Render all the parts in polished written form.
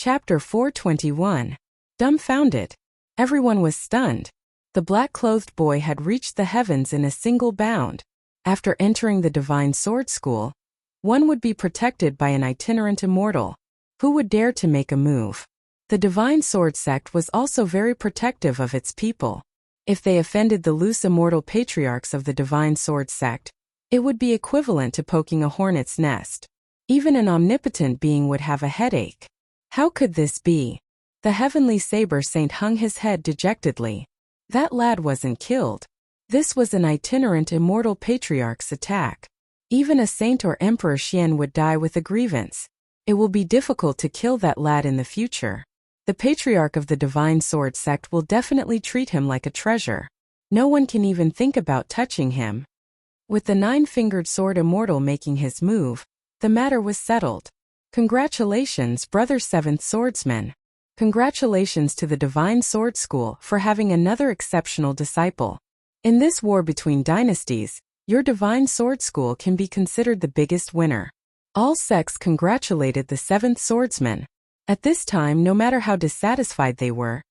Chapter 421. Dumbfounded. Everyone was stunned. The black-clothed boy had reached the heavens in a single bound. After entering the Divine Sword School, one would be protected by an itinerant immortal. Who would dare to make a move? The Divine Sword Sect was also very protective of its people. If they offended the loose immortal patriarchs of the Divine Sword Sect, it would be equivalent to poking a hornet's nest. Even an omnipotent being would have a headache. How could this be? The heavenly saber saint hung his head dejectedly. That lad wasn't killed. This was an itinerant immortal patriarch's attack. Even a saint or Emperor Xian would die with a grievance. It will be difficult to kill that lad in the future. The patriarch of the Divine Sword Sect will definitely treat him like a treasure. No one can even think about touching him. With the nine-fingered sword immortal making his move, the matter was settled. Congratulations, brother seventh swordsman. Congratulations to the Divine Sword School for having another exceptional disciple. In this war between dynasties, your Divine Sword School can be considered the biggest winner. All sects congratulated the seventh swordsman. At this time, no matter how dissatisfied they were,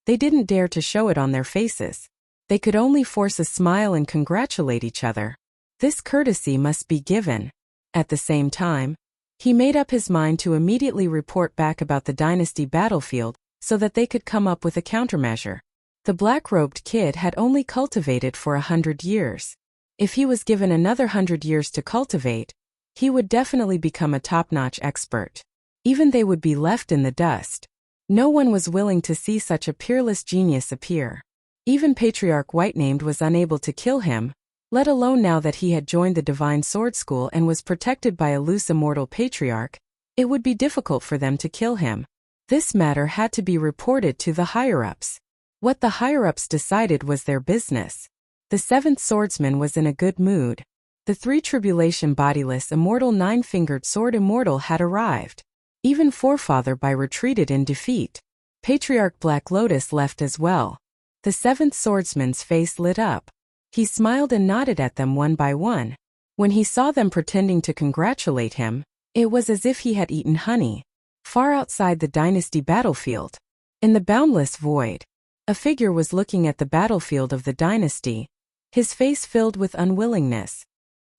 they didn't dare to show it on their faces. They could only force a smile and congratulate each other. This courtesy must be given. At the same time, he made up his mind to immediately report back about the dynasty battlefield so that they could come up with a countermeasure. The black-robed kid had only cultivated for 100 years. If he was given another 100 years to cultivate, he would definitely become a top-notch expert. Even they would be left in the dust. No one was willing to see such a peerless genius appear. Even Patriarch Whitenamed was unable to kill him, let alone now that he had joined the Divine Sword School and was protected by a loose immortal patriarch, it would be difficult for them to kill him. This matter had to be reported to the higher-ups. What the higher-ups decided was their business. The seventh swordsman was in a good mood. The three-tribulation bodiless immortal nine-fingered sword immortal had arrived. Even Forefather Bai retreated in defeat. Patriarch Black Lotus left as well. The seventh swordsman's face lit up. He smiled and nodded at them one by one. When he saw them pretending to congratulate him, it was as if he had eaten honey. Far outside the dynasty battlefield, in the boundless void, a figure was looking at the battlefield of the dynasty, his face filled with unwillingness.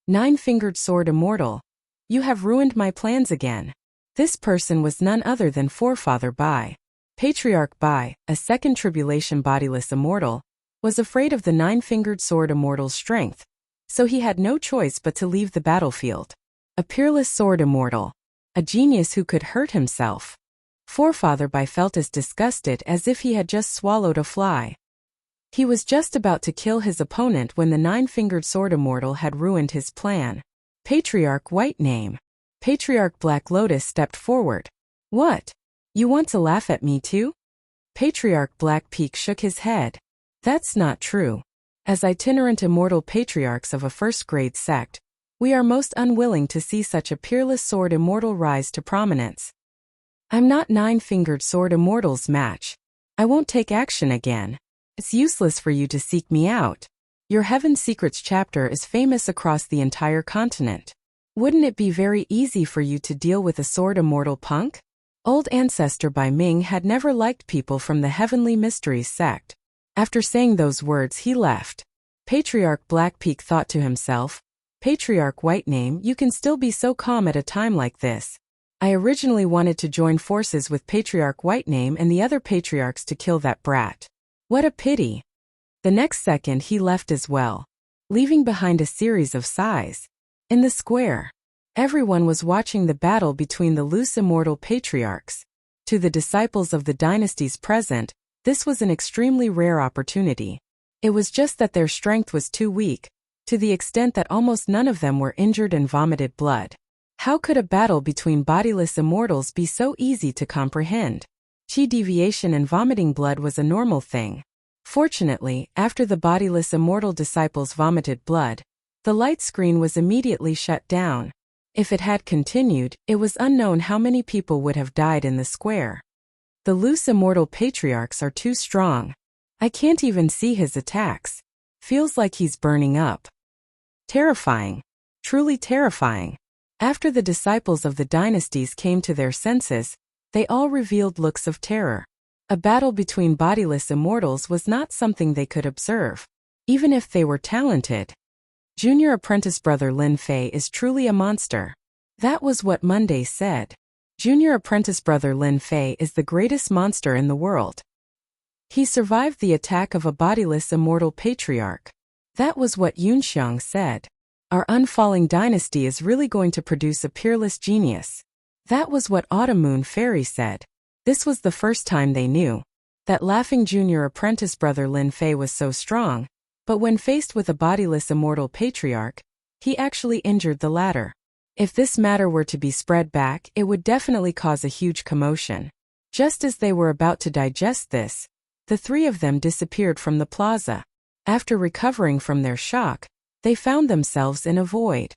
Nine-fingered sword immortal, you have ruined my plans again. This person was none other than Forefather Bai. Patriarch Bai, a second tribulation bodiless immortal, was afraid of the nine-fingered sword immortal's strength, so he had no choice but to leave the battlefield. A peerless sword immortal, a genius who could hurt himself. Forefather Bai felt as disgusted as if he had just swallowed a fly. He was just about to kill his opponent when the nine-fingered sword immortal had ruined his plan. Patriarch Whitename. Patriarch Black Lotus stepped forward. What? You want to laugh at me too? Patriarch Black Peak shook his head. That's not true. As itinerant immortal patriarchs of a first-grade sect, we are most unwilling to see such a peerless sword immortal rise to prominence. I'm not nine-fingered sword immortal's match. I won't take action again. It's useless for you to seek me out. Your Heaven Secrets chapter is famous across the entire continent. Wouldn't it be very easy for you to deal with a sword immortal punk? Old Ancestor Bai Ming had never liked people from the Heavenly Mysteries sect. After saying those words, he left. Patriarch Black Peak thought to himself, Patriarch Whitename, you can still be so calm at a time like this. I originally wanted to join forces with Patriarch Whitename and the other patriarchs to kill that brat. What a pity. The next second he left as well, leaving behind a series of sighs. In the square, everyone was watching the battle between the loose immortal patriarchs. To the disciples of the dynasties present, this was an extremely rare opportunity. It was just that their strength was too weak, to the extent that almost none of them were injured and vomited blood. How could a battle between bodiless immortals be so easy to comprehend? Chi deviation and vomiting blood was a normal thing. Fortunately, after the bodiless immortal disciples vomited blood, the light screen was immediately shut down. If it had continued, it was unknown how many people would have died in the square. The loose immortal patriarchs are too strong. I can't even see his attacks. Feels like he's burning up. Terrifying. Truly terrifying. After the disciples of the dynasties came to their senses, They all revealed looks of terror. A battle between bodiless immortals was not something they could observe, even if they were talented. Junior apprentice brother Lin Fei is truly a monster. That was what Monday said. Junior apprentice brother Lin Fei is the greatest monster in the world. He survived the attack of a bodiless immortal patriarch. That was what Yunxiang said. Our unfalling dynasty is really going to produce a peerless genius. That was what Autumn Moon Fairy said. This was the first time they knew that laughing junior apprentice brother Lin Fei was so strong, but when faced with a bodiless immortal patriarch, he actually injured the latter. If this matter were to be spread back, it would definitely cause a huge commotion. Just as they were about to digest this, the three of them disappeared from the plaza. After recovering from their shock, they found themselves in a void.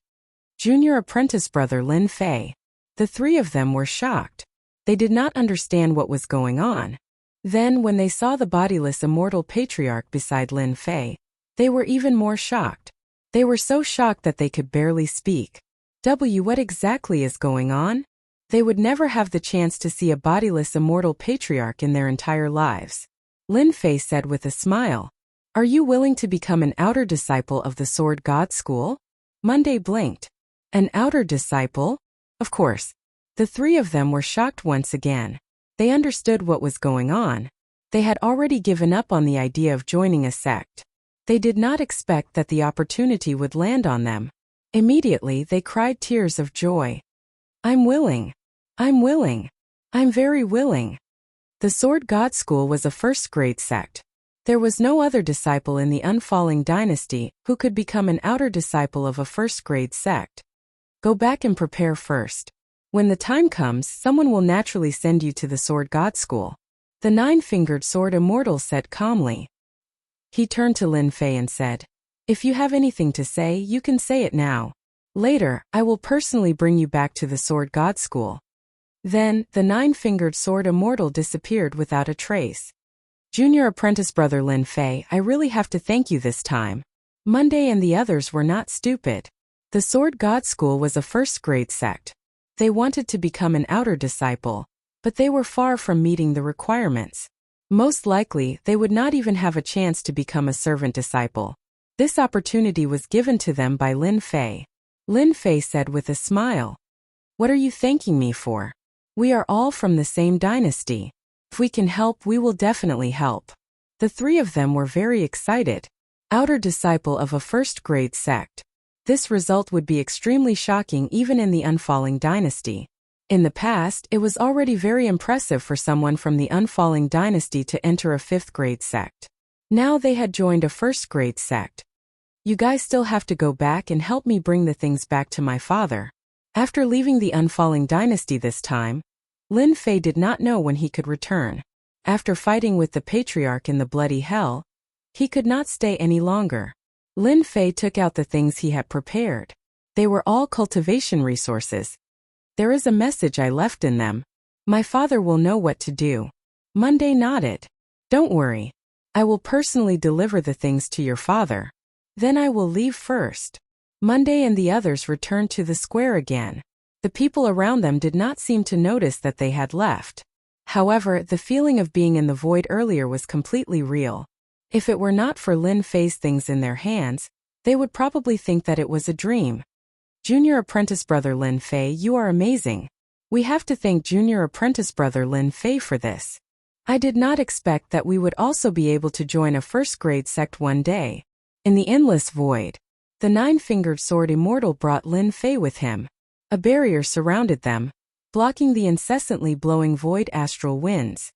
Junior apprentice brother Lin Fei. The three of them were shocked. They did not understand what was going on. Then, when they saw the bodiless immortal patriarch beside Lin Fei, they were even more shocked. They were so shocked that they could barely speak. What exactly is going on? They would never have the chance to see a bodiless immortal patriarch in their entire lives. Lin Fei said with a smile, "Are you willing to become an outer disciple of the Sword God School?" Monday blinked. An outer disciple? Of course. The three of them were shocked once again. They understood what was going on. They had already given up on the idea of joining a sect. They did not expect that the opportunity would land on them. Immediately they cried tears of joy. "I'm willing. I'm willing. I'm very willing." The Sword God School was a first-grade sect. There was no other disciple in the unfalling dynasty who could become an outer disciple of a first-grade sect. Go back and prepare first. When the time comes, someone will naturally send you to the Sword God School. The nine-fingered sword immortal said calmly. He turned to Lin Fei and said, "If you have anything to say, you can say it now. Later, I will personally bring you back to the Sword God School." Then, the nine-fingered sword immortal disappeared without a trace. Junior apprentice brother Lin Fei, I really have to thank you this time. Monday and the others were not stupid. The Sword God School was a first-grade sect. They wanted to become an outer disciple, but they were far from meeting the requirements. Most likely, they would not even have a chance to become a servant disciple. This opportunity was given to them by Lin Fei. Lin Fei said with a smile, "What are you thanking me for? We are all from the same dynasty. If we can help, we will definitely help." The three of them were very excited. Outer disciple of a first-grade sect. This result would be extremely shocking even in the unfalling dynasty. In the past, it was already very impressive for someone from the unfalling dynasty to enter a fifth-grade sect. Now they had joined a first-grade sect. "You guys still have to go back and help me bring the things back to my father." After leaving the unfalling dynasty this time, Lin Fei did not know when he could return. After fighting with the patriarch in the bloody hell, he could not stay any longer. Lin Fei took out the things he had prepared. They were all cultivation resources. "There is a message I left in them. My father will know what to do." Monday nodded. "Don't worry. I will personally deliver the things to your father. Then I will leave first." Monday and the others returned to the square again. The people around them did not seem to notice that they had left. However, the feeling of being in the void earlier was completely real. If it were not for Lin Fei's things in their hands, they would probably think that it was a dream. Junior apprentice brother Lin Fei, you are amazing. We have to thank junior apprentice brother Lin Fei for this. I did not expect that we would also be able to join a first-grade sect one day. In the endless void, the nine-fingered sword immortal brought Lin Fei with him. A barrier surrounded them, blocking the incessantly blowing void astral winds.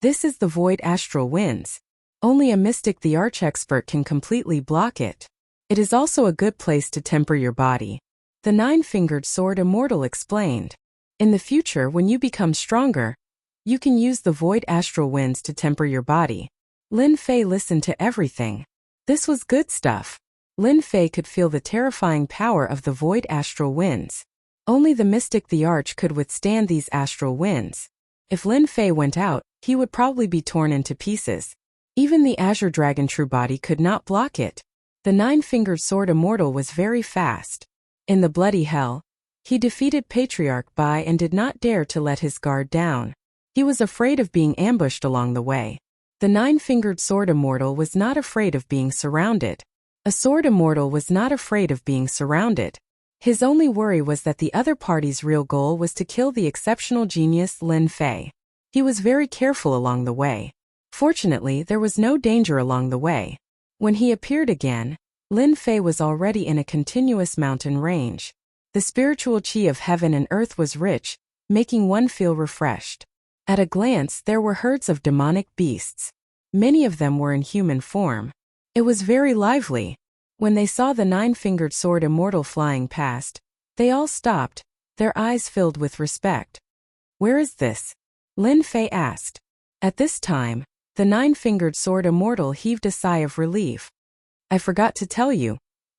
This is the void astral winds. Only a mystic the arch-expert can completely block it. It is also a good place to temper your body. The nine-fingered sword immortal explained. In the future, when you become stronger, you can use the void astral winds to temper your body. Lin Fei listened to everything. This was good stuff. Lin Fei could feel the terrifying power of the void astral winds. Only the mystic the arch could withstand these astral winds. If Lin Fei went out, he would probably be torn into pieces. Even the Azure Dragon True Body could not block it. The nine-fingered sword immortal was very fast. In the bloody hell, He defeated Patriarch Bai and did not dare to let his guard down. He was afraid of being ambushed along the way. The nine-fingered sword immortal was not afraid of being surrounded. A sword immortal was not afraid of being surrounded. His only worry was that the other party's real goal was to kill the exceptional genius Lin Fei. He was very careful along the way. Fortunately, there was no danger along the way. When he appeared again, Lin Fei was already in a continuous mountain range. The spiritual qi of heaven and earth was rich, making one feel refreshed. At a glance, there were herds of demonic beasts. Many of them were in human form. It was very lively. When they saw the nine-fingered sword immortal flying past, they all stopped, their eyes filled with respect. "Where is this?" Lin Fei asked. At this time, the nine-fingered sword immortal heaved a sigh of relief. "I forgot to tell you.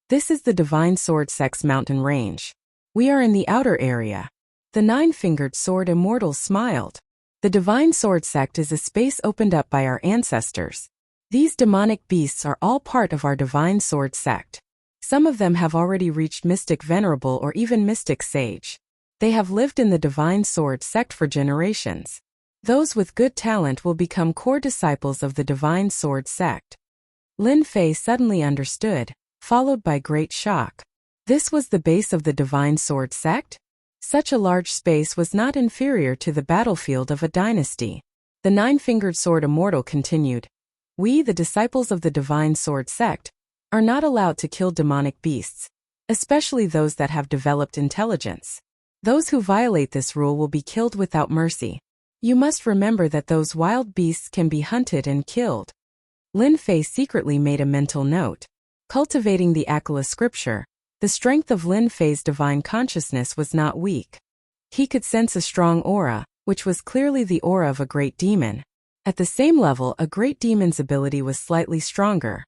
This is the Divine Sword Sect's mountain range. We are in the outer area." The nine-fingered sword immortal smiled. The Divine Sword Sect is a space opened up by our ancestors. These demonic beasts are all part of our Divine Sword Sect. Some of them have already reached Mystic Venerable or even Mystic Sage. They have lived in the Divine Sword Sect for generations. Those with good talent will become core disciples of the Divine Sword Sect. Lin Fei suddenly understood, followed by great shock. This was the base of the Divine Sword Sect? Such a large space was not inferior to the battlefield of a dynasty. The nine-fingered sword immortal continued. "We, the disciples of the Divine Sword Sect, are not allowed to kill demonic beasts, especially those that have developed intelligence. Those who violate this rule will be killed without mercy. You must remember that those wild beasts can be hunted and killed." Lin Fei secretly made a mental note. Cultivating the Akala scripture, the strength of Lin Fei's divine consciousness was not weak. He could sense a strong aura, which was clearly the aura of a great demon. At the same level, a great demon's ability was slightly stronger.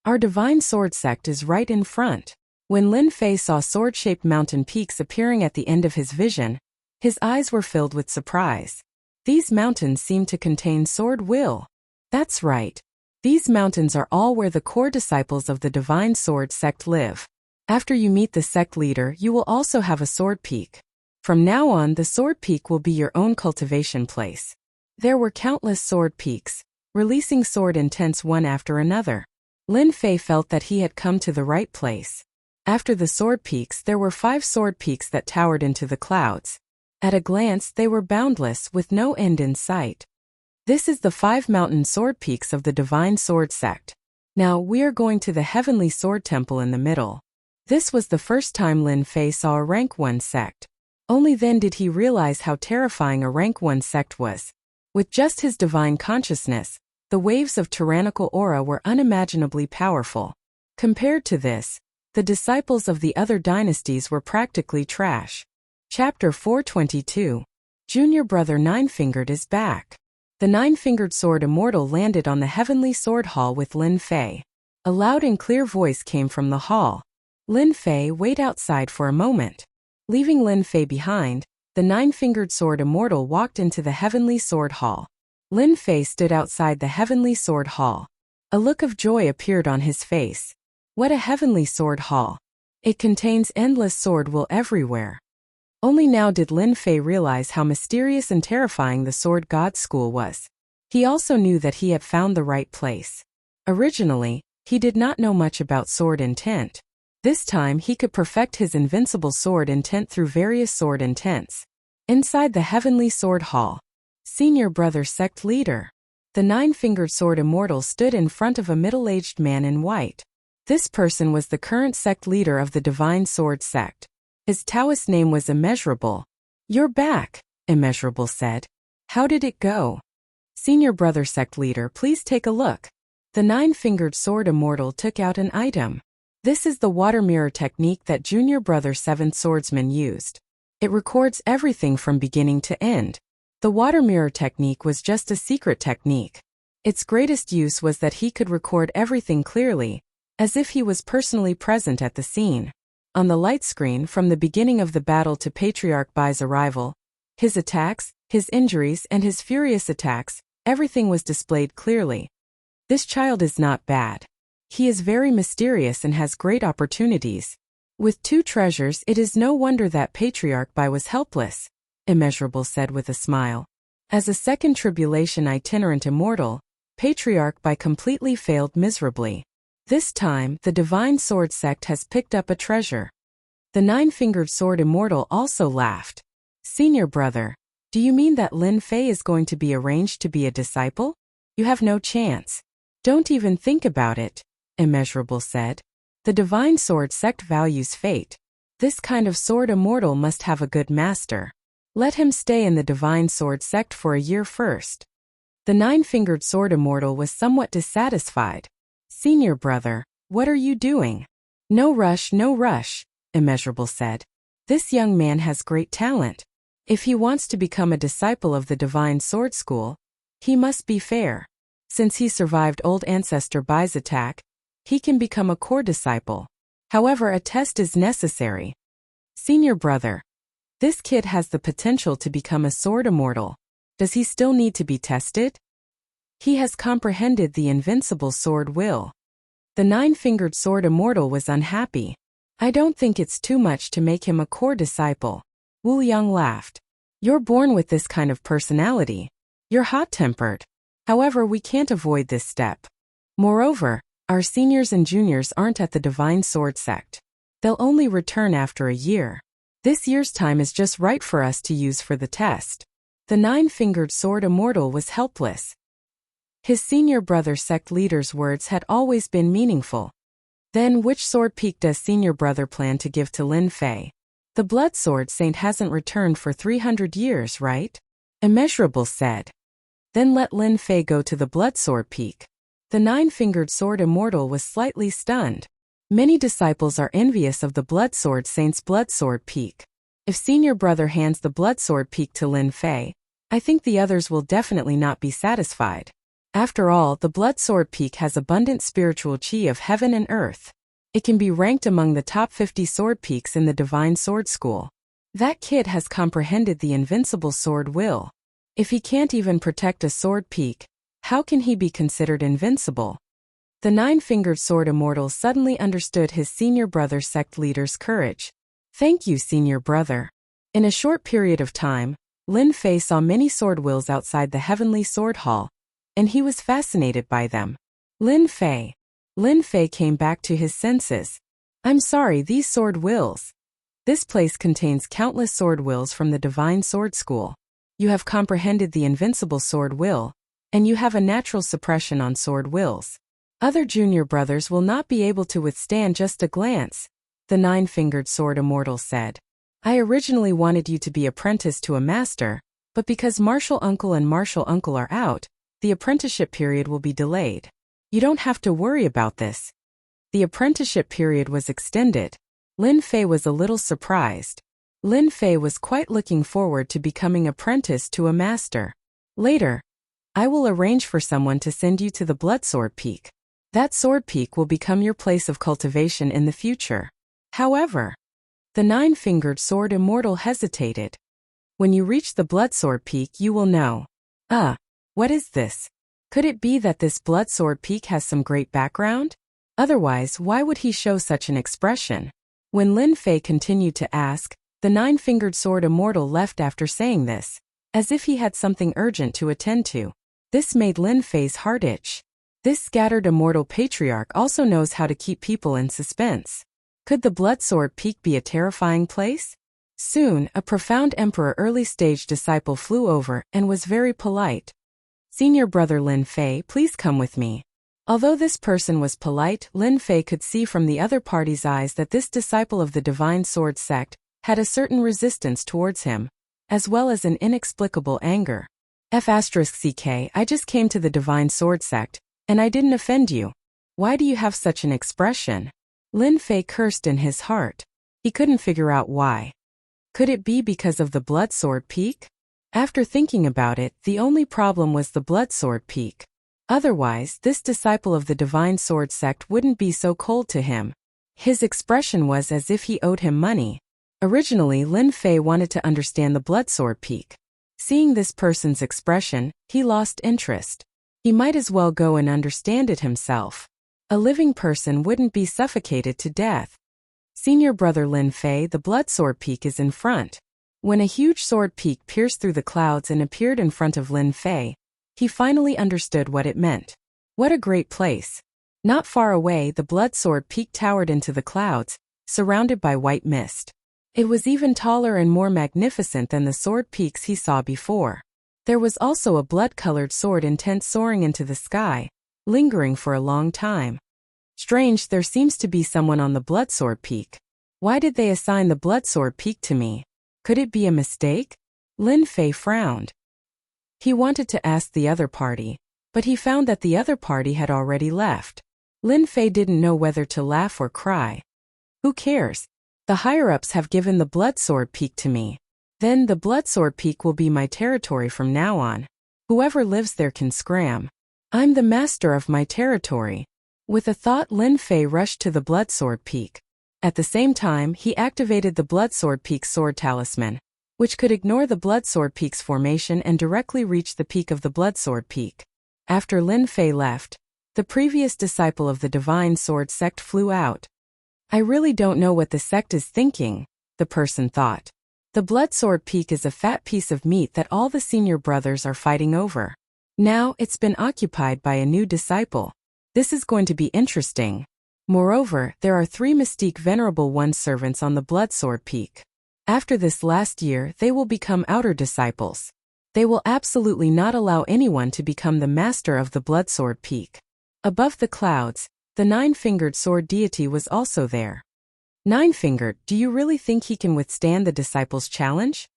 Our Divine Sword Sect is right in front. When Lin Fei saw sword-shaped mountain peaks appearing at the end of his vision, his eyes were filled with surprise. These mountains seem to contain sword will. That's right. These mountains are all where the core disciples of the Divine Sword Sect live. After you meet the sect leader, you will also have a sword peak. From now on, the sword peak will be your own cultivation place. There were countless sword peaks, releasing sword intents one after another. Lin Fei felt that he had come to the right place. After the sword peaks, there were 5 sword peaks that towered into the clouds. At a glance, they were boundless, with no end in sight. This is the 5 mountain sword peaks of the Divine Sword Sect. Now, we are going to the Heavenly Sword Temple in the middle. This was the first time Lin Fei saw a rank 1 sect. Only then did he realize how terrifying a rank 1 sect was. With just his divine consciousness, the waves of tyrannical aura were unimaginably powerful. Compared to this, the disciples of the other dynasties were practically trash. Chapter 422. Junior Brother Nine-Fingered is back. The nine-fingered sword immortal landed on the Heavenly Sword Hall with Lin Fei. A loud and clear voice came from the hall. Lin Fei, wait outside for a moment. Leaving Lin Fei behind, the nine-fingered sword immortal walked into the Heavenly Sword Hall. Lin Fei stood outside the Heavenly Sword Hall. A look of joy appeared on his face. What a heavenly sword hall! It contains endless sword will everywhere. Only now did Lin Fei realize how mysterious and terrifying the Sword God School was. He also knew that he had found the right place. Originally, he did not know much about sword intent. This time he could perfect his invincible sword intent through various sword intents. Inside the Heavenly Sword Hall, Senior Brother Sect Leader. The nine-fingered sword immortal stood in front of a middle-aged man in white. This person was the current sect leader of the Divine Sword Sect. His Taoist name was Immeasurable. "You're back," Immeasurable said. "How did it go?" "Senior Brother Sect Leader, please take a look." The nine-fingered sword immortal took out an item. This is the water mirror technique that Junior Brother Seventh Swordsman used. It records everything from beginning to end. The water mirror technique was just a secret technique. Its greatest use was that he could record everything clearly, as if he was personally present at the scene. On the light screen, from the beginning of the battle to Patriarch Bai's arrival, his attacks, his injuries, and his furious attacks, everything was displayed clearly. This child is not bad. He is very mysterious and has great opportunities. With 2 treasures, it is no wonder that Patriarch Bai was helpless, Immeasurable said with a smile. As a second tribulation itinerant immortal, Patriarch Bai completely failed miserably. This time, the Divine Sword sect has picked up a treasure. The 9-fingered sword immortal also laughed. Senior brother, do you mean that Lin Fei is going to be arranged to be a disciple? You have no chance. Don't even think about it, Immeasurable said. The Divine Sword sect values fate. This kind of sword immortal must have a good master. Let him stay in the Divine Sword sect for a year first. The 9-fingered sword immortal was somewhat dissatisfied. Senior brother, what are you doing? No rush, Immeasurable said. This young man has great talent. If he wants to become a disciple of the Divine Sword School, he must be fair. Since he survived old ancestor Bai's attack, he can become a core disciple. However, a test is necessary. Senior brother, this kid has the potential to become a sword immortal. Does he still need to be tested? He has comprehended the invincible sword will. The 9-fingered sword immortal was unhappy. I don't think it's too much to make him a core disciple. Wu Yang laughed. You're born with this kind of personality. You're hot-tempered. However, we can't avoid this step. Moreover, our seniors and juniors aren't at the Divine Sword sect. They'll only return after a year. This year's time is just right for us to use for the test. The 9-fingered sword immortal was helpless. His senior brother sect leader's words had always been meaningful. Then which sword peak does senior brother plan to give to Lin Fei? The Blood Sword Saint hasn't returned for 300 years, right? Immeasurable said. Then let Lin Fei go to the Blood Sword peak. The 9-fingered sword immortal was slightly stunned. Many disciples are envious of the Blood Sword Saint's Blood Sword peak. If senior brother hands the Blood Sword peak to Lin Fei, I think the others will definitely not be satisfied. After all, the Blood Sword peak has abundant spiritual chi of heaven and earth. It can be ranked among the top 50 sword peaks in the Divine Sword School. That kid has comprehended the invincible sword will. If he can't even protect a sword peak, how can he be considered invincible? The 9-fingered sword immortal suddenly understood his senior brother sect leader's courage. Thank you, senior brother. In a short period of time, Lin Fei saw many sword wills outside the Heavenly Sword Hall, and he was fascinated by them. Lin Fei came back to his senses. I'm sorry, these sword wills. This place contains countless sword wills from the Divine Sword School. You have comprehended the invincible sword will, and you have a natural suppression on sword wills. Other junior brothers will not be able to withstand just a glance, the 9-fingered sword immortal said. I originally wanted you to be apprenticed to a master, but because martial uncle and martial uncle are out, the apprenticeship period will be delayed. You don't have to worry about this. The apprenticeship period was extended. Lin Fei was a little surprised. Lin Fei was quite looking forward to becoming apprenticed to a master. Later, I will arrange for someone to send you to the Blood Sword Peak. That sword peak will become your place of cultivation in the future. However, the 9-fingered sword immortal hesitated. When you reach the Blood Sword Peak, you will know. What is this? Could it be that this Blood Sword Peak has some great background? Otherwise, why would he show such an expression? When Lin Fei continued to ask, the 9-fingered sword immortal left after saying this, as if he had something urgent to attend to. This made Lin Fei's heart itch. This scattered immortal patriarch also knows how to keep people in suspense. Could the Blood Sword Peak be a terrifying place? Soon, a profound emperor early-stage disciple flew over and was very polite. Senior brother Lin Fei, please come with me. Although this person was polite, Lin Fei could see from the other party's eyes that this disciple of the Divine Sword sect had a certain resistance towards him, as well as an inexplicable anger. F***ck, I just came to the Divine Sword sect, and I didn't offend you. Why do you have such an expression? Lin Fei cursed in his heart. He couldn't figure out why. Could it be because of the Blood Sword Peak? After thinking about it, the only problem was the Blood Sword Peak. Otherwise, this disciple of the Divine Sword sect wouldn't be so cold to him. His expression was as if he owed him money. Originally, Lin Fei wanted to understand the Blood Sword Peak. Seeing this person's expression, he lost interest. He might as well go and understand it himself. A living person wouldn't be suffocated to death. Senior brother Lin Fei, the blood sword peak is in front. When a huge sword peak pierced through the clouds and appeared in front of Lin Fei, he finally understood what it meant. What a great place. Not far away, the blood sword peak towered into the clouds, surrounded by white mist. It was even taller and more magnificent than the sword peaks he saw before. There was also a blood-colored sword intent soaring into the sky, lingering for a long time. Strange, there seems to be someone on the blood sword peak. Why did they assign the blood sword peak to me? Could it be a mistake? Lin Fei frowned. He wanted to ask the other party, but he found that the other party had already left. Lin Fei didn't know whether to laugh or cry. Who cares? The higher-ups have given the blood sword peak to me. Then the blood sword peak will be my territory from now on. Whoever lives there can scram. I'm the master of my territory. With a thought, Lin Fei rushed to the blood sword peak. At the same time, he activated the blood sword peak's sword talisman, which could ignore the blood sword peak's formation and directly reach the peak of the blood sword peak. After Lin Fei left, the previous disciple of the divine sword sect flew out. I really don't know what the sect is thinking, the person thought. The blood sword peak is a fat piece of meat that all the senior brothers are fighting over. Now it's been occupied by a new disciple. This is going to be interesting. Moreover, there are 3 Mystique Venerable One servants on the blood sword peak. After this last year, they will become outer disciples. They will absolutely not allow anyone to become the master of the blood sword peak. Above the clouds, the 9-fingered sword deity was also there. 9-fingered, do you really think he can withstand the disciples' challenge?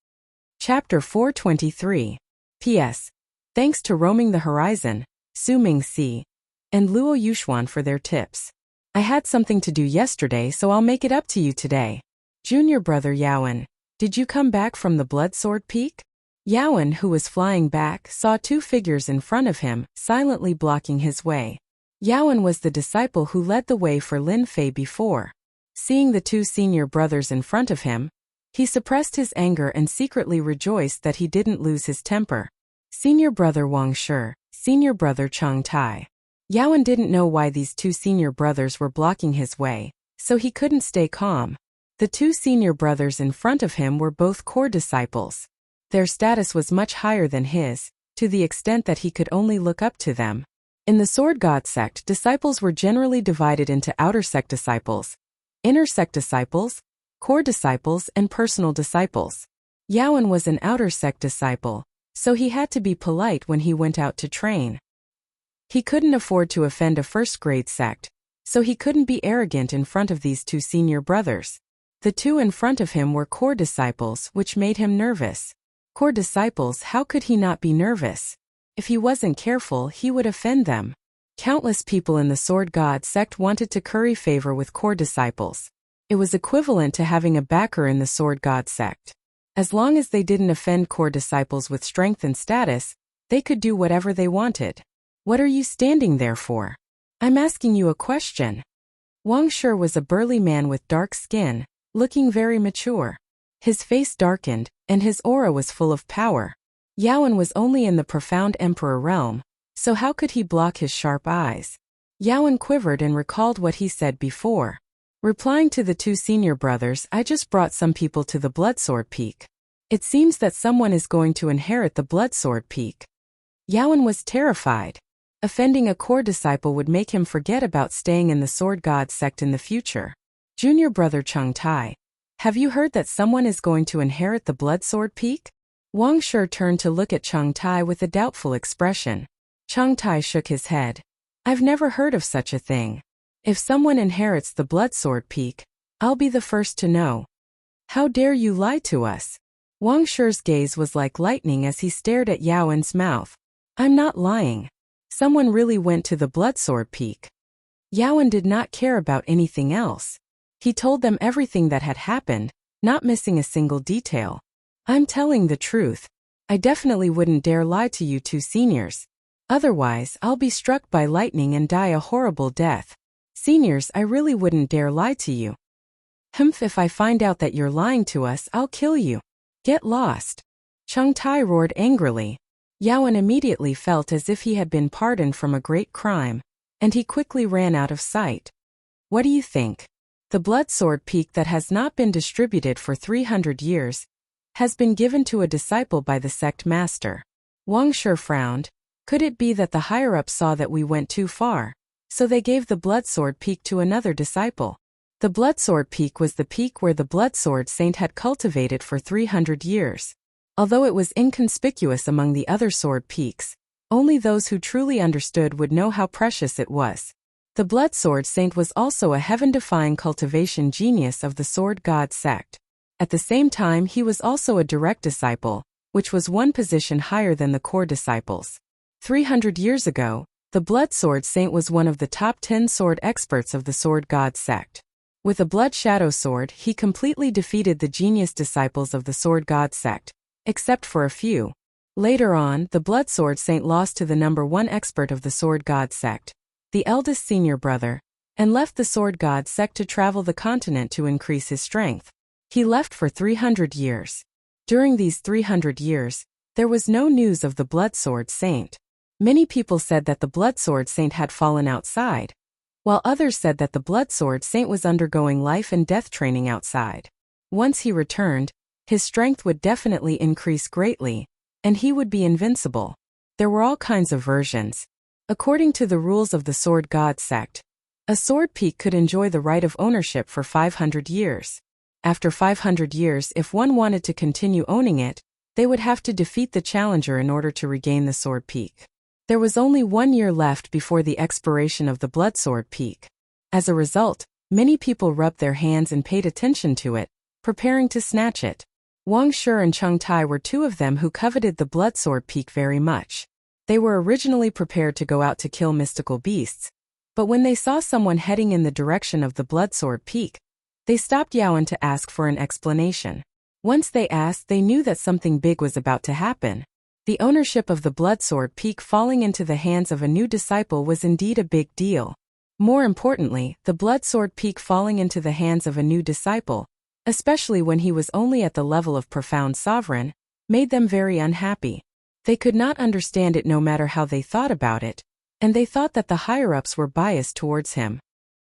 Chapter 423. P.S. Thanks to Roaming the Horizon, Su Ming Si, and Luo Yuxuan for their tips. I had something to do yesterday, so I'll make it up to you today. Junior brother Yaowen, did you come back from the blood sword peak? Yaowen, who was flying back, saw 2 figures in front of him, silently blocking his way. Yaowen was the disciple who led the way for Lin Fei before. Seeing the 2 senior brothers in front of him, he suppressed his anger and secretly rejoiced that he didn't lose his temper. Senior brother Wang Shi, senior brother Chang Tai. Yaowen didn't know why these 2 senior brothers were blocking his way, so he couldn't stay calm. The 2 senior brothers in front of him were both core disciples. Their status was much higher than his, to the extent that he could only look up to them. In the Sword God sect, disciples were generally divided into outer sect disciples, inner sect disciples, core disciples, and personal disciples. Yaowen was an outer sect disciple, so he had to be polite when he went out to train. He couldn't afford to offend a first-grade sect, so he couldn't be arrogant in front of these 2 senior brothers. The 2 in front of him were core disciples, which made him nervous. Core disciples, how could he not be nervous? If he wasn't careful, he would offend them. Countless people in the Sword God sect wanted to curry favor with core disciples. It was equivalent to having a backer in the Sword God sect. As long as they didn't offend core disciples with strength and status, they could do whatever they wanted. What are you standing there for? I'm asking you a question. Wang Shi was a burly man with dark skin, looking very mature. His face darkened, and his aura was full of power. Yaowen was only in the profound emperor realm, so how could he block his sharp eyes? Yaowen quivered and recalled what he said before. Replying to the 2 senior brothers, I just brought some people to the blood sword peak. It seems that someone is going to inherit the blood sword peak. Yaowen was terrified. Offending a core disciple would make him forget about staying in the Sword God sect in the future. Junior brother Chang Tai, have you heard that someone is going to inherit the blood sword peak? Wang Shi turned to look at Chang Tai with a doubtful expression. Chang Tai shook his head. I've never heard of such a thing. If someone inherits the blood sword peak, I'll be the first to know. How dare you lie to us? Wang Shi's gaze was like lightning as he stared at Yaowen's mouth. I'm not lying. Someone really went to the blood sword peak. Yaowen did not care about anything else. He told them everything that had happened, not missing a single detail. I'm telling the truth. I definitely wouldn't dare lie to you 2 seniors. Otherwise, I'll be struck by lightning and die a horrible death. Seniors, I really wouldn't dare lie to you. Humph, if I find out that you're lying to us, I'll kill you. Get lost. Chang Tai roared angrily. Yaowen immediately felt as if he had been pardoned from a great crime, and he quickly ran out of sight. What do you think? The blood sword peak that has not been distributed for 300 years has been given to a disciple by the sect master. Wang Shi frowned. Could it be that the higher-ups saw that we went too far, so they gave the blood sword peak to another disciple? The blood sword peak was the peak where the blood sword saint had cultivated for 300 years. Although it was inconspicuous among the other sword peaks, only those who truly understood would know how precious it was. The blood sword saint was also a heaven-defying cultivation genius of the sword god sect. At the same time, he was also a direct disciple, which was one position higher than the core disciples. 300 years ago, the blood sword saint was one of the top 10 sword experts of the sword god sect. With a blood shadow sword, he completely defeated the genius disciples of the sword god sect, except for a few. Later on, the blood sword saint lost to the number 1 expert of the sword god sect, the eldest senior brother, and left the sword god sect to travel the continent to increase his strength. He left for 300 years. During these 300 years, there was no news of the blood sword saint. Many people said that the blood sword saint had fallen outside, while others said that the blood sword saint was undergoing life and death training outside. Once he returned, his strength would definitely increase greatly, and he would be invincible. There were all kinds of versions. According to the rules of the sword god sect, a sword peak could enjoy the right of ownership for 500 years. After 500 years, if one wanted to continue owning it, they would have to defeat the challenger in order to regain the sword peak. There was only 1 year left before the expiration of the blood sword peak. As a result, many people rubbed their hands and paid attention to it, preparing to snatch it. Wang Shi and Cheng Tai were 2 of them who coveted the blood sword peak very much. They were originally prepared to go out to kill mystical beasts, but when they saw someone heading in the direction of the blood sword peak, they stopped Yaowen to ask for an explanation. Once they asked, they knew that something big was about to happen. The ownership of the blood sword peak falling into the hands of a new disciple was indeed a big deal. More importantly, the blood sword peak falling into the hands of a new disciple, especially when he was only at the level of profound sovereign, made them very unhappy. They could not understand it no matter how they thought about it, and they thought that the higher-ups were biased towards him.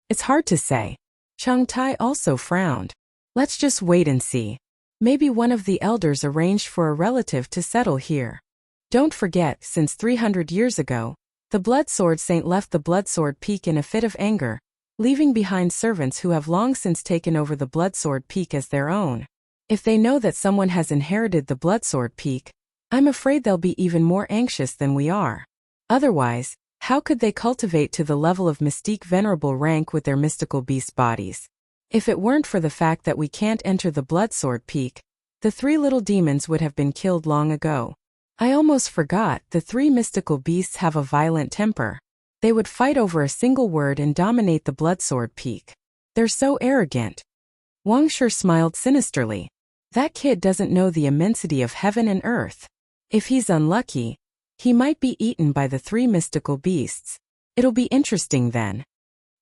It's hard to say. Cheng Tai also frowned. Let's just wait and see. Maybe one of the elders arranged for a relative to settle here. Don't forget, since 300 years ago, the blood sword saint left the blood sword peak in a fit of anger, leaving behind servants who have long since taken over the blood sword peak as their own. If they know that someone has inherited the blood sword peak, I'm afraid they'll be even more anxious than we are. Otherwise, how could they cultivate to the level of mystique venerable rank with their mystical beast bodies? If it weren't for the fact that we can't enter the blood sword peak, the 3 little demons would have been killed long ago. I almost forgot, the 3 mystical beasts have a violent temper. They would fight over a single word and dominate the blood sword peak. They're so arrogant. Wang Shi smiled sinisterly. That kid doesn't know the immensity of heaven and earth. If he's unlucky, he might be eaten by the 3 mystical beasts. It'll be interesting then.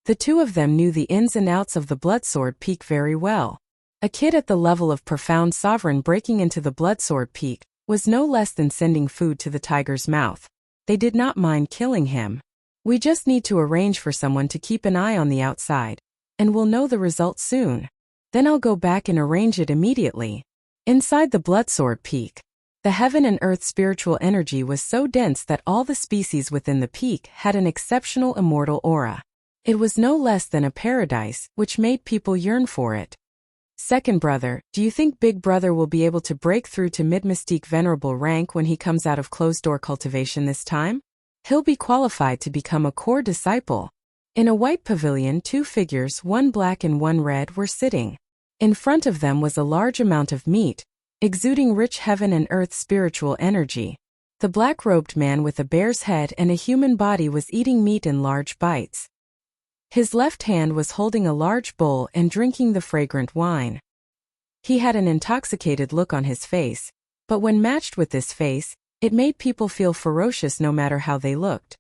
The 2 of them knew the ins and outs of the blood sword peak very well. A kid at the level of profound sovereign breaking into the blood sword peak was no less than sending food to the tiger's mouth. They did not mind killing him. We just need to arrange for someone to keep an eye on the outside, and we'll know the result soon. Then I'll go back and arrange it immediately. Inside the blood sword peak, the heaven and earth spiritual energy was so dense that all the species within the peak had an exceptional immortal aura. It was no less than a paradise, which made people yearn for it. Second brother, do you think Big Brother will be able to break through to mid-mystique venerable rank when he comes out of closed-door cultivation this time? He'll be qualified to become a core disciple. In a white pavilion, 2 figures, one black and one red, were sitting. In front of them was a large amount of meat, exuding rich heaven and earth spiritual energy. The black-robed man with a bear's head and a human body was eating meat in large bites. His left hand was holding a large bowl and drinking the fragrant wine. He had an intoxicated look on his face, but when matched with this face, it made people feel ferocious no matter how they looked.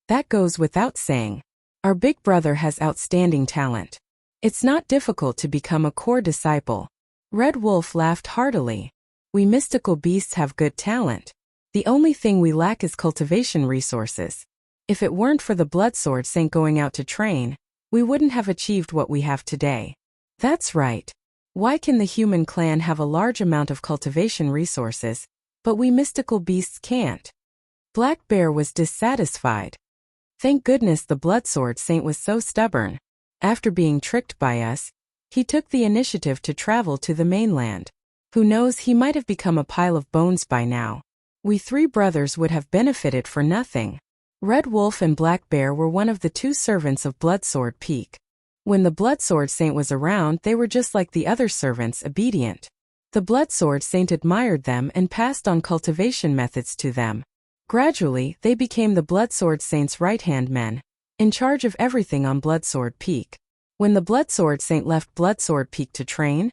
That goes without saying. Our big brother has outstanding talent. It's not difficult to become a core disciple. Red Wolf laughed heartily. We mystical beasts have good talent. The only thing we lack is cultivation resources. If it weren't for the blood sword saint going out to train, we wouldn't have achieved what we have today. That's right. Why can the human clan have a large amount of cultivation resources, but we mystical beasts can't? Black Bear was dissatisfied. Thank goodness the Bloodsword Saint was so stubborn. After being tricked by us, he took the initiative to travel to the mainland. Who knows, he might have become a pile of bones by now. We three brothers would have benefited for nothing. Red Wolf and Black Bear were one of the two servants of Bloodsword Peak. When the Bloodsword Saint was around, they were just like the other servants, obedient. The Bloodsword Saint admired them and passed on cultivation methods to them. Gradually, they became the Bloodsword Saint's right-hand men, in charge of everything on Bloodsword Peak. When the Bloodsword Saint left Bloodsword Peak to train,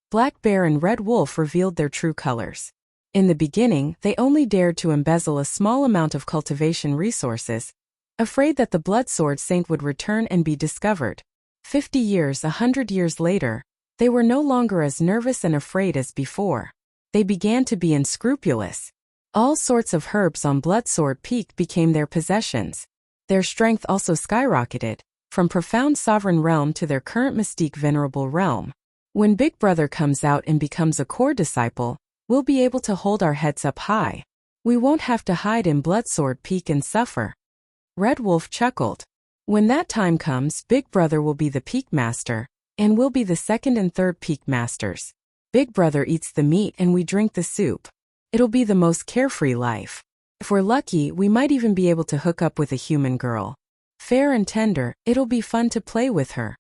Black Bear and Red Wolf revealed their true colors. In the beginning, they only dared to embezzle a small amount of cultivation resources, afraid that the Bloodsword Saint would return and be discovered. 50 years, 100 years later, they were no longer as nervous and afraid as before. They began to be unscrupulous. All sorts of herbs on Bloodsword Peak became their possessions. Their strength also skyrocketed, from profound sovereign realm to their current mystique venerable realm. When Big Brother comes out and becomes a core disciple, we'll be able to hold our heads up high. We won't have to hide in Bloodsword Peak and suffer. Red Wolf chuckled. When that time comes, Big Brother will be the Peak Master, and we'll be the second and third Peak Masters. Big Brother eats the meat and we drink the soup. It'll be the most carefree life. If we're lucky, we might even be able to hook up with a human girl. Fair and tender, it'll be fun to play with her.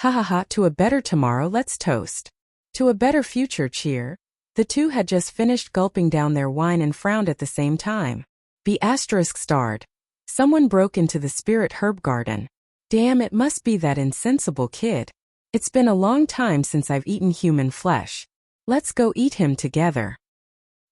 Ha ha ha, to a better tomorrow, let's toast. To a better future, cheer. The two had just finished gulping down their wine and frowned at the same time. Be asterisk starred. Someone broke into the spirit herb garden. Damn, it must be that insensible kid. It's been a long time since I've eaten human flesh. Let's go eat him together.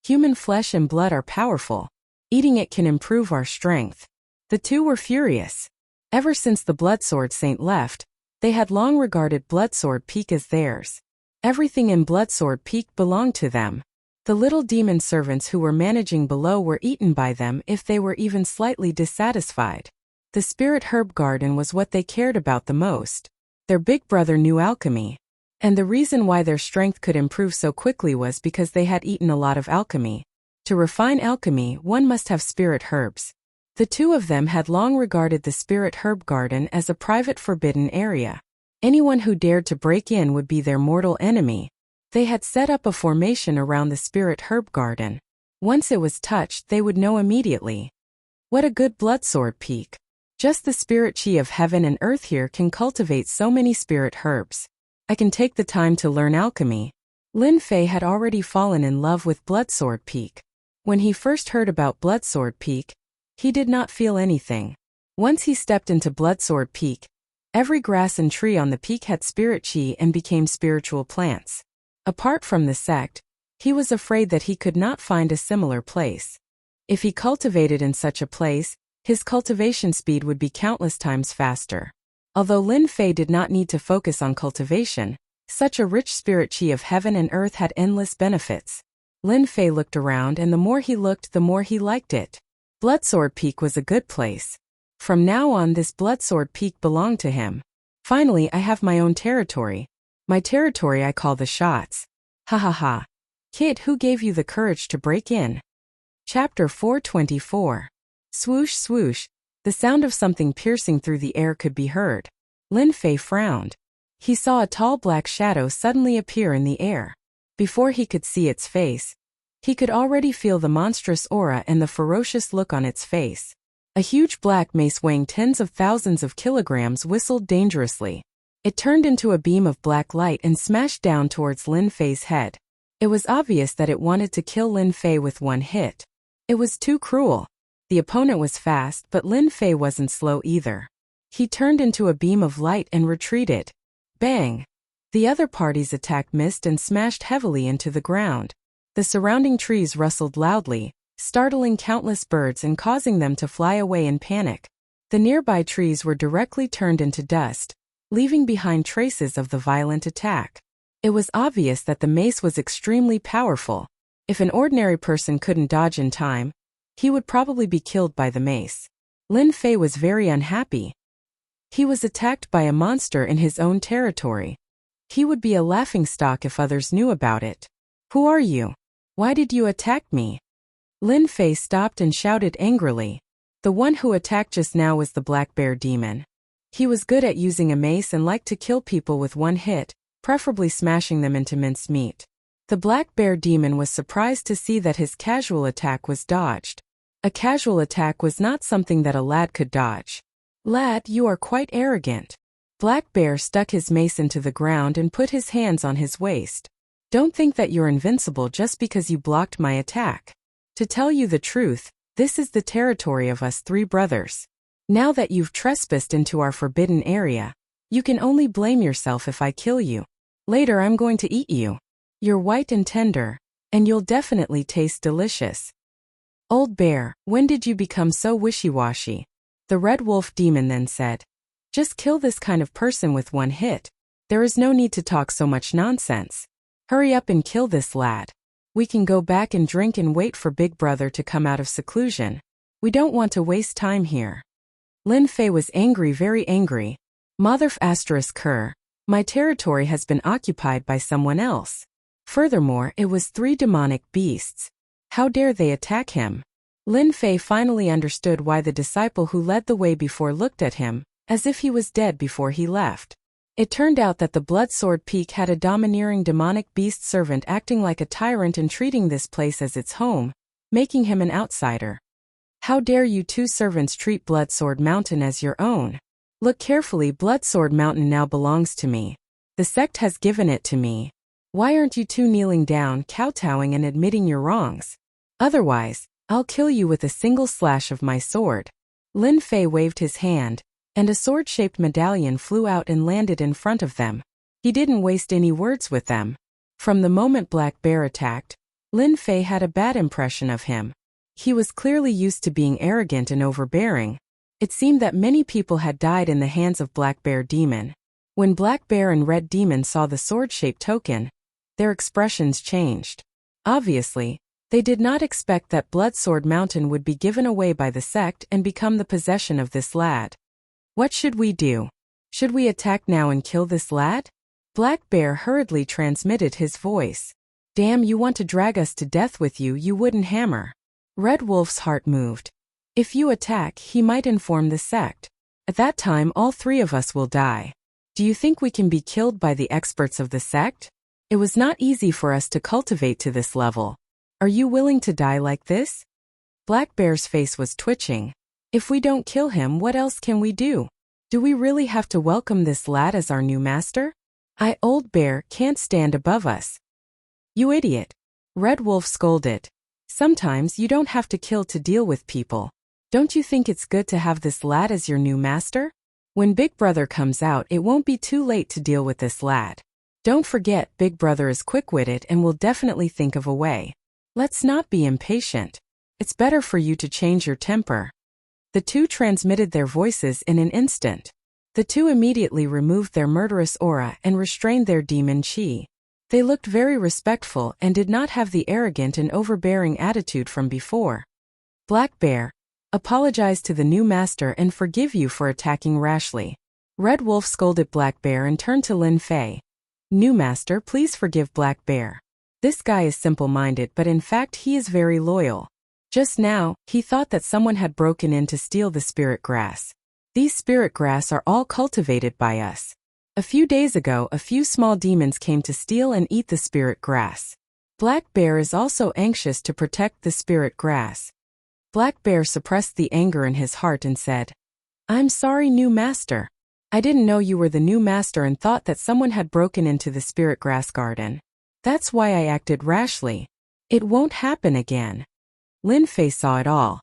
Human flesh and blood are powerful. Eating it can improve our strength. The two were furious. Ever since the Bloodsword Saint left, they had long regarded Bloodsword Peak as theirs. Everything in Bloodsword Peak belonged to them. The little demon servants who were managing below were eaten by them if they were even slightly dissatisfied. The spirit herb garden was what they cared about the most. Their big brother knew alchemy. And the reason why their strength could improve so quickly was because they had eaten a lot of alchemy. To refine alchemy, one must have spirit herbs. The two of them had long regarded the spirit herb garden as a private forbidden area. Anyone who dared to break in would be their mortal enemy. They had set up a formation around the spirit herb garden. Once it was touched, they would know immediately. What a good Bloodsword Peak. Just the spirit chi of heaven and earth here can cultivate so many spirit herbs. I can take the time to learn alchemy. Lin Fei had already fallen in love with Bloodsword Peak. When he first heard about Bloodsword Peak, he did not feel anything. Once he stepped into Bloodsword Peak, every grass and tree on the peak had spirit chi and became spiritual plants. Apart from the sect, he was afraid that he could not find a similar place. If he cultivated in such a place, his cultivation speed would be countless times faster. Although Lin Fei did not need to focus on cultivation, such a rich spirit chi of heaven and earth had endless benefits. Lin Fei looked around, and the more he looked, the more he liked it. Bloodsword Peak was a good place. From now on, this Bloodsword Peak belonged to him. Finally, I have my own territory. My territory I call the shots. Ha ha ha. Kid, who gave you the courage to break in? Chapter 424. Swoosh swoosh. The sound of something piercing through the air could be heard. Lin Fei frowned. He saw a tall black shadow suddenly appear in the air. Before he could see its face, he could already feel the monstrous aura and the ferocious look on its face. A huge black mace weighing tens of thousands of kilograms whistled dangerously. It turned into a beam of black light and smashed down towards Lin Fei's head. It was obvious that it wanted to kill Lin Fei with one hit. It was too cruel. The opponent was fast, but Lin Fei wasn't slow either. He turned into a beam of light and retreated. Bang! The other party's attack missed and smashed heavily into the ground. The surrounding trees rustled loudly, startling countless birds and causing them to fly away in panic. The nearby trees were directly turned into dust, leaving behind traces of the violent attack. It was obvious that the mace was extremely powerful. If an ordinary person couldn't dodge in time, he would probably be killed by the mace. Lin Fei was very unhappy. He was attacked by a monster in his own territory. He would be a laughingstock if others knew about it. Who are you? Why did you attack me? Lin Fei stopped and shouted angrily. The one who attacked just now was the black bear demon. He was good at using a mace and liked to kill people with one hit, preferably smashing them into minced meat. The black bear demon was surprised to see that his casual attack was dodged. A casual attack was not something that a lad could dodge. Lad, you are quite arrogant. Black Bear stuck his mace into the ground and put his hands on his waist. Don't think that you're invincible just because you blocked my attack. To tell you the truth, this is the territory of us three brothers. Now that you've trespassed into our forbidden area, you can only blame yourself if I kill you. Later I'm going to eat you. You're white and tender, and you'll definitely taste delicious. Old Bear, when did you become so wishy-washy? The Red Wolf demon then said. Just kill this kind of person with one hit. There is no need to talk so much nonsense. Hurry up and kill this lad. We can go back and drink and wait for Big Brother to come out of seclusion. We don't want to waste time here. Lin Fei was angry, very angry. Mother ***, my territory has been occupied by someone else. Furthermore, it was 3 demonic beasts. How dare they attack him? Lin Fei finally understood why the disciple who led the way before looked at him, as if he was dead before he left. It turned out that the Blood Sword Peak had a domineering demonic beast servant acting like a tyrant and treating this place as its home, making him an outsider. How dare you 2 servants treat Blood Sword Mountain as your own? Look carefully, Blood Sword Mountain now belongs to me. The sect has given it to me. Why aren't you 2 kneeling down, kowtowing and admitting your wrongs? Otherwise, I'll kill you with a single slash of my sword. Lin Fei waved his hand, and a sword-shaped medallion flew out and landed in front of them. He didn't waste any words with them. From the moment Black Bear attacked, Lin Fei had a bad impression of him. He was clearly used to being arrogant and overbearing. It seemed that many people had died in the hands of Black Bear Demon. When Black Bear and Red Demon saw the sword-shaped token, their expressions changed. Obviously, they did not expect that Blood Sword Mountain would be given away by the sect and become the possession of this lad. What should we do? Should we attack now and kill this lad? Black Bear hurriedly transmitted his voice. Damn, you want to drag us to death with you, you wooden hammer. Red Wolf's heart moved. If you attack, he might inform the sect. At that time all 3 of us will die. Do you think we can be killed by the experts of the sect? It was not easy for us to cultivate to this level. Are you willing to die like this? Black Bear's face was twitching. If we don't kill him, what else can we do? Do we really have to welcome this lad as our new master? Old Bear, can't stand above us. You idiot. Red Wolf scolded. Sometimes you don't have to kill to deal with people. Don't you think it's good to have this lad as your new master? When Big Brother comes out, it won't be too late to deal with this lad. Don't forget, Big Brother is quick-witted and will definitely think of a way. Let's not be impatient. It's better for you to change your temper. The 2 transmitted their voices in an instant. The 2 immediately removed their murderous aura and restrained their demon chi. They looked very respectful and did not have the arrogant and overbearing attitude from before. Black Bear, apologize to the new master and forgive you for attacking rashly. Red Wolf scolded Black Bear and turned to Lin Fei. New master, please forgive Black Bear. This guy is simple-minded, but in fact he is very loyal. Just now, he thought that someone had broken in to steal the spirit grass. These spirit grass are all cultivated by us. A few days ago, a few small demons came to steal and eat the spirit grass. Black Bear is also anxious to protect the spirit grass. Black Bear suppressed the anger in his heart and said, I'm sorry, new master. I didn't know you were the new master and thought that someone had broken into the spirit grass garden. That's why I acted rashly. It won't happen again. Lin Fei saw it all.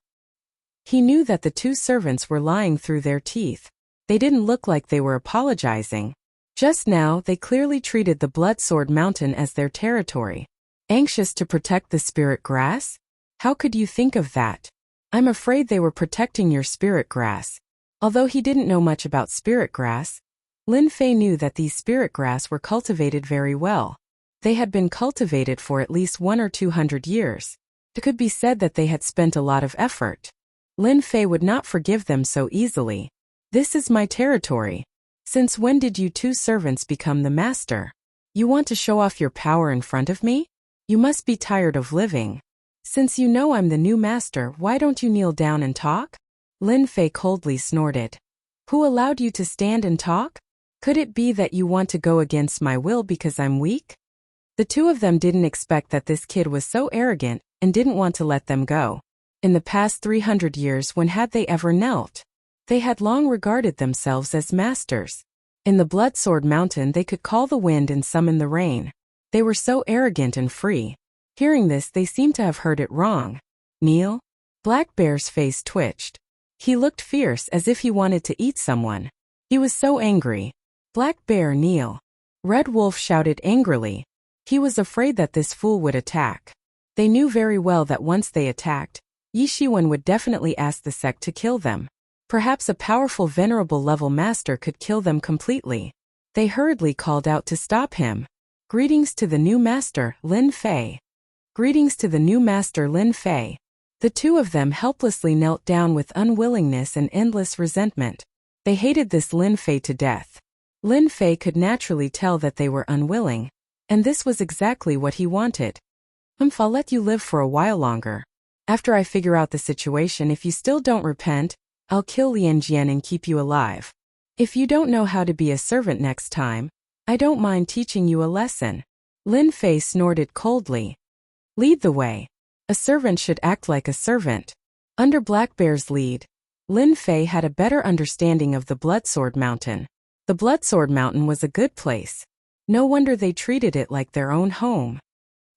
He knew that the 2 servants were lying through their teeth. They didn't look like they were apologizing. Just now, they clearly treated the Blood Sword Mountain as their territory. Anxious to protect the spirit grass? How could you think of that? I'm afraid they were protecting your spirit grass. Although he didn't know much about spirit grass, Lin Fei knew that these spirit grass were cultivated very well. They had been cultivated for at least 100 or 200 years. It could be said that they had spent a lot of effort. Lin Fei would not forgive them so easily. This is my territory. Since when did you two servants become the master? You want to show off your power in front of me? You must be tired of living. Since you know I'm the new master, why don't you kneel down and talk? Lin Fei coldly snorted. Who allowed you to stand and talk? Could it be that you want to go against my will because I'm weak? The two of them didn't expect that this kid was so arrogant and didn't want to let them go. In the past 300 years, when had they ever knelt? They had long regarded themselves as masters. In the Bloodsword Mountain they could call the wind and summon the rain. They were so arrogant and free. Hearing this, they seemed to have heard it wrong. Kneel? Black Bear's face twitched. He looked fierce, as if he wanted to eat someone. He was so angry. Black Bear, kneel. Red Wolf shouted angrily. He was afraid that this fool would attack. They knew very well that once they attacked, Yi Shiwen would definitely ask the sect to kill them. Perhaps a powerful venerable level master could kill them completely. They hurriedly called out to stop him. Greetings to the new master, Lin Fei. Greetings to the new master, Lin Fei. The two of them helplessly knelt down with unwillingness and endless resentment. They hated this Lin Fei to death. Lin Fei could naturally tell that they were unwilling, and this was exactly what he wanted. I'll let you live for a while longer. After I figure out the situation, if you still don't repent, I'll kill Lian Jian and keep you alive. If you don't know how to be a servant next time, I don't mind teaching you a lesson. Lin Fei snorted coldly. Lead the way. A servant should act like a servant. Under Black Bear's lead, Lin Fei had a better understanding of the Bloodsword Mountain. The Bloodsword Mountain was a good place. No wonder they treated it like their own home.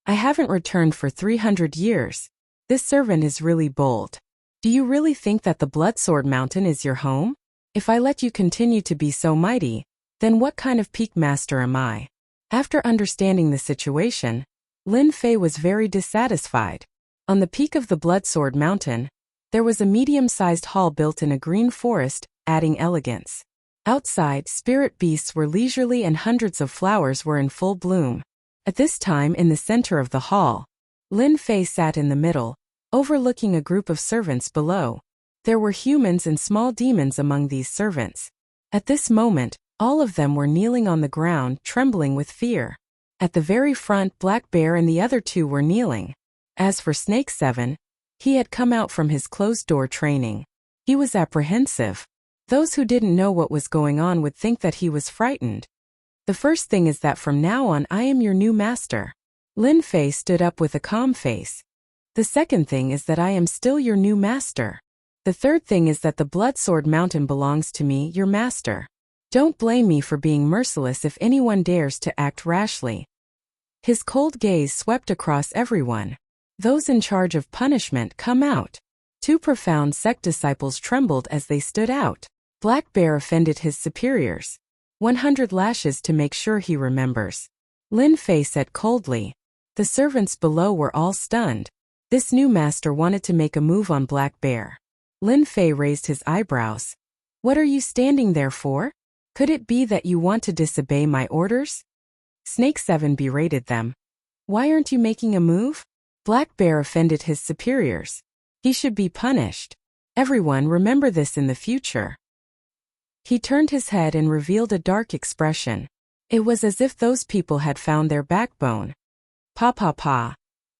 I haven't returned for 300 years. This servant is really bold. Do you really think that the Bloodsword Mountain is your home? If I let you continue to be so mighty, then what kind of peak master am I? After understanding the situation, Lin Fei was very dissatisfied. On the peak of the Bloodsword Mountain, there was a medium-sized hall built in a green forest, adding elegance. Outside, spirit beasts were leisurely and hundreds of flowers were in full bloom. At this time, in the center of the hall, Lin Fei sat in the middle, overlooking a group of servants below. There were humans and small demons among these servants. At this moment, all of them were kneeling on the ground, trembling with fear. At the very front, Black Bear and the other two were kneeling. As for Snake 7, he had come out from his closed-door training. He was apprehensive. Those who didn't know what was going on would think that he was frightened. The first thing is that from now on I am your new master. Lin Fei stood up with a calm face. The second thing is that I am still your new master. The third thing is that the Bloodsword Mountain belongs to me, your master. Don't blame me for being merciless if anyone dares to act rashly. His cold gaze swept across everyone. Those in charge of punishment, come out. Two profound sect disciples trembled as they stood out. Black Bear offended his superiors. 100 lashes to make sure he remembers. Lin Fei said coldly. The servants below were all stunned. This new master wanted to make a move on Black Bear. Lin Fei raised his eyebrows. What are you standing there for? Could it be that you want to disobey my orders? Snake 7 berated them. Why aren't you making a move? Black Bear offended his superiors. He should be punished. Everyone remember this in the future. He turned his head and revealed a dark expression. It was as if those people had found their backbone. Pa pa pa.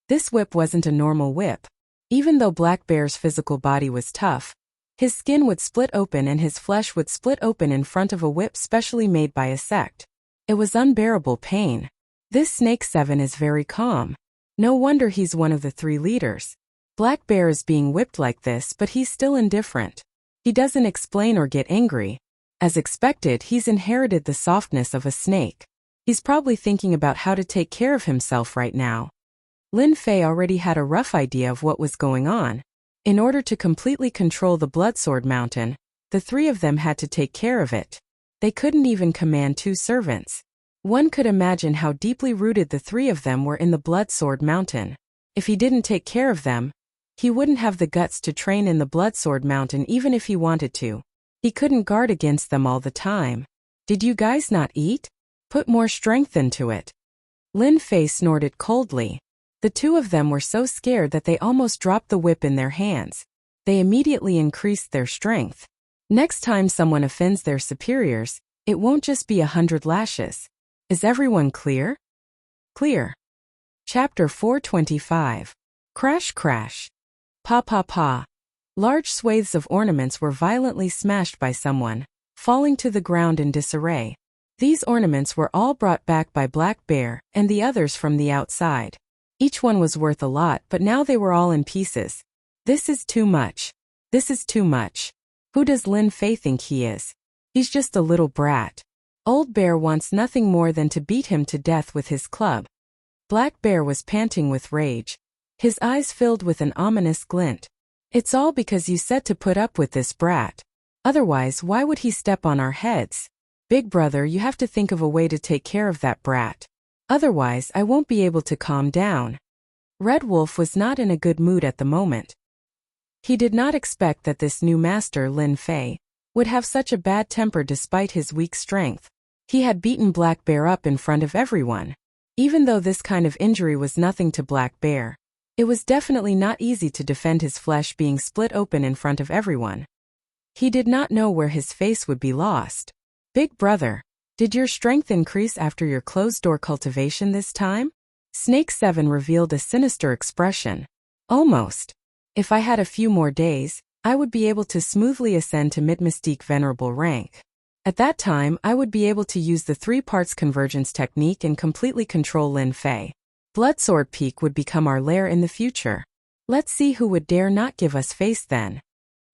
This whip wasn't a normal whip. Even though Black Bear's physical body was tough, his skin would split open and his flesh would split open in front of a whip specially made by a sect. It was unbearable pain. This Snake 7 is very calm. No wonder he's one of the 3 leaders. Black Bear is being whipped like this, but he's still indifferent. He doesn't explain or get angry. As expected, he's inherited the softness of a snake. He's probably thinking about how to take care of himself right now. Lin Fei already had a rough idea of what was going on. In order to completely control the Bloodsword Mountain, the 3 of them had to take care of it. They couldn't even command 2 servants. One could imagine how deeply rooted the 3 of them were in the Bloodsword Mountain. If he didn't take care of them, he wouldn't have the guts to train in the Bloodsword Mountain even if he wanted to. He couldn't guard against them all the time. Did you guys not eat? Put more strength into it. Lin Fei snorted coldly. The 2 of them were so scared that they almost dropped the whip in their hands. They immediately increased their strength. Next time someone offends their superiors, it won't just be 100 lashes. Is everyone clear? Clear. Chapter 425. Crash crash. Pa pa pa. Large swathes of ornaments were violently smashed by someone, falling to the ground in disarray. These ornaments were all brought back by Black Bear and the others from the outside. Each one was worth a lot, but now they were all in pieces. This is too much. This is too much. Who does Lin Fei think he is? He's just a little brat. Old Bear wants nothing more than to beat him to death with his club. Black Bear was panting with rage. His eyes filled with an ominous glint. It's all because you said to put up with this brat. Otherwise, why would he step on our heads? Big brother, you have to think of a way to take care of that brat. Otherwise, I won't be able to calm down. Red Wolf was not in a good mood at the moment. He did not expect that this new master, Lin Fei, would have such a bad temper despite his weak strength. He had beaten Black Bear up in front of everyone. Even though this kind of injury was nothing to Black Bear, it was definitely not easy to defend his flesh being split open in front of everyone. He did not know where his face would be lost. Big brother, did your strength increase after your closed-door cultivation this time? Snake 7 revealed a sinister expression. Almost. If I had a few more days, I would be able to smoothly ascend to mid-mystique venerable rank. At that time, I would be able to use the 3 parts convergence technique and completely control Lin Fei. Bloodsword Peak would become our lair in the future. Let's see who would dare not give us face then.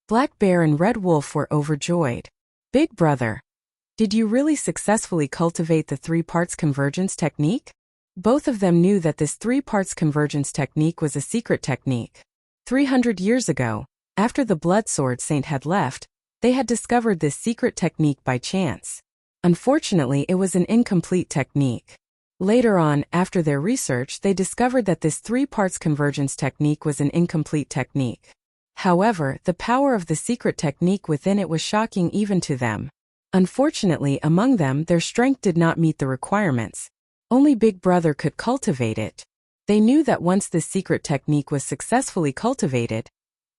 Black Bear and Red Wolf were overjoyed. Big brother, did you really successfully cultivate the 3 parts convergence technique? Both of them knew that this 3 parts convergence technique was a secret technique. 300 years ago, after the Bloodsword Saint had left, they had discovered this secret technique by chance. Unfortunately, it was an incomplete technique. Later on, after their research, they discovered that this 3 parts convergence technique was an incomplete technique. However, the power of the secret technique within it was shocking even to them. Unfortunately, among them, their strength did not meet the requirements. Only Big Brother could cultivate it. They knew that once this secret technique was successfully cultivated,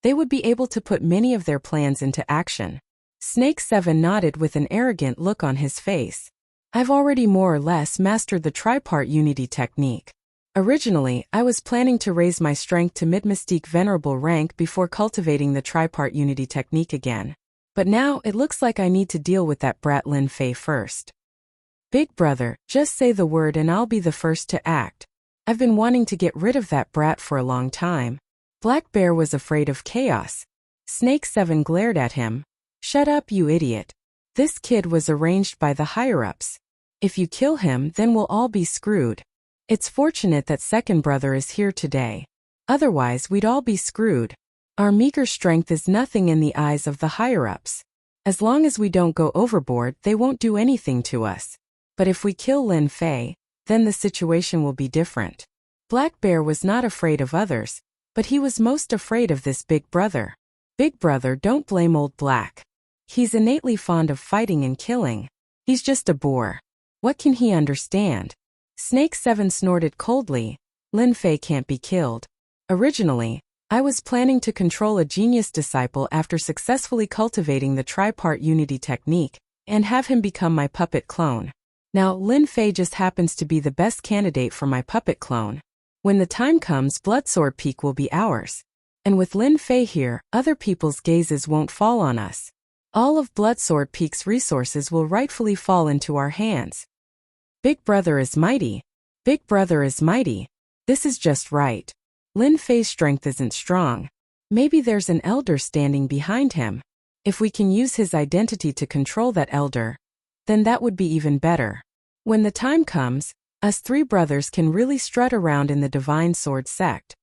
they would be able to put many of their plans into action. Snake 7 nodded with an arrogant look on his face. I've already more or less mastered the tripart unity technique. Originally, I was planning to raise my strength to mid-mystique venerable rank before cultivating the tripart unity technique again. But now, it looks like I need to deal with that brat Lin Fei first. Big brother, just say the word and I'll be the first to act. I've been wanting to get rid of that brat for a long time. Black Bear was afraid of chaos. Snake 7 glared at him. Shut up, you idiot. This kid was arranged by the higher-ups. If you kill him, then we'll all be screwed. It's fortunate that second brother is here today. Otherwise, we'd all be screwed. Our meager strength is nothing in the eyes of the higher-ups. As long as we don't go overboard, they won't do anything to us. But if we kill Lin Fei, then the situation will be different. Black Bear was not afraid of others, but he was most afraid of this big brother. Big brother, don't blame old Black. He's innately fond of fighting and killing. He's just a bore. What can he understand? Snake 7 snorted coldly. Lin Fei can't be killed. Originally, I was planning to control a genius disciple after successfully cultivating the tripart unity technique, and have him become my puppet clone. Now, Lin Fei just happens to be the best candidate for my puppet clone. When the time comes, Bloodsword Peak will be ours. And with Lin Fei here, other people's gazes won't fall on us. All of Bloodsword Peak's resources will rightfully fall into our hands. Big brother is mighty. Big brother is mighty. This is just right. Lin Fei's strength isn't strong. Maybe there's an elder standing behind him. If we can use his identity to control that elder, then that would be even better. When the time comes, us 3 brothers can really strut around in the Divine Sword sect.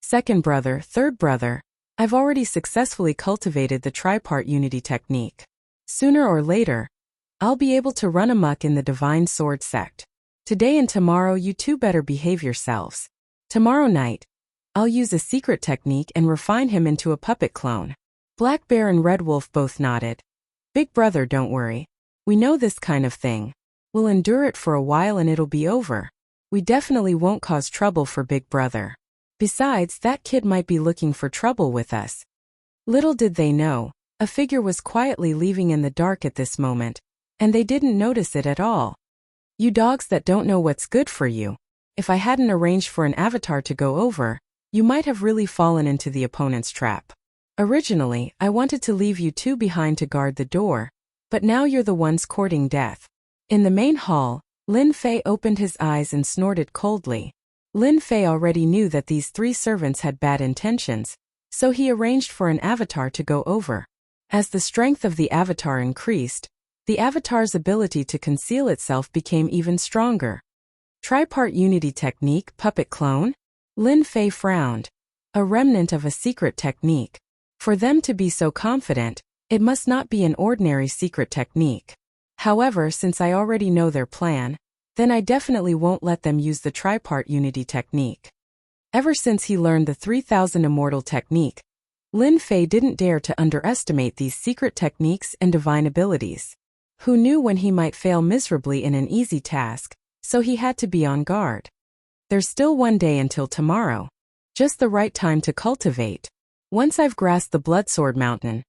Second brother, third brother, I've already successfully cultivated the tripart unity technique. Sooner or later, I'll be able to run amok in the Divine Sword sect. Today and tomorrow you two better behave yourselves. Tomorrow night, I'll use a secret technique and refine him into a puppet clone. Black Bear and Red Wolf both nodded. Big brother, don't worry. We know this kind of thing. We'll endure it for a while and it'll be over. We definitely won't cause trouble for Big brother. Besides, that kid might be looking for trouble with us. Little did they know, A figure was quietly leaving in the dark at this moment, and they didn't notice it at all. You dogs that don't know what's good for you. If I hadn't arranged for an avatar to go over, you might have really fallen into the opponent's trap. Originally, I wanted to leave you two behind to guard the door, but now you're the ones courting death. In the main hall, Lin Fei opened his eyes and snorted coldly. Lin Fei already knew that these three servants had bad intentions, so he arranged for an avatar to go over. As the strength of the avatar increased, the avatar's ability to conceal itself became even stronger. Tripart unity technique, puppet clone? Lin Fei frowned. A remnant of a secret technique. For them to be so confident, it must not be an ordinary secret technique. However, since I already know their plan, then I definitely won't let them use the tripart unity technique. Ever since he learned the 3000 immortal technique, Lin Fei didn't dare to underestimate these secret techniques and divine abilities. Who knew when he might fail miserably in an easy task, so he had to be on guard. There's still one day until tomorrow. Just the right time to cultivate. Once I've grasped the Bloodsword Mountain,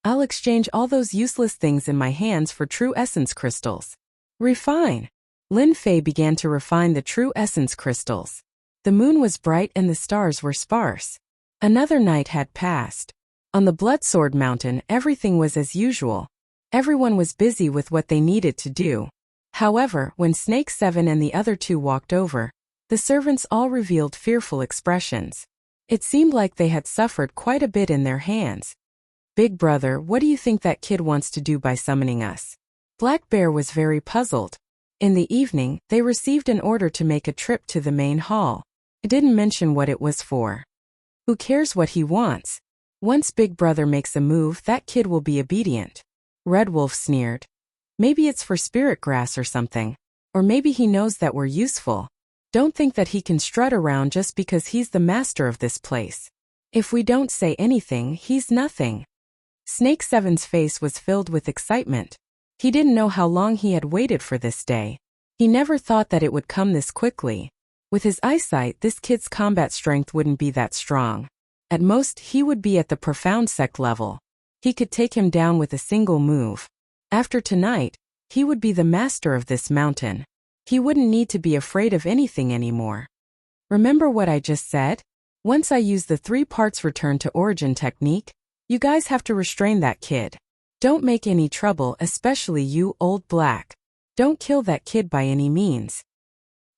I'll exchange all those useless things in my hands for true essence crystals. Refine. Lin Fei began to refine the true essence crystals. The moon was bright and the stars were sparse. Another night had passed. On the Bloodsword Mountain, everything was as usual. Everyone was busy with what they needed to do. However, when Snake 7 and the other two walked over, the servants all revealed fearful expressions. It seemed like they had suffered quite a bit in their hands. Big brother, what do you think that kid wants to do by summoning us? Black Bear was very puzzled. In the evening, they received an order to make a trip to the main hall. It didn't mention what it was for. Who cares what he wants? Once Big Brother makes a move, that kid will be obedient. Red Wolf sneered. Maybe it's for spirit grass or something. Or maybe he knows that we're useful. Don't think that he can strut around just because he's the master of this place. If we don't say anything, he's nothing. Snake 7's face was filled with excitement. He didn't know how long he had waited for this day. He never thought that it would come this quickly. With his eyesight, this kid's combat strength wouldn't be that strong. At most, he would be at the profound sect level. He could take him down with a single move. After tonight, he would be the master of this mountain. He wouldn't need to be afraid of anything anymore. Remember what I just said? Once I use the 3 parts return to origin technique, you guys have to restrain that kid. Don't make any trouble, especially you, Old Black. Don't kill that kid by any means.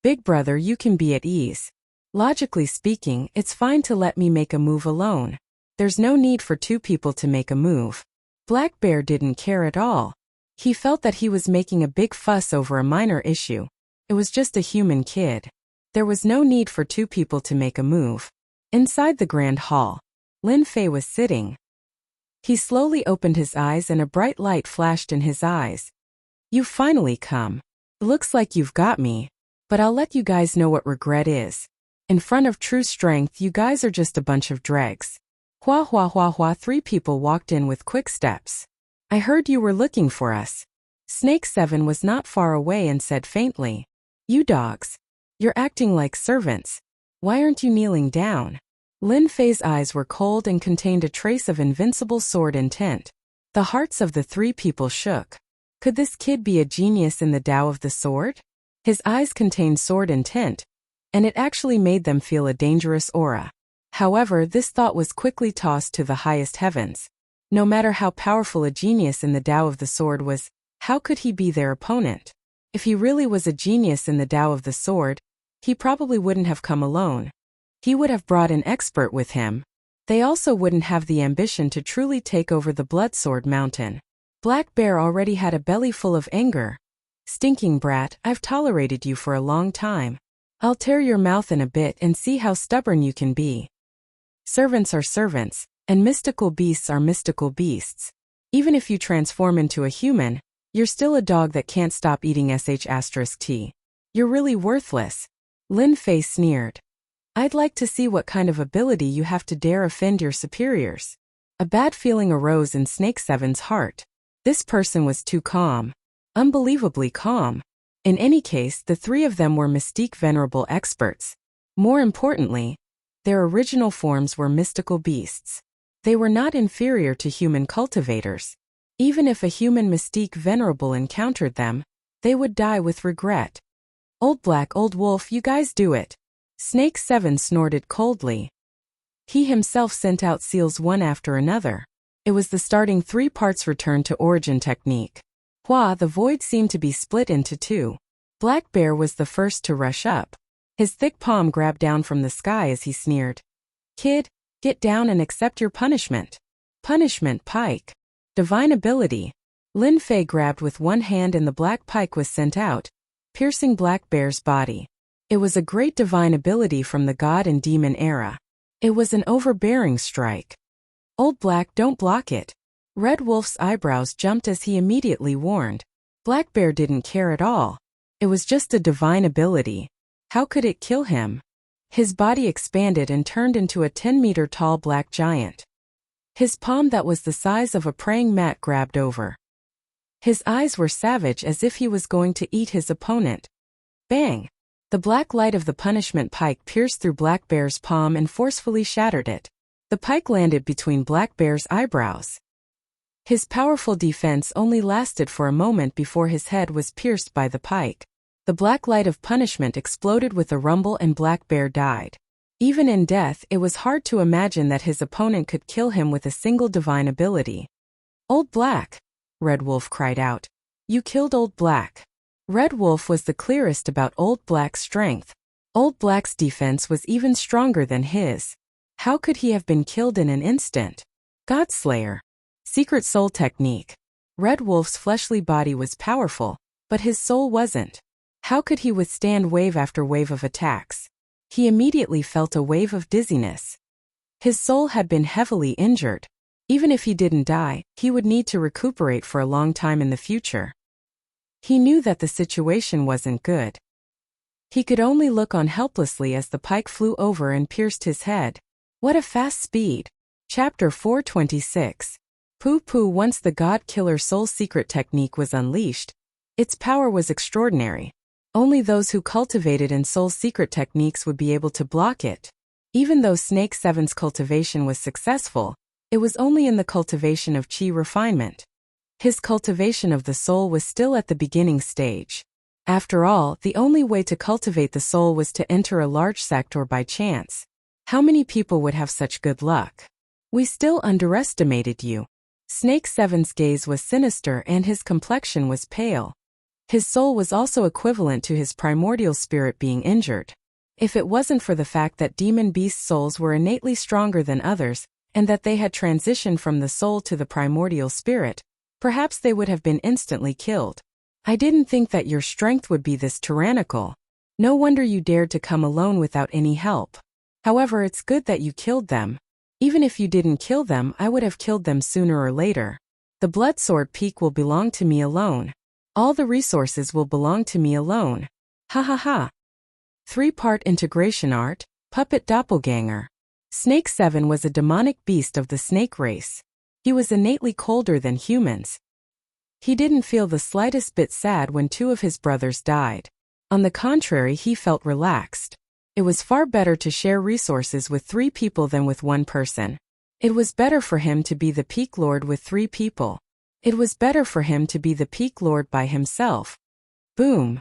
Big brother, you can be at ease. Logically speaking, it's fine to let me make a move alone. There's no need for 2 people to make a move. Black Bear didn't care at all. He felt that he was making a big fuss over a minor issue. It was just a human kid. There was no need for 2 people to make a move. Inside the grand hall, Lin Fei was sitting. He slowly opened his eyes and a bright light flashed in his eyes. You've finally come. Looks like you've got me. But I'll let you guys know what regret is. In front of true strength, you guys are just a bunch of dregs. Hua hua hua hua. 3 people walked in with quick steps. I heard you were looking for us. Snake 7 was not far away and said faintly. You dogs. You're acting like servants. Why aren't you kneeling down? Lin Fei's eyes were cold and contained a trace of invincible sword intent. The hearts of the 3 people shook. Could this kid be a genius in the Tao of the sword? His eyes contained sword intent, and it actually made them feel a dangerous aura. However, this thought was quickly tossed to the highest heavens. No matter how powerful a genius in the Tao of the sword was, how could he be their opponent? If he really was a genius in the Tao of the sword, he probably wouldn't have come alone. He would have brought an expert with him. They also wouldn't have the ambition to truly take over the Bloodsword Mountain. Black Bear already had a belly full of anger. Stinking brat, I've tolerated you for a long time. I'll tear your mouth in a bit and see how stubborn you can be. Servants are servants, and mystical beasts are mystical beasts. Even if you transform into a human, you're still a dog that can't stop eating sh*t. You're really worthless. Lin Fei sneered. I'd like to see what kind of ability you have to dare offend your superiors. A bad feeling arose in Snake 7's heart. This person was too calm. Unbelievably calm. In any case, the 3 of them were mystique venerable experts. More importantly, their original forms were mystical beasts. They were not inferior to human cultivators. Even if a human mystique venerable encountered them, they would die with regret. Old Black, Old Wolf, you guys do it. Snake 7 snorted coldly. He himself sent out seals one after another. It was the starting 3 parts return to origin technique. The void seemed to be split into 2. Black Bear was the first to rush up. His thick palm grabbed down from the sky as he sneered. Kid, get down and accept your punishment. Punishment pike. Divine ability. Lin Fei grabbed with one hand and the black pike was sent out, piercing Black Bear's body. It was a great divine ability from the god and demon era. It was an overbearing strike. Old Black, don't block it. Red Wolf's eyebrows jumped as he immediately warned. Black Bear didn't care at all. It was just a divine ability. How could it kill him? His body expanded and turned into a 10-meter-tall black giant. His palm that was the size of a praying mat grabbed over. His eyes were savage as if he was going to eat his opponent. Bang! The black light of the punishment pike pierced through Black Bear's palm and forcefully shattered it. The pike landed between Black Bear's eyebrows. His powerful defense only lasted for a moment before his head was pierced by the pike. The black light of punishment exploded with a rumble and Black Bear died. Even in death, it was hard to imagine that his opponent could kill him with a single divine ability. Old Black! Red Wolf cried out. You killed Old Black. Red Wolf was the clearest about Old Black's strength. Old Black's defense was even stronger than his. How could he have been killed in an instant? Godslayer. Secret soul technique. Red Wolf's fleshly body was powerful, but his soul wasn't. How could he withstand wave after wave of attacks? He immediately felt a wave of dizziness. His soul had been heavily injured. Even if he didn't die, he would need to recuperate for a long time in the future. He knew that the situation wasn't good. He could only look on helplessly as the pike flew over and pierced his head. What a fast speed! Chapter 426. Poo-poo. Once the God Killer Soul Secret technique was unleashed, its power was extraordinary. Only those who cultivated in Soul Secret techniques would be able to block it. Even though Snake 7's cultivation was successful, it was only in the cultivation of chi refinement. His cultivation of the soul was still at the beginning stage. After all, the only way to cultivate the soul was to enter a large sector by chance. How many people would have such good luck? We still underestimated you. Snake 7's gaze was sinister and his complexion was pale. His soul was also equivalent to his primordial spirit being injured. If it wasn't for the fact that demon beast souls were innately stronger than others, and that they had transitioned from the soul to the primordial spirit, perhaps they would have been instantly killed. I didn't think that your strength would be this tyrannical. No wonder you dared to come alone without any help. However, it's good that you killed them. Even if you didn't kill them, I would have killed them sooner or later. The blood sword peak will belong to me alone. All the resources will belong to me alone. Ha ha ha. 3-part integration art, puppet doppelganger. Snake 7 was a demonic beast of the snake race. He was innately colder than humans. He didn't feel the slightest bit sad when 2 of his brothers died. On the contrary, he felt relaxed. It was far better to share resources with 3 people than with 1 person. It was better for him to be the Peak Lord with 3 people. It was better for him to be the Peak Lord by himself. Boom!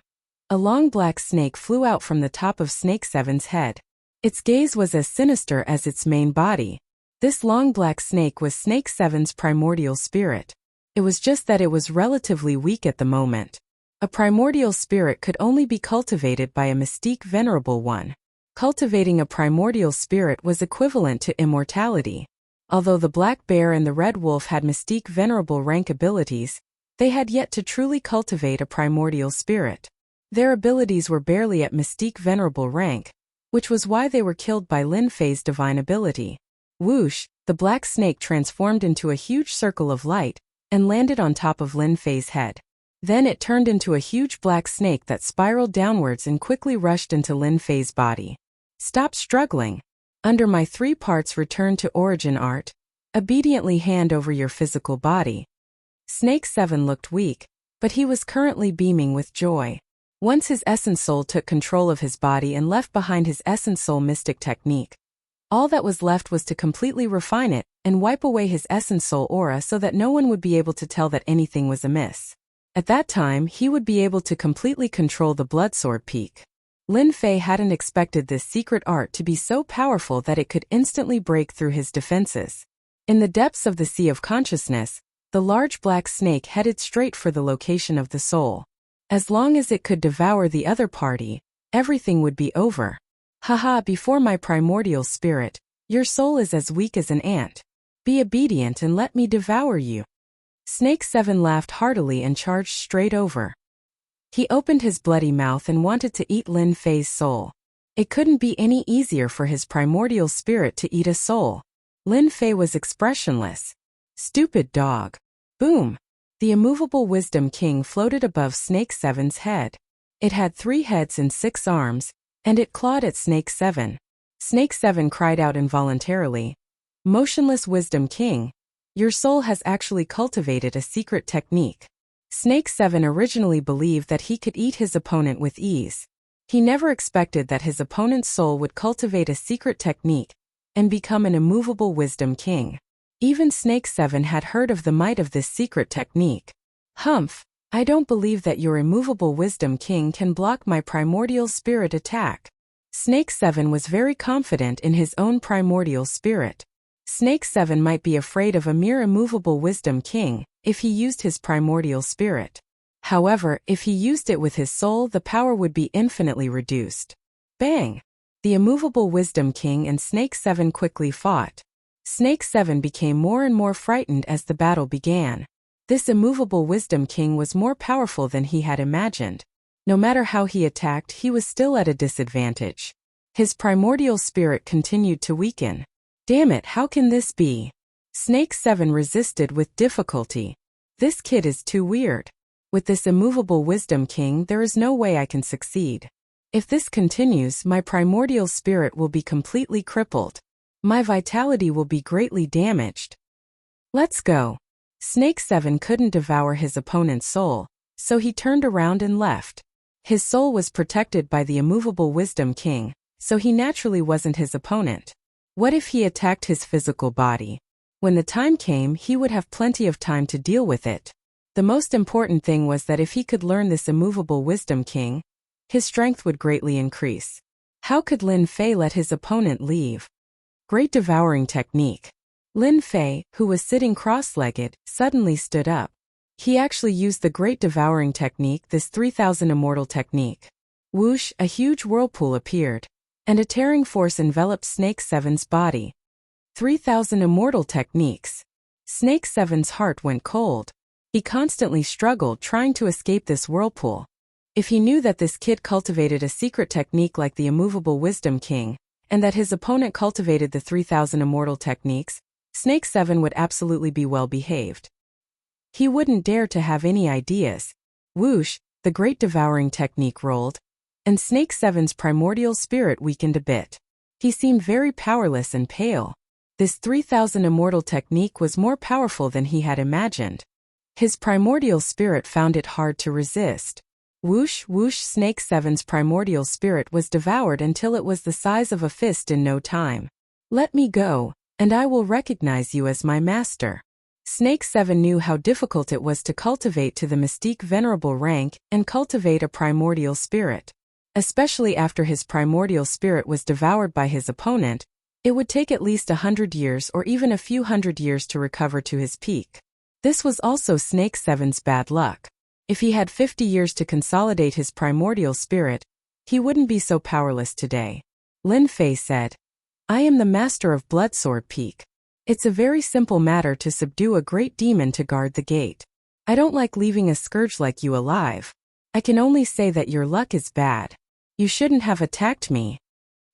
A long black snake flew out from the top of Snake 7's head. Its gaze was as sinister as its main body. This long black snake was Snake 7's primordial spirit. It was just that it was relatively weak at the moment. A primordial spirit could only be cultivated by a mystique venerable one. Cultivating a primordial spirit was equivalent to immortality. Although the Black Bear and the Red Wolf had mystique venerable rank abilities, they had yet to truly cultivate a primordial spirit. Their abilities were barely at mystique venerable rank, which was why they were killed by Lin Fei's divine ability. Whoosh, the black snake transformed into a huge circle of light and landed on top of Lin Fei's head. Then it turned into a huge black snake that spiraled downwards and quickly rushed into Lin Fei's body. Stop struggling. Under my 3 parts return to origin art, obediently hand over your physical body. Snake 7 looked weak, but he was currently beaming with joy. Once his essence soul took control of his body and left behind his essence soul mystic technique, all that was left was to completely refine it and wipe away his essence soul aura so that no one would be able to tell that anything was amiss. At that time, he would be able to completely control the Bloodsword Peak. Lin Fei hadn't expected this secret art to be so powerful that it could instantly break through his defenses. In the depths of the Sea of Consciousness, the large black snake headed straight for the location of the soul. As long as it could devour the other party, everything would be over. Haha, before my primordial spirit, your soul is as weak as an ant. Be obedient and let me devour you. Snake 7 laughed heartily and charged straight over. He opened his bloody mouth and wanted to eat Lin Fei's soul. It couldn't be any easier for his primordial spirit to eat a soul. Lin Fei was expressionless. Stupid dog. Boom! The immovable Wisdom King floated above Snake 7's head. It had 3 heads and 6 arms, and it clawed at Snake 7. Snake 7 cried out involuntarily. Motionless Wisdom King, your soul has actually cultivated a secret technique. Snake 7 originally believed that he could eat his opponent with ease. He never expected that his opponent's soul would cultivate a secret technique and become an immovable Wisdom King. Even Snake 7 had heard of the might of this secret technique. Humph, I don't believe that your immovable Wisdom King can block my primordial spirit attack. Snake 7 was very confident in his own primordial spirit. Snake 7 might be afraid of a mere immovable Wisdom King if he used his primordial spirit. However, if he used it with his soul, the power would be infinitely reduced. Bang! The immovable Wisdom King and Snake 7 quickly fought. Snake 7 became more and more frightened as the battle began. This immovable Wisdom King was more powerful than he had imagined. No matter how he attacked, he was still at a disadvantage. His primordial spirit continued to weaken. Damn it, how can this be? Snake 7 resisted with difficulty. This kid is too weird. With this immovable Wisdom King, there is no way I can succeed. If this continues, my primordial spirit will be completely crippled. My vitality will be greatly damaged. Let's go. Snake 7 couldn't devour his opponent's soul, so he turned around and left. His soul was protected by the immovable Wisdom King, so he naturally wasn't his opponent. What if he attacked his physical body? When the time came, he would have plenty of time to deal with it. The most important thing was that if he could learn this immovable Wisdom King, his strength would greatly increase. How could Lin Fei let his opponent leave? Great devouring technique. Lin Fei, who was sitting cross-legged, suddenly stood up. He actually used the Great Devouring Technique, this 3000 immortal technique. Whoosh, a huge whirlpool appeared, and a tearing force enveloped Snake 7's body. 3000 immortal techniques. Snake 7's heart went cold. He constantly struggled trying to escape this whirlpool. If he knew that this kid cultivated a secret technique like the immovable Wisdom King, and that his opponent cultivated the 3000 immortal techniques, Snake 7 would absolutely be well behaved. He wouldn't dare to have any ideas. Whoosh, the Great Devouring Technique rolled, and Snake 7's primordial spirit weakened a bit. He seemed very powerless and pale. This 3000 immortal technique was more powerful than he had imagined. His primordial spirit found it hard to resist. Whoosh, whoosh, Snake 7's primordial spirit was devoured until it was the size of a fist in no time. Let me go, and I will recognize you as my master. Snake 7 knew how difficult it was to cultivate to the mystique venerable rank and cultivate a primordial spirit. Especially after his primordial spirit was devoured by his opponent, it would take at least 100 years or even a few hundred years to recover to his peak. This was also Snake 7's bad luck. If he had 50 years to consolidate his primordial spirit, he wouldn't be so powerless today. Lin Fei said, I am the master of Bloodsword Peak. It's a very simple matter to subdue a great demon to guard the gate. I don't like leaving a scourge like you alive. I can only say that your luck is bad. You shouldn't have attacked me.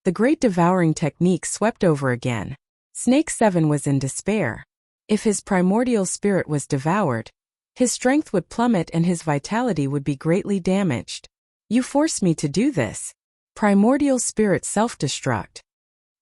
The Great Devouring Technique swept over again. Snake 7 was in despair. If his primordial spirit was devoured, his strength would plummet and his vitality would be greatly damaged. You forced me to do this. Primordial spirit self-destruct.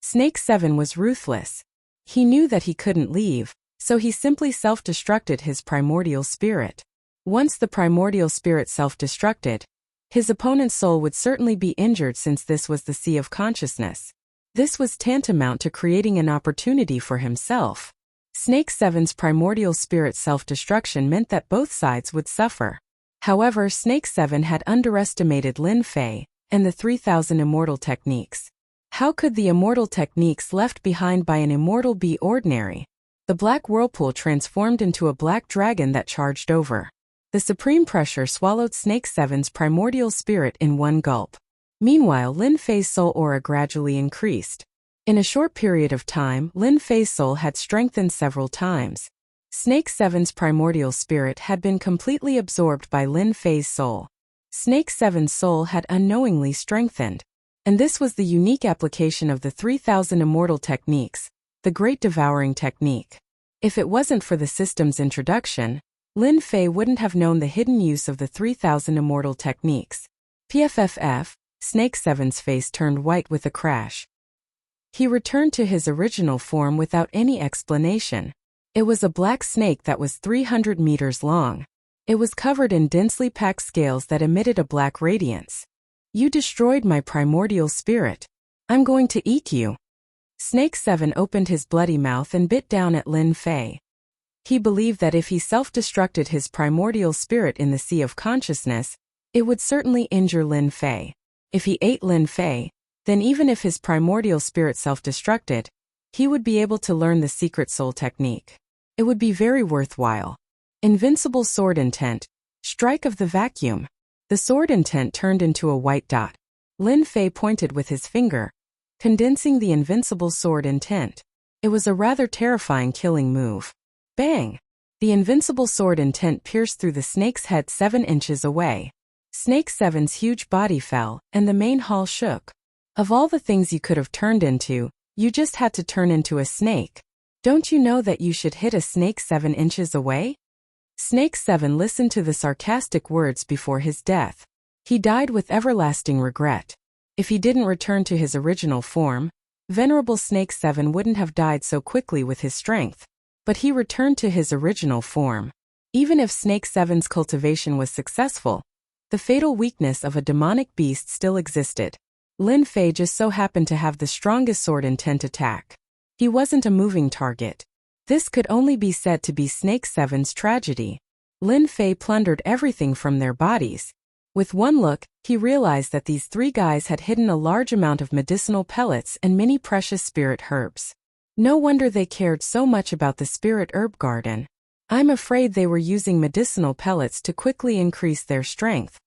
Snake 7 was ruthless. He knew that he couldn't leave, so he simply self-destructed his primordial spirit. Once the primordial spirit self-destructed, his opponent's soul would certainly be injured since this was the Sea of Consciousness. This was tantamount to creating an opportunity for himself. Snake 7's primordial spirit self-destruction meant that both sides would suffer. However, Snake 7 had underestimated Lin Fei and the 3,000 immortal techniques. How could the immortal techniques left behind by an immortal be ordinary? The black whirlpool transformed into a black dragon that charged over. The supreme pressure swallowed Snake 7's primordial spirit in one gulp. Meanwhile, Lin Fei's soul aura gradually increased. In a short period of time, Lin Fei's soul had strengthened several times. Snake 7's primordial spirit had been completely absorbed by Lin Fei's soul. Snake 7's soul had unknowingly strengthened. And this was the unique application of the 3,000 immortal techniques, the Great Devouring Technique. If it wasn't for the system's introduction, Lin Fei wouldn't have known the hidden use of the 3,000 immortal techniques. PFFF, Snake 7's face turned white with a crash. He returned to his original form without any explanation. It was a black snake that was 300 meters long. It was covered in densely packed scales that emitted a black radiance. You destroyed my primordial spirit. I'm going to eat you. Snake 7 opened his bloody mouth and bit down at Lin Fei. He believed that if he self-destructed his primordial spirit in the sea of consciousness, it would certainly injure Lin Fei. If he ate Lin Fei, then even if his primordial spirit self-destructed, he would be able to learn the secret soul technique. It would be very worthwhile. Invincible sword intent. Strike of the vacuum. The sword intent turned into a white dot. Lin Fei pointed with his finger, condensing the invincible sword intent. It was a rather terrifying killing move. Bang! The invincible sword intent pierced through the snake's head 7 inches away. Snake 7's huge body fell, and the main hall shook. Of all the things you could have turned into, you just had to turn into a snake. Don't you know that you should hit a snake 7 inches away? Snake 7 listened to the sarcastic words before his death. He died with everlasting regret. If he didn't return to his original form, Venerable Snake 7 wouldn't have died so quickly with his strength. But he returned to his original form. Even if Snake 7's cultivation was successful, the fatal weakness of a demonic beast still existed. Lin Fei just so happened to have the strongest sword intent attack. He wasn't a moving target. This could only be said to be Snake 7's tragedy. Lin Fei plundered everything from their bodies. With one look, he realized that these 3 guys had hidden a large amount of medicinal pellets and many precious spirit herbs. No wonder they cared so much about the spirit herb garden. I'm afraid they were using medicinal pellets to quickly increase their strength.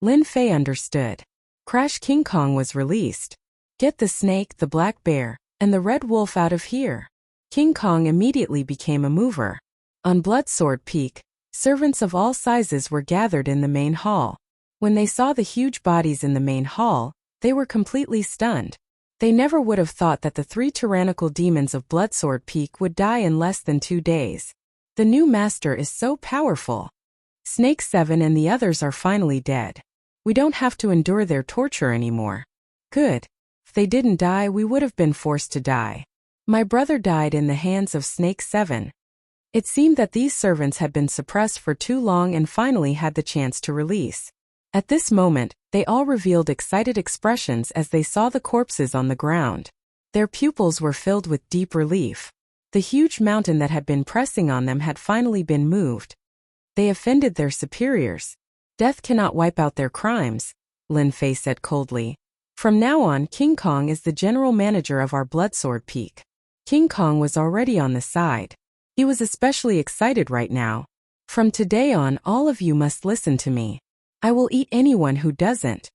Lin Fei understood. Crash King Kong was released. Get the snake, the black bear, and the red wolf out of here. King Kong immediately became a mover. On Bloodsword Peak, servants of all sizes were gathered in the main hall. When they saw the huge bodies in the main hall, they were completely stunned. They never would have thought that the 3 tyrannical demons of Bloodsword Peak would die in less than 2 days. The new master is so powerful. Snake 7 and the others are finally dead. We don't have to endure their torture anymore. Good. If they didn't die, we would have been forced to die. My brother died in the hands of Snake 7. It seemed that these servants had been suppressed for too long and finally had the chance to release. At this moment, they all revealed excited expressions as they saw the corpses on the ground. Their pupils were filled with deep relief. The huge mountain that had been pressing on them had finally been moved. They offended their superiors. Death cannot wipe out their crimes, Lin Fei said coldly. From now on, King Kong is the general manager of our Bloodsword Peak. King Kong was already on the side. He was especially excited right now. From today on, all of you must listen to me. I will eat anyone who doesn't.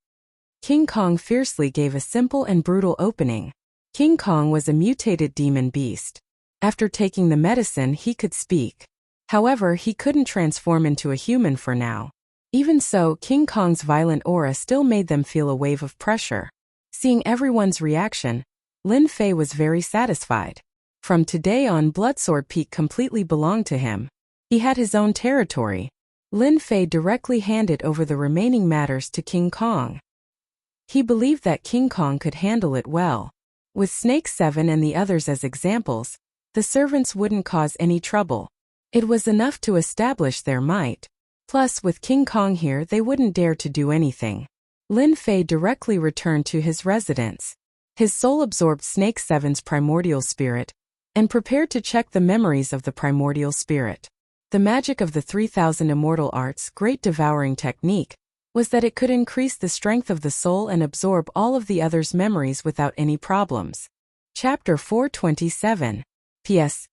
King Kong fiercely gave a simple and brutal opening. King Kong was a mutated demon beast. After taking the medicine, he could speak. However, he couldn't transform into a human for now. Even so, King Kong's violent aura still made them feel a wave of pressure. Seeing everyone's reaction, Lin Fei was very satisfied. From today on, Bloodsword Peak completely belonged to him. He had his own territory. Lin Fei directly handed over the remaining matters to King Kong. He believed that King Kong could handle it well. With Snake 7 and the others as examples, the servants wouldn't cause any trouble. It was enough to establish their might. Plus, with King Kong here, they wouldn't dare to do anything. Lin Fei directly returned to his residence. His soul absorbed Snake 7's primordial spirit, and prepared to check the memories of the primordial spirit. The magic of the 3000 Immortal Arts' great devouring technique was that it could increase the strength of the soul and absorb all of the other's memories without any problems. Chapter 427. P.S.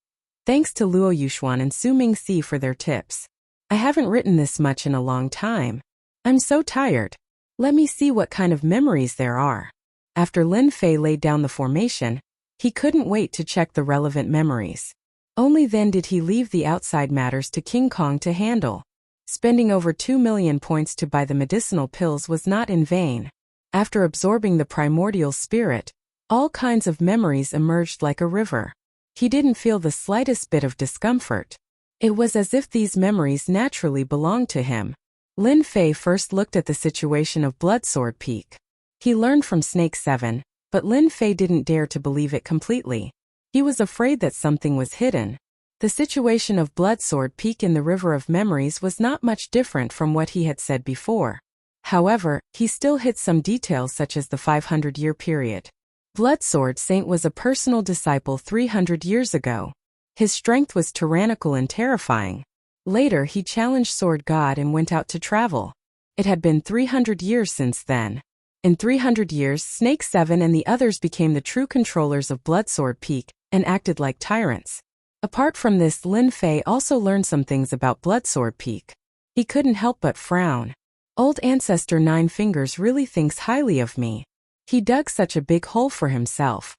Thanks to Luo Yuxuan and Su Mingxi for their tips. I haven't written this much in a long time. I'm so tired. Let me see what kind of memories there are. After Lin Fei laid down the formation, he couldn't wait to check the relevant memories. Only then did he leave the outside matters to King Kong to handle. Spending over 2 million points to buy the medicinal pills was not in vain. After absorbing the primordial spirit, all kinds of memories emerged like a river. He didn't feel the slightest bit of discomfort. It was as if these memories naturally belonged to him. Lin Fei first looked at the situation of Bloodsword Peak. He learned from Snake 7, but Lin Fei didn't dare to believe it completely. He was afraid that something was hidden. The situation of Bloodsword Peak in the River of Memories was not much different from what he had said before. However, he still hit some details such as the 500-year period. Bloodsword Saint was a personal disciple 300 years ago. His strength was tyrannical and terrifying. Later he challenged Sword God and went out to travel. It had been 300 years since then. In 300 years, Snake 7 and the others became the true controllers of Bloodsword Peak and acted like tyrants. Apart from this, Lin Fei also learned some things about Bloodsword Peak. He couldn't help but frown. Old Ancestor Nine Fingers really thinks highly of me. He dug such a big hole for himself.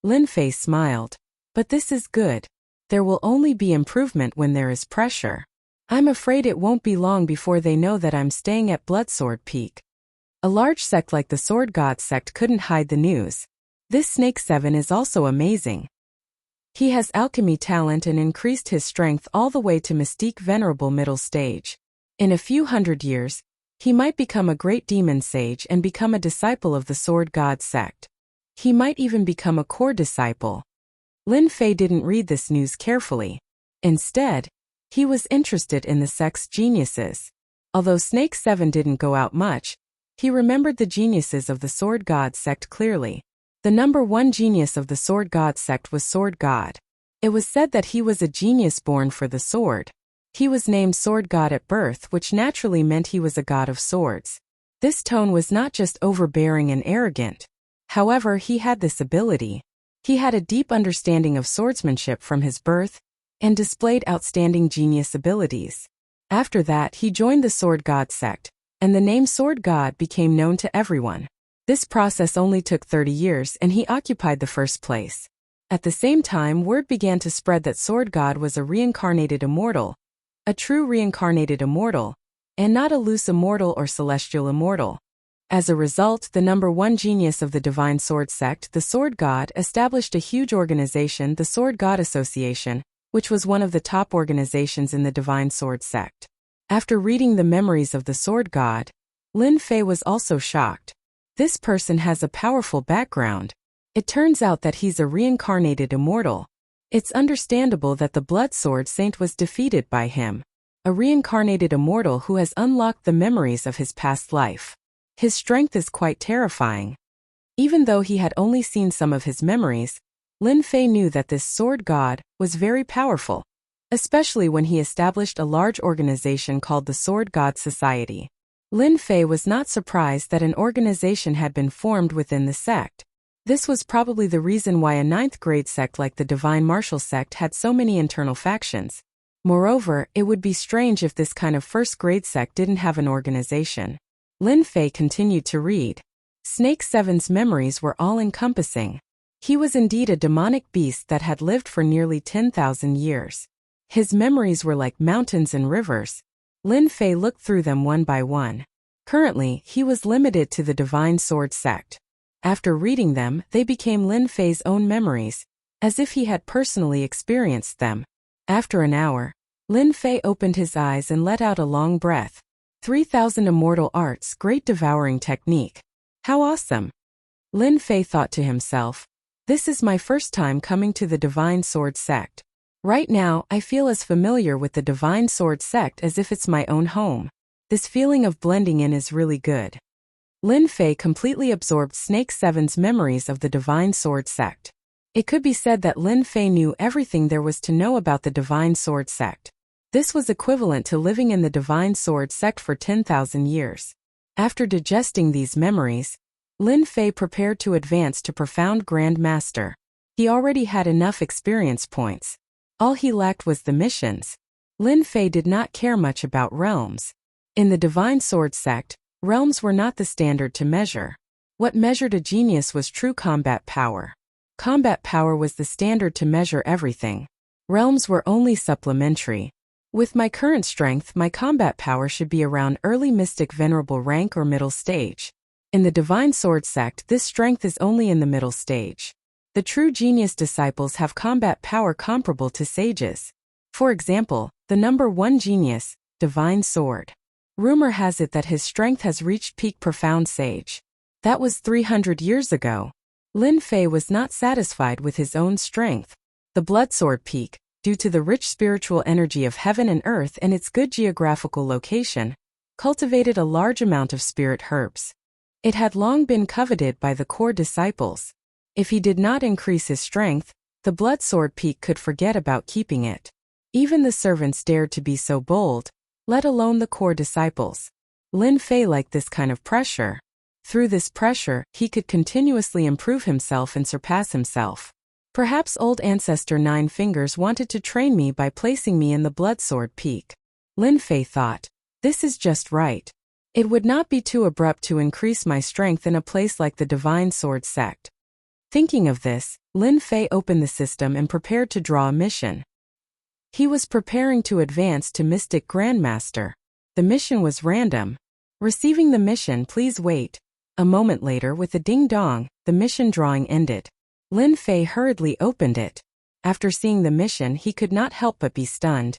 Lin Fei smiled. But this is good. There will only be improvement when there is pressure. I'm afraid it won't be long before they know that I'm staying at Bloodsword Peak. A large sect like the Sword God sect couldn't hide the news. This Snake 7 is also amazing. He has alchemy talent and increased his strength all the way to Mystique Venerable middle stage. In a few hundred years, he might become a great demon sage and become a disciple of the Sword God sect. He might even become a core disciple. Lin Fei didn't read this news carefully. Instead, he was interested in the sect's geniuses. Although Snake 7 didn't go out much, he remembered the geniuses of the Sword God sect clearly. The number one genius of the Sword God sect was Sword God. It was said that he was a genius born for the sword. He was named Sword God at birth, which naturally meant he was a god of swords. This tone was not just overbearing and arrogant. However, he had this ability. He had a deep understanding of swordsmanship from his birth and displayed outstanding genius abilities. After that, he joined the Sword God sect, and the name Sword God became known to everyone. This process only took 30 years and he occupied the first place. At the same time, word began to spread that Sword God was a reincarnated immortal, a true reincarnated immortal, and not a loose immortal or celestial immortal. As a result, the number one genius of the Divine Sword sect, the Sword God, established a huge organization, the Sword God Association, which was one of the top organizations in the Divine Sword sect. After reading the memories of the Sword God, Lin Fei was also shocked. This person has a powerful background. It turns out that he's a reincarnated immortal. It's understandable that the Bloodsword Saint was defeated by him, a reincarnated immortal who has unlocked the memories of his past life. His strength is quite terrifying. Even though he had only seen some of his memories, Lin Fei knew that this Sword God was very powerful, especially when he established a large organization called the Sword God Society. Lin Fei was not surprised that an organization had been formed within the sect. This was probably the reason why a 9th grade sect like the Divine Martial sect had so many internal factions. Moreover, it would be strange if this kind of 1st grade sect didn't have an organization. Lin Fei continued to read. Snake 7's memories were all-encompassing. He was indeed a demonic beast that had lived for nearly 10,000 years. His memories were like mountains and rivers. Lin Fei looked through them one by one. Currently, he was limited to the Divine Sword sect. After reading them, they became Lin Fei's own memories, as if he had personally experienced them. After an hour, Lin Fei opened his eyes and let out a long breath. 3000 Immortal Arts, great devouring technique. How awesome! Lin Fei thought to himself. This is my first time coming to the Divine Sword sect. Right now, I feel as familiar with the Divine Sword sect as if it's my own home. This feeling of blending in is really good. Lin Fei completely absorbed Snake 7's memories of the Divine Sword sect. It could be said that Lin Fei knew everything there was to know about the Divine Sword sect. This was equivalent to living in the Divine Sword sect for 10,000 years. After digesting these memories, Lin Fei prepared to advance to Profound Grand Master. He already had enough experience points. All he lacked was the missions. Lin Fei did not care much about realms. In the Divine Sword sect, realms were not the standard to measure. What measured a genius was true combat power. Combat power was the standard to measure everything. Realms were only supplementary. With my current strength, my combat power should be around early mystic venerable rank or middle stage. In the Divine Sword sect, this strength is only in the middle stage. The true genius disciples have combat power comparable to sages. For example, the number 1 genius, Divine Sword. Rumor has it that his strength has reached peak profound sage. That was 300 years ago. Lin Fei was not satisfied with his own strength. The Blood Sword peak, due to the rich spiritual energy of heaven and earth and its good geographical location, cultivated a large amount of spirit herbs. It had long been coveted by the core disciples. If he did not increase his strength, the Blood Sword peak could forget about keeping it. Even the servants dared to be so bold, let alone the core disciples. Lin Fei liked this kind of pressure. Through this pressure, he could continuously improve himself and surpass himself. Perhaps old ancestor Nine Fingers wanted to train me by placing me in the Blood Sword peak. Lin Fei thought, this is just right. It would not be too abrupt to increase my strength in a place like the Divine Sword sect. Thinking of this, Lin Fei opened the system and prepared to draw a mission. He was preparing to advance to Mystic Grandmaster. The mission was random. Receiving the mission, please wait. A moment later, with a ding-dong, the mission drawing ended. Lin Fei hurriedly opened it. After seeing the mission, he could not help but be stunned.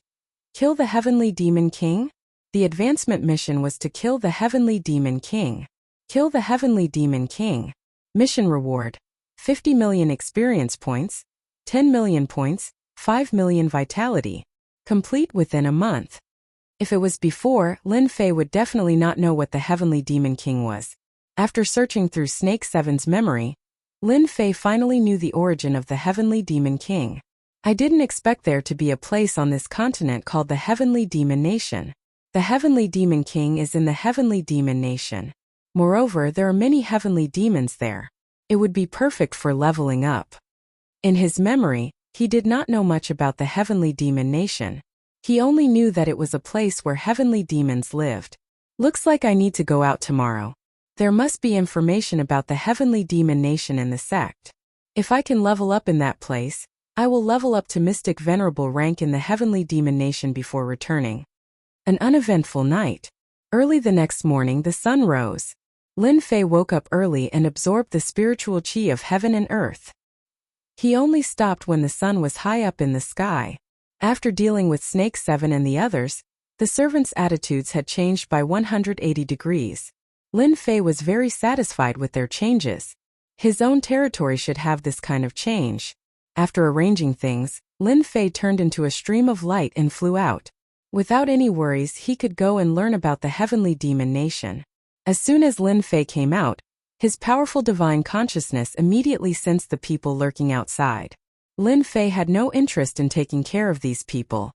Kill the Heavenly Demon King? The advancement mission was to kill the Heavenly Demon King. Kill the Heavenly Demon King. Mission reward: 50 million experience points, 10 million points, 5 million vitality. Complete within a month. If it was before, Lin Fei would definitely not know what the Heavenly Demon King was. After searching through Snake 7's memory, Lin Fei finally knew the origin of the Heavenly Demon King. I didn't expect there to be a place on this continent called the Heavenly Demon Nation. The Heavenly Demon King is in the Heavenly Demon Nation. Moreover, there are many heavenly demons there. It would be perfect for leveling up. In his memory, he did not know much about the Heavenly Demon Nation. He only knew that it was a place where heavenly demons lived. Looks like I need to go out tomorrow. There must be information about the Heavenly Demon Nation in the sect. If I can level up in that place, I will level up to Mystic Venerable rank in the Heavenly Demon Nation before returning. An uneventful night. Early the next morning the sun rose. Lin Fei woke up early and absorbed the spiritual chi of heaven and earth. He only stopped when the sun was high up in the sky. After dealing with Snake 7 and the others, the servants' attitudes had changed by 180 degrees. Lin Fei was very satisfied with their changes. His own territory should have this kind of change. After arranging things, Lin Fei turned into a stream of light and flew out. Without any worries, he could go and learn about the Heavenly Demon Nation. As soon as Lin Fei came out, his powerful divine consciousness immediately sensed the people lurking outside. Lin Fei had no interest in taking care of these people.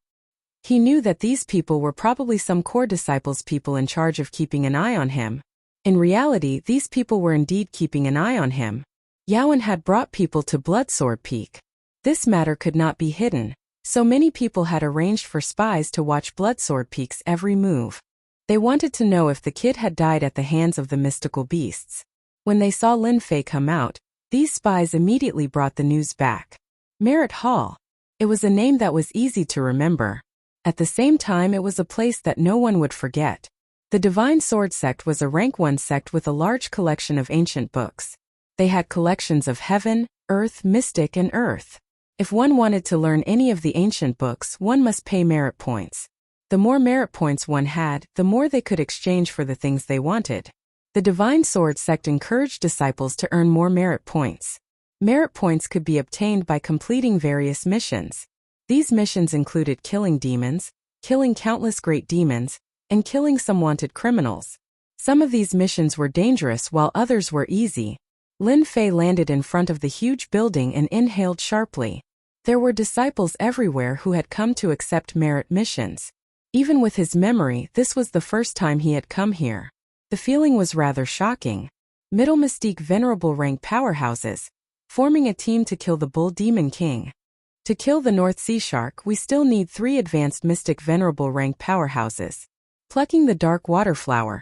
He knew that these people were probably some core disciples, people in charge of keeping an eye on him. In reality, these people were indeed keeping an eye on him. Yaowen had brought people to Blood Sword Peak. This matter could not be hidden, so many people had arranged for spies to watch Blood Sword Peak's every move. They wanted to know if the kid had died at the hands of the mystical beasts. When they saw Lin Fei come out, these spies immediately brought the news back. Merit Hall. It was a name that was easy to remember. At the same time, it was a place that no one would forget. The Divine Sword sect was a rank 1 sect with a large collection of ancient books. They had collections of heaven, earth, mystic, and earth. If one wanted to learn any of the ancient books, one must pay merit points. The more merit points one had, the more they could exchange for the things they wanted. The Divine Sword sect encouraged disciples to earn more merit points. Merit points could be obtained by completing various missions. These missions included killing demons, killing countless great demons, and killing some wanted criminals. Some of these missions were dangerous while others were easy. Lin Fei landed in front of the huge building and inhaled sharply. There were disciples everywhere who had come to accept merit missions. Even with his memory, this was the first time he had come here. The feeling was rather shocking. Middle Mystique Venerable rank powerhouses, forming a team to kill the Bull Demon King. To kill the North Sea Shark, we still need 3 advanced Mystic Venerable rank powerhouses. Plucking the Dark Water Flower.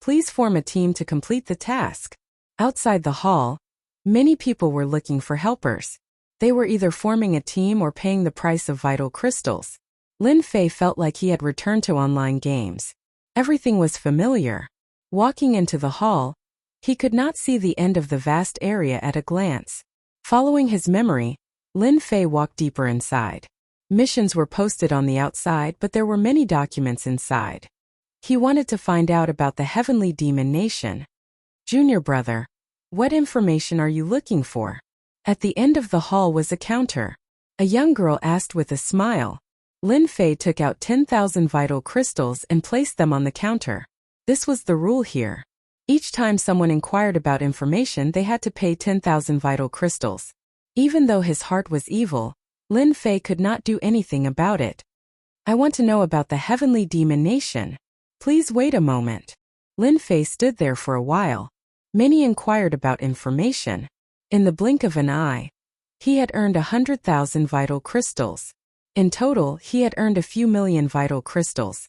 Please form a team to complete the task. Outside the hall, many people were looking for helpers. They were either forming a team or paying the price of vital crystals. Lin Fei felt like he had returned to online games. Everything was familiar. Walking into the hall, he could not see the end of the vast area at a glance. Following his memory, Lin Fei walked deeper inside. Missions were posted on the outside, but there were many documents inside. He wanted to find out about the Heavenly Demon Nation. Junior brother, what information are you looking for? At the end of the hall was a counter. A young girl asked with a smile. Lin Fei took out 10,000 vital crystals and placed them on the counter. This was the rule here. Each time someone inquired about information, they had to pay 10,000 vital crystals. Even though his heart was evil, Lin Fei could not do anything about it. I want to know about the Heavenly Demon Nation. Please wait a moment. Lin Fei stood there for a while. Many inquired about information. In the blink of an eye, he had earned 100,000 vital crystals. In total, he had earned a few million vital crystals.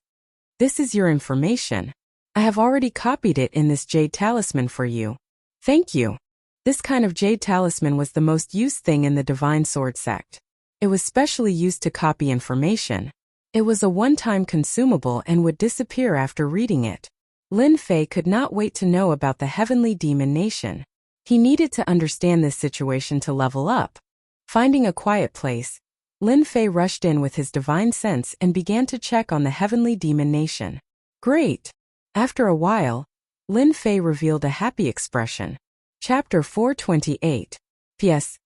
This is your information. I have already copied it in this jade talisman for you. Thank you. This kind of jade talisman was the most used thing in the Divine Sword sect. It was specially used to copy information. It was a one-time consumable and would disappear after reading it. Lin Fei could not wait to know about the Heavenly Demon Nation. He needed to understand this situation to level up. Finding a quiet place, Lin Fei rushed in with his divine sense and began to check on the Heavenly Demon Nation. Great! After a while, Lin Fei revealed a happy expression. Chapter 428. P.S.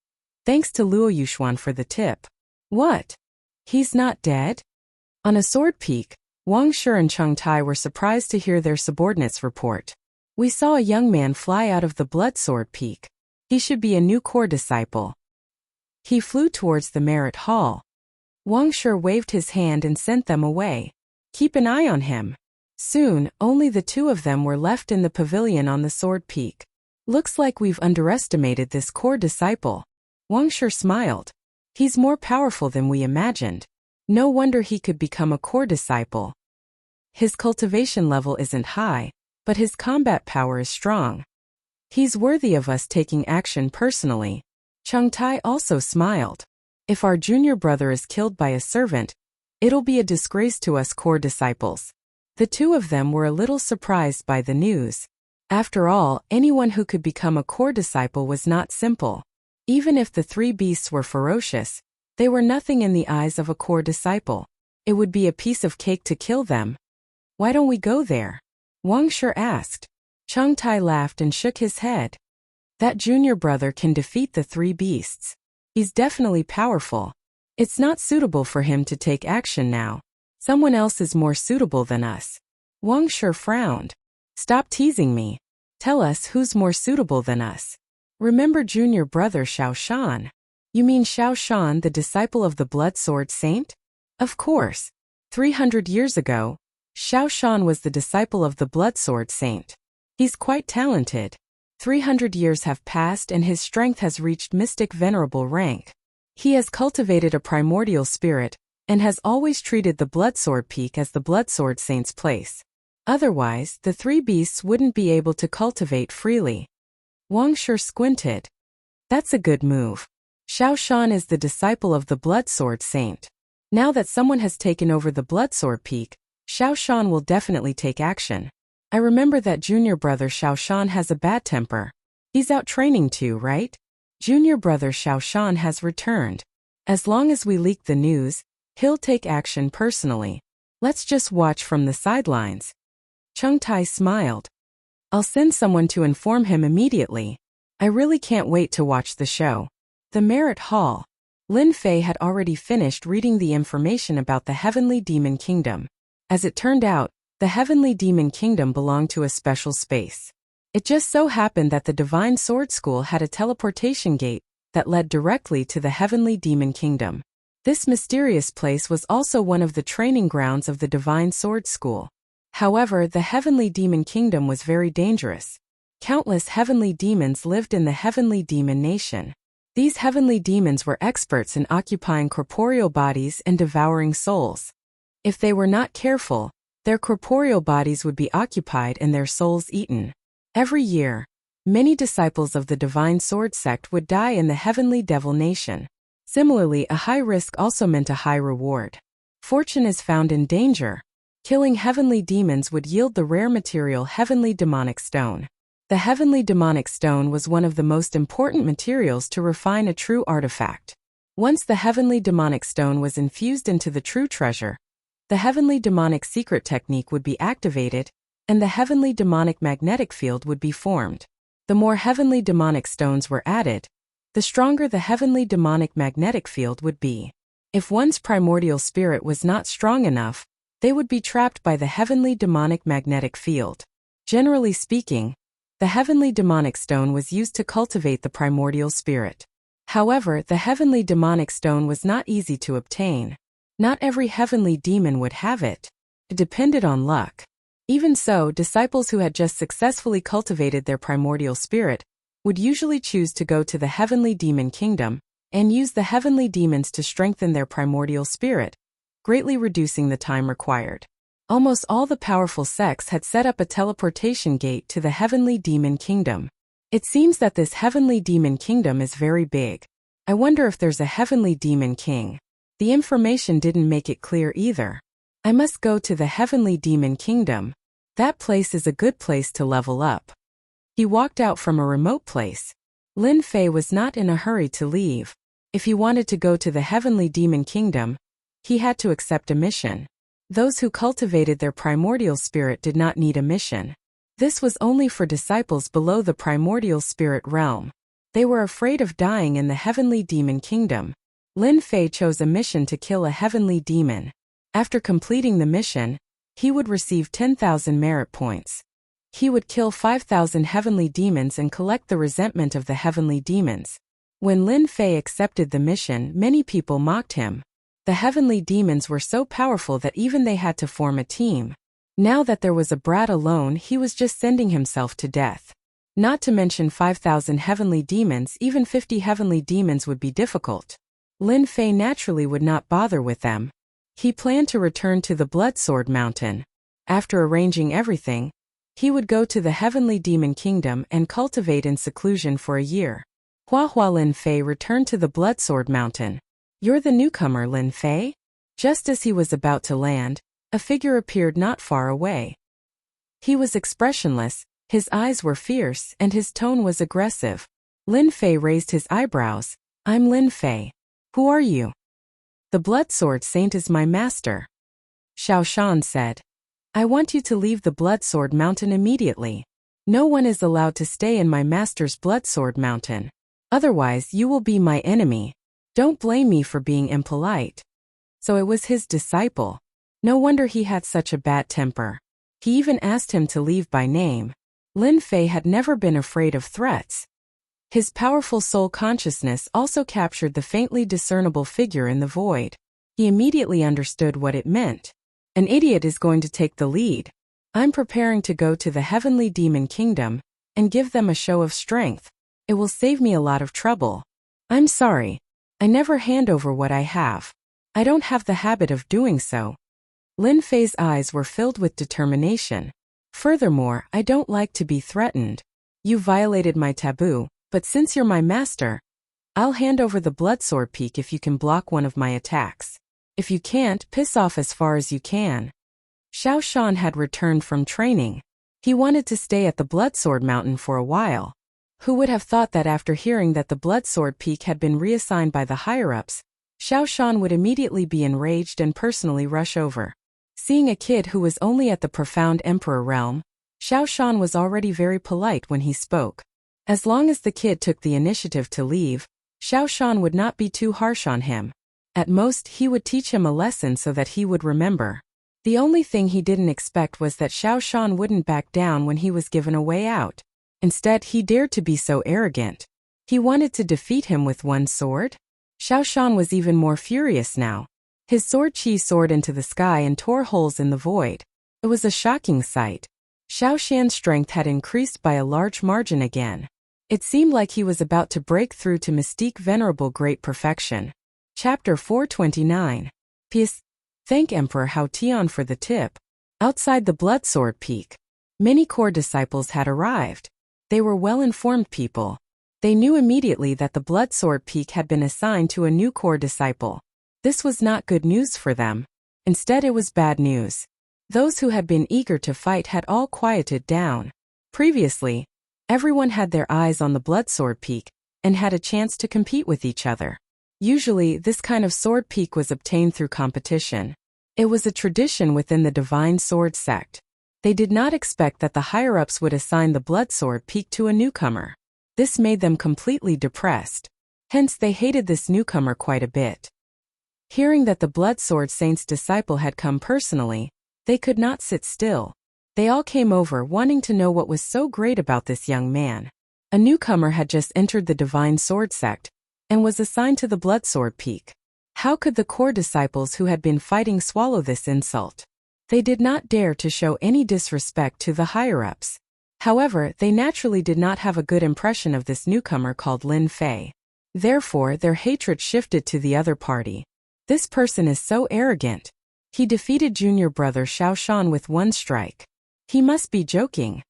Thanks to Luo Yuxuan for the tip. What? He's not dead? On a sword peak, Wang Shi and Cheng Tai were surprised to hear their subordinates report. We saw a young man fly out of the blood sword peak. He should be a new core disciple. He flew towards the merit hall. Wang Shi waved his hand and sent them away. Keep an eye on him. Soon, only the 2 of them were left in the pavilion on the sword peak. Looks like we've underestimated this core disciple. Wang Shi smiled. He's more powerful than we imagined. No wonder he could become a core disciple. His cultivation level isn't high, but his combat power is strong. He's worthy of us taking action personally. Cheng Tai also smiled. If our junior brother is killed by a servant, it'll be a disgrace to us core disciples. The 2 of them were a little surprised by the news. After all, anyone who could become a core disciple was not simple. Even if the 3 beasts were ferocious, they were nothing in the eyes of a core disciple. It would be a piece of cake to kill them. Why don't we go there? Wang Shi asked. Cheng Tai laughed and shook his head. That junior brother can defeat the 3 beasts. He's definitely powerful. It's not suitable for him to take action now. Someone else is more suitable than us. Wang Shi frowned. Stop teasing me. Tell us who's more suitable than us. Remember junior brother Xiao Shan? You mean Xiao Shan, the disciple of the Blood Sword Saint? Of course. 300 years ago, Xiao Shan was the disciple of the Blood Sword Saint. He's quite talented. 300 years have passed and his strength has reached Mystic Venerable rank. He has cultivated a primordial spirit and has always treated the Blood Sword Peak as the Blood Sword Saint's place. Otherwise, the 3 beasts wouldn't be able to cultivate freely. Wang Shi squinted. That's a good move. Xiao Shan is the disciple of the Blood Sword Saint. Now that someone has taken over the Blood Sword Peak, Xiao Shan will definitely take action. I remember that junior brother Xiao Shan has a bad temper. He's out training too, right? Junior brother Xiao Shan has returned. As long as we leak the news, he'll take action personally. Let's just watch from the sidelines. Cheng Tai smiled. I'll send someone to inform him immediately. I really can't wait to watch the show. The Merit Hall. Lin Fei had already finished reading the information about the Heavenly Demon Kingdom. As it turned out, the Heavenly Demon Kingdom belonged to a special space. It just so happened that the Divine Sword School had a teleportation gate that led directly to the Heavenly Demon Kingdom. This mysterious place was also one of the training grounds of the Divine Sword School. However, the Heavenly Demon Kingdom was very dangerous. Countless heavenly demons lived in the Heavenly Demon Nation. These heavenly demons were experts in occupying corporeal bodies and devouring souls. If they were not careful, their corporeal bodies would be occupied and their souls eaten. Every year, many disciples of the Divine Sword sect would die in the Heavenly Devil Nation. Similarly, a high risk also meant a high reward. Fortune is found in danger. Killing heavenly demons would yield the rare material Heavenly Demonic Stone. The Heavenly Demonic Stone was one of the most important materials to refine a true artifact. Once the Heavenly Demonic Stone was infused into the true treasure, the Heavenly Demonic Secret Technique would be activated, and the Heavenly Demonic Magnetic Field would be formed. The more Heavenly Demonic Stones were added, the stronger the Heavenly Demonic Magnetic Field would be. If one's primordial spirit was not strong enough, they would be trapped by the Heavenly Demonic Magnetic Field. Generally speaking, the Heavenly Demonic Stone was used to cultivate the primordial spirit. However, the Heavenly Demonic Stone was not easy to obtain. Not every heavenly demon would have it. It depended on luck. Even so, disciples who had just successfully cultivated their primordial spirit would usually choose to go to the Heavenly Demon Kingdom and use the heavenly demons to strengthen their primordial spirit, greatly reducing the time required. Almost all the powerful sects had set up a teleportation gate to the Heavenly Demon Kingdom. It seems that this Heavenly Demon Kingdom is very big. I wonder if there's a Heavenly Demon King. The information didn't make it clear either. I must go to the Heavenly Demon Kingdom. That place is a good place to level up. He walked out from a remote place. Lin Fei was not in a hurry to leave. If he wanted to go to the Heavenly Demon Kingdom, he had to accept a mission. Those who cultivated their primordial spirit did not need a mission. This was only for disciples below the primordial spirit realm. They were afraid of dying in the Heavenly Demon Kingdom. Lin Fei chose a mission to kill a heavenly demon. After completing the mission, he would receive 10,000 merit points. He would kill 5,000 heavenly demons and collect the resentment of the heavenly demons. When Lin Fei accepted the mission, many people mocked him. The heavenly demons were so powerful that even they had to form a team. Now that there was a brat alone, he was just sending himself to death. Not to mention 5,000 heavenly demons, even 50 heavenly demons would be difficult. Lin Fei naturally would not bother with them. He planned to return to the Bloodsword Mountain. After arranging everything, he would go to the Heavenly Demon Kingdom and cultivate in seclusion for a year. Hua Lin Fei returned to the Bloodsword Mountain. "You're the newcomer, Lin Fei?" Just as he was about to land, a figure appeared not far away. He was expressionless, his eyes were fierce, and his tone was aggressive. Lin Fei raised his eyebrows. "I'm Lin Fei. Who are you?" "The Bloodsword Saint is my master," Xiao Shan said. "I want you to leave the Bloodsword Mountain immediately. No one is allowed to stay in my master's Bloodsword Mountain. Otherwise, you will be my enemy. Don't blame me for being impolite." So it was his disciple. No wonder he had such a bad temper. He even asked him to leave by name. Lin Fei had never been afraid of threats. His powerful soul consciousness also captured the faintly discernible figure in the void. He immediately understood what it meant. An idiot is going to take the lead. I'm preparing to go to the Heavenly Demon Kingdom and give them a show of strength. It will save me a lot of trouble. I'm sorry. I never hand over what I have. I don't have the habit of doing so. Lin Fei's eyes were filled with determination. Furthermore, I don't like to be threatened. You violated my taboo, but since you're my master, I'll hand over the Bloodsword Peak if you can block one of my attacks. If you can't, piss off as far as you can. Xiao Shan had returned from training. He wanted to stay at the Bloodsword Mountain for a while. Who would have thought that after hearing that the Bloodsword Peak had been reassigned by the higher-ups, Xiao Shan would immediately be enraged and personally rush over. Seeing a kid who was only at the profound Emperor realm, Xiao Shan was already very polite when he spoke. As long as the kid took the initiative to leave, Xiao Shan would not be too harsh on him. At most, he would teach him a lesson so that he would remember. The only thing he didn't expect was that Xiao Shan wouldn't back down when he was given a way out. Instead, he dared to be so arrogant. He wanted to defeat him with one sword? Xiao Shan was even more furious now. His sword Qi soared into the sky and tore holes in the void. It was a shocking sight. Xiao Shan's strength had increased by a large margin again. It seemed like he was about to break through to mystique venerable great perfection. Chapter 429. Peace. Thank Emperor Hao Tian for the tip. Outside the Blood Sword Peak, many core disciples had arrived. They were well-informed people. They knew immediately that the Blood Sword Peak had been assigned to a new core disciple. This was not good news for them. Instead, it was bad news. Those who had been eager to fight had all quieted down. Previously, everyone had their eyes on the Blood Sword Peak and had a chance to compete with each other. Usually, this kind of sword peak was obtained through competition. It was a tradition within the Divine Sword sect. They did not expect that the higher-ups would assign the Blood Sword Peak to a newcomer. This made them completely depressed. Hence, they hated this newcomer quite a bit. Hearing that the Blood Sword Saint's disciple had come personally, they could not sit still. They all came over wanting to know what was so great about this young man. A newcomer had just entered the Divine Sword sect and was assigned to the Blood Sword Peak. How could the core disciples who had been fighting swallow this insult? They did not dare to show any disrespect to the higher-ups. However, they naturally did not have a good impression of this newcomer called Lin Fei. Therefore, their hatred shifted to the other party. This person is so arrogant. He defeated junior brother Xiao Shan with one strike. He must be joking.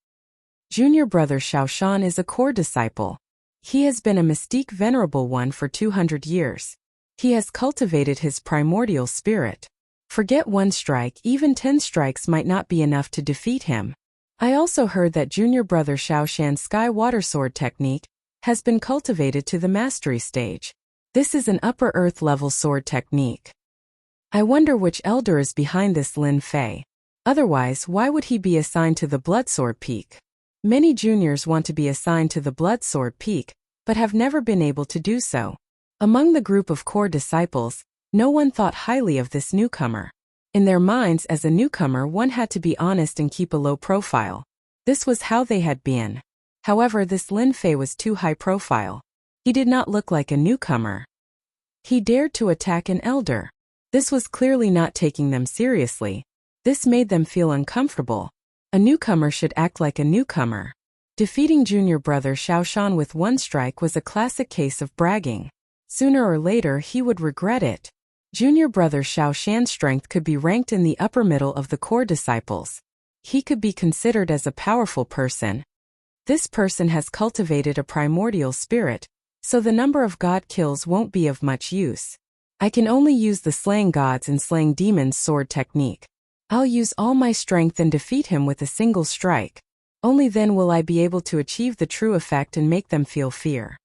Junior brother Xiao Shan is a core disciple. He has been a mystique venerable one for 200 years. He has cultivated his primordial spirit. Forget one strike, even 10 strikes might not be enough to defeat him. I also heard that junior brother Xiao Shan's Sky Water Sword technique has been cultivated to the mastery stage. This is an upper earth level sword technique. I wonder which elder is behind this Lin Fei. Otherwise, why would he be assigned to the Blood Sword Peak? Many juniors want to be assigned to the Blood Sword Peak, but have never been able to do so. Among the group of core disciples, no one thought highly of this newcomer. In their minds, as a newcomer, one had to be honest and keep a low profile. This was how they had been. However, this Lin Fei was too high profile. He did not look like a newcomer. He dared to attack an elder. This was clearly not taking them seriously. This made them feel uncomfortable. A newcomer should act like a newcomer. Defeating junior brother Xiao Shan with one strike was a classic case of bragging. Sooner or later he would regret it. Junior brother Xiao Shan's strength could be ranked in the upper middle of the core disciples. He could be considered as a powerful person. This person has cultivated a primordial spirit, so the number of god kills won't be of much use. I can only use the slaying gods and slaying demons sword technique. I'll use all my strength and defeat him with a single strike. Only then will I be able to achieve the true effect and make them feel fear.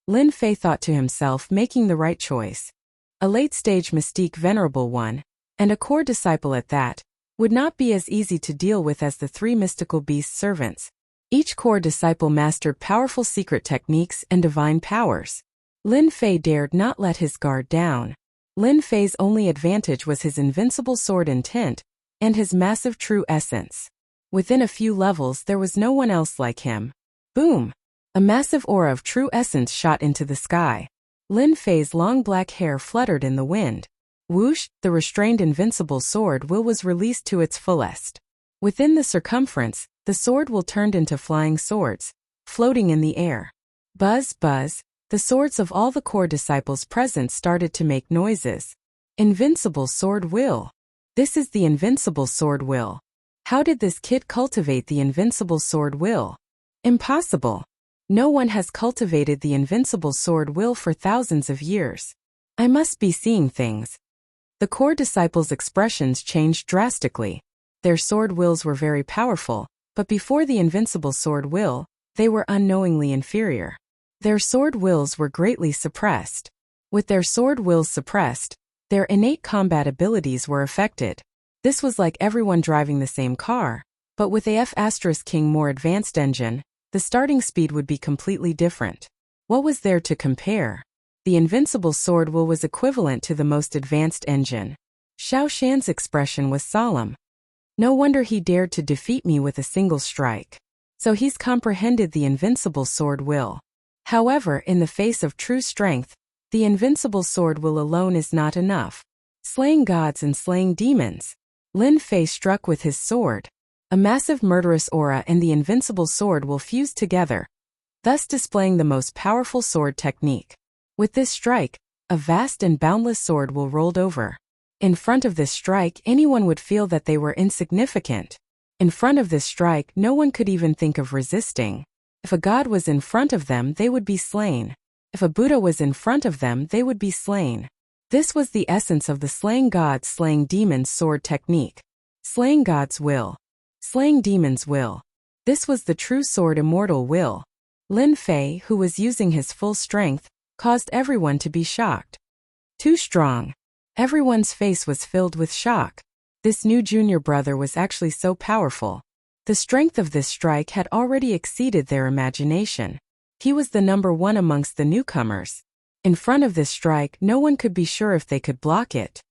Lin Fei thought to himself, making the right choice. A late-stage mystique venerable one, and a core disciple at that, would not be as easy to deal with as the 3 mystical beast servants. Each core disciple mastered powerful secret techniques and divine powers. Lin Fei dared not let his guard down. Lin Fei's only advantage was his invincible sword intent and his massive true essence. Within a few levels there was no one else like him. Boom! A massive aura of true essence shot into the sky. Lin Fei's long black hair fluttered in the wind. Whoosh! The restrained invincible sword will was released to its fullest. Within the circumference, the sword will turned into flying swords, floating in the air. Buzz, buzz, the swords of all the core disciples present started to make noises. Invincible sword will. This is the invincible sword will. How did this kid cultivate the invincible sword will? Impossible. No one has cultivated the invincible sword will for thousands of years. I must be seeing things. The core disciples' expressions changed drastically. Their sword wills were very powerful, but before the invincible sword will, they were unknowingly inferior. Their sword wills were greatly suppressed. With their sword wills suppressed, their innate combat abilities were affected. This was like everyone driving the same car, but with a F*King more advanced engine, the starting speed would be completely different. What was there to compare? The invincible sword will was equivalent to the most advanced engine. Xiao Shan's expression was solemn. No wonder he dared to defeat me with a single strike. so he's comprehended the invincible sword will. However, in the face of true strength, the invincible sword will alone is not enough. Slaying gods and slaying demons. Lin Fei struck with his sword. A massive murderous aura and the invincible sword will fuse together, thus displaying the most powerful sword technique. With this strike, a vast and boundless sword will rolled over. In front of this strike, anyone would feel that they were insignificant. In front of this strike, no one could even think of resisting. If a god was in front of them, they would be slain. If a Buddha was in front of them, they would be slain. This was the essence of the slaying gods, slaying demons sword technique. Slaying gods will. Slaying demons will. This was the true sword immortal will. Lin Fei, who was using his full strength, caused everyone to be shocked. Too strong. Everyone's face was filled with shock. This new junior brother was actually so powerful. The strength of this strike had already exceeded their imagination. He was the number one amongst the newcomers. In front of this strike, no one could be sure if they could block it.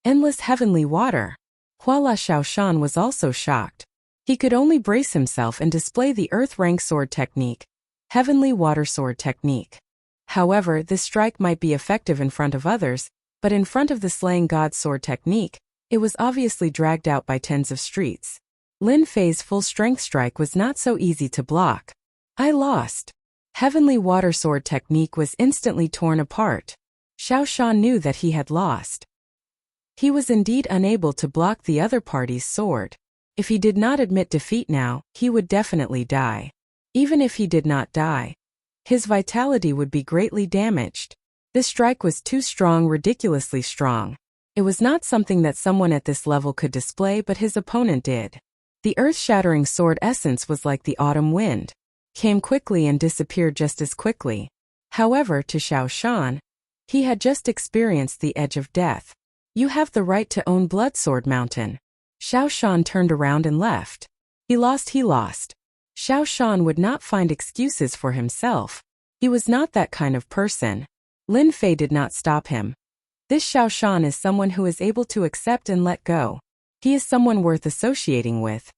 Endless heavenly water. Huala Shaoshan was also shocked. He could only brace himself and display the earth rank sword technique, heavenly water sword technique. However, this strike might be effective in front of others, but in front of the slaying god sword technique, it was obviously dragged out by tens of streets. Lin Fei's full strength strike was not so easy to block. I lost. Heavenly water sword technique was instantly torn apart. Xiao Shan knew that he had lost. He was indeed unable to block the other party's sword. If he did not admit defeat now, he would definitely die. Even if he did not die, his vitality would be greatly damaged. This strike was too strong, ridiculously strong. It was not something that someone at this level could display, but his opponent did. The earth-shattering sword essence was like the autumn wind. Came quickly and disappeared just as quickly. However, to Xiao Shan, he had just experienced the edge of death. You have the right to own Blood Sword Mountain. Xiao Shan turned around and left. He lost. Xiao Shan would not find excuses for himself. He was not that kind of person. Lin Fei did not stop him. This Xiao Shan is someone who is able to accept and let go. He is someone worth associating with.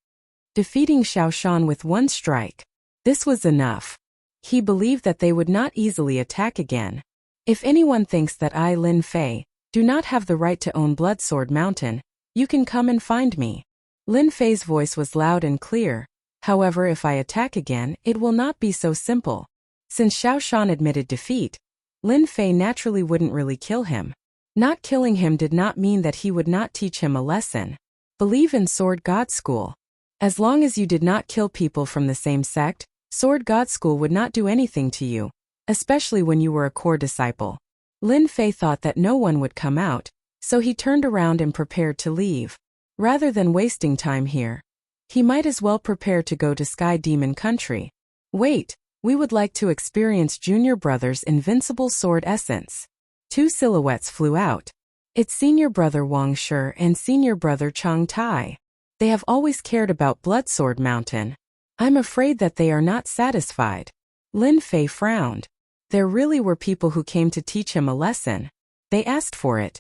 Defeating Xiao Shan with one strike. This was enough. He believed that they would not easily attack again. If anyone thinks that I, Lin Fei, do not have the right to own Blood Sword Mountain, you can come and find me. Lin Fei's voice was loud and clear. However, if I attack again, it will not be so simple. Since Xiao Shan admitted defeat, Lin Fei naturally wouldn't really kill him. Not killing him did not mean that he would not teach him a lesson. Believe in Sword God School. As long as you did not kill people from the same sect, Sword God School would not do anything to you, especially when you were a core disciple. Lin Fei thought that no one would come out, so he turned around and prepared to leave. Rather than wasting time here, he might as well prepare to go to Sky Demon Country. Wait, we would like to experience Junior Brother's invincible sword essence. Two silhouettes flew out. It's Senior Brother Wang Shi and Senior Brother Chang Tai. They have always cared about Blood Sword Mountain. I'm afraid that they are not satisfied. Lin Fei frowned. There really were people who came to teach him a lesson. They asked for it.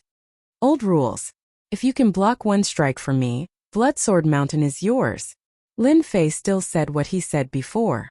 Old rules. If you can block one strike from me, Blood Sword Mountain is yours. Lin Fei still said what he said before.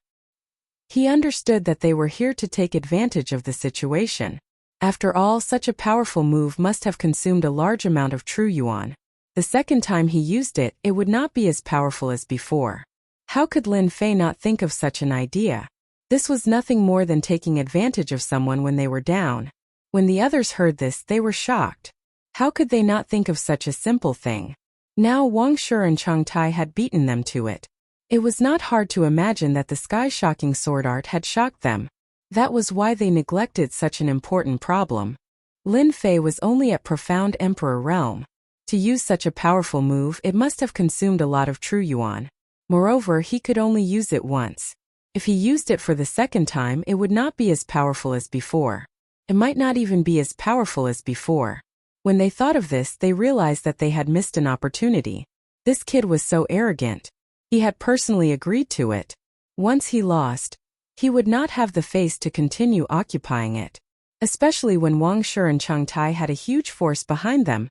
He understood that they were here to take advantage of the situation. After all, such a powerful move must have consumed a large amount of true yuan. The second time he used it, it would not be as powerful as before. How could Lin Fei not think of such an idea? This was nothing more than taking advantage of someone when they were down. When the others heard this, they were shocked. How could they not think of such a simple thing? Now Wang Shi and Chang Tai had beaten them to it. It was not hard to imagine that the sky-shocking sword art had shocked them. That was why they neglected such an important problem. Lin Fei was only at profound emperor realm. To use such a powerful move, it must have consumed a lot of true yuan. Moreover, he could only use it once. If he used it for the second time, it would not be as powerful as before. It might not even be as powerful as before. When they thought of this, they realized that they had missed an opportunity. This kid was so arrogant. He had personally agreed to it. Once he lost, he would not have the face to continue occupying it. Especially when Wang Shi and Chang Tai had a huge force behind them.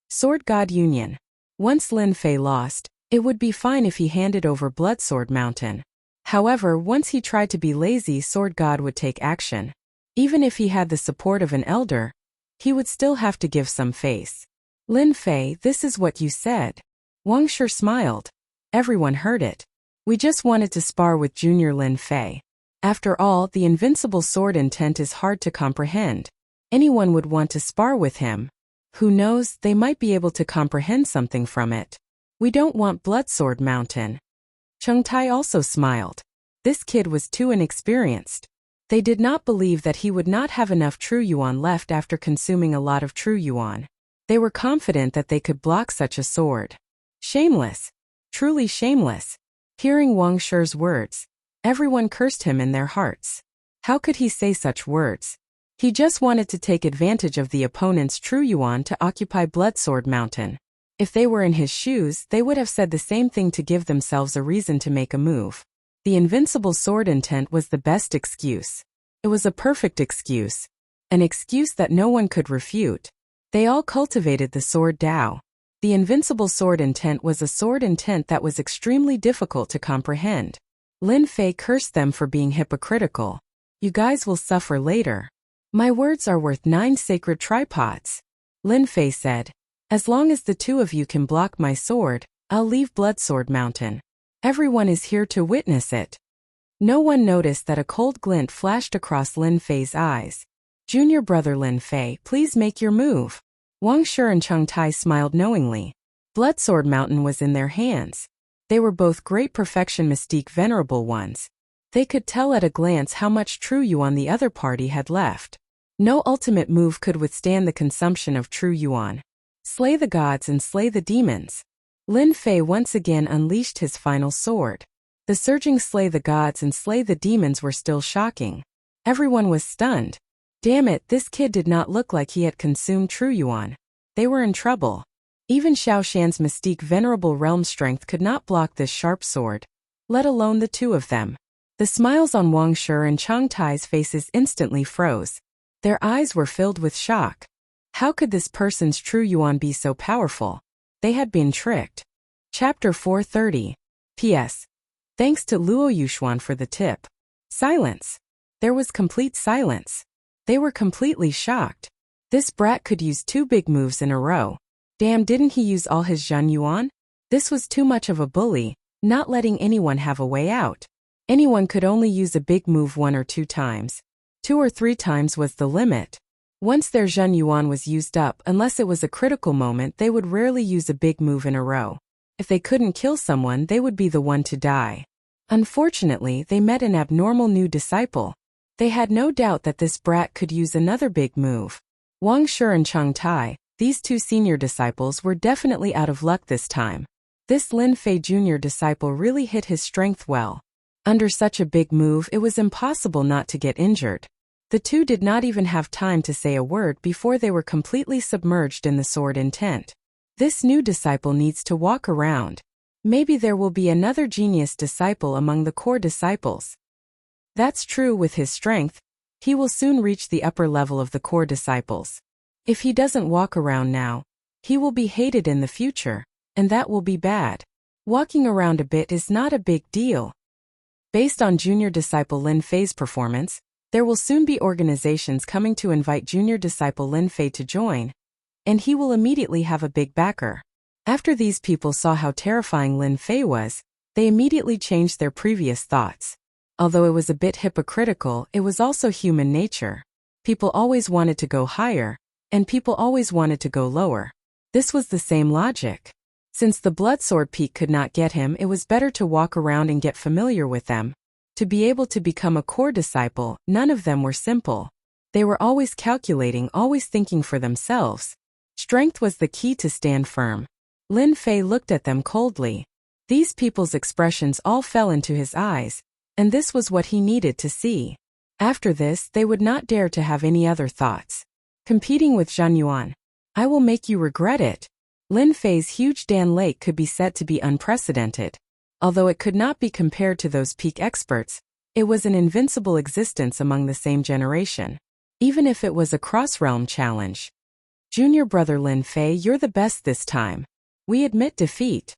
Sword God Union. Once Lin Fei lost, it would be fine if he handed over Blood Sword Mountain. However, once he tried to be lazy, Sword God would take action. Even if he had the support of an elder, he would still have to give some face. Lin Fei, this is what you said. Wang Shi smiled. Everyone heard it. We just wanted to spar with Junior Lin Fei. After all, the invincible sword intent is hard to comprehend. Anyone would want to spar with him. Who knows, they might be able to comprehend something from it. We don't want Bloodsword Mountain. Cheng Tai also smiled. This kid was too inexperienced. They did not believe that he would not have enough true yuan left after consuming a lot of true yuan. They were confident that they could block such a sword. Shameless. Truly shameless. Hearing Wang Shi's words, everyone cursed him in their hearts. How could he say such words? He just wanted to take advantage of the opponent's true yuan to occupy Bloodsword Mountain. If they were in his shoes, they would have said the same thing to give themselves a reason to make a move. The invincible sword intent was the best excuse. It was a perfect excuse. An excuse that no one could refute. They all cultivated the sword Dao. The invincible sword intent was a sword intent that was extremely difficult to comprehend. Lin Fei cursed them for being hypocritical. You guys will suffer later. My words are worth 9 sacred tripods. Lin Fei said. As long as the two of you can block my sword, I'll leave Bloodsword Mountain. Everyone is here to witness it. No one noticed that a cold glint flashed across Lin Fei's eyes. Junior brother Lin Fei, please make your move. Wang Shi and Cheng Tai smiled knowingly. Bloodsword Mountain was in their hands. They were both great perfection mystique venerable ones. They could tell at a glance how much true yuan the other party had left. No ultimate move could withstand the consumption of true yuan. Slay the gods and slay the demons. Lin Fei once again unleashed his final sword. The surging slay the gods and slay the demons were still shocking. Everyone was stunned. Damn it, this kid did not look like he had consumed true yuan. They were in trouble. Even Xiao Shan's mystique venerable realm strength could not block this sharp sword, let alone the two of them. The smiles on Wang Shi and Cheng Tai's faces instantly froze. Their eyes were filled with shock. How could this person's true yuan be so powerful? They had been tricked. Chapter 430. P.S. Thanks to Luo Yuxuan for the tip. Silence. There was complete silence. They were completely shocked. This brat could use 2 big moves in a row. Damn, didn't he use all his Zhen Yuan? This was too much of a bully, not letting anyone have a way out. Anyone could only use a big move 1 or 2 times. 2 or 3 times was the limit. Once their Zhen Yuan was used up, unless it was a critical moment, they would rarely use a big move in a row. If they couldn't kill someone, they would be the one to die. Unfortunately, they met an abnormal new disciple. They had no doubt that this brat could use another big move. Wang Shi and Cheng Tai, these 2 senior disciples, were definitely out of luck this time. This Lin Fei junior disciple really hit his strength well. Under such a big move, it was impossible not to get injured. The 2 did not even have time to say a word before they were completely submerged in the sword intent. This new disciple needs to walk around. Maybe there will be another genius disciple among the core disciples. That's true with his strength. He will soon reach the upper level of the core disciples. If he doesn't walk around now, he will be hated in the future, and that will be bad. Walking around a bit is not a big deal. Based on junior disciple Lin Fei's performance, there will soon be organizations coming to invite junior disciple Lin Fei to join, and he will immediately have a big backer. After these people saw how terrifying Lin Fei was, they immediately changed their previous thoughts. Although it was a bit hypocritical, it was also human nature. People always wanted to go higher, and people always wanted to go lower. This was the same logic. Since the Bloodsword Peak could not get him, it was better to walk around and get familiar with them. To be able to become a core disciple, none of them were simple. They were always calculating, always thinking for themselves. Strength was the key to stand firm. Lin Fei looked at them coldly. These people's expressions all fell into his eyes, and this was what he needed to see. After this, they would not dare to have any other thoughts. Competing with Zhen Yuan. I will make you regret it. Lin Fei's huge Dan Lake could be said to be unprecedented. Although it could not be compared to those peak experts, it was an invincible existence among the same generation. Even if it was a cross-realm challenge. Junior brother Lin Fei, you're the best this time. We admit defeat.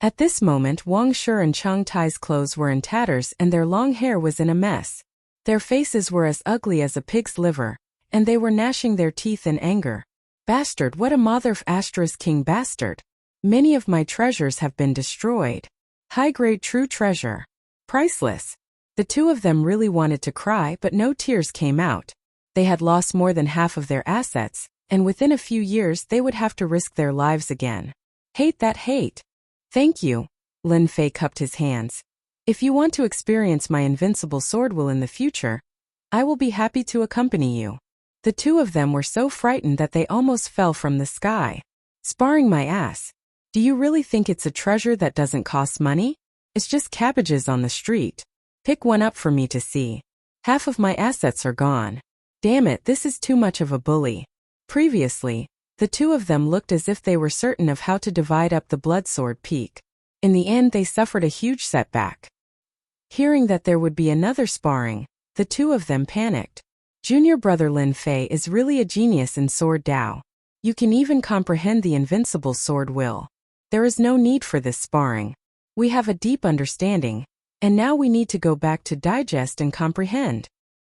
At this moment Wang Shi and Chang Tai's clothes were in tatters and their long hair was in a mess. Their faces were as ugly as a pig's liver, and they were gnashing their teeth in anger. Bastard, what a king bastard. Many of my treasures have been destroyed. High-grade true treasure. Priceless. The two of them really wanted to cry, but no tears came out. They had lost more than half of their assets, and within a few years they would have to risk their lives again. Hate that hate. Thank you. Lin Fei cupped his hands. If you want to experience my invincible sword will in the future, I will be happy to accompany you. The two of them were so frightened that they almost fell from the sky. Sparring my ass. Do you really think it's a treasure that doesn't cost money? It's just cabbages on the street. Pick one up for me to see. Half of my assets are gone. Damn it, this is too much of a bully. Previously, the two of them looked as if they were certain of how to divide up the bloodsword peak. In the end they suffered a huge setback. Hearing that there would be another sparring, the two of them panicked. Junior brother Lin Fei is really a genius in sword Dao. You can even comprehend the invincible sword will. There is no need for this sparring. We have a deep understanding, and now we need to go back to digest and comprehend.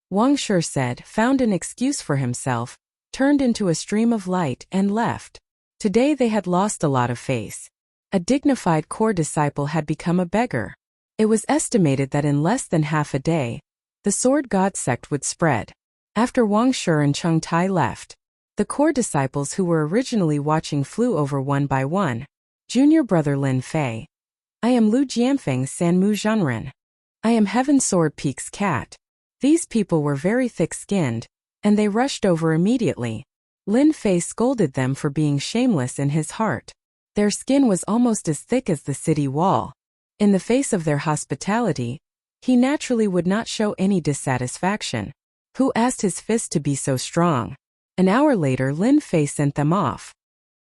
Wang Shi said, found an excuse for himself, turned into a stream of light and left. Today they had lost a lot of face. A dignified core disciple had become a beggar. It was estimated that in less than half a day, the sword god sect would spread. After Wang Shi and Chang Tai left, the core disciples who were originally watching flew over one by one. Junior brother Lin Fei. I am Lu Jianfeng Sanmu Zhenren. I am Heaven Sword Peak's cat. These people were very thick-skinned, and they rushed over immediately. Lin Fei scolded them for being shameless in his heart. Their skin was almost as thick as the city wall. In the face of their hospitality, he naturally would not show any dissatisfaction. Who asked his fist to be so strong? An hour later Lin Fei sent them off.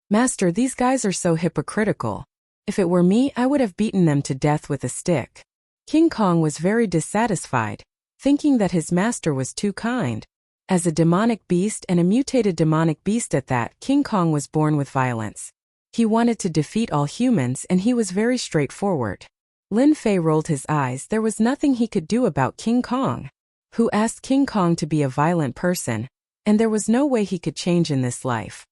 Master, these guys are so hypocritical. If it were me, I would have beaten them to death with a stick. King Kong was very dissatisfied, thinking that his master was too kind. As a demonic beast and a mutated demonic beast at that, King Kong was born with violence. He wanted to defeat all humans and he was very straightforward. Lin Fei rolled his eyes. There was nothing he could do about King Kong. Who asked King Kong to be a violent person, and there was no way he could change in this life.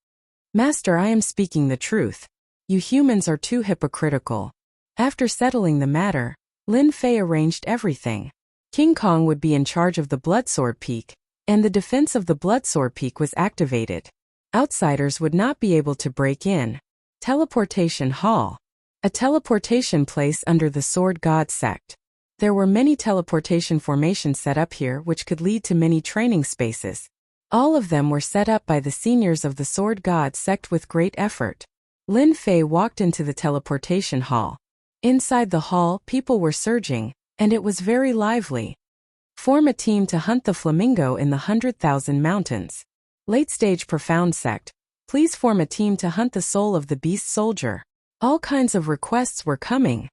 Master, I am speaking the truth. You humans are too hypocritical. After settling the matter, Lin Fei arranged everything. King Kong would be in charge of the Bloodsword Peak, and the defense of the Bloodsword Peak was activated. Outsiders would not be able to break in. Teleportation Hall. A teleportation place under the Sword God sect. There were many teleportation formations set up here which could lead to many training spaces. All of them were set up by the seniors of the Sword God sect with great effort. Lin Fei walked into the teleportation hall. Inside the hall, people were surging, and it was very lively. Form a team to hunt the flamingo in the 100,000 mountains. Late stage profound sect. Please form a team to hunt the soul of the beast soldier. All kinds of requests were coming.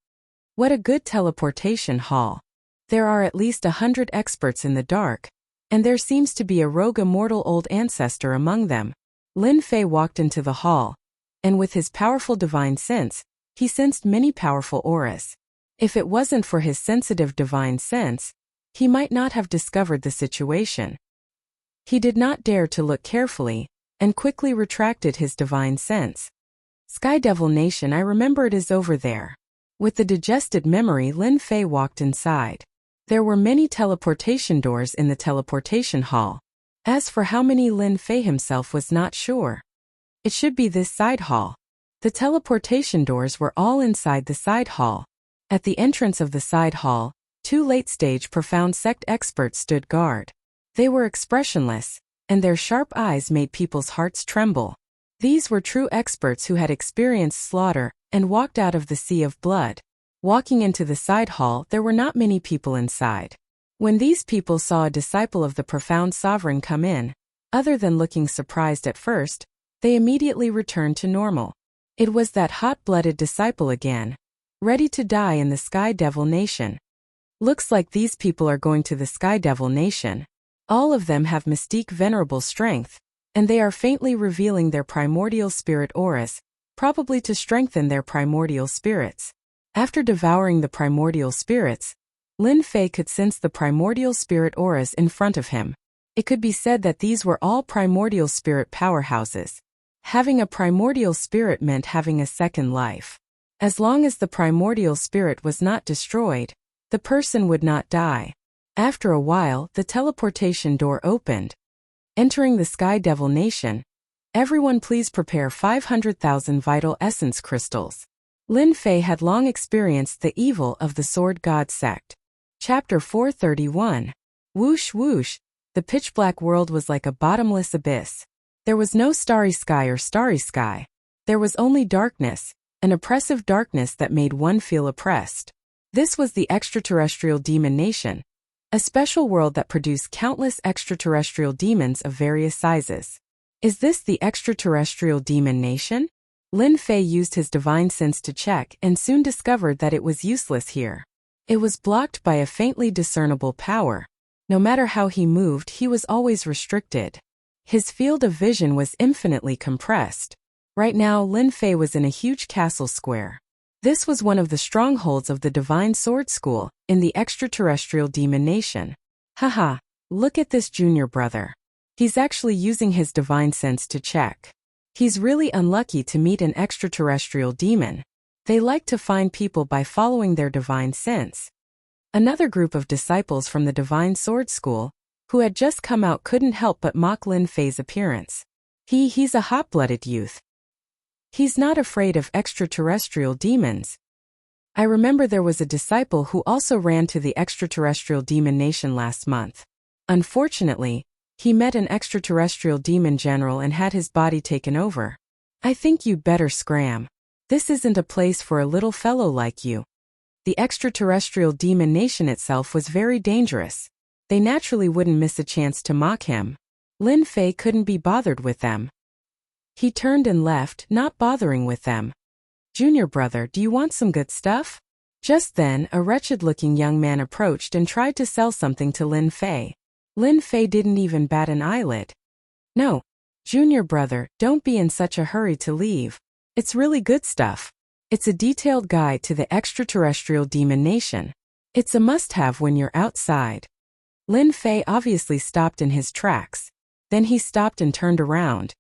What a good teleportation hall. There are at least 100 experts in the dark, and there seems to be a rogue immortal old ancestor among them. Lin Fei walked into the hall, and with his powerful divine sense, he sensed many powerful auras. If it wasn't for his sensitive divine sense, he might not have discovered the situation. He did not dare to look carefully, and quickly retracted his divine sense. Sky Devil Nation, I remember it is over there. With the digested memory, Lin Fei walked inside. There were many teleportation doors in the teleportation hall. As for how many, Lin Fei himself was not sure. It should be this side hall. The teleportation doors were all inside the side hall. At the entrance of the side hall, 2 late-stage profound sect experts stood guard. They were expressionless, and their sharp eyes made people's hearts tremble. These were true experts who had experienced slaughter and walked out of the sea of blood. Walking into the side hall, there were not many people inside. When these people saw a disciple of the profound sovereign come in, other than looking surprised at first, they immediately returned to normal. It was that hot-blooded disciple again, ready to die in the Sky Devil Nation. Looks like these people are going to the Sky Devil Nation. All of them have mystique venerable strength, and they are faintly revealing their primordial spirit auras, probably to strengthen their primordial spirits. After devouring the primordial spirits, Lin Fei could sense the primordial spirit auras in front of him. It could be said that these were all primordial spirit powerhouses. Having a primordial spirit meant having a second life. As long as the primordial spirit was not destroyed, the person would not die. After a while, the teleportation door opened. Entering the Sky Devil Nation, everyone please prepare 500,000 vital essence crystals. Lin Fei had long experienced the evil of the Sword God sect. Chapter 431. Whoosh whoosh, the pitch-black world was like a bottomless abyss. There was no starry sky or starry sky. There was only darkness, an oppressive darkness that made one feel oppressed. This was the extraterrestrial demon nation, a special world that produced countless extraterrestrial demons of various sizes. Is this the extraterrestrial demon nation? Lin Fei used his divine sense to check and soon discovered that it was useless here. It was blocked by a faintly discernible power. No matter how he moved, he was always restricted. His field of vision was infinitely compressed. Right now, Lin Fei was in a huge castle square. This was one of the strongholds of the Divine Sword School in the extraterrestrial demon nation. Haha, look at this junior brother. He's actually using his divine sense to check. He's really unlucky to meet an extraterrestrial demon. They like to find people by following their divine sense. Another group of disciples from the Divine Sword School, who had just come out, couldn't help but mock Lin Fei's appearance. He's a hot-blooded youth. He's not afraid of extraterrestrial demons. I remember there was a disciple who also ran to the extraterrestrial demon nation last month. Unfortunately, he met an extraterrestrial demon general and had his body taken over. I think you'd better scram. This isn't a place for a little fellow like you. The extraterrestrial demon nation itself was very dangerous. They naturally wouldn't miss a chance to mock him. Lin Fei couldn't be bothered with them. He turned and left, not bothering with them. Junior brother, do you want some good stuff? Just then, a wretched-looking young man approached and tried to sell something to Lin Fei. Lin Fei didn't even bat an eyelid. No, junior brother, don't be in such a hurry to leave. It's really good stuff. It's a detailed guide to the extraterrestrial demon nation. It's a must-have when you're outside. Lin Fei obviously stopped in his tracks. Then he stopped and turned around.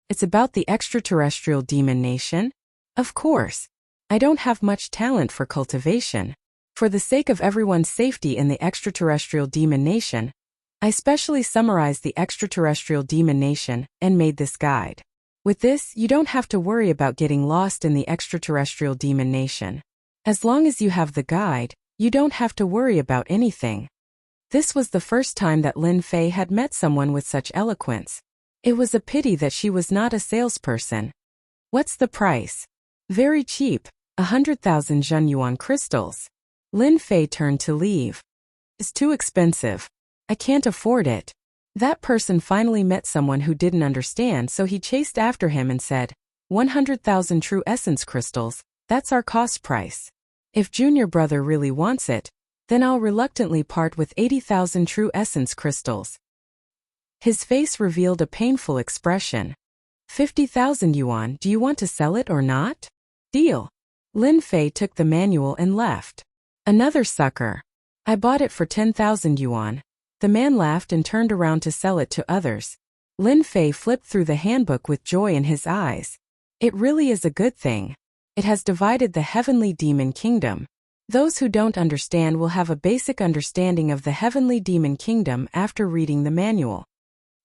It's about the extraterrestrial demon nation? Of course. I don't have much talent for cultivation. For the sake of everyone's safety in the extraterrestrial demon nation, I specially summarized the extraterrestrial demon nation and made this guide. With this, you don't have to worry about getting lost in the extraterrestrial demon nation. As long as you have the guide, you don't have to worry about anything. This was the first time that Lin Fei had met someone with such eloquence. It was a pity that she was not a salesperson. What's the price? Very cheap, 100,000 Zhenyuan crystals. Lin Fei turned to leave. It's too expensive. I can't afford it. That person finally met someone who didn't understand, so he chased after him and said, 100,000 true essence crystals, that's our cost price. If junior brother really wants it, then I'll reluctantly part with 80,000 true essence crystals. His face revealed a painful expression. 50,000 yuan, do you want to sell it or not? Deal. Lin Fei took the manual and left. Another sucker. I bought it for 10,000 yuan. The man laughed and turned around to sell it to others. Lin Fei flipped through the handbook with joy in his eyes. It really is a good thing. It has divided the heavenly demon kingdom. Those who don't understand will have a basic understanding of the heavenly demon kingdom after reading the manual.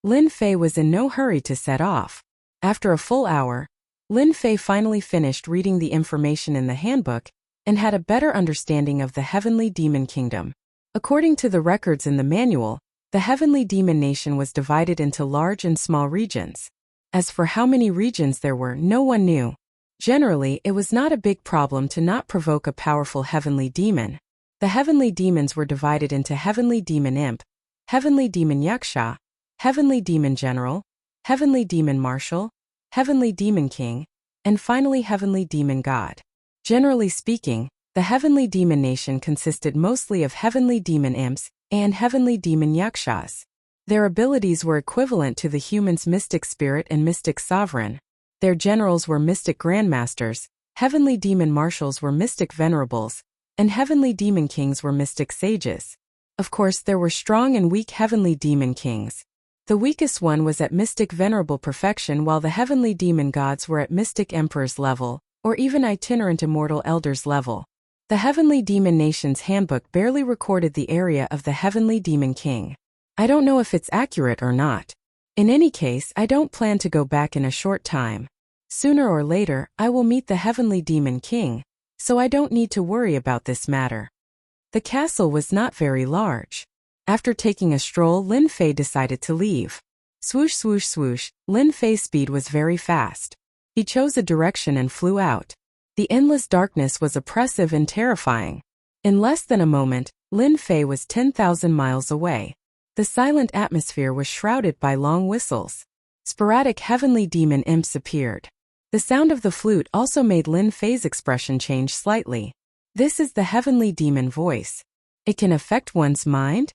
Lin Fei was in no hurry to set off. After a full hour, Lin Fei finally finished reading the information in the handbook and had a better understanding of the heavenly demon kingdom. According to the records in the manual, the heavenly demon nation was divided into large and small regions. As for how many regions there were, no one knew. Generally, it was not a big problem to not provoke a powerful heavenly demon. The heavenly demons were divided into heavenly demon imp, heavenly demon yaksha, heavenly demon general, heavenly demon marshal, heavenly demon king, and finally heavenly demon god. Generally speaking, the heavenly demon nation consisted mostly of heavenly demon imps and heavenly demon yakshas. Their abilities were equivalent to the human's mystic spirit and mystic sovereign. Their generals were mystic grandmasters, Heavenly demon marshals were mystic venerables, and heavenly demon kings were mystic sages. Of course, there were strong and weak heavenly demon kings. The weakest one was at mystic venerable perfection, while the heavenly demon gods were at mystic emperor's level, or even itinerant immortal elders level. The Heavenly Demon Nation's handbook barely recorded the area of the Heavenly Demon King. I don't know if it's accurate or not. In any case, I don't plan to go back in a short time. Sooner or later, I will meet the Heavenly Demon King, so I don't need to worry about this matter. The castle was not very large. After taking a stroll, Lin Fei decided to leave. Swoosh swoosh swoosh, Lin Fei's speed was very fast. He chose a direction and flew out. The endless darkness was oppressive and terrifying. In less than a moment, Lin Fei was 10,000 miles away. The silent atmosphere was shrouded by long whistles. Sporadic heavenly demon imps appeared. The sound of the flute also made Lin Fei's expression change slightly. This is the heavenly demon voice. It can affect one's mind?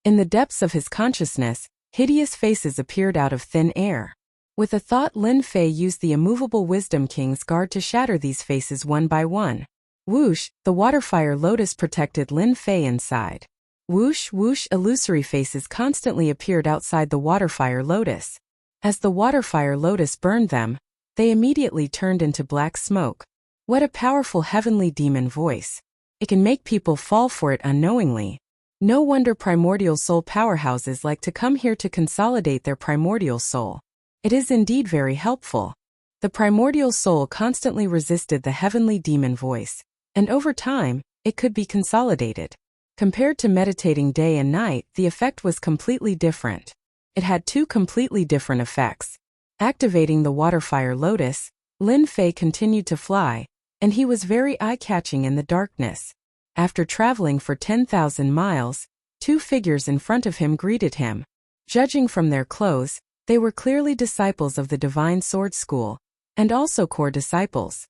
In the depths of his consciousness, hideous faces appeared out of thin air. With a thought, Lin Fei used the immovable Wisdom King's guard to shatter these faces one by one. Whoosh, the waterfire lotus protected Lin Fei inside. Whoosh, whoosh, illusory faces constantly appeared outside the waterfire lotus. As the waterfire lotus burned them, they immediately turned into black smoke. What a powerful heavenly demon voice. It can make people fall for it unknowingly. No wonder primordial soul powerhouses like to come here to consolidate their primordial soul. It is indeed very helpful. The primordial soul constantly resisted the heavenly demon voice, and over time, it could be consolidated. Compared to meditating day and night, the effect was completely different. It had two completely different effects. Activating the waterfire lotus, Lin Fei continued to fly, and he was very eye-catching in the darkness. After traveling for 10,000 miles, two figures in front of him greeted him. Judging from their clothes, they were clearly disciples of the Divine Sword School, and also core disciples.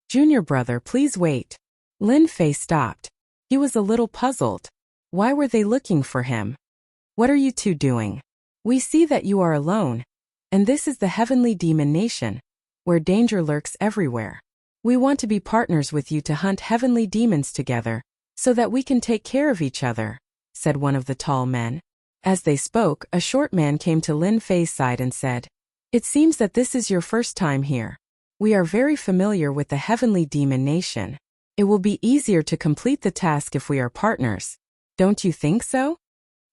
Junior brother, please wait. Lin Fei stopped. He was a little puzzled. Why were they looking for him? What are you two doing? We see that you are alone, and this is the Heavenly Demon Nation, where danger lurks everywhere. We want to be partners with you to hunt heavenly demons together, so that we can take care of each other, said one of the tall men. As they spoke, a short man came to Lin Fei's side and said, "It seems that this is your first time here. We are very familiar with the Heavenly Demon Nation. It will be easier to complete the task if we are partners. Don't you think so?"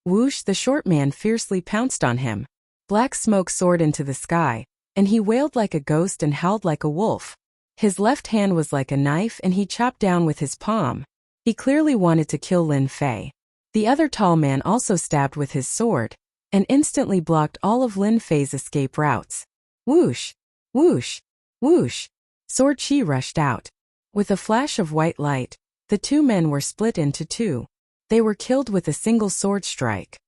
Whoosh, the short man fiercely pounced on him. Black smoke soared into the sky, and he wailed like a ghost and howled like a wolf. His left hand was like a knife and he chopped down with his palm. He clearly wanted to kill Lin Fei. The other tall man also stabbed with his sword, and instantly blocked all of Lin Fei's escape routes. Whoosh! Whoosh! Whoosh! Sword chi rushed out. With a flash of white light, the two men were split into two. They were killed with a single sword strike.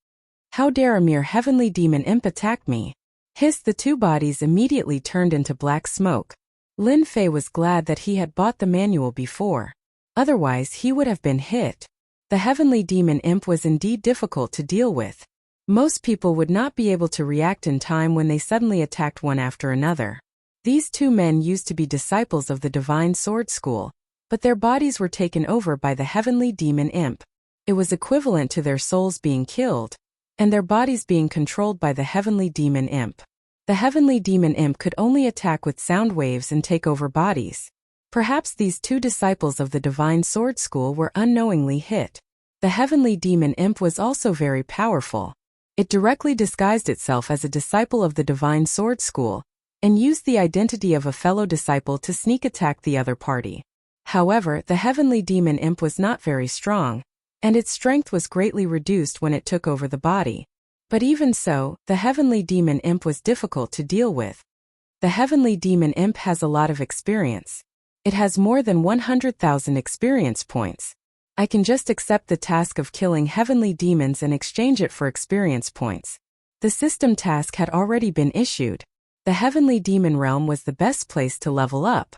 How dare a mere heavenly demon imp attack me? Hissed, the two bodies immediately turned into black smoke. Lin Fei was glad that he had bought the manual before. Otherwise he would have been hit. The heavenly demon imp was indeed difficult to deal with. Most people would not be able to react in time when they suddenly attacked one after another. These two men used to be disciples of the Divine Sword School, but their bodies were taken over by the heavenly demon imp. It was equivalent to their souls being killed, and their bodies being controlled by the heavenly demon imp. The heavenly demon imp could only attack with sound waves and take over bodies. Perhaps these two disciples of the Divine Sword School were unknowingly hit. The heavenly demon imp was also very powerful. It directly disguised itself as a disciple of the Divine Sword School, and used the identity of a fellow disciple to sneak attack the other party. However, the heavenly demon imp was not very strong, and its strength was greatly reduced when it took over the body. But even so, the heavenly demon imp was difficult to deal with. The heavenly demon imp has a lot of experience. It has more than 100,000 experience points. I can just accept the task of killing heavenly demons and exchange it for experience points. The system task had already been issued. The heavenly demon realm was the best place to level up.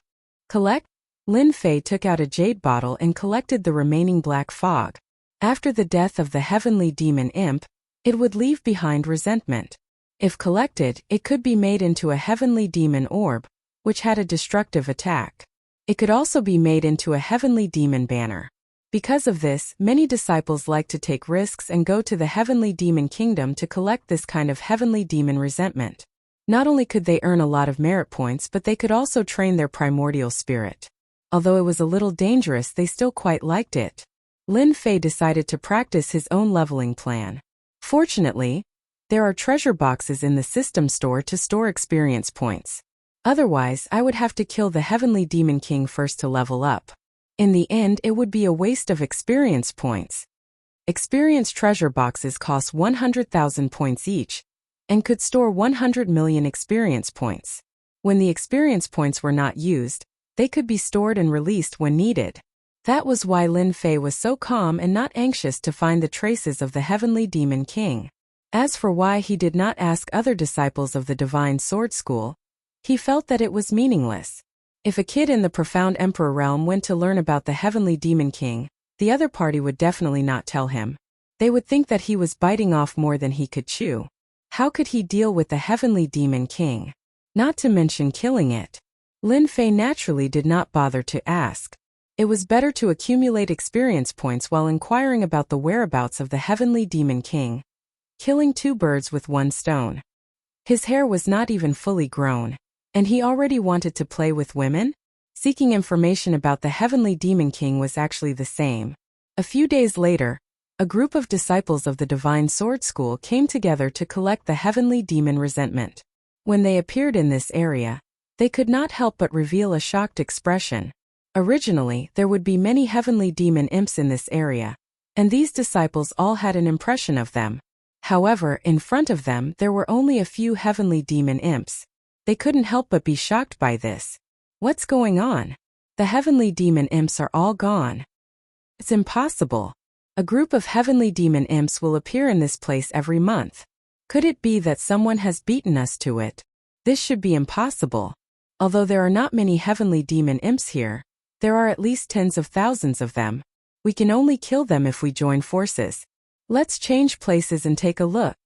Collect? Lin Fei took out a jade bottle and collected the remaining black fog. After the death of the heavenly demon imp, it would leave behind resentment. If collected, it could be made into a heavenly demon orb, which had a destructive attack. It could also be made into a heavenly demon banner. Because of this, many disciples like to take risks and go to the heavenly demon kingdom to collect this kind of heavenly demon resentment. Not only could they earn a lot of merit points, but they could also train their primordial spirit. Although it was a little dangerous, they still quite liked it. Lin Fei decided to practice his own leveling plan. Fortunately, there are treasure boxes in the system store to store experience points. Otherwise, I would have to kill the heavenly demon king first to level up. In the end, it would be a waste of experience points. Experience treasure boxes cost 100,000 points each, and could store 100 million experience points. When the experience points were not used, they could be stored and released when needed. That was why Lin Fei was so calm and not anxious to find the traces of the heavenly demon king. As for why he did not ask other disciples of the Divine Sword School, he felt that it was meaningless. If a kid in the profound Emperor realm went to learn about the heavenly demon king, the other party would definitely not tell him. They would think that he was biting off more than he could chew. How could he deal with the heavenly demon king? Not to mention killing it. Lin Fei naturally did not bother to ask. It was better to accumulate experience points while inquiring about the whereabouts of the heavenly demon king. Killing two birds with one stone. His hair was not even fully grown, and he already wanted to play with women? Seeking information about the heavenly demon king was actually the same. A few days later, a group of disciples of the Divine Sword School came together to collect the heavenly demon resentment. When they appeared in this area, they could not help but reveal a shocked expression. Originally, there would be many heavenly demon imps in this area, and these disciples all had an impression of them. However, in front of them there were only a few heavenly demon imps. They couldn't help but be shocked by this. What's going on? The heavenly demon imps are all gone. It's impossible. A group of heavenly demon imps will appear in this place every month. Could it be that someone has beaten us to it? This should be impossible. Although there are not many heavenly demon imps here, there are at least tens of thousands of them. We can only kill them if we join forces. Let's change places and take a look.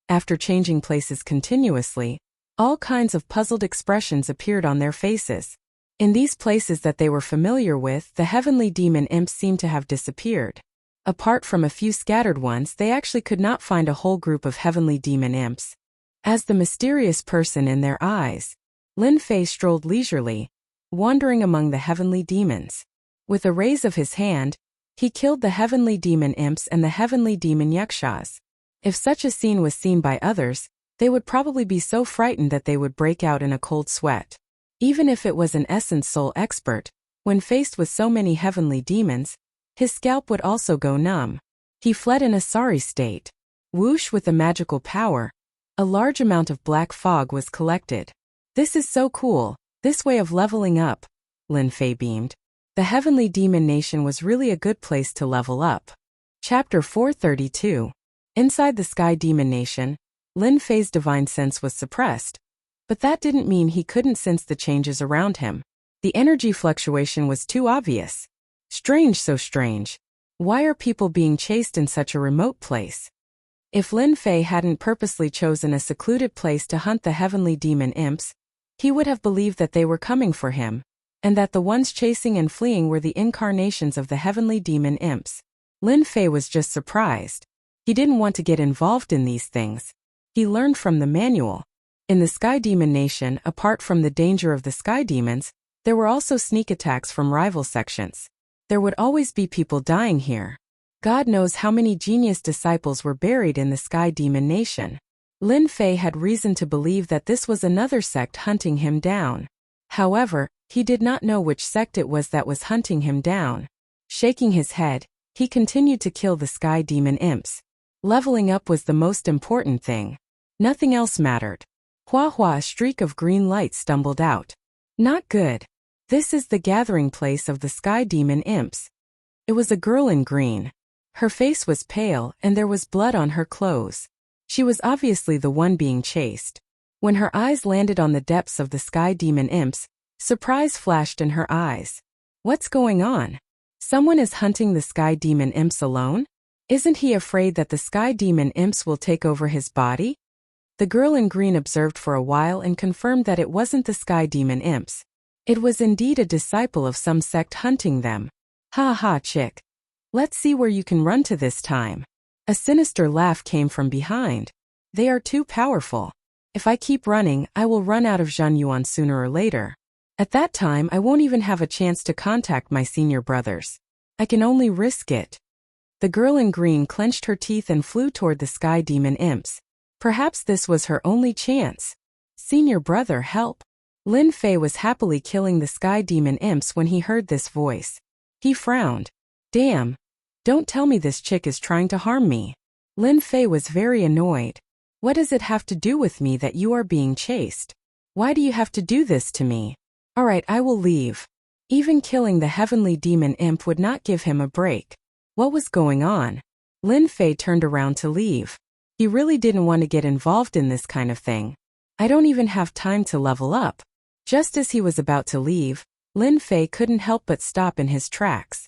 After changing places continuously, all kinds of puzzled expressions appeared on their faces. In these places that they were familiar with, the heavenly demon imps seemed to have disappeared. Apart from a few scattered ones, they actually could not find a whole group of heavenly demon imps. As the mysterious person in their eyes, Lin Fei strolled leisurely, wandering among the heavenly demons. With a raise of his hand, he killed the heavenly demon imps and the heavenly demon yakshas. If such a scene was seen by others, they would probably be so frightened that they would break out in a cold sweat. Even if it was an essence soul expert, when faced with so many heavenly demons, his scalp would also go numb. He fled in a sorry state. Whoosh, with a magical power, a large amount of black fog was collected. This is so cool, this way of leveling up, Lin Fei beamed. The heavenly demon nation was really a good place to level up. Chapter 432. Inside the sky demon nation, Lin Fei's divine sense was suppressed, but that didn't mean he couldn't sense the changes around him. The energy fluctuation was too obvious. Strange, so strange. Why are people being chased in such a remote place? If Lin Fei hadn't purposely chosen a secluded place to hunt the heavenly demon imps, he would have believed that they were coming for him, and that the ones chasing and fleeing were the incarnations of the heavenly demon imps. Lin Fei was just surprised. He didn't want to get involved in these things. He learned from the manual. In the Sky Demon Nation, apart from the danger of the Sky Demons, there were also sneak attacks from rival sections. There would always be people dying here. God knows how many genius disciples were buried in the Sky Demon Nation. Lin Fei had reason to believe that this was another sect hunting him down. However, he did not know which sect it was that was hunting him down. Shaking his head, he continued to kill the Sky Demon imps. Leveling up was the most important thing. Nothing else mattered. Hua hua, a streak of green light stumbled out. Not good. This is the gathering place of the Sky Demon imps. It was a girl in green. Her face was pale and there was blood on her clothes. She was obviously the one being chased. When her eyes landed on the depths of the Sky Demon imps, surprise flashed in her eyes. What's going on? Someone is hunting the Sky Demon imps alone? Isn't he afraid that the Sky Demon imps will take over his body? The girl in green observed for a while and confirmed that it wasn't the Sky Demon imps. It was indeed a disciple of some sect hunting them. Ha ha, chick. Let's see where you can run to this time. A sinister laugh came from behind. They are too powerful. If I keep running, I will run out of Zhanyuan sooner or later. At that time, I won't even have a chance to contact my senior brothers. I can only risk it. The girl in green clenched her teeth and flew toward the sky demon imps. Perhaps this was her only chance. Senior brother, help. Lin Fei was happily killing the sky demon imps when he heard this voice. He frowned. Damn. Don't tell me this chick is trying to harm me. Lin Fei was very annoyed. What does it have to do with me that you are being chased? Why do you have to do this to me? Alright, I will leave. Even killing the heavenly demon imp would not give him a break. What was going on? Lin Fei turned around to leave. He really didn't want to get involved in this kind of thing. I don't even have time to level up. Just as he was about to leave, Lin Fei couldn't help but stop in his tracks.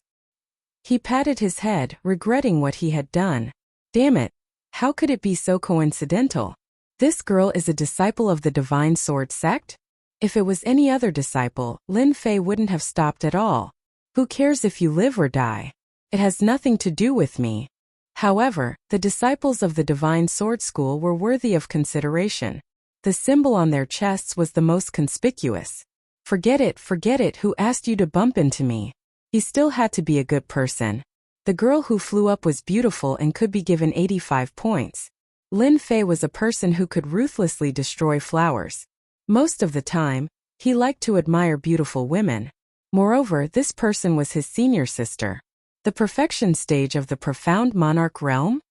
He patted his head, regretting what he had done. Damn it. How could it be so coincidental? This girl is a disciple of the Divine Sword sect? If it was any other disciple, Lin Fei wouldn't have stopped at all. Who cares if you live or die? It has nothing to do with me. However, the disciples of the Divine Sword School were worthy of consideration. The symbol on their chests was the most conspicuous. Forget it, who asked you to bump into me? He still had to be a good person. The girl who flew up was beautiful and could be given 85 points. Lin Fei was a person who could ruthlessly destroy flowers. Most of the time, he liked to admire beautiful women. Moreover, this person was his senior sister. The perfection stage of the profound Monarch realm?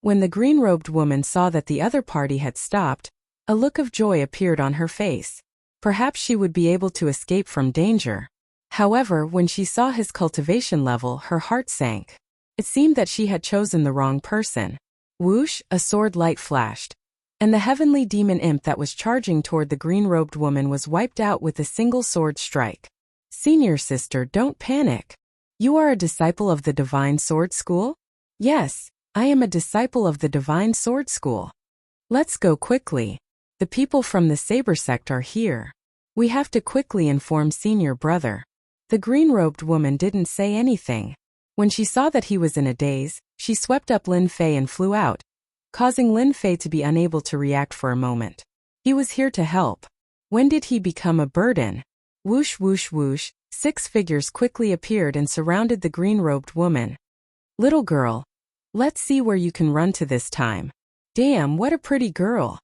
When the green-robed woman saw that the other party had stopped, a look of joy appeared on her face. Perhaps she would be able to escape from danger. However, when she saw his cultivation level, her heart sank. It seemed that she had chosen the wrong person. Whoosh, a sword light flashed. And the heavenly demon imp that was charging toward the green-robed woman was wiped out with a single sword strike. Senior sister, don't panic. You are a disciple of the Divine Sword School? Yes, I am a disciple of the Divine Sword School. Let's go quickly. The people from the Saber sect are here. We have to quickly inform senior brother. The green-robed woman didn't say anything. When she saw that he was in a daze, she swept up Lin Fei and flew out, causing Lin Fei to be unable to react for a moment. He was here to help. When did he become a burden? Whoosh whoosh whoosh, 6 figures quickly appeared and surrounded the green-robed woman. Little girl, let's see where you can run to this time. Damn, what a pretty girl.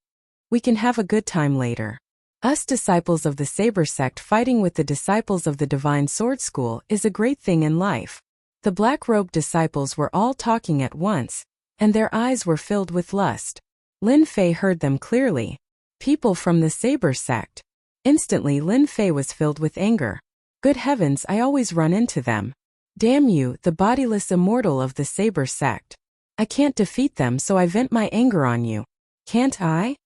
We can have a good time later. Us disciples of the Saber sect fighting with the disciples of the Divine Sword School is a great thing in life. The black-robed disciples were all talking at once, and their eyes were filled with lust. Lin Fei heard them clearly. People from the Saber sect. Instantly Lin Fei was filled with anger. Good heavens, I always run into them. Damn you, the bodiless immortal of the Saber sect. I can't defeat them, so I vent my anger on you. Can't I?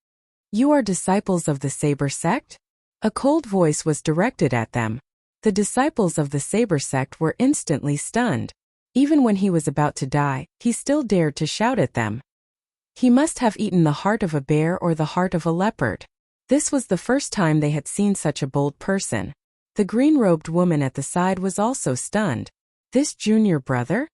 You are disciples of the Saber sect? A cold voice was directed at them. The disciples of the Saber sect were instantly stunned. Even when he was about to die, he still dared to shout at them. He must have eaten the heart of a bear or the heart of a leopard. This was the first time they had seen such a bold person. The green-robed woman at the side was also stunned. This junior brother?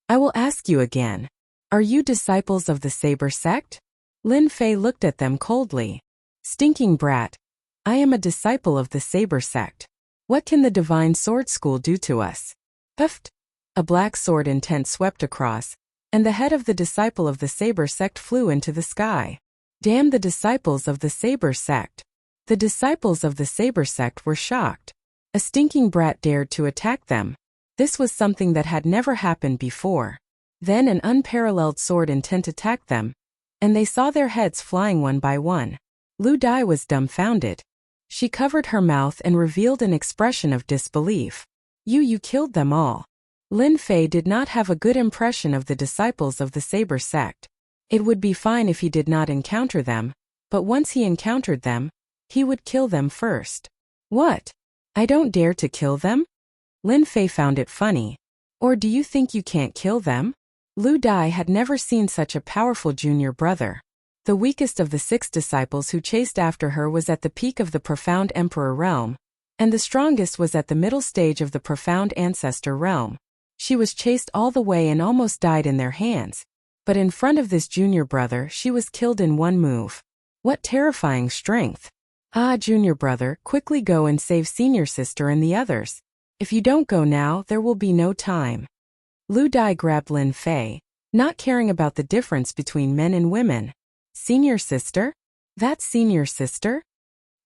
I will ask you again. Are you disciples of the Saber sect? Lin Fei looked at them coldly. Stinking brat. I am a disciple of the Saber sect. What can the Divine Sword School do to us? Puffed. A black sword intent swept across, and the head of the disciple of the Saber sect flew into the sky. Damn the disciples of the Saber sect. The disciples of the Saber sect were shocked. A stinking brat dared to attack them. This was something that had never happened before. Then an unparalleled sword intent attacked them, and they saw their heads flying one by one. Lu Dai was dumbfounded. She covered her mouth and revealed an expression of disbelief. You killed them all. Lin Fei did not have a good impression of the disciples of the Saber sect. It would be fine if he did not encounter them, but once he encountered them, he would kill them first. What? I don't dare to kill them? Lin Fei found it funny. Or do you think you can't kill them? Lu Dai had never seen such a powerful junior brother. The weakest of the 6 disciples who chased after her was at the peak of the profound emperor realm, And the strongest was at the middle stage of the profound ancestor realm. She was chased all the way and almost died in their hands. But in front of this junior brother, she was killed in one move. What terrifying strength! Ah, junior brother, quickly go and save senior sister and the others. If you don't go now, there will be no time. Lu Dai grabbed Lin Fei, not caring about the difference between men and women. Senior sister? That's senior sister?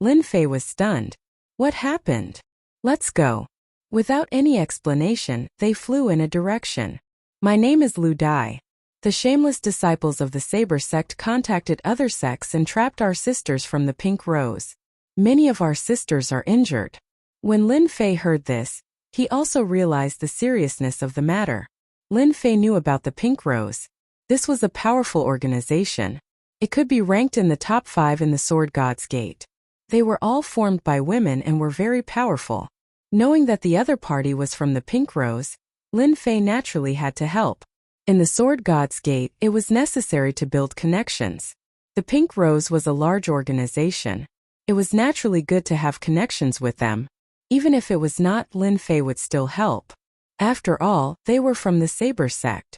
Lin Fei was stunned. What happened? Let's go. Without any explanation, they flew in a direction. My name is Lu Dai. The shameless disciples of the Saber sect contacted other sects and trapped our sisters from the Pink Rose. Many of our sisters are injured. When Lin Fei heard this, he also realized the seriousness of the matter. Lin Fei knew about the Pink Rose. This was a powerful organization. It could be ranked in the top 5 in the Sword God's Gate. They were all formed by women and were very powerful. Knowing that the other party was from the Pink Rose, Lin Fei naturally had to help. In the Sword God's Gate, it was necessary to build connections. The Pink Rose was a large organization. It was naturally good to have connections with them. Even if it was not, Lin Fei would still help. After all, they were from the Saber sect.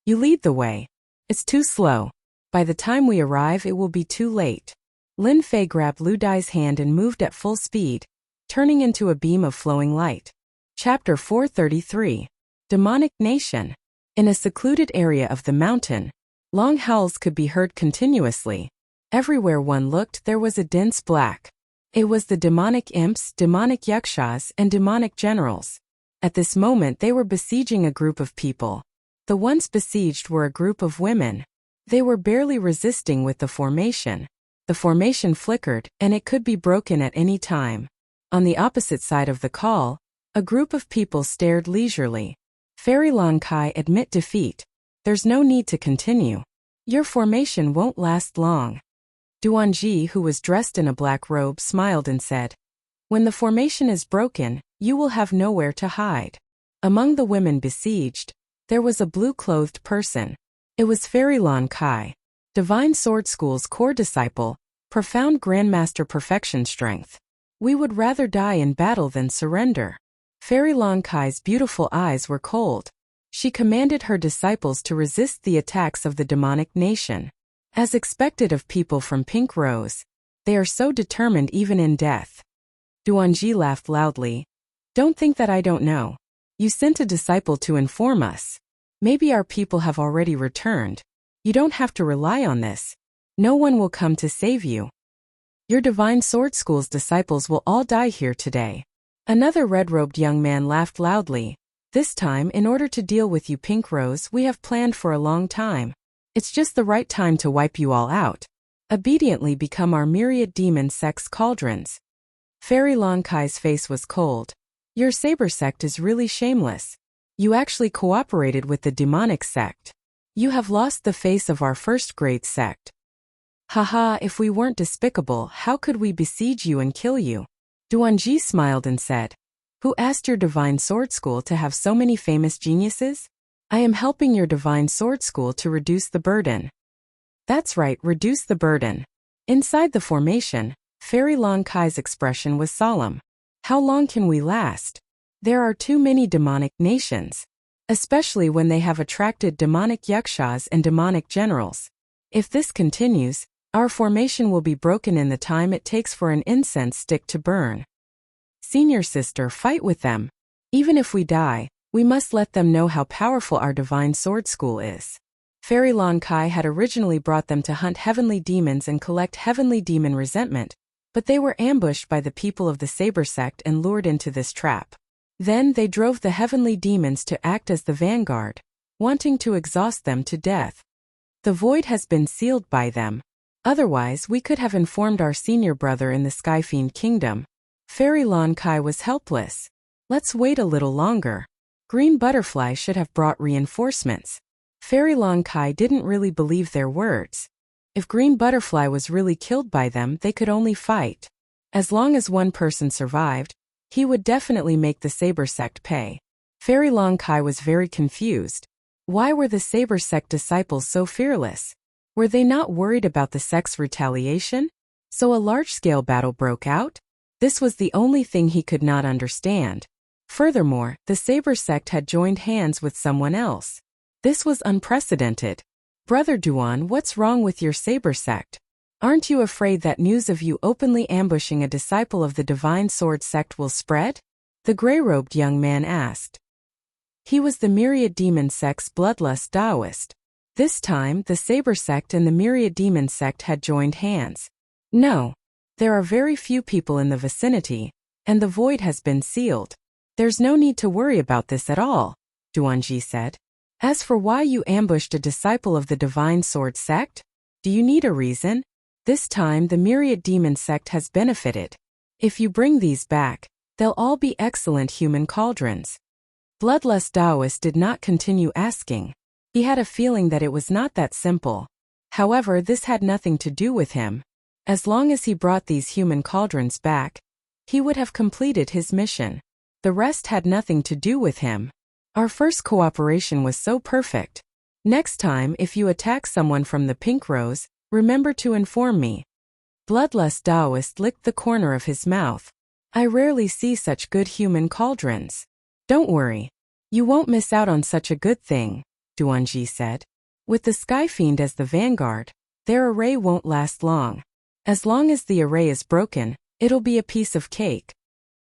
You lead the way. It's too slow. By the time we arrive, it will be too late. Lin Fei grabbed Lu Dai's hand and moved at full speed, turning into a beam of flowing light. Chapter 433. Demonic Nation. In a secluded area of the mountain, long howls could be heard continuously. Everywhere one looked, there was a dense black. It was the demonic imps, demonic yakshas, and demonic generals. At this moment, they were besieging a group of people. The ones besieged were a group of women. They were barely resisting with the formation. The formation flickered, and it could be broken at any time. On the opposite side of the call, a group of people stared leisurely. Fairy Lan Kai, admit defeat. There's no need to continue. Your formation won't last long. Duanji, who was dressed in a black robe, smiled and said, when the formation is broken, you will have nowhere to hide. Among the women besieged, there was a blue-clothed person. It was Fairy Lan Kai, Divine Sword School's core disciple, profound Grandmaster perfection strength. We would rather die in battle than surrender. Fairy Lan Kai's beautiful eyes were cold. She commanded her disciples to resist the attacks of the demonic nation. As expected of people from Pink Rose, they are so determined even in death. Duanji laughed loudly. Don't think that I don't know. You sent a disciple to inform us. Maybe our people have already returned. You don't have to rely on this. No one will come to save you. Your Divine Sword School's disciples will all die here today. Another red-robed young man laughed loudly. This time, in order to deal with you Pink Rose, we have planned for a long time. It's just the right time to wipe you all out. Obediently become our myriad demon sect's cauldrons. Fairy Lan Kai's face was cold. Your Saber sect is really shameless. You actually cooperated with the demonic sect. You have lost the face of our first-grade sect. Haha, if we weren't despicable, how could we besiege you and kill you? Duanji smiled and said, who asked your Divine Sword School to have so many famous geniuses? I am helping your Divine Sword School to reduce the burden. That's right, reduce the burden. Inside the formation, Fairy Lan Kai's expression was solemn. How long can we last? There are too many demonic nations, especially when they have attracted demonic yakshas and demonic generals. If this continues, our formation will be broken in the time it takes for an incense stick to burn. Senior sister, fight with them. Even if we die, we must let them know how powerful our Divine Sword School is. Fairy Lan Kai had originally brought them to hunt heavenly demons and collect heavenly demon resentment, but they were ambushed by the people of the Saber sect and lured into this trap. Then they drove the heavenly demons to act as the vanguard, wanting to exhaust them to death. The void has been sealed by them. Otherwise, we could have informed our senior brother in the Skyfiend Kingdom. Fairy Lan Kai was helpless. Let's wait a little longer. Green Butterfly should have brought reinforcements. Fairy Lan Kai didn't really believe their words. If Green Butterfly was really killed by them, they could only fight. As long as one person survived, he would definitely make the Saber sect pay. Fairy Lan Kai was very confused. Why were the Saber sect disciples so fearless? Were they not worried about the sect's retaliation? So a large-scale battle broke out? This was the only thing he could not understand. Furthermore, the Saber sect had joined hands with someone else. This was unprecedented. Brother Duan, what's wrong with your Saber sect? Aren't you afraid that news of you openly ambushing a disciple of the Divine Sword sect will spread? The gray-robed young man asked. He was the Myriad Demon sect's bloodlust Taoist. This time, the Saber sect and the Myriad Demon sect had joined hands. No. There are very few people in the vicinity, and the void has been sealed. There's no need to worry about this at all, Duanji said. As for why you ambushed a disciple of the Divine Sword sect, do you need a reason? This time the Myriad Demon sect has benefited. If you bring these back, they'll all be excellent human cauldrons. Bloodlust Taoist did not continue asking. He had a feeling that it was not that simple. However, this had nothing to do with him. As long as he brought these human cauldrons back, he would have completed his mission. The rest had nothing to do with him. Our first cooperation was so perfect. Next time, if you attack someone from the Pink Rose, remember to inform me. Bloodlust Taoist licked the corner of his mouth. I rarely see such good human cauldrons. Don't worry. You won't miss out on such a good thing, Duanji said. With the Sky Fiend as the vanguard, their array won't last long. As long as the array is broken, it'll be a piece of cake.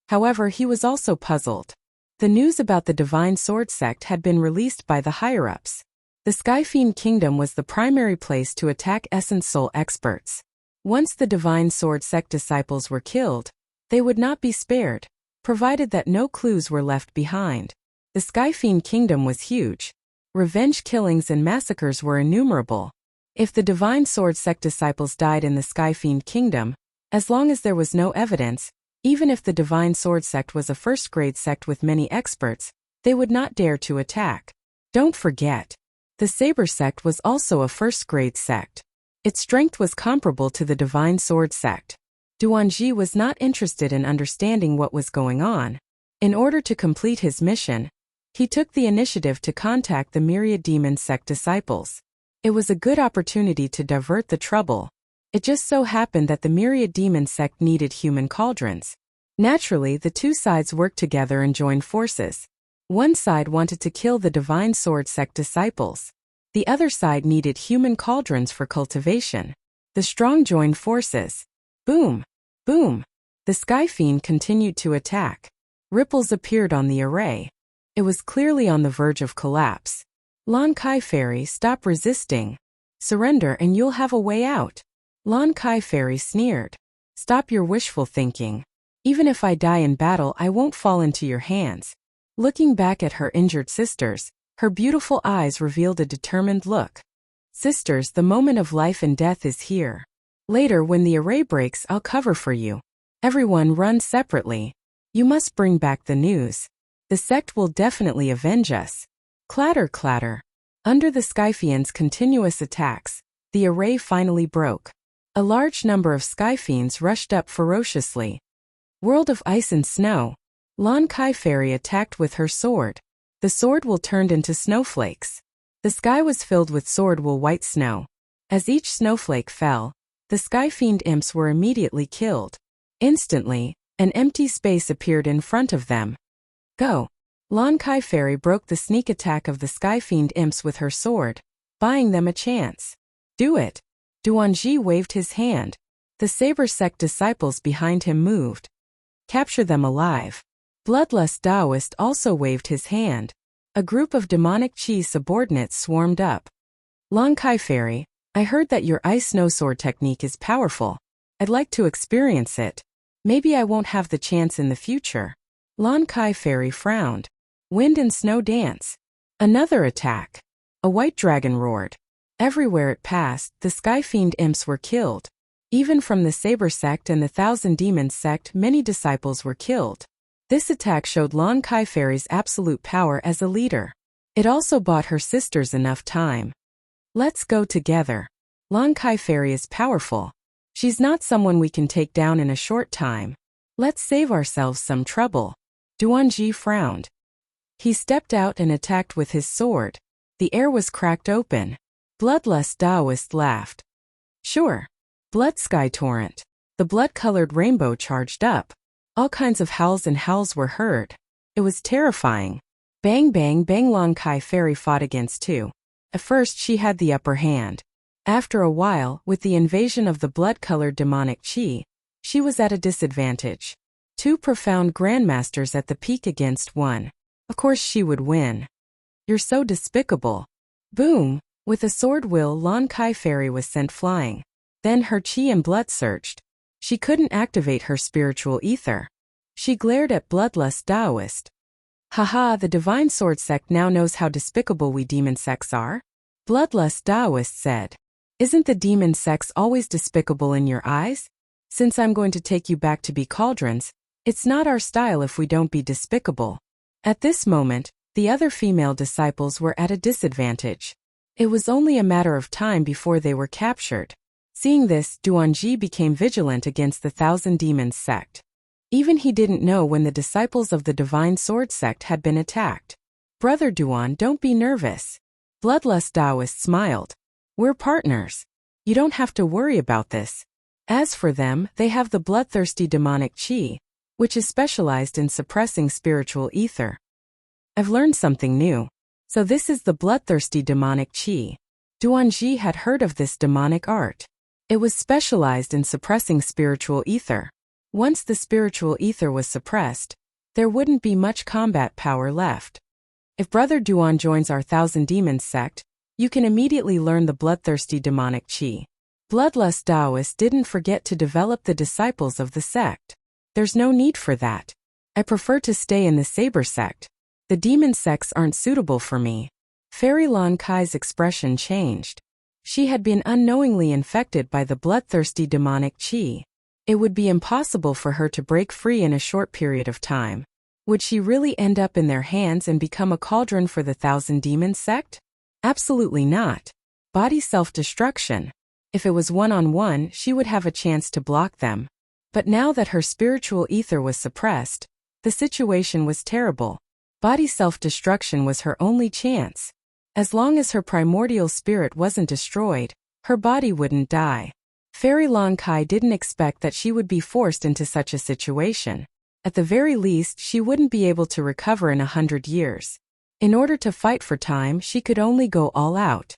However, he was also puzzled. The news about the Divine Sword sect had been released by the higher-ups. The Sky Fiend Kingdom was the primary place to attack Essence Soul experts. Once the Divine Sword sect disciples were killed, they would not be spared, provided that no clues were left behind. The Sky Fiend Kingdom was huge. Revenge killings and massacres were innumerable. If the Divine Sword sect disciples died in the Sky Fiend Kingdom, as long as there was no evidence, even if the Divine Sword sect was a first-grade sect with many experts, they would not dare to attack. Don't forget, the Saber sect was also a first-grade sect. Its strength was comparable to the Divine Sword sect. Duanji was not interested in understanding what was going on. In order to complete his mission, he took the initiative to contact the Myriad Demon sect disciples. It was a good opportunity to divert the trouble. It just so happened that the Myriad Demon sect needed human cauldrons. Naturally, the two sides worked together and joined forces. One side wanted to kill the Divine Sword sect disciples. The other side needed human cauldrons for cultivation. The strong joined forces. Boom! Boom! The Sky Fiend continued to attack. Ripples appeared on the array. It was clearly on the verge of collapse. Lon Kai Fairy, stop resisting. Surrender and you'll have a way out. Lon Kai Fairy sneered. Stop your wishful thinking. Even if I die in battle, I won't fall into your hands. Looking back at her injured sisters, her beautiful eyes revealed a determined look. Sisters, the moment of life and death is here. Later, when the array breaks, I'll cover for you. Everyone run separately. You must bring back the news. The sect will definitely avenge us. Clatter, clatter. Under the Sky Fiend's continuous attacks, the array finally broke. A large number of Sky Fiends rushed up ferociously. World of Ice and Snow. Lon Kai Fairy attacked with her sword. The sword wool turned into snowflakes. The sky was filled with sword wool white snow. As each snowflake fell, the Sky Fiend imps were immediately killed. Instantly, an empty space appeared in front of them. Go! Lon Kai Fairy broke the sneak attack of the Sky Fiend imps with her sword, buying them a chance. Do it! Duanji waved his hand. The Saber sect disciples behind him moved. Capture them alive. Bloodlust Taoist also waved his hand. A group of demonic chi subordinates swarmed up. Lon Kai Fairy, I heard that your ice snow sword technique is powerful. I'd like to experience it. Maybe I won't have the chance in the future. Lon Kai Fairy frowned. Wind and snow dance. Another attack. A white dragon roared. Everywhere it passed, the Sky Fiend imps were killed. Even from the Saber sect and the Thousand Demons sect, many disciples were killed. This attack showed Lon Kai Fairy's absolute power as a leader. It also bought her sisters enough time. Let's go together. Lon Kai Fairy is powerful. She's not someone we can take down in a short time. Let's save ourselves some trouble. Duanji frowned. He stepped out and attacked with his sword. The air was cracked open. Bloodlust Taoist laughed. Sure. Blood Sky Torrent. The blood-colored rainbow charged up. All kinds of howls and howls were heard. It was terrifying. Bang bang bang, Long Kai Fairy fought against two. At first she had the upper hand. After a while, with the invasion of the blood-colored demonic chi, she was at a disadvantage. Two profound grandmasters at the peak against one. Of course she would win. You're so despicable. Boom! With a sword will, Long Kai Fairy was sent flying. Then her chi and blood surged. She couldn't activate her spiritual ether. She glared at Bloodlust Taoist. Haha, the divine sword sect now knows how despicable we demon sects are? Bloodlust Taoist said. Isn't the demon sects always despicable in your eyes? Since I'm going to take you back to be cauldrons, it's not our style if we don't be despicable. At this moment, the other female disciples were at a disadvantage. It was only a matter of time before they were captured. Seeing this, Duanji became vigilant against the Thousand Demons sect. Even he didn't know when the disciples of the Divine Sword sect had been attacked. Brother Duan, don't be nervous. Bloodlust Taoist smiled. We're partners. You don't have to worry about this. As for them, they have the bloodthirsty demonic chi, which is specialized in suppressing spiritual ether. I've learned something new. So this is the bloodthirsty demonic chi. Duanji had heard of this demonic art. It was specialized in suppressing spiritual ether. Once the spiritual ether was suppressed, there wouldn't be much combat power left. If Brother Duan joins our Thousand Demons sect, you can immediately learn the bloodthirsty demonic chi. Bloodlust Taoist didn't forget to develop the disciples of the sect. There's no need for that. I prefer to stay in the Saber sect. The demon sects aren't suitable for me. Fairy Long Kai's expression changed. She had been unknowingly infected by the bloodthirsty demonic chi. It would be impossible for her to break free in a short period of time. Would she really end up in their hands and become a cauldron for the Thousand Demons sect? Absolutely not. Body self-destruction. If it was one-on-one, she would have a chance to block them. But now that her spiritual ether was suppressed, the situation was terrible. Body self-destruction was her only chance. As long as her primordial spirit wasn't destroyed, her body wouldn't die. Fairy Long Kai didn't expect that she would be forced into such a situation. At the very least, she wouldn't be able to recover in 100 years. In order to fight for time, she could only go all out.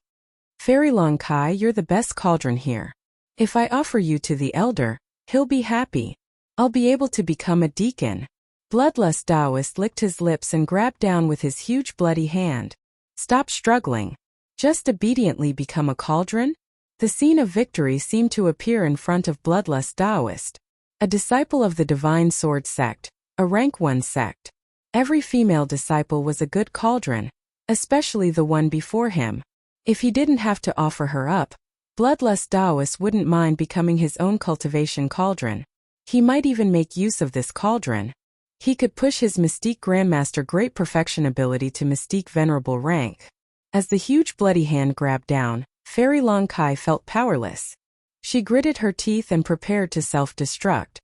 Fairy Long Kai, you're the best cauldron here. If I offer you to the elder, he'll be happy. I'll be able to become a deacon. Bloodlust Taoist licked his lips and grabbed down with his huge bloody hand. Stop struggling. Just obediently become a cauldron? The scene of victory seemed to appear in front of Bloodlust Taoist. A disciple of the Divine Sword sect, a rank 1 sect. Every female disciple was a good cauldron, especially the one before him. If he didn't have to offer her up, Bloodlust Taoist wouldn't mind becoming his own cultivation cauldron. He might even make use of this cauldron. He could push his Mystique Grandmaster Great Perfection ability to Mystique Venerable rank. As the huge bloody hand grabbed down, Fairy Long Kai felt powerless. She gritted her teeth and prepared to self-destruct.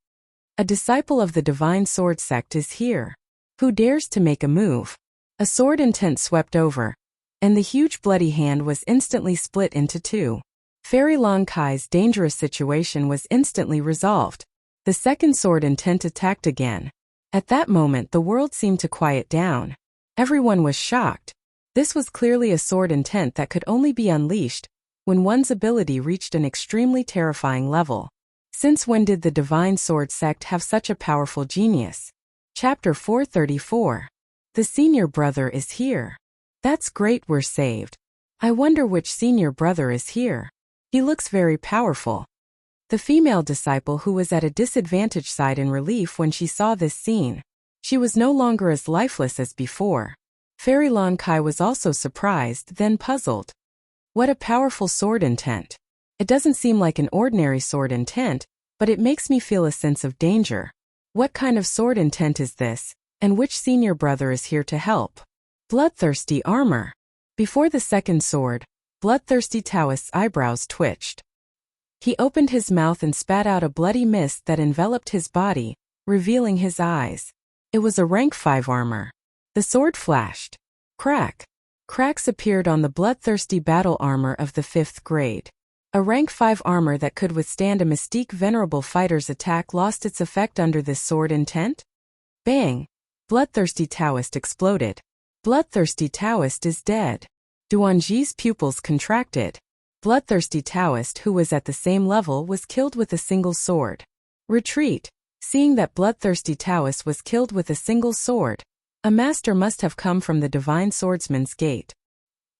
A disciple of the Divine Sword sect is here. Who dares to make a move? A sword intent swept over, and the huge bloody hand was instantly split into two. Fairy Long Kai's dangerous situation was instantly resolved. The second sword intent attacked again. At that moment the world seemed to quiet down. Everyone was shocked. This was clearly a sword intent that could only be unleashed when one's ability reached an extremely terrifying level. Since when did the Divine Sword sect have such a powerful genius? Chapter 434. The senior brother is here. That's great, we're saved. I wonder which senior brother is here. He looks very powerful. The female disciple who was at a disadvantage sighed in relief when she saw this scene. She was no longer as lifeless as before. Fairy Long Kai was also surprised, then puzzled. What a powerful sword intent. It doesn't seem like an ordinary sword intent, but it makes me feel a sense of danger. What kind of sword intent is this, and which senior brother is here to help? Bloodthirsty armor. Before the second sword, Bloodthirsty Taoist's eyebrows twitched. He opened his mouth and spat out a bloody mist that enveloped his body, revealing his eyes. It was a rank 5 armor. The sword flashed. Crack. Cracks appeared on the bloodthirsty battle armor of the 5th grade. A rank 5 armor that could withstand a mystique venerable fighter's attack lost its effect under this sword intent? Bang! Bloodthirsty Taoist exploded. Bloodthirsty Taoist is dead. Duanji's pupils contracted. Bloodthirsty Taoist, who was at the same level, was killed with a single sword. Retreat. Seeing that Bloodthirsty Taoist was killed with a single sword, a master must have come from the Divine Swordsman's Gate.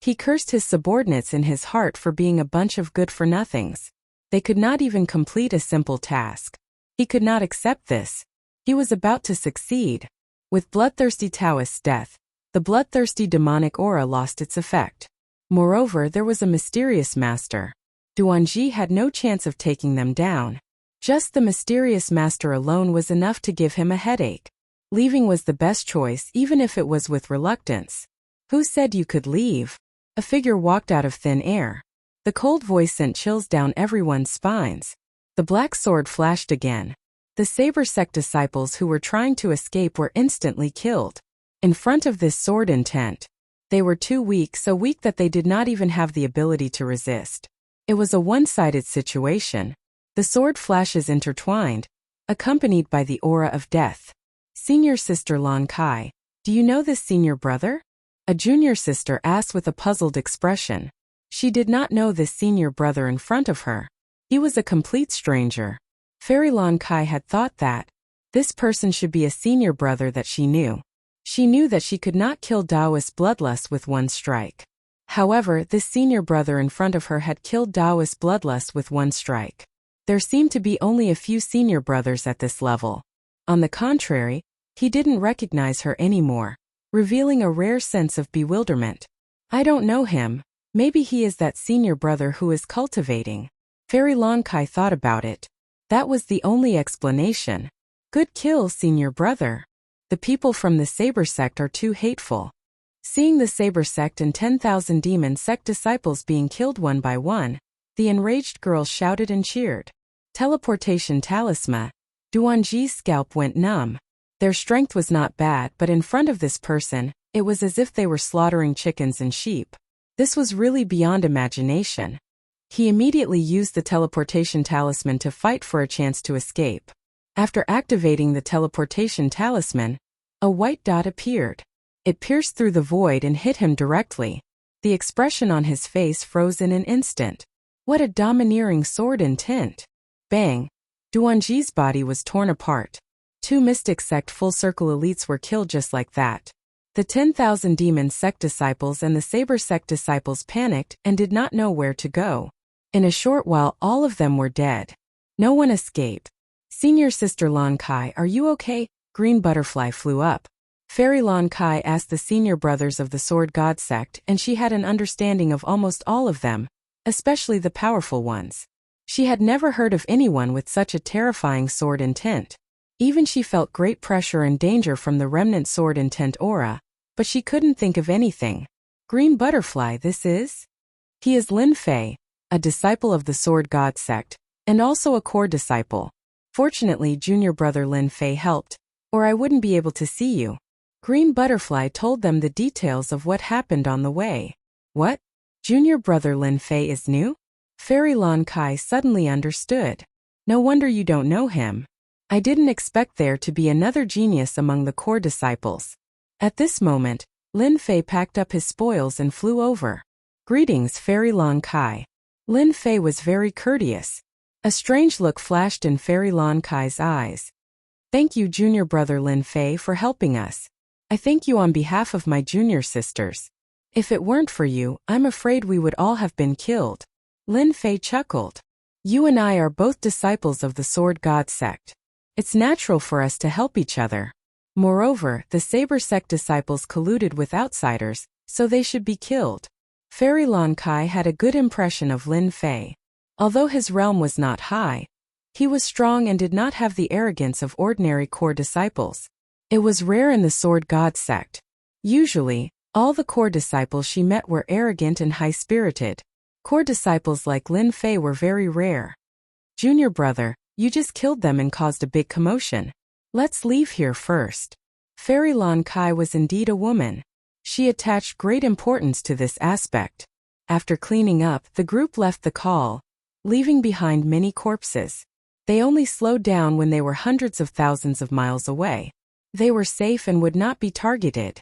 He cursed his subordinates in his heart for being a bunch of good-for-nothings. They could not even complete a simple task. He could not accept this. He was about to succeed. With Bloodthirsty Taoist's death, the bloodthirsty demonic aura lost its effect. Moreover, there was a mysterious master. Duanji had no chance of taking them down. Just the mysterious master alone was enough to give him a headache. Leaving was the best choice, even if it was with reluctance. Who said you could leave? A figure walked out of thin air. The cold voice sent chills down everyone's spines. The black sword flashed again. The Saber Sect disciples who were trying to escape were instantly killed. In front of this sword intent, they were too weak, so weak that they did not even have the ability to resist. It was a one-sided situation. The sword flashes intertwined, accompanied by the aura of death. Senior sister Lan Kai, do you know this senior brother? A junior sister asked with a puzzled expression. She did not know this senior brother in front of her. He was a complete stranger. Fairy Lan Kai had thought that this person should be a senior brother that she knew. She knew that she could not kill Taoist Bloodlust with one strike. However, this senior brother in front of her had killed Taoist Bloodlust with one strike. There seemed to be only a few senior brothers at this level. On the contrary, he didn't recognize her anymore, revealing a rare sense of bewilderment. I don't know him. Maybe he is that senior brother who is cultivating. Fairy Lan Kai thought about it. That was the only explanation. Good kill, senior brother. The people from the Saber Sect are too hateful. Seeing the Saber Sect and 10,000 Demon Sect disciples being killed one by one, the enraged girls shouted and cheered. Teleportation talisman. Duanji's scalp went numb. Their strength was not bad, but in front of this person, it was as if they were slaughtering chickens and sheep. This was really beyond imagination. He immediately used the teleportation talisman to fight for a chance to escape. After activating the teleportation talisman, a white dot appeared. It pierced through the void and hit him directly. The expression on his face froze in an instant. What a domineering sword intent! Bang! Duanji's body was torn apart. 2 Mystic Sect full circle elites were killed just like that. The 10,000 Demon Sect disciples and the Saber Sect disciples panicked and did not know where to go. In a short while, all of them were dead. No one escaped. Senior sister Lan Kai, are you okay? Green butterfly flew up. Fairy Lan Kai asked the senior brothers of the Sword God Sect, and she had an understanding of almost all of them, especially the powerful ones. She had never heard of anyone with such a terrifying sword intent. Even she felt great pressure and danger from the remnant sword intent aura, but she couldn't think of anything. Green butterfly, this is? He is Lin Fei, a disciple of the Sword God Sect, and also a core disciple. Fortunately, junior brother Lin Fei helped, or I wouldn't be able to see you. Green butterfly told them the details of what happened on the way. What? Junior brother Lin Fei is new? Fairy Lan Kai suddenly understood. No wonder you don't know him. I didn't expect there to be another genius among the core disciples. At this moment, Lin Fei packed up his spoils and flew over. Greetings, Fairy Lan Kai. Lin Fei was very courteous. A strange look flashed in Fairy Lan Kai's eyes. Thank you, junior brother Lin Fei, for helping us. I thank you on behalf of my junior sisters. If it weren't for you, I'm afraid we would all have been killed. Lin Fei chuckled. You and I are both disciples of the Sword God Sect. It's natural for us to help each other. Moreover, the Saber Sect disciples colluded with outsiders, so they should be killed. Fairy Lan Kai had a good impression of Lin Fei. Although his realm was not high, he was strong and did not have the arrogance of ordinary core disciples. It was rare in the Sword God Sect. Usually, all the core disciples she met were arrogant and high-spirited. Core disciples like Lin Fei were very rare. Junior brother, you just killed them and caused a big commotion. Let's leave here first. Fairy Lan Kai was indeed a woman. She attached great importance to this aspect. After cleaning up, the group left the call, leaving behind many corpses. They only slowed down when they were hundreds of thousands of miles away. They were safe and would not be targeted.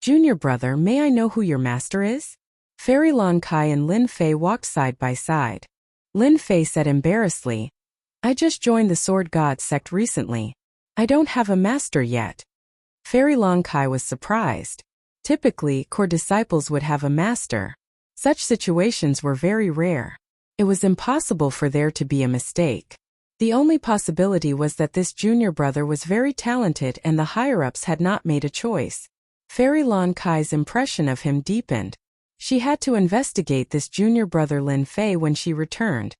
Junior brother, may I know who your master is? Fairy Lan Kai and Lin Fei walked side by side. Lin Fei said embarrassedly, I just joined the Sword God sect recently. I don't have a master yet. Fairy Lan Kai was surprised. Typically, core disciples would have a master. Such situations were very rare. It was impossible for there to be a mistake. The only possibility was that this junior brother was very talented and the higher-ups had not made a choice. Fairy Lan Kai's impression of him deepened. She had to investigate this junior brother Lin Fei when she returned.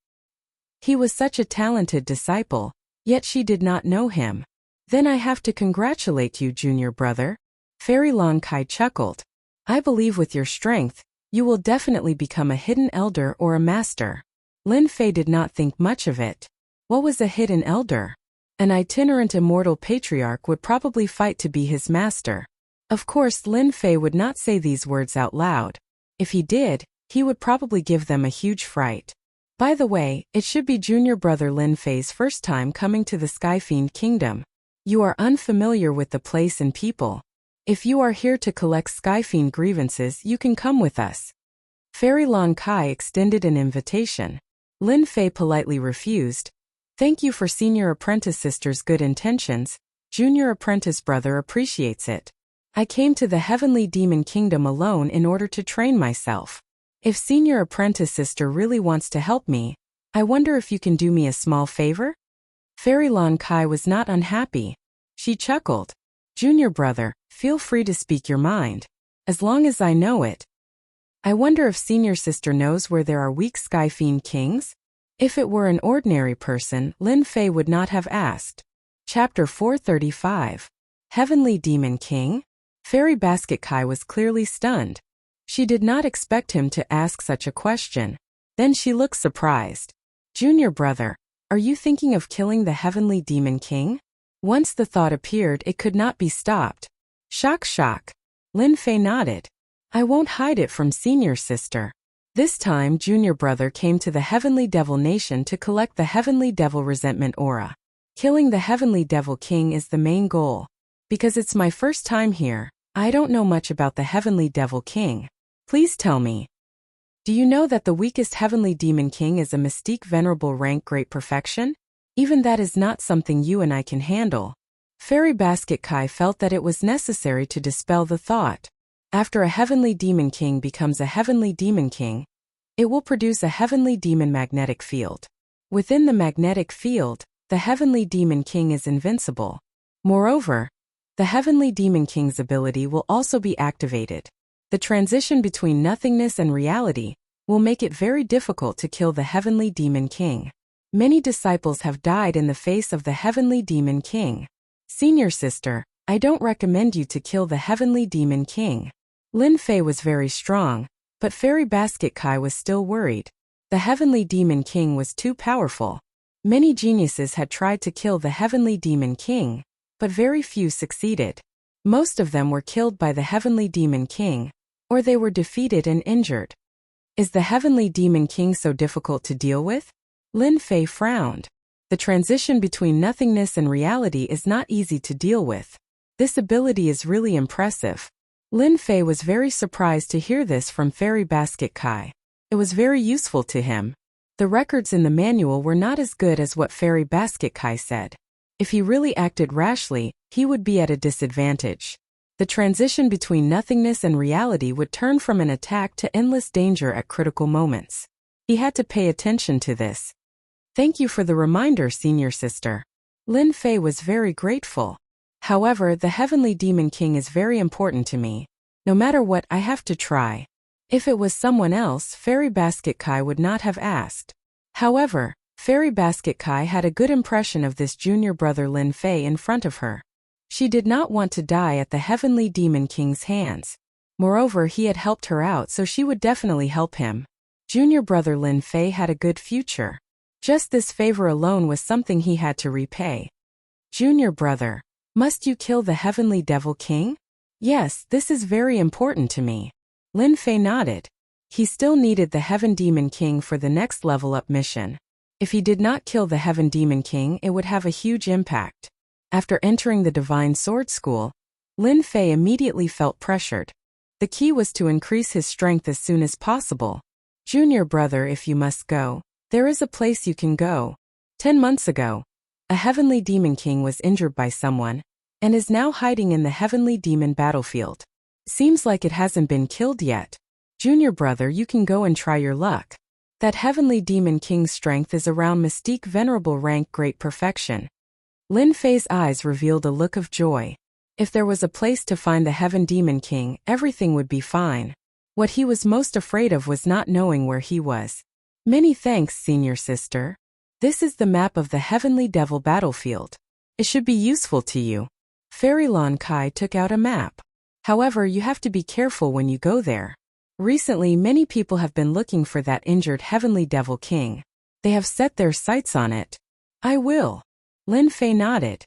He was such a talented disciple, yet she did not know him. Then I have to congratulate you, junior brother. Fairy Lan Kai chuckled. I believe with your strength, you will definitely become a hidden elder or a master. Lin Fei did not think much of it. What was a hidden elder? An itinerant immortal patriarch would probably fight to be his master. Of course, Lin Fei would not say these words out loud. If he did, he would probably give them a huge fright. By the way, it should be junior brother Lin Fei's first time coming to the Skyfiend Kingdom. You are unfamiliar with the place and people. If you are here to collect Skyfiend grievances, you can come with us. Fairy Lan Kai extended an invitation. Lin Fei politely refused. Thank you for senior apprentice sister's good intentions. Junior apprentice brother appreciates it. I came to the Heavenly Demon Kingdom alone in order to train myself. If senior apprentice sister really wants to help me, I wonder if you can do me a small favor? Fairy Lan Kai was not unhappy. She chuckled. Junior brother, feel free to speak your mind. As long as I know it. I wonder if senior sister knows where there are weak Skyfiend kings? If it were an ordinary person, Lin Fei would not have asked. Chapter 435. Heavenly Demon King? Fairy Basket Kai was clearly stunned. She did not expect him to ask such a question. Then she looked surprised. Junior brother, are you thinking of killing the Heavenly Demon King? Once the thought appeared, it could not be stopped. Shock, shock. Lin Fei nodded. I won't hide it from senior sister. This time, junior brother came to the Heavenly Devil Nation to collect the Heavenly Devil Resentment Aura. Killing the Heavenly Devil King is the main goal. Because it's my first time here, I don't know much about the Heavenly Devil King. Please tell me. Do you know that the weakest Heavenly Demon King is a mystique venerable rank great perfection? Even that is not something you and I can handle. Fairy Basket Kai felt that it was necessary to dispel the thought. After a Heavenly Demon King becomes a Heavenly Demon King, it will produce a Heavenly Demon magnetic field. Within the magnetic field, the Heavenly Demon King is invincible. Moreover, the Heavenly Demon King's ability will also be activated. The transition between nothingness and reality will make it very difficult to kill the Heavenly Demon King. Many disciples have died in the face of the Heavenly Demon King. Senior sister, I don't recommend you to kill the Heavenly Demon King. Lin Fei was very strong, but Fairy Basket Kai was still worried. The Heavenly Demon King was too powerful. Many geniuses had tried to kill the Heavenly Demon King, but very few succeeded. Most of them were killed by the Heavenly Demon King, or they were defeated and injured. Is the Heavenly Demon King so difficult to deal with? Lin Fei frowned. The transition between nothingness and reality is not easy to deal with. This ability is really impressive. Lin Fei was very surprised to hear this from Fairy Basket Kai. It was very useful to him. The records in the manual were not as good as what Fairy Basket Kai said. If he really acted rashly, he would be at a disadvantage. The transition between nothingness and reality would turn from an attack to endless danger at critical moments. He had to pay attention to this. Thank you for the reminder, senior sister. Lin Fei was very grateful. However, the Heavenly Demon King is very important to me. No matter what, I have to try. If it was someone else, Fairy Basket Kai would not have asked. However, Fairy Basket Kai had a good impression of this junior brother Lin Fei in front of her. She did not want to die at the Heavenly Demon King's hands. Moreover, he had helped her out, so she would definitely help him. Junior brother Lin Fei had a good future. Just this favor alone was something he had to repay. Junior brother, must you kill the Heavenly Devil King? Yes, this is very important to me. Lin Fei nodded. He still needed the Heaven Demon King for the next level up mission. If he did not kill the Heaven Demon King, it would have a huge impact. After entering the Divine Sword School, Lin Fei immediately felt pressured. The key was to increase his strength as soon as possible. Junior brother, if you must go, there is a place you can go. 10 months ago, a Heavenly Demon King was injured by someone, and is now hiding in the Heavenly Demon battlefield. Seems like it hasn't been killed yet. Junior brother, you can go and try your luck. That Heavenly Demon King's strength is around Mystique Venerable Rank Great Perfection. Lin Fei's eyes revealed a look of joy. If there was a place to find the Heaven Demon King, everything would be fine. What he was most afraid of was not knowing where he was. Many thanks, senior sister. This is the map of the Heavenly Devil battlefield. It should be useful to you. Fairy Lon Kai took out a map. However, you have to be careful when you go there. Recently, many people have been looking for that injured Heavenly Devil King. They have set their sights on it. I will. Lin Fei nodded.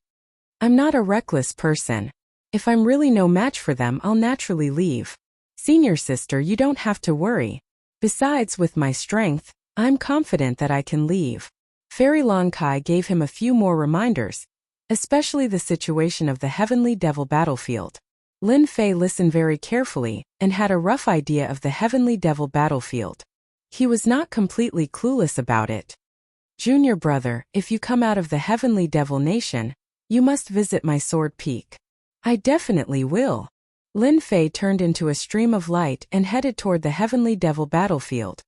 I'm not a reckless person. If I'm really no match for them, I'll naturally leave. Senior sister, you don't have to worry. Besides, with my strength, I'm confident that I can leave. Fairy Lon Kai gave him a few more reminders, especially the situation of the Heavenly Devil battlefield. Lin Fei listened very carefully and had a rough idea of the Heavenly Devil battlefield. He was not completely clueless about it. Junior brother, if you come out of the Heavenly Devil Nation, you must visit my Sword Peak. I definitely will. Lin Fei turned into a stream of light and headed toward the Heavenly Devil battlefield.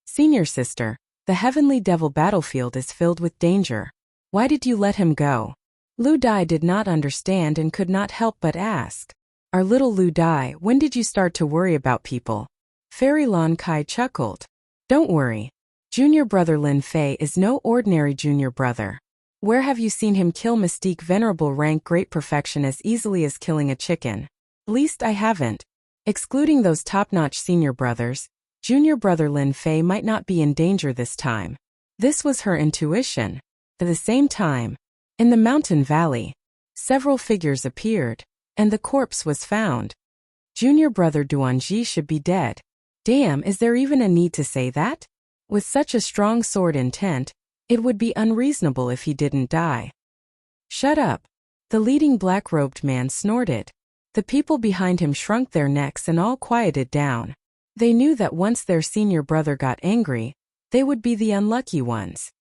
Senior sister, the Heavenly Devil battlefield is filled with danger. Why did you let him go? Lu Dai did not understand and could not help but ask. Our little Lu Dai, when did you start to worry about people? Fairy Lon Kai chuckled. Don't worry. Junior brother Lin Fei is no ordinary junior brother. Where have you seen him kill Mystique Venerable Rank Great Perfection as easily as killing a chicken? Least I haven't. Excluding those top-notch senior brothers, junior brother Lin Fei might not be in danger this time. This was her intuition. At the same time, in the mountain valley, several figures appeared, and the corpse was found. Junior brother Duanji should be dead. Damn, is there even a need to say that? With such a strong sword intent, it would be unreasonable if he didn't die. Shut up. The leading black-robed man snorted. The people behind him shrunk their necks and all quieted down. They knew that once their senior brother got angry, they would be the unlucky ones.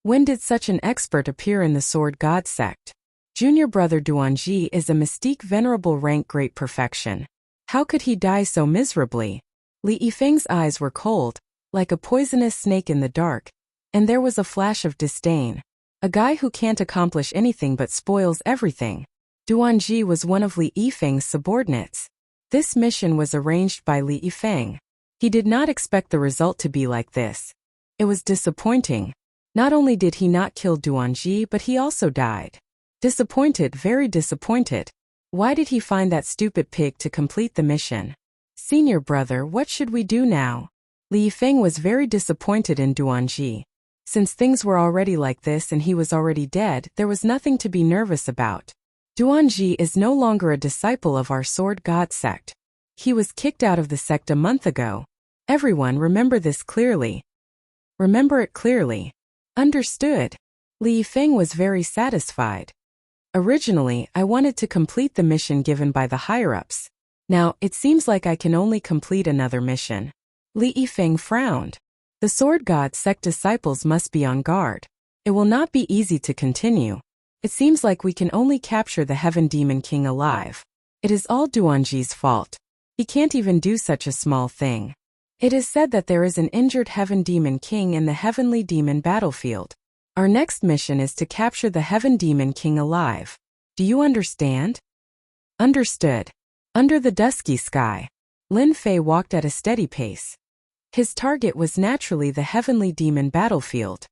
When did such an expert appear in the Sword God sect? Junior brother Duanji is a Mystique Venerable Rank Great Perfection. How could he die so miserably? Li Yifeng's eyes were cold, like a poisonous snake in the dark, and there was a flash of disdain. A guy who can't accomplish anything but spoils everything. Duanji was one of Li Yifeng's subordinates. This mission was arranged by Li Yifeng. He did not expect the result to be like this. It was disappointing. Not only did he not kill Duanji, but he also died. Disappointed, very disappointed. Why did he find that stupid pig to complete the mission? Senior brother, what should we do now? Li Yifeng was very disappointed in Duanji. Since things were already like this and he was already dead, there was nothing to be nervous about. Duanji is no longer a disciple of our Sword God sect. He was kicked out of the sect a month ago. Everyone remember this clearly. Remember it clearly. Understood. Li Yifeng was very satisfied. Originally, I wanted to complete the mission given by the higher-ups. Now, it seems like I can only complete another mission. Li Yifeng frowned. The Sword God sect disciples must be on guard. It will not be easy to continue. It seems like we can only capture the Heaven Demon King alive. It is all Duanji's fault. He can't even do such a small thing. It is said that there is an injured Heaven Demon King in the Heavenly Demon battlefield. Our next mission is to capture the Heaven Demon King alive. Do you understand? Understood. Under the dusky sky, Lin Fei walked at a steady pace. His target was naturally the Heavenly Demon battlefield.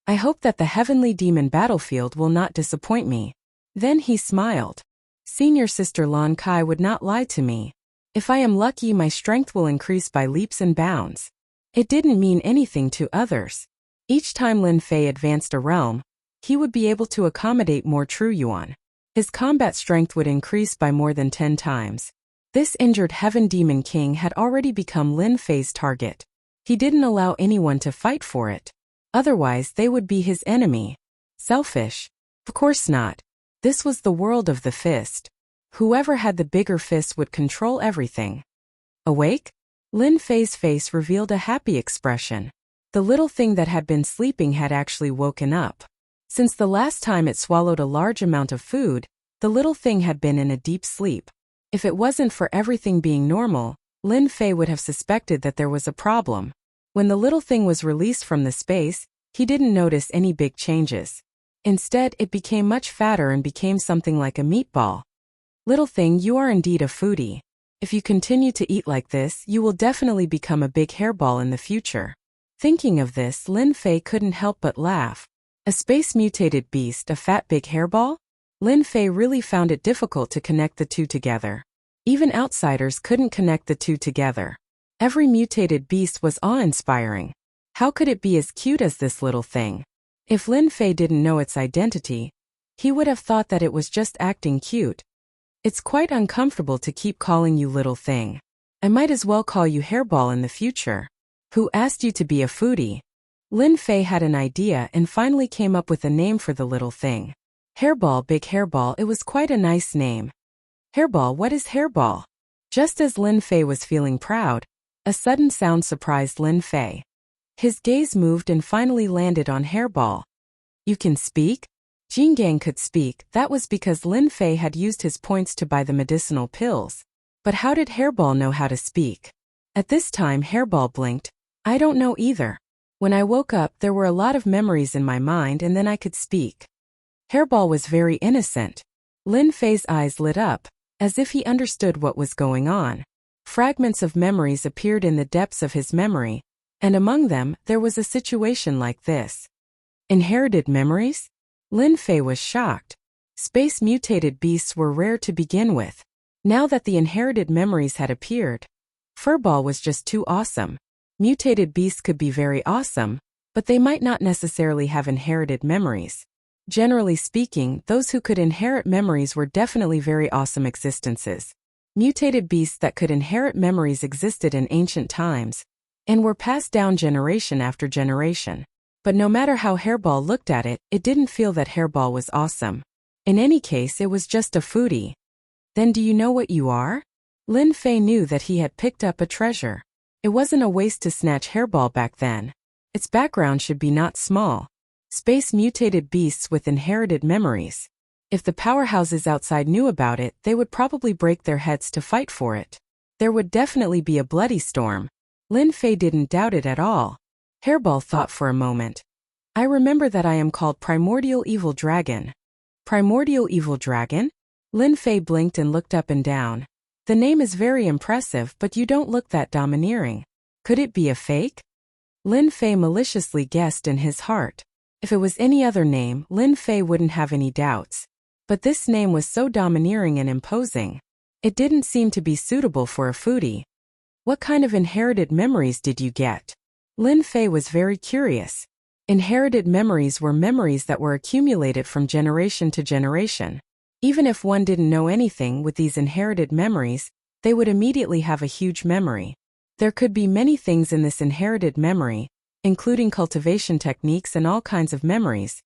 I hope that the Heavenly Demon battlefield will not disappoint me. Then he smiled. Senior sister Lon Kai would not lie to me. If I am lucky, my strength will increase by leaps and bounds. It didn't mean anything to others. Each time Lin Fei advanced a realm, he would be able to accommodate more true yuan. His combat strength would increase by more than 10 times. This injured Heaven Demon King had already become Lin Fei's target. He didn't allow anyone to fight for it. Otherwise, they would be his enemy. Selfish? Of course not. This was the world of the fist. Whoever had the bigger fist would control everything. Awake? Lin Fei's face revealed a happy expression. The little thing that had been sleeping had actually woken up. Since the last time it swallowed a large amount of food, the little thing had been in a deep sleep. If it wasn't for everything being normal, Lin Fei would have suspected that there was a problem. When the little thing was released from the space, he didn't notice any big changes. Instead, it became much fatter and became something like a meatball. Little thing, you are indeed a foodie. If you continue to eat like this, you will definitely become a big hairball in the future. Thinking of this, Lin Fei couldn't help but laugh. A space-mutated beast, a fat big hairball? Lin Fei really found it difficult to connect the two together. Even outsiders couldn't connect the two together. Every mutated beast was awe-inspiring. How could it be as cute as this little thing? If Lin Fei didn't know its identity, he would have thought that it was just acting cute. It's quite uncomfortable to keep calling you little thing. I might as well call you hairball in the future. Who asked you to be a foodie? Lin Fei had an idea and finally came up with a name for the little thing. Hairball, big hairball, it was quite a nice name. Hairball, what is hairball? Just as Lin Fei was feeling proud, a sudden sound surprised Lin Fei. His gaze moved and finally landed on hairball. You can speak? Jingang could speak. That was because Lin Fei had used his points to buy the medicinal pills. But how did hairball know how to speak? At this time hairball blinked. I don't know either. When I woke up, there were a lot of memories in my mind and then I could speak. Hairball was very innocent. Lin Fei's eyes lit up, as if he understood what was going on. Fragments of memories appeared in the depths of his memory, and among them, there was a situation like this. Inherited memories? Lin Fei was shocked. Space-mutated beasts were rare to begin with. Now that the inherited memories had appeared, Furball was just too awesome. Mutated beasts could be very awesome, but they might not necessarily have inherited memories. Generally speaking, those who could inherit memories were definitely very awesome existences. Mutated beasts that could inherit memories existed in ancient times, and were passed down generation after generation. But no matter how Hairball looked at it, it didn't feel that Hairball was awesome. In any case, it was just a foodie. Then do you know what you are? Lin Fei knew that he had picked up a treasure. It wasn't a waste to snatch Hairball back then. Its background should be not small. Space-mutated beasts with inherited memories. If the powerhouses outside knew about it, they would probably break their heads to fight for it. There would definitely be a bloody storm. Lin Fei didn't doubt it at all. Hairball thought for a moment. I remember that I am called Primordial Evil Dragon. Primordial Evil Dragon? Lin Fei blinked and looked up and down. The name is very impressive, but you don't look that domineering. Could it be a fake? Lin Fei maliciously guessed in his heart. If it was any other name, Lin Fei wouldn't have any doubts. But this name was so domineering and imposing. It didn't seem to be suitable for a foodie. What kind of inherited memories did you get? Lin Fei was very curious. Inherited memories were memories that were accumulated from generation to generation. Even if one didn't know anything with these inherited memories, they would immediately have a huge memory. There could be many things in this inherited memory, including cultivation techniques and all kinds of memories.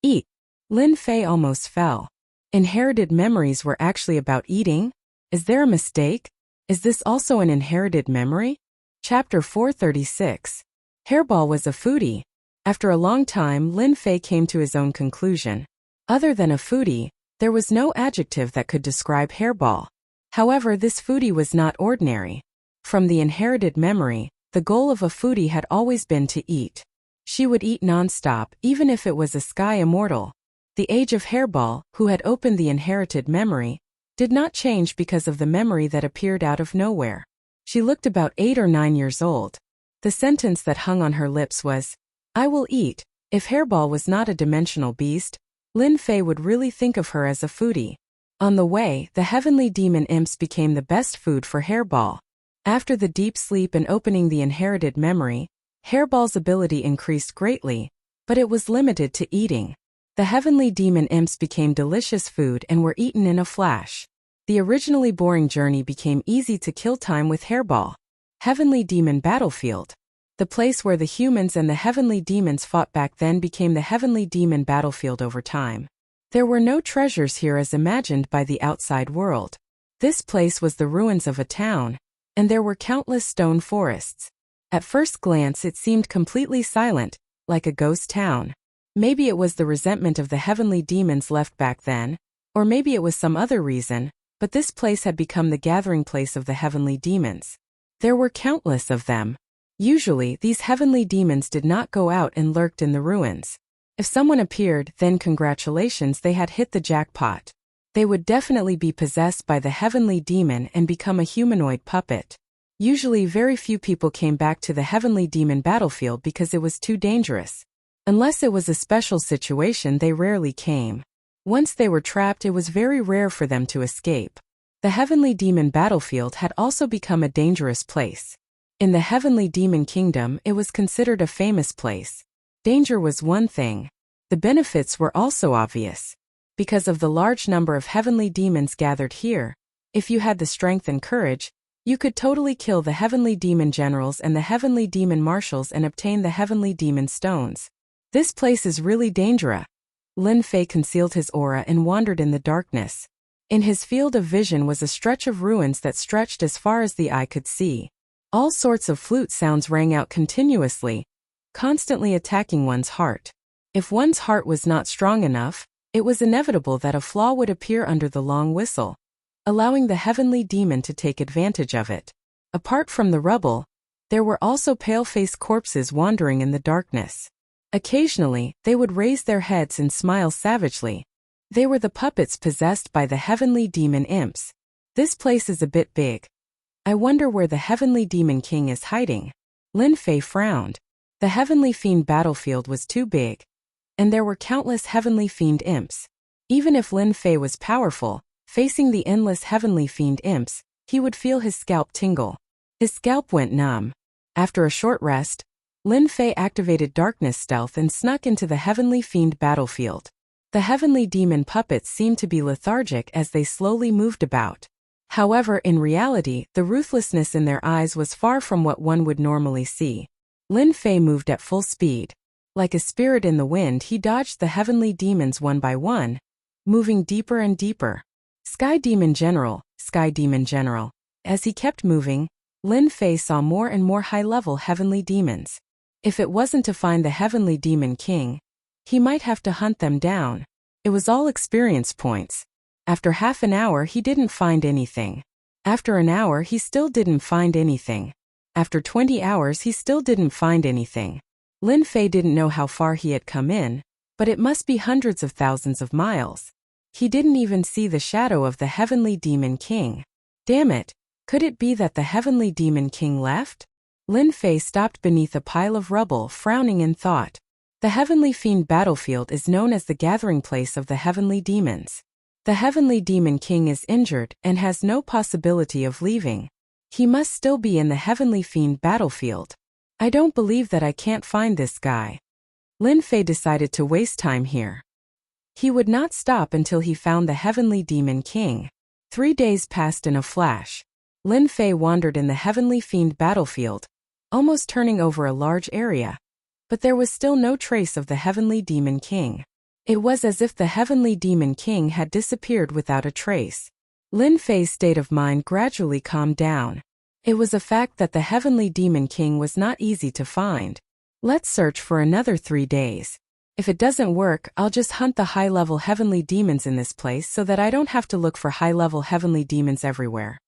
Eat. Lin Fei almost fell. Inherited memories were actually about eating? Is there a mistake? Is this also an inherited memory? Chapter 436. Hairball was a foodie. After a long time, Lin Fei came to his own conclusion. Other than a foodie, there was no adjective that could describe Hairball. However, this foodie was not ordinary. From the inherited memory, the goal of a foodie had always been to eat. She would eat non-stop, even if it was a sky immortal. The age of Hairball, who had opened the inherited memory, did not change because of the memory that appeared out of nowhere. She looked about 8 or 9 years old. The sentence that hung on her lips was, I will eat. If Hairball was not a dimensional beast, Lin Fei would really think of her as a foodie. On the way, the heavenly demon imps became the best food for Hairball. After the deep sleep and opening the inherited memory, Hairball's ability increased greatly, but it was limited to eating. The heavenly demon imps became delicious food and were eaten in a flash. The originally boring journey became easy to kill time with Hairball. Heavenly Demon Battlefield. The place where the humans and the heavenly demons fought back then became the Heavenly Demon Battlefield over time. There were no treasures here as imagined by the outside world. This place was the ruins of a town, and there were countless stone forests. At first glance it seemed completely silent, like a ghost town. Maybe it was the resentment of the heavenly demons left back then, or maybe it was some other reason, but this place had become the gathering place of the heavenly demons. There were countless of them. Usually, these heavenly demons did not go out and lurked in the ruins. If someone appeared, then congratulations, they had hit the jackpot. They would definitely be possessed by the heavenly demon and become a humanoid puppet. Usually very few people came back to the heavenly demon battlefield because it was too dangerous. Unless it was a special situation, they rarely came. Once they were trapped, it was very rare for them to escape. The heavenly demon battlefield had also become a dangerous place. In the heavenly demon kingdom, it was considered a famous place. Danger was one thing. The benefits were also obvious. Because of the large number of heavenly demons gathered here, if you had the strength and courage, you could totally kill the heavenly demon generals and the heavenly demon marshals and obtain the heavenly demon stones. This place is really dangerous. Lin Fei concealed his aura and wandered in the darkness. In his field of vision was a stretch of ruins that stretched as far as the eye could see. All sorts of flute sounds rang out continuously, constantly attacking one's heart. If one's heart was not strong enough, it was inevitable that a flaw would appear under the long whistle, allowing the heavenly demon to take advantage of it. Apart from the rubble, there were also pale-faced corpses wandering in the darkness. Occasionally, they would raise their heads and smile savagely. They were the puppets possessed by the heavenly demon imps. This place is a bit big. I wonder where the heavenly demon king is hiding. Lin Fei frowned. The heavenly fiend battlefield was too big, and there were countless heavenly fiend imps. Even if Lin Fei was powerful, facing the endless heavenly fiend imps, he would feel his scalp tingle. His scalp went numb. After a short rest, Lin Fei activated darkness stealth and snuck into the heavenly fiend battlefield. The heavenly demon puppets seemed to be lethargic as they slowly moved about. However, in reality, the ruthlessness in their eyes was far from what one would normally see. Lin Fei moved at full speed. Like a spirit in the wind, he dodged the heavenly demons one by one, moving deeper and deeper. Sky Demon General, Sky Demon General. As he kept moving, Lin Fei saw more and more high-level heavenly demons. If it wasn't to find the heavenly demon king, he might have to hunt them down. It was all experience points. After half an hour he didn't find anything. After an hour he still didn't find anything. After 20 hours he still didn't find anything. Lin Fei didn't know how far he had come in, but it must be hundreds of thousands of miles. He didn't even see the shadow of the heavenly demon king. Damn it, could it be that the heavenly demon king left? Lin Fei stopped beneath a pile of rubble, frowning in thought. The heavenly fiend battlefield is known as the gathering place of the heavenly demons. The heavenly demon king is injured and has no possibility of leaving. He must still be in the heavenly fiend battlefield. I don't believe that I can't find this guy. Lin Fei decided to waste time here. He would not stop until he found the heavenly demon king. 3 days passed in a flash. Lin Fei wandered in the heavenly fiend battlefield, almost turning over a large area. But there was still no trace of the heavenly demon king. It was as if the heavenly demon king had disappeared without a trace. Lin Fei's state of mind gradually calmed down. It was a fact that the heavenly demon king was not easy to find. Let's search for another 3 days. If it doesn't work, I'll just hunt the high-level heavenly demons in this place so that I don't have to look for high-level heavenly demons everywhere.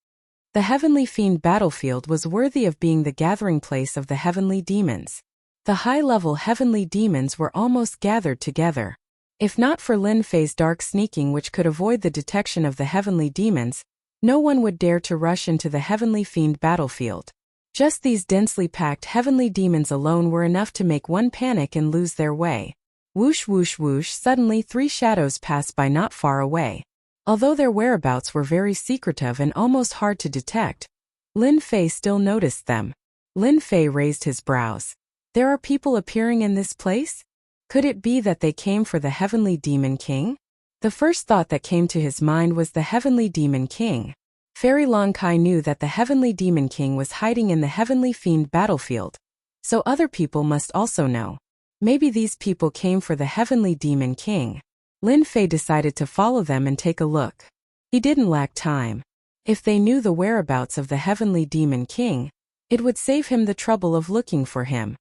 The heavenly fiend battlefield was worthy of being the gathering place of the heavenly demons. The high-level heavenly demons were almost gathered together. If not for Lin Fei's dark sneaking, which could avoid the detection of the heavenly demons, no one would dare to rush into the heavenly fiend battlefield. Just these densely packed heavenly demons alone were enough to make one panic and lose their way. Whoosh whoosh whoosh, suddenly 3 shadows passed by not far away. Although their whereabouts were very secretive and almost hard to detect, Lin Fei still noticed them. Lin Fei raised his brows. There are people appearing in this place? Could it be that they came for the heavenly demon king? The first thought that came to his mind was the Heavenly Demon King. Fairy Long Kai knew that the Heavenly Demon King was hiding in the Heavenly Fiend battlefield. So other people must also know. Maybe these people came for the Heavenly Demon King. Lin Fei decided to follow them and take a look. He didn't lack time. If they knew the whereabouts of the Heavenly Demon King, it would save him the trouble of looking for him.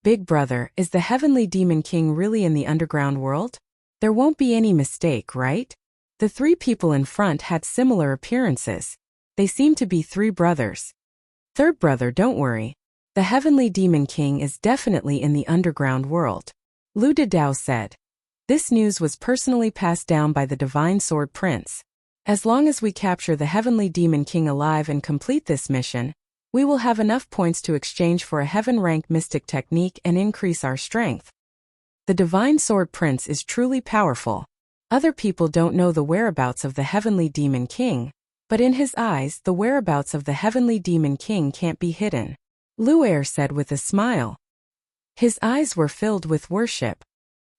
Big brother, is the Heavenly Demon King really in the underground world? There won't be any mistake, right? The three people in front had similar appearances. They seemed to be three brothers. Third brother, don't worry. The Heavenly Demon King is definitely in the underground world. Lu Didao said. This news was personally passed down by the Divine Sword Prince. As long as we capture the Heavenly Demon King alive and complete this mission, we will have enough points to exchange for a heaven-ranked mystic technique and increase our strength. The Divine Sword Prince is truly powerful. Other people don't know the whereabouts of the Heavenly Demon King, but in his eyes, the whereabouts of the Heavenly Demon King can't be hidden. Lu Er said with a smile. His eyes were filled with worship.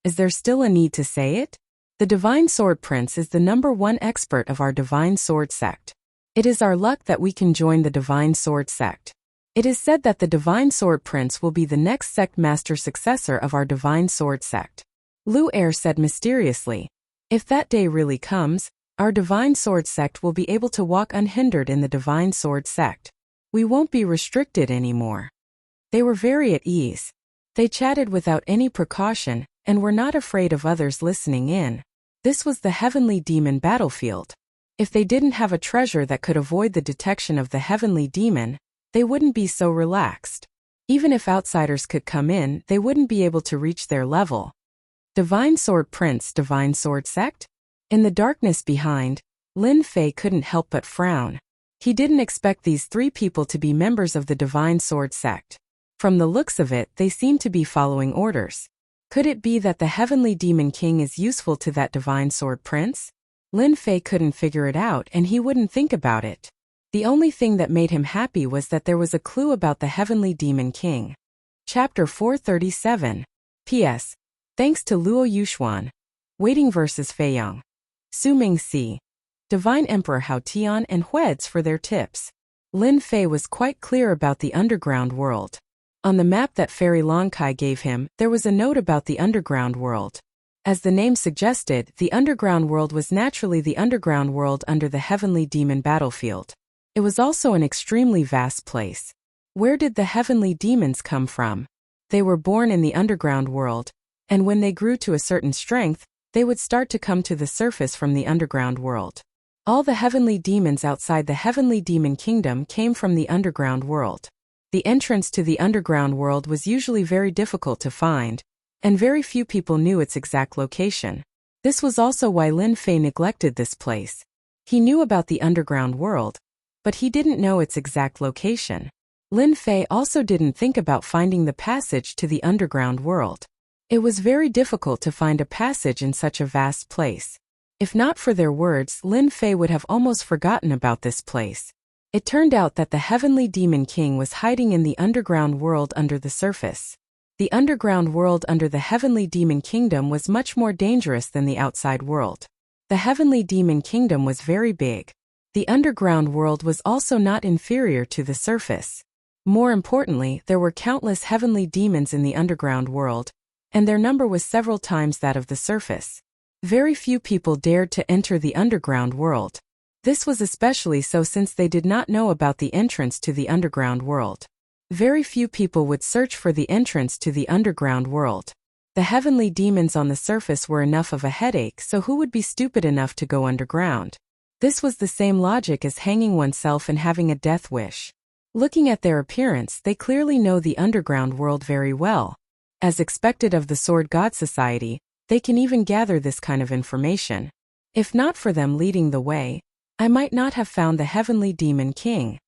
Is there still a need to say it? The Divine Sword Prince is the #1 expert of our Divine Sword sect. It is our luck that we can join the Divine Sword sect. It is said that the Divine Sword Prince will be the next sect master successor of our Divine Sword sect. Lu Er said mysteriously. If that day really comes, our Divine Sword sect will be able to walk unhindered in the Divine Sword sect. We won't be restricted anymore. They were very at ease. They chatted without any precaution and were not afraid of others listening in. This was the Heavenly Demon battlefield. If they didn't have a treasure that could avoid the detection of the Heavenly Demon, they wouldn't be so relaxed. Even if outsiders could come in, they wouldn't be able to reach their level. Divine Sword Prince, Divine Sword Sect? In the darkness behind, Lin Fei couldn't help but frown. He didn't expect these three people to be members of the Divine Sword Sect. From the looks of it, they seemed to be following orders. Could it be that the Heavenly Demon King is useful to that Divine Sword Prince? Lin Fei couldn't figure it out and he wouldn't think about it. The only thing that made him happy was that there was a clue about the Heavenly Demon King. Chapter 437. P.S. Thanks to Luo Yuxuan. Waiting versus Feiyang. Su Mingxi. Divine Emperor Hao Tian and Hueds for their tips. Lin Fei was quite clear about the underground world. On the map that Fairy Long Kai gave him, there was a note about the underground world. As the name suggested, the underground world was naturally the underground world under the Heavenly Demon battlefield. It was also an extremely vast place. Where did the Heavenly Demons come from? They were born in the underground world, and when they grew to a certain strength, they would start to come to the surface from the underground world. All the Heavenly Demons outside the Heavenly Demon Kingdom came from the underground world. The entrance to the underground world was usually very difficult to find, and very few people knew its exact location. This was also why Lin Fei neglected this place. He knew about the underground world, but he didn't know its exact location. Lin Fei also didn't think about finding the passage to the underground world. It was very difficult to find a passage in such a vast place. If not for their words, Lin Fei would have almost forgotten about this place. It turned out that the Heavenly Demon King was hiding in the underground world under the surface. The underground world under the Heavenly Demon Kingdom was much more dangerous than the outside world. The Heavenly Demon Kingdom was very big. The underground world was also not inferior to the surface. More importantly, there were countless heavenly demons in the underground world, and their number was several times that of the surface. Very few people dared to enter the underground world. This was especially so since they did not know about the entrance to the underground world. Very few people would search for the entrance to the underground world. The heavenly demons on the surface were enough of a headache, so who would be stupid enough to go underground? This was the same logic as hanging oneself and having a death wish. Looking at their appearance, they clearly know the underground world very well. As expected of the Sword God Society, they can even gather this kind of information. If not for them leading the way, I might not have found the Heavenly Demon King.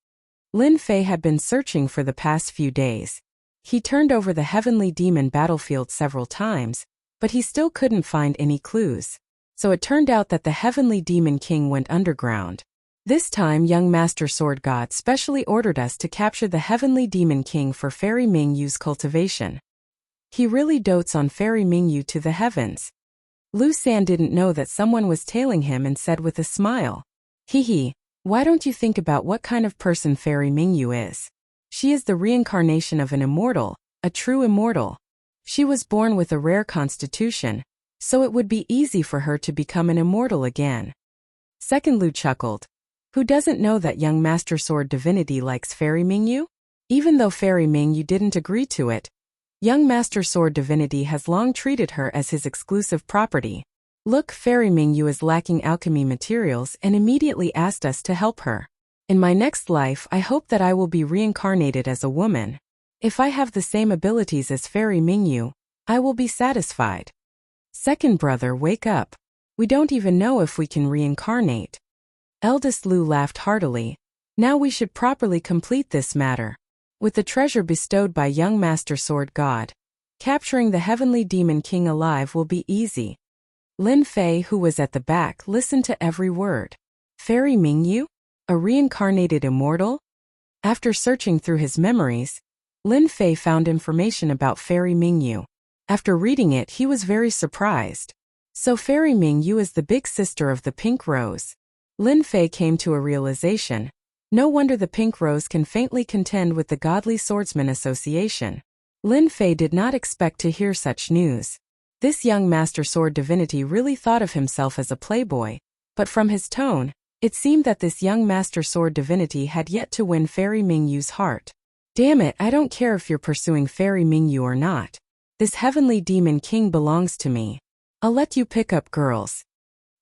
Lin Fei had been searching for the past few days. He turned over the Heavenly Demon battlefield several times, but he still couldn't find any clues. So it turned out that the Heavenly Demon King went underground. This time, young Master Sword God specially ordered us to capture the Heavenly Demon King for Fairy Mingyu's cultivation. He really dotes on Fairy Mingyu to the heavens. Lu San didn't know that someone was tailing him and said with a smile, "Hee hee, why don't you think about what kind of person Fairy Mingyu is? She is the reincarnation of an immortal, a true immortal. She was born with a rare constitution, so it would be easy for her to become an immortal again." Second Lu chuckled. Who doesn't know that young Master Sword Divinity likes Fairy Mingyu? Even though Fairy Mingyu didn't agree to it, young Master Sword Divinity has long treated her as his exclusive property. Look, Fairy Mingyu is lacking alchemy materials and immediately asked us to help her. In my next life, I hope that I will be reincarnated as a woman. If I have the same abilities as Fairy Mingyu, I will be satisfied. Second brother, wake up. We don't even know if we can reincarnate. Eldest Lu laughed heartily. Now we should properly complete this matter. With the treasure bestowed by young Master Sword God, capturing the Heavenly Demon King alive will be easy. Lin Fei, who was at the back, listened to every word. Fairy Mingyu? A reincarnated immortal? After searching through his memories, Lin Fei found information about Fairy Mingyu. After reading it, he was very surprised. So Fairy Mingyu is the big sister of the Pink Rose. Lin Fei came to a realization. No wonder the Pink Rose can faintly contend with the Godly Swordsman Association. Lin Fei did not expect to hear such news. This young Master Sword Divinity really thought of himself as a playboy, but from his tone, it seemed that this young Master Sword Divinity had yet to win Fairy Mingyu's heart. Damn it, I don't care if you're pursuing Fairy Mingyu or not. This Heavenly Demon King belongs to me. I'll let you pick up girls.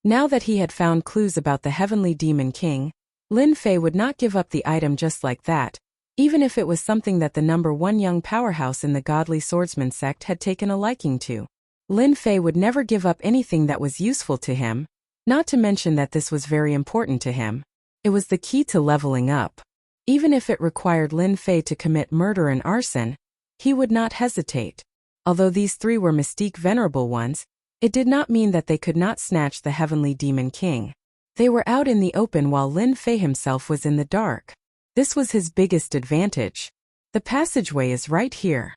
Now that he had found clues about the Heavenly Demon King, Lin Fei would not give up the item just like that, even if it was something that the #1 young powerhouse in the Godly Swordsman sect had taken a liking to. Lin Fei would never give up anything that was useful to him, not to mention that this was very important to him. It was the key to leveling up. Even if it required Lin Fei to commit murder and arson, he would not hesitate. Although these three were Mystique Venerable ones, it did not mean that they could not snatch the Heavenly Demon King. They were out in the open while Lin Fei himself was in the dark. This was his biggest advantage. The passageway is right here.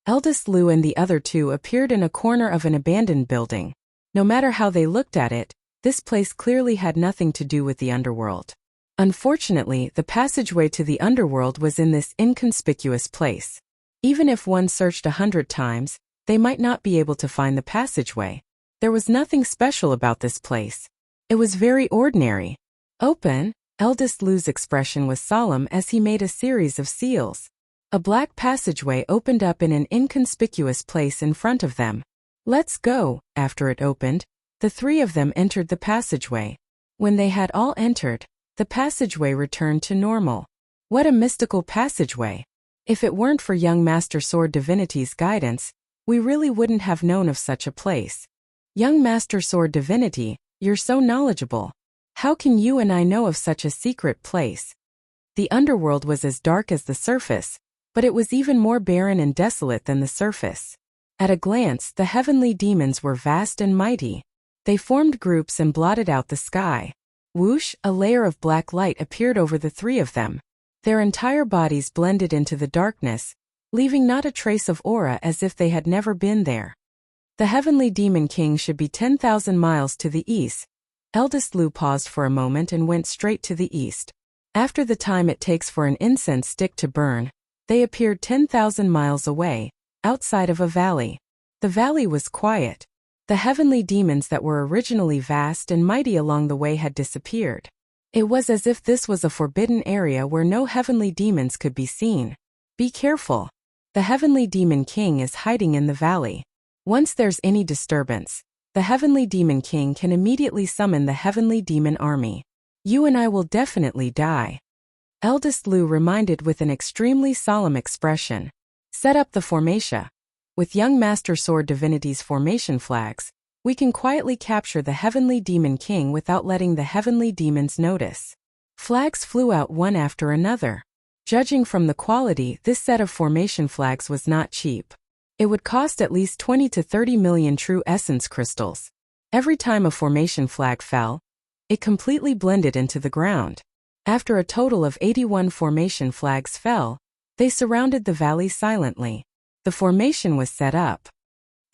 Eldest Lu and the other two appeared in a corner of an abandoned building. No matter how they looked at it, this place clearly had nothing to do with the underworld. Unfortunately, the passageway to the underworld was in this inconspicuous place. Even if one searched 100 times, they might not be able to find the passageway. There was nothing special about this place. It was very ordinary. Open, Eldest Lu's expression was solemn as he made a series of seals. A black passageway opened up in an inconspicuous place in front of them. Let's go. After it opened, the three of them entered the passageway. When they had all entered, the passageway returned to normal. What a mystical passageway. If it weren't for young Master Sword Divinity's guidance, we really wouldn't have known of such a place. Young Master Sword Divinity, you're so knowledgeable. How can you and I know of such a secret place? The underworld was as dark as the surface, but it was even more barren and desolate than the surface. At a glance, the heavenly demons were vast and mighty. They formed groups and blotted out the sky. Whoosh, a layer of black light appeared over the three of them. Their entire bodies blended into the darkness, leaving not a trace of aura as if they had never been there. The Heavenly Demon King should be 10,000 miles to the east. Eldest Lu paused for a moment and went straight to the east. After the time it takes for an incense stick to burn, they appeared 10,000 miles away, outside of a valley. The valley was quiet. The heavenly demons that were originally vast and mighty along the way had disappeared. It was as if this was a forbidden area where no heavenly demons could be seen. Be careful. The Heavenly Demon King is hiding in the valley. Once there's any disturbance, the Heavenly Demon King can immediately summon the Heavenly Demon Army. You and I will definitely die. Eldest Lu reminded with an extremely solemn expression. Set up the formation. With young Master Sword Divinity's formation flags, we can quietly capture the Heavenly Demon King without letting the heavenly demons notice. Flags flew out one after another. Judging from the quality, this set of formation flags was not cheap. It would cost at least 20 to 30 million true essence crystals. Every time a formation flag fell, it completely blended into the ground. After a total of 81 formation flags fell, they surrounded the valley silently. The formation was set up.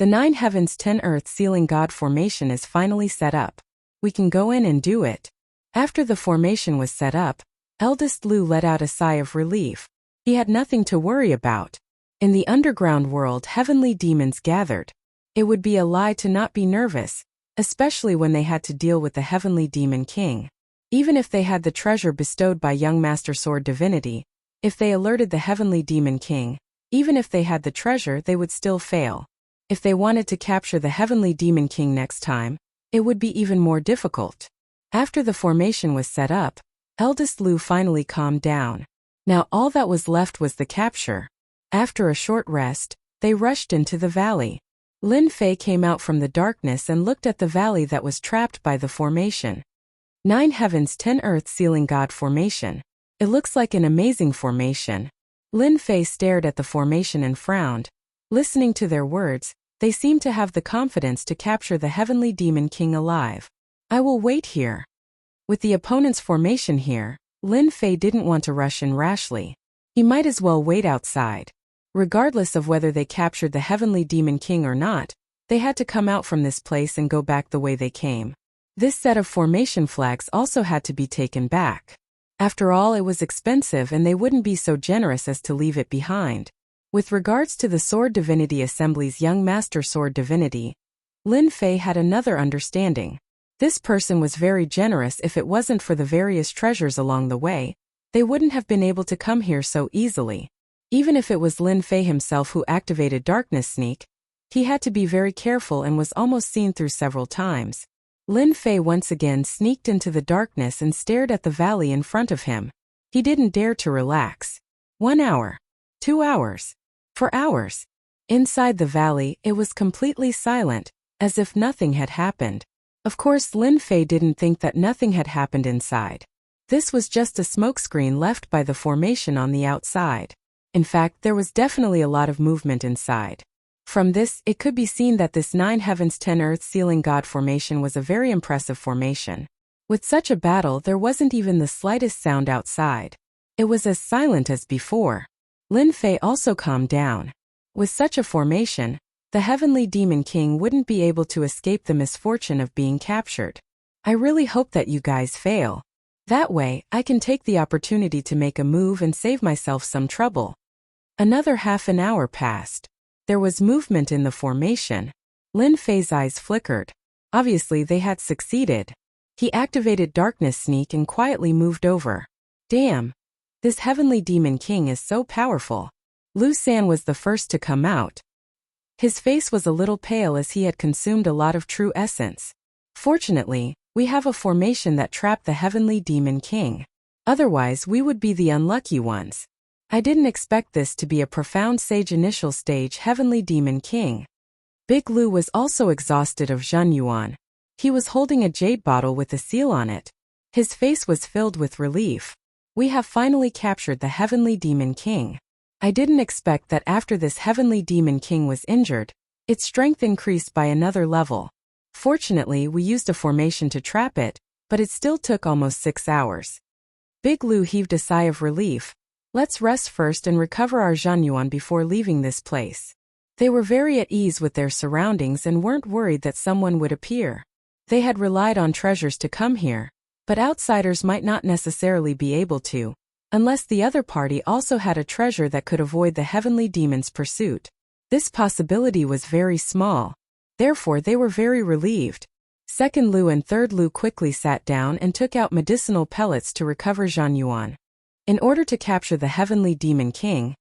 The 9 heavens 10 earths sealing God formation is finally set up. We can go in and do it. After the formation was set up, Eldest Lu let out a sigh of relief. He had nothing to worry about. In the underground world, heavenly demons gathered. It would be a lie to not be nervous, especially when they had to deal with the heavenly demon king. Even if they had the treasure bestowed by young Master Sword Divinity, if they alerted the heavenly demon king, even if they had the treasure, they would still fail. If they wanted to capture the heavenly demon king next time, it would be even more difficult. After the formation was set up, Eldest Lu finally calmed down. Now all that was left was the capture. After a short rest, they rushed into the valley. Lin Fei came out from the darkness and looked at the valley that was trapped by the formation. 9 heavens 10 earths sealing God formation. It looks like an amazing formation. Lin Fei stared at the formation and frowned. Listening to their words, they seemed to have the confidence to capture the heavenly demon king alive. I will wait here. With the opponent's formation here, Lin Fei didn't want to rush in rashly. He might as well wait outside. Regardless of whether they captured the heavenly demon king or not, they had to come out from this place and go back the way they came. This set of formation flags also had to be taken back. After all, it was expensive and they wouldn't be so generous as to leave it behind. With regards to the Sword Divinity Assembly's young Master Sword Divinity, Lin Fei had another understanding. This person was very generous. If it wasn't for the various treasures along the way, they wouldn't have been able to come here so easily. Even if it was Lin Fei himself who activated Darkness Sneak, he had to be very careful and was almost seen through several times. Lin Fei once again sneaked into the darkness and stared at the valley in front of him. He didn't dare to relax. 1 hour. 2 hours. 4 hours. Inside the valley, it was completely silent, as if nothing had happened. Of course, Lin Fei didn't think that nothing had happened inside. This was just a smokescreen left by the formation on the outside. In fact, there was definitely a lot of movement inside. From this, it could be seen that this 9 heavens 10 earths sealing God formation was a very impressive formation. With such a battle, there wasn't even the slightest sound outside. It was as silent as before. Lin Fei also calmed down. With such a formation, the heavenly demon king wouldn't be able to escape the misfortune of being captured. I really hope that you guys fail. That way, I can take the opportunity to make a move and save myself some trouble. Another half an hour passed. There was movement in the formation. Lin Fei's eyes flickered. Obviously, they had succeeded. He activated Darkness Sneak and quietly moved over. Damn! This heavenly demon king is so powerful. Lu San was the first to come out. His face was a little pale as he had consumed a lot of true essence. Fortunately, we have a formation that trapped the heavenly demon king. Otherwise, we would be the unlucky ones. I didn't expect this to be a profound sage initial stage heavenly demon king. Big Lu was also exhausted of Zhen Yuan. He was holding a jade bottle with a seal on it. His face was filled with relief. We have finally captured the heavenly demon king. I didn't expect that after this heavenly demon king was injured, its strength increased by another level. Fortunately, we used a formation to trap it, but it still took almost 6 hours. Big Lu heaved a sigh of relief. Let's rest first and recover our Zhen Yuan before leaving this place. They were very at ease with their surroundings and weren't worried that someone would appear. They had relied on treasures to come here, but outsiders might not necessarily be able to, unless the other party also had a treasure that could avoid the heavenly demon's pursuit. This possibility was very small. Therefore, they were very relieved. Second Lu and Third Lu quickly sat down and took out medicinal pellets to recover Zhen Yuan. In order to capture the heavenly demon king,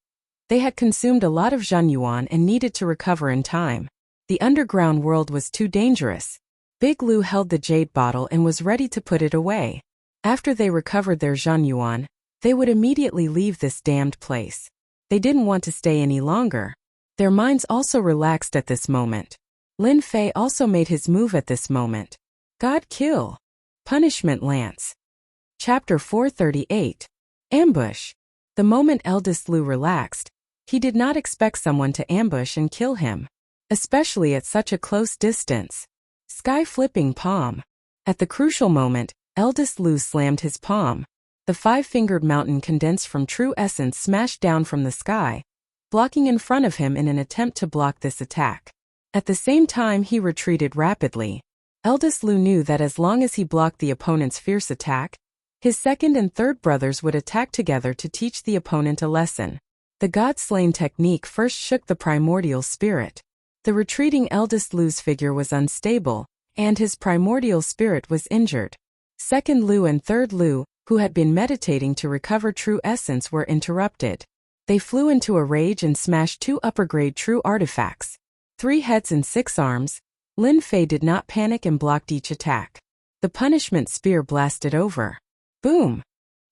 they had consumed a lot of Zhen Yuan and needed to recover in time. The underground world was too dangerous. Big Lu held the jade bottle and was ready to put it away. After they recovered their Zhen Yuan, they would immediately leave this damned place. They didn't want to stay any longer. Their minds also relaxed at this moment. Lin Fei also made his move at this moment. God kill. Punishment Lance. Chapter 438. Ambush. The moment Eldest Lu relaxed, he did not expect someone to ambush and kill him, especially at such a close distance. Sky-flipping palm. At the crucial moment, Eldest Lu slammed his palm. The 5-fingered mountain condensed from true essence smashed down from the sky, blocking in front of him in an attempt to block this attack. At the same time he retreated rapidly. Eldest Lu knew that as long as he blocked the opponent's fierce attack, his second and third brothers would attack together to teach the opponent a lesson. The God-slain technique first shook the primordial spirit. The retreating eldest Lu's figure was unstable, and his primordial spirit was injured. Second Lu and third Lu, who had been meditating to recover true essence, were interrupted. They flew into a rage and smashed 2 upper-grade true artifacts. 3 heads and 6 arms. Lin Fei did not panic and blocked each attack. The punishment spear blasted over. Boom!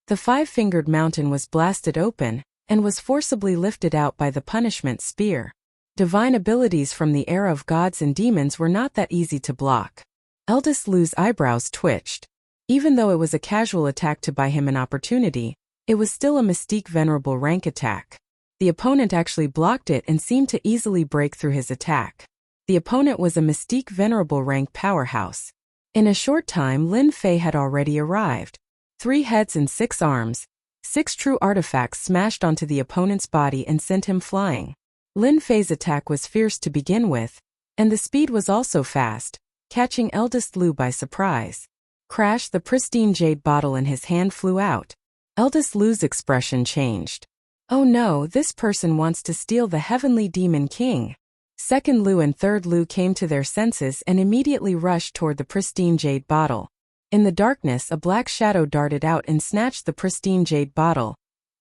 The 5-fingered mountain was blasted open, and was forcibly lifted out by the punishment spear. Divine abilities from the era of gods and demons were not that easy to block. Eldest Lu's eyebrows twitched. Even though it was a casual attack to buy him an opportunity, it was still a Mystique Venerable rank attack. The opponent actually blocked it and seemed to easily break through his attack. The opponent was a Mystique Venerable rank powerhouse. In a short time Lin Fei had already arrived. 3 heads and 6 arms. 6 true artifacts smashed onto the opponent's body and sent him flying. Lin Fei's attack was fierce to begin with, and the speed was also fast, catching eldest Lu by surprise. Crash! The pristine jade bottle in his hand flew out. Eldest Lu's expression changed. Oh no, this person wants to steal the Heavenly Demon King. Second Lu and third Lu came to their senses and immediately rushed toward the pristine jade bottle. In the darkness a black shadow darted out and snatched the pristine jade bottle,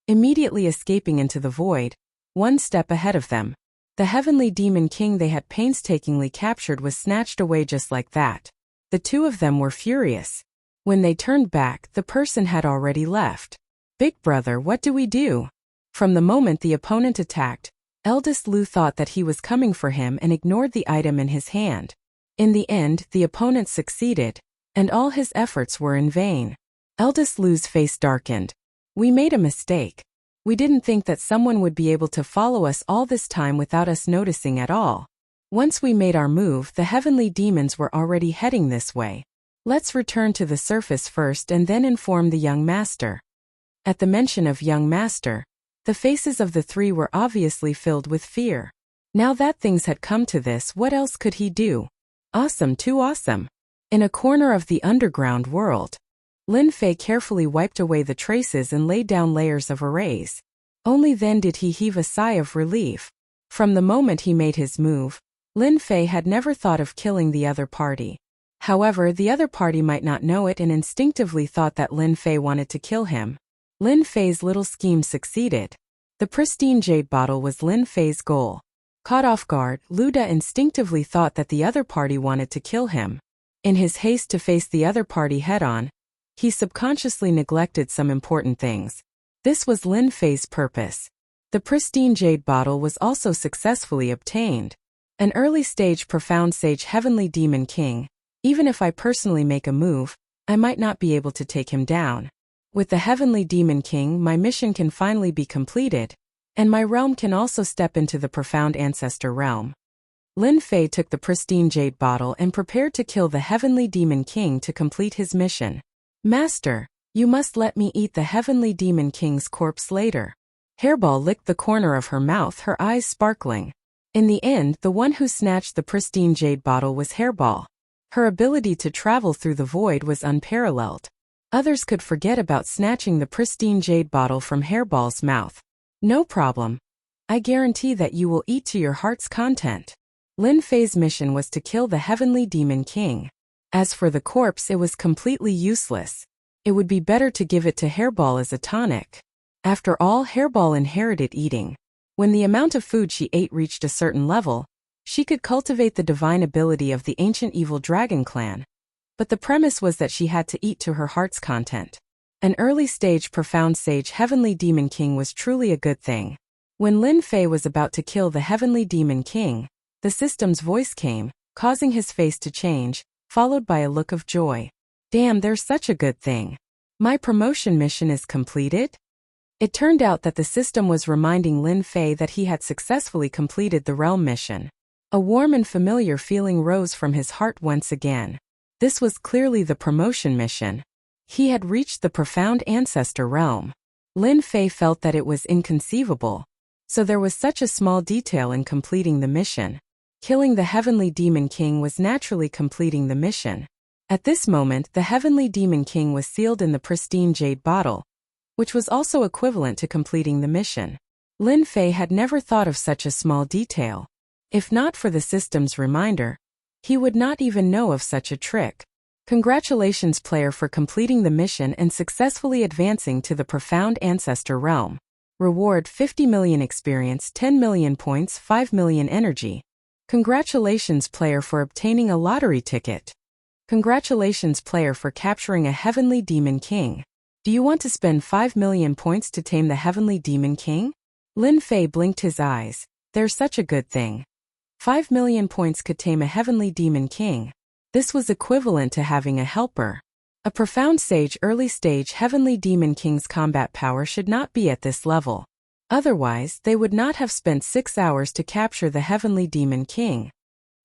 immediately escaping into the void, 1 step ahead of them. The Heavenly Demon King they had painstakingly captured was snatched away just like that. The 2 of them were furious. When they turned back, the person had already left. Big brother, what do we do? From the moment the opponent attacked, eldest Lu thought that he was coming for him and ignored the item in his hand. In the end, the opponent succeeded, and all his efforts were in vain. Eldest Lu's face darkened. We made a mistake. We didn't think that someone would be able to follow us all this time without us noticing at all. Once we made our move, the heavenly demons were already heading this way. Let's return to the surface first and then inform the young master. At the mention of young master, the faces of the 3 were obviously filled with fear. Now that things had come to this, what else could he do? Awesome, too awesome. In a corner of the underground world, Lin Fei carefully wiped away the traces and laid down layers of arrays. Only then did he heave a sigh of relief. From the moment he made his move, Lin Fei had never thought of killing the other party. However, the other party might not know it and instinctively thought that Lin Fei wanted to kill him. Lin Fei's little scheme succeeded. The pristine jade bottle was Lin Fei's goal. Caught off guard, Luda instinctively thought that the other party wanted to kill him. In his haste to face the other party head-on, he subconsciously neglected some important things. This was Lin Fei's purpose. The pristine jade bottle was also successfully obtained. An early-stage profound sage Heavenly Demon King. Even if I personally make a move, I might not be able to take him down. With the Heavenly Demon King, my mission can finally be completed, and my realm can also step into the profound ancestor realm. Lin Fei took the pristine jade bottle and prepared to kill the Heavenly Demon King to complete his mission. Master, you must let me eat the Heavenly Demon King's corpse later. Hairball licked the corner of her mouth, her eyes sparkling. In the end, the one who snatched the pristine jade bottle was Hairball. Her ability to travel through the void was unparalleled. Others could forget about snatching the pristine jade bottle from Hairball's mouth. No problem. I guarantee that you will eat to your heart's content. Lin Fei's mission was to kill the Heavenly Demon King. As for the corpse, it was completely useless. It would be better to give it to Hairball as a tonic. After all, Hairball inherited eating. When the amount of food she ate reached a certain level, she could cultivate the divine ability of the ancient evil dragon clan. But the premise was that she had to eat to her heart's content. An early-stage profound sage Heavenly Demon King was truly a good thing. When Lin Fei was about to kill the Heavenly Demon King, the system's voice came, causing his face to change, followed by a look of joy. Damn, there's such a good thing. My promotion mission is completed? It turned out that the system was reminding Lin Fei that he had successfully completed the realm mission. A warm and familiar feeling rose from his heart once again. This was clearly the promotion mission. He had reached the profound ancestor realm. Lin Fei felt that it was inconceivable. So there was such a small detail in completing the mission. Killing the Heavenly Demon King was naturally completing the mission. At this moment, the Heavenly Demon King was sealed in the pristine jade bottle, which was also equivalent to completing the mission. Lin Fei had never thought of such a small detail. If not for the system's reminder, he would not even know of such a trick. Congratulations, player, for completing the mission and successfully advancing to the Profound Ancestor realm. Reward: 50 million experience, 10 million points, 5 million energy. Congratulations, player, for obtaining a lottery ticket. Congratulations, player, for capturing a Heavenly Demon King. Do you want to spend 5 million points to tame the Heavenly Demon King? Lin Fei blinked his eyes. There's such a good thing. 5 million points could tame a Heavenly Demon King. This was equivalent to having a helper. A profound sage early stage Heavenly Demon King's combat power should not be at this level. Otherwise, they would not have spent 6 hours to capture the Heavenly Demon King.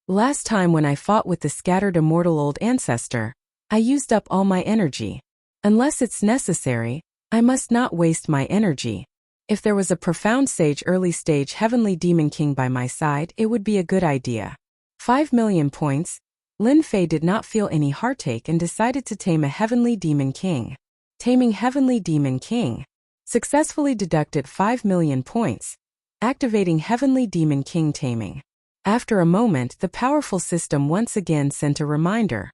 Last time when I fought with the scattered immortal old ancestor, I used up all my energy. Unless it's necessary, I must not waste my energy. If there was a profound sage early stage Heavenly Demon King by my side, it would be a good idea. 5 million points. Lin Fei did not feel any heartache and decided to tame a Heavenly Demon King. Taming Heavenly Demon King. Successfully deducted 5 million points. Activating Heavenly Demon King taming. After a moment, the powerful system once again sent a reminder.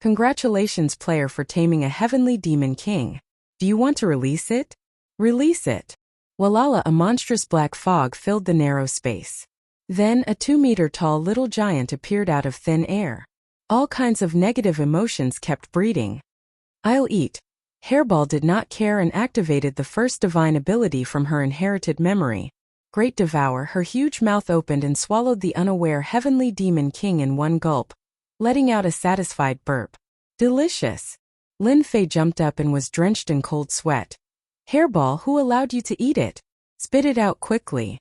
Congratulations, player, for taming a Heavenly Demon King. Do you want to release it? Release it. Walala, a monstrous black fog filled the narrow space. Then a 2-meter-tall little giant appeared out of thin air. All kinds of negative emotions kept breeding. I'll eat. Hairball did not care and activated the first divine ability from her inherited memory. Great Devour. Her huge mouth opened and swallowed the unaware Heavenly Demon King in one gulp, letting out a satisfied burp. Delicious. Lin Fei jumped up and was drenched in cold sweat. Hairball, who allowed you to eat it? Spit it out quickly.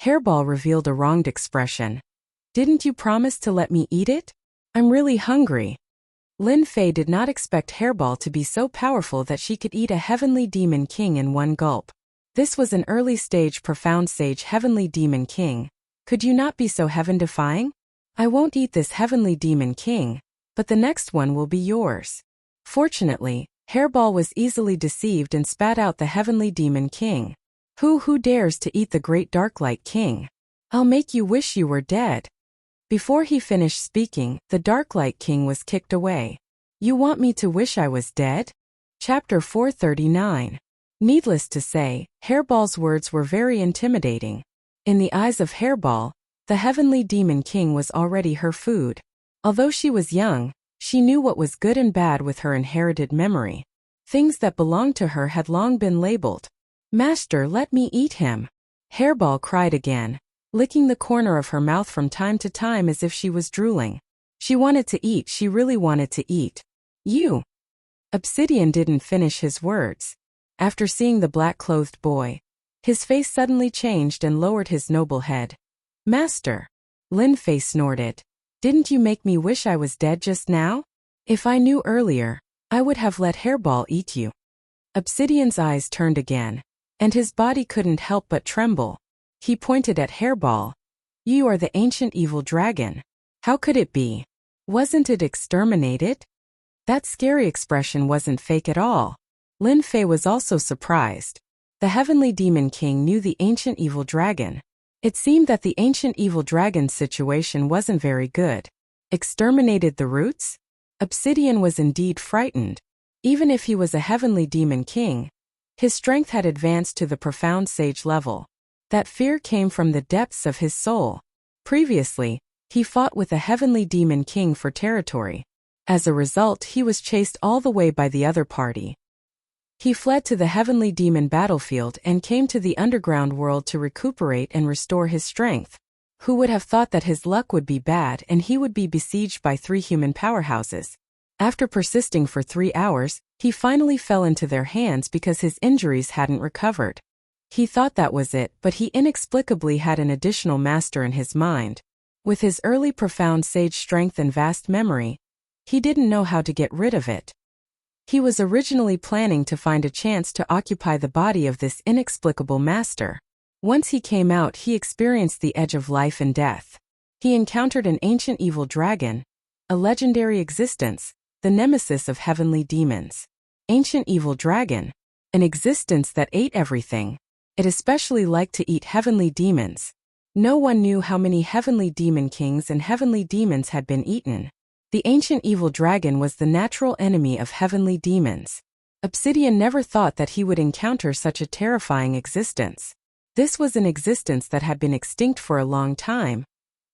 Hairball revealed a wronged expression. Didn't you promise to let me eat it? I'm really hungry. Lin Fei did not expect Hairball to be so powerful that she could eat a Heavenly Demon King in one gulp. This was an early stage profound sage Heavenly Demon King. Could you not be so heaven-defying? I won't eat this Heavenly Demon King, but the next one will be yours. Fortunately, Hairball was easily deceived and spat out the Heavenly Demon King. Who dares to eat the great Darklight King? I'll make you wish you were dead. Before he finished speaking, the Darklight King was kicked away. You want me to wish I was dead? Chapter 439. Needless to say, Hairball's words were very intimidating. In the eyes of Hairball, the Heavenly Demon King was already her food. Although she was young, she knew what was good and bad with her inherited memory. Things that belonged to her had long been labeled. Master, let me eat him. Hairball cried again, licking the corner of her mouth from time to time as if she was drooling. She wanted to eat, she really wanted to eat. You. Obsidian didn't finish his words. After seeing the black-clothed boy, his face suddenly changed and lowered his noble head. Master. Lin Fei snorted. Didn't you make me wish I was dead just now? If I knew earlier, I would have let Hairball eat you. Obsidian's eyes turned again, and his body couldn't help but tremble. He pointed at Hairball. You are the ancient evil dragon. How could it be? Wasn't it exterminated? That scary expression wasn't fake at all. Lin Fei was also surprised. The Heavenly Demon King knew the ancient evil dragon. It seemed that the ancient evil dragon's situation wasn't very good. Exterminated the roots? Obsidian was indeed frightened. Even if he was a Heavenly Demon King, his strength had advanced to the profound sage level. That fear came from the depths of his soul. Previously, he fought with a Heavenly Demon King for territory. As a result, he was chased all the way by the other party. He fled to the Heavenly Demon battlefield and came to the underground world to recuperate and restore his strength. Who would have thought that his luck would be bad and he would be besieged by 3 human powerhouses? After persisting for 3 hours, he finally fell into their hands because his injuries hadn't recovered. He thought that was it, but he inexplicably had an additional master in his mind. With his early profound sage strength and vast memory, he didn't know how to get rid of it. He was originally planning to find a chance to occupy the body of this inexplicable master. Once he came out, he experienced the edge of life and death. He encountered an ancient evil dragon, a legendary existence, the nemesis of heavenly demons. Ancient evil dragon, an existence that ate everything. It especially liked to eat heavenly demons. No one knew how many heavenly demon kings and heavenly demons had been eaten. The ancient evil dragon was the natural enemy of heavenly demons. Obsidian never thought that he would encounter such a terrifying existence. This was an existence that had been extinct for a long time,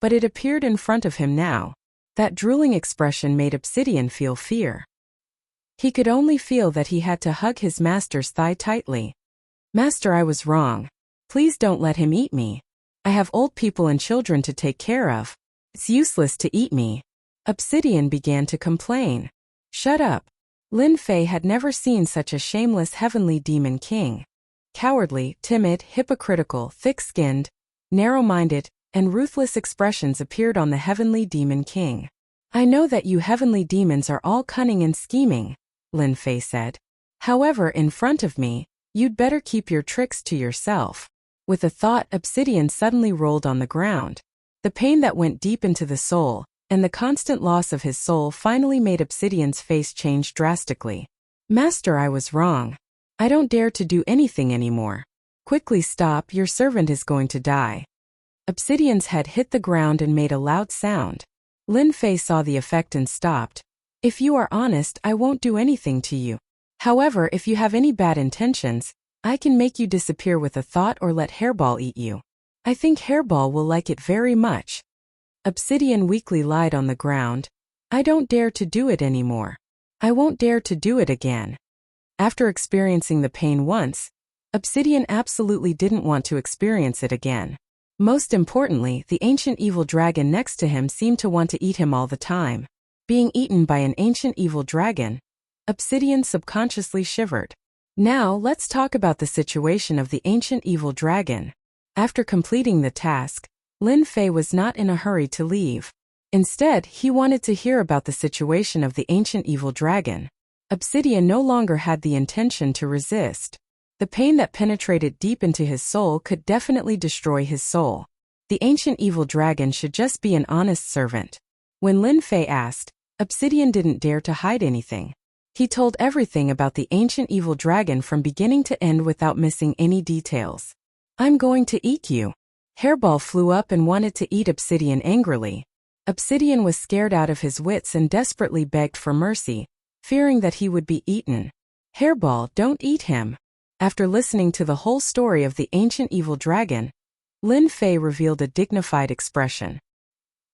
but it appeared in front of him now. That drooling expression made Obsidian feel fear. He could only feel that he had to hug his master's thigh tightly. "Master, I was wrong. Please don't let him eat me. I have old people and children to take care of. It's useless to eat me." Obsidian began to complain. "Shut up." Lin Fei had never seen such a shameless heavenly demon king. Cowardly, timid, hypocritical, thick-skinned, narrow-minded, and ruthless expressions appeared on the heavenly demon king. "I know that you heavenly demons are all cunning and scheming," Lin Fei said. "However, in front of me, you'd better keep your tricks to yourself." With a thought, Obsidian suddenly rolled on the ground. The pain that went deep into the soul, and the constant loss of his soul finally made Obsidian's face change drastically. "Master, I was wrong. I don't dare to do anything anymore. Quickly stop, your servant is going to die." Obsidian's head hit the ground and made a loud sound. Lin Fei saw the effect and stopped. "If you are honest, I won't do anything to you. However, if you have any bad intentions, I can make you disappear with a thought or let Hairball eat you. I think Hairball will like it very much." Obsidian weakly lied on the ground. "I don't dare to do it anymore. I won't dare to do it again." After experiencing the pain once, Obsidian absolutely didn't want to experience it again. Most importantly, the ancient evil dragon next to him seemed to want to eat him all the time. Being eaten by an ancient evil dragon, Obsidian subconsciously shivered. Now, let's talk about the situation of the ancient evil dragon. After completing the task, Lin Fei was not in a hurry to leave. Instead, he wanted to hear about the situation of the ancient evil dragon. Obsidian no longer had the intention to resist. The pain that penetrated deep into his soul could definitely destroy his soul. The ancient evil dragon should just be an honest servant. When Lin Fei asked, Obsidian didn't dare to hide anything. He told everything about the ancient evil dragon from beginning to end without missing any details. "I'm going to eat you." Hairball flew up and wanted to eat Obsidian angrily. Obsidian was scared out of his wits and desperately begged for mercy, fearing that he would be eaten. "Hairball, don't eat him." After listening to the whole story of the ancient evil dragon, Lin Fei revealed a dignified expression.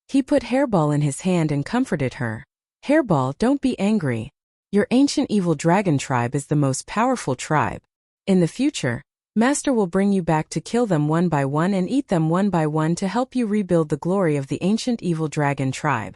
He put Hairball in his hand and comforted her. "Hairball, don't be angry. Your ancient evil dragon tribe is the most powerful tribe. In the future, Master will bring you back to kill them one by one and eat them one by one to help you rebuild the glory of the ancient evil dragon tribe."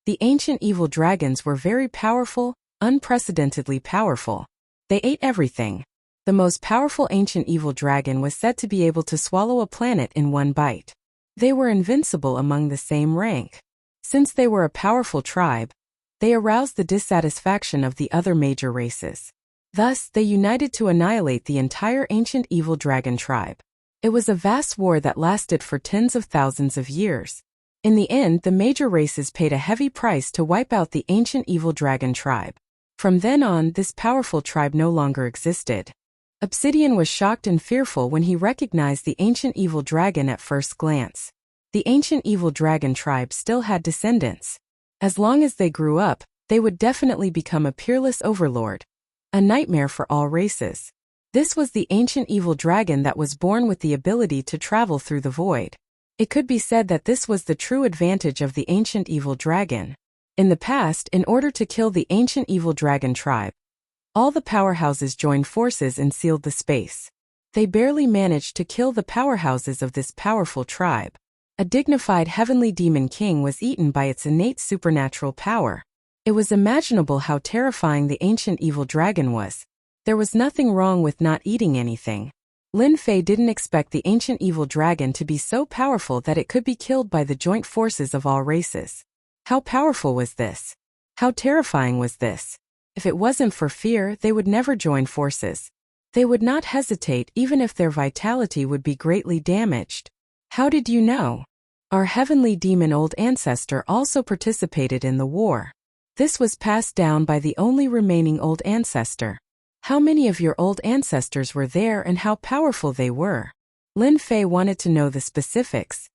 The ancient evil dragons were very powerful, unprecedentedly powerful. They ate everything. The most powerful ancient evil dragon was said to be able to swallow a planet in one bite. They were invincible among the same rank. Since they were a powerful tribe, they aroused the dissatisfaction of the other major races. Thus, they united to annihilate the entire ancient evil dragon tribe. It was a vast war that lasted for tens of thousands of years. In the end, the major races paid a heavy price to wipe out the ancient evil dragon tribe. From then on, this powerful tribe no longer existed. Obsidian was shocked and fearful when he recognized the ancient evil dragon at first glance. The ancient evil dragon tribe still had descendants. As long as they grew up, they would definitely become a peerless overlord. A nightmare for all races. This was the ancient evil dragon that was born with the ability to travel through the void. It could be said that this was the true advantage of the ancient evil dragon. In the past, in order to kill the ancient evil dragon tribe, all the powerhouses joined forces and sealed the space. They barely managed to kill the powerhouses of this powerful tribe. A dignified heavenly demon king was eaten by its innate supernatural power. It was imaginable how terrifying the ancient evil dragon was. There was nothing wrong with not eating anything. Lin Fei didn't expect the ancient evil dragon to be so powerful that it could be killed by the joint forces of all races. How powerful was this? How terrifying was this? If it wasn't for fear, they would never join forces. They would not hesitate even if their vitality would be greatly damaged. "How did you know?" Our heavenly demon old ancestor also participated in the war. This was passed down by the only remaining old ancestor. How many of your old ancestors were there and how powerful they were? Lin Fei wanted to know the specifics.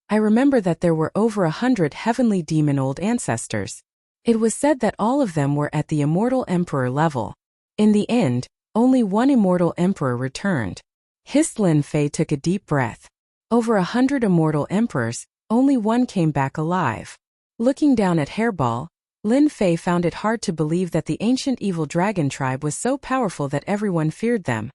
I remember that there were over 100 heavenly demon old ancestors. It was said that all of them were at the immortal emperor level. In the end, only one immortal emperor returned. Hissed Lin Fei took a deep breath. Over 100 immortal emperors, only one came back alive. Looking down at Hairball, Lin Fei found it hard to believe that the ancient evil dragon tribe was so powerful that everyone feared them.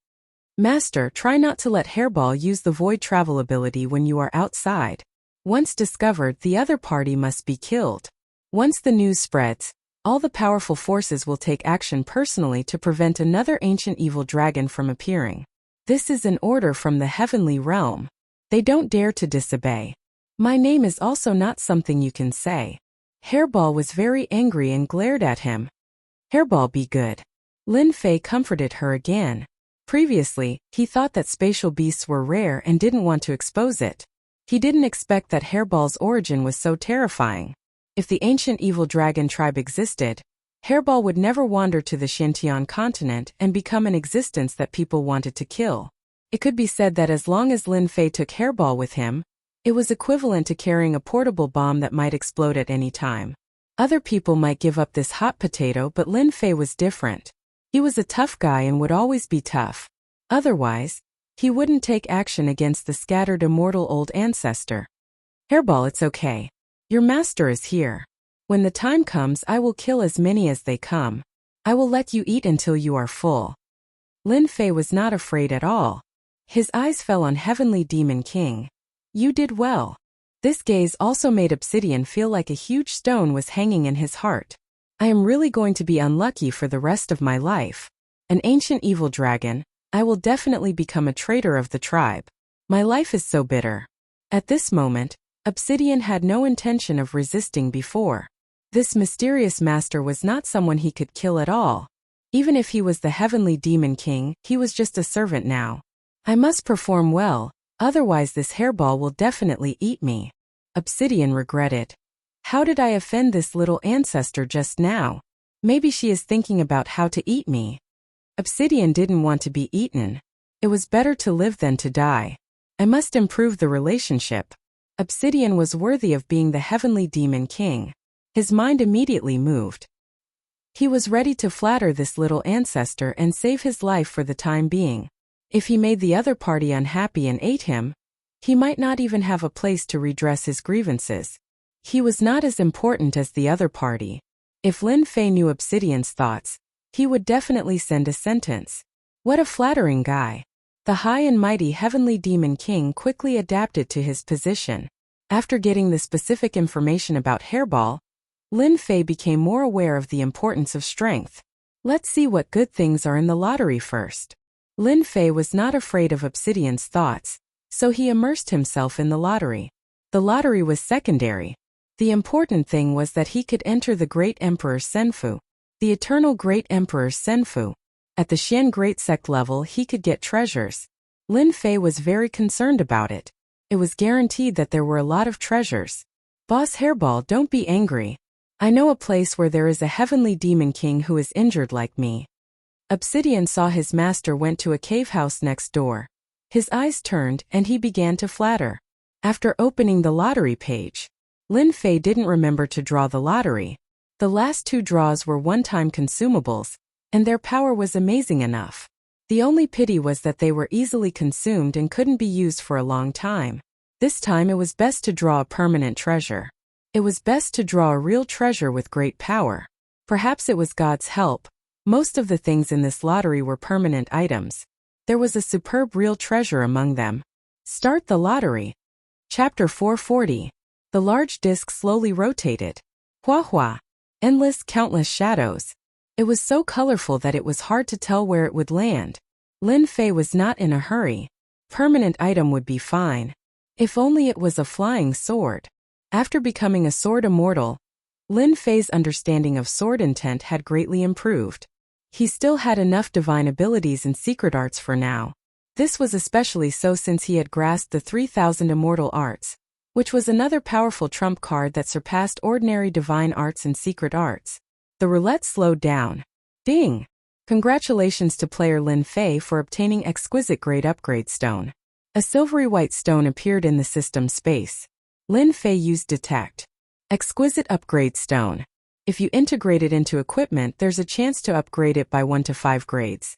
Master, try not to let Hairball use the void travel ability when you are outside. Once discovered, the other party must be killed. Once the news spreads, all the powerful forces will take action personally to prevent another ancient evil dragon from appearing. This is an order from the heavenly realm. They don't dare to disobey. My name is also not something you can say. Hairball was very angry and glared at him. Hairball, be good. Lin Fei comforted her again. Previously, he thought that spatial beasts were rare and didn't want to expose it. He didn't expect that Hairball's origin was so terrifying. If the ancient evil dragon tribe existed, Hairball would never wander to the Xintian continent and become an existence that people wanted to kill. It could be said that as long as Lin Fei took Hairball with him, it was equivalent to carrying a portable bomb that might explode at any time. Other people might give up this hot potato, but Lin Fei was different. He was a tough guy and would always be tough. Otherwise, he wouldn't take action against the scattered immortal old ancestor. Hairball, it's okay. Your master is here. When the time comes, I will kill as many as they come. I will let you eat until you are full. Lin Fei was not afraid at all. His eyes fell on Heavenly Demon King. You did well. This gaze also made Obsidian feel like a huge stone was hanging in his heart. I am really going to be unlucky for the rest of my life. An ancient evil dragon, I will definitely become a traitor of the tribe. My life is so bitter. At this moment, Obsidian had no intention of resisting before. This mysterious master was not someone he could kill at all. Even if he was the Heavenly Demon King, he was just a servant now. I must perform well, otherwise this Hairball will definitely eat me. Obsidian regretted. How did I offend this little ancestor just now? Maybe she is thinking about how to eat me. Obsidian didn't want to be eaten. It was better to live than to die. I must improve the relationship. Obsidian was worthy of being the Heavenly Demon King. His mind immediately moved. He was ready to flatter this little ancestor and save his life for the time being. If he made the other party unhappy and ate him, he might not even have a place to redress his grievances. He was not as important as the other party. If Lin Fei knew Obsidian's thoughts, he would definitely send a sentence. What a flattering guy. The high and mighty Heavenly Demon King quickly adapted to his position. After getting the specific information about Hairball, Lin Fei became more aware of the importance of strength. Let's see what good things are in the lottery first. Lin Fei was not afraid of Obsidian's thoughts, so he immersed himself in the lottery. The lottery was secondary. The important thing was that he could enter the Great Emperor Senfu, the eternal Great Emperor Senfu. At the Xian Great Sect level, he could get treasures. Lin Fei was very concerned about it. It was guaranteed that there were a lot of treasures. Boss Hairball, don't be angry. I know a place where there is a Heavenly Demon King who is injured like me. Obsidian saw his master went to a cave house next door. His eyes turned and he began to flatter. After opening the lottery page, Lin Fei didn't remember to draw the lottery. The last two draws were one-time consumables, and their power was amazing enough. The only pity was that they were easily consumed and couldn't be used for a long time. This time it was best to draw a permanent treasure. It was best to draw a real treasure with great power. Perhaps it was God's help. Most of the things in this lottery were permanent items. There was a superb real treasure among them. Start the lottery. Chapter 440. The large disc slowly rotated. Hua hua. Endless, countless shadows. It was so colorful that it was hard to tell where it would land. Lin Fei was not in a hurry. Permanent item would be fine. If only it was a flying sword. After becoming a sword immortal, Lin Fei's understanding of sword intent had greatly improved. He still had enough divine abilities and secret arts for now. This was especially so since he had grasped the 3,000 immortal arts. which was another powerful trump card that surpassed ordinary divine arts and secret arts. The roulette slowed down. Ding! Congratulations to player Lin Fei for obtaining exquisite grade upgrade stone. A silvery white stone appeared in the system space. Lin Fei used detect. Exquisite upgrade stone. If you integrate it into equipment, there's a chance to upgrade it by 1 to 5 grades.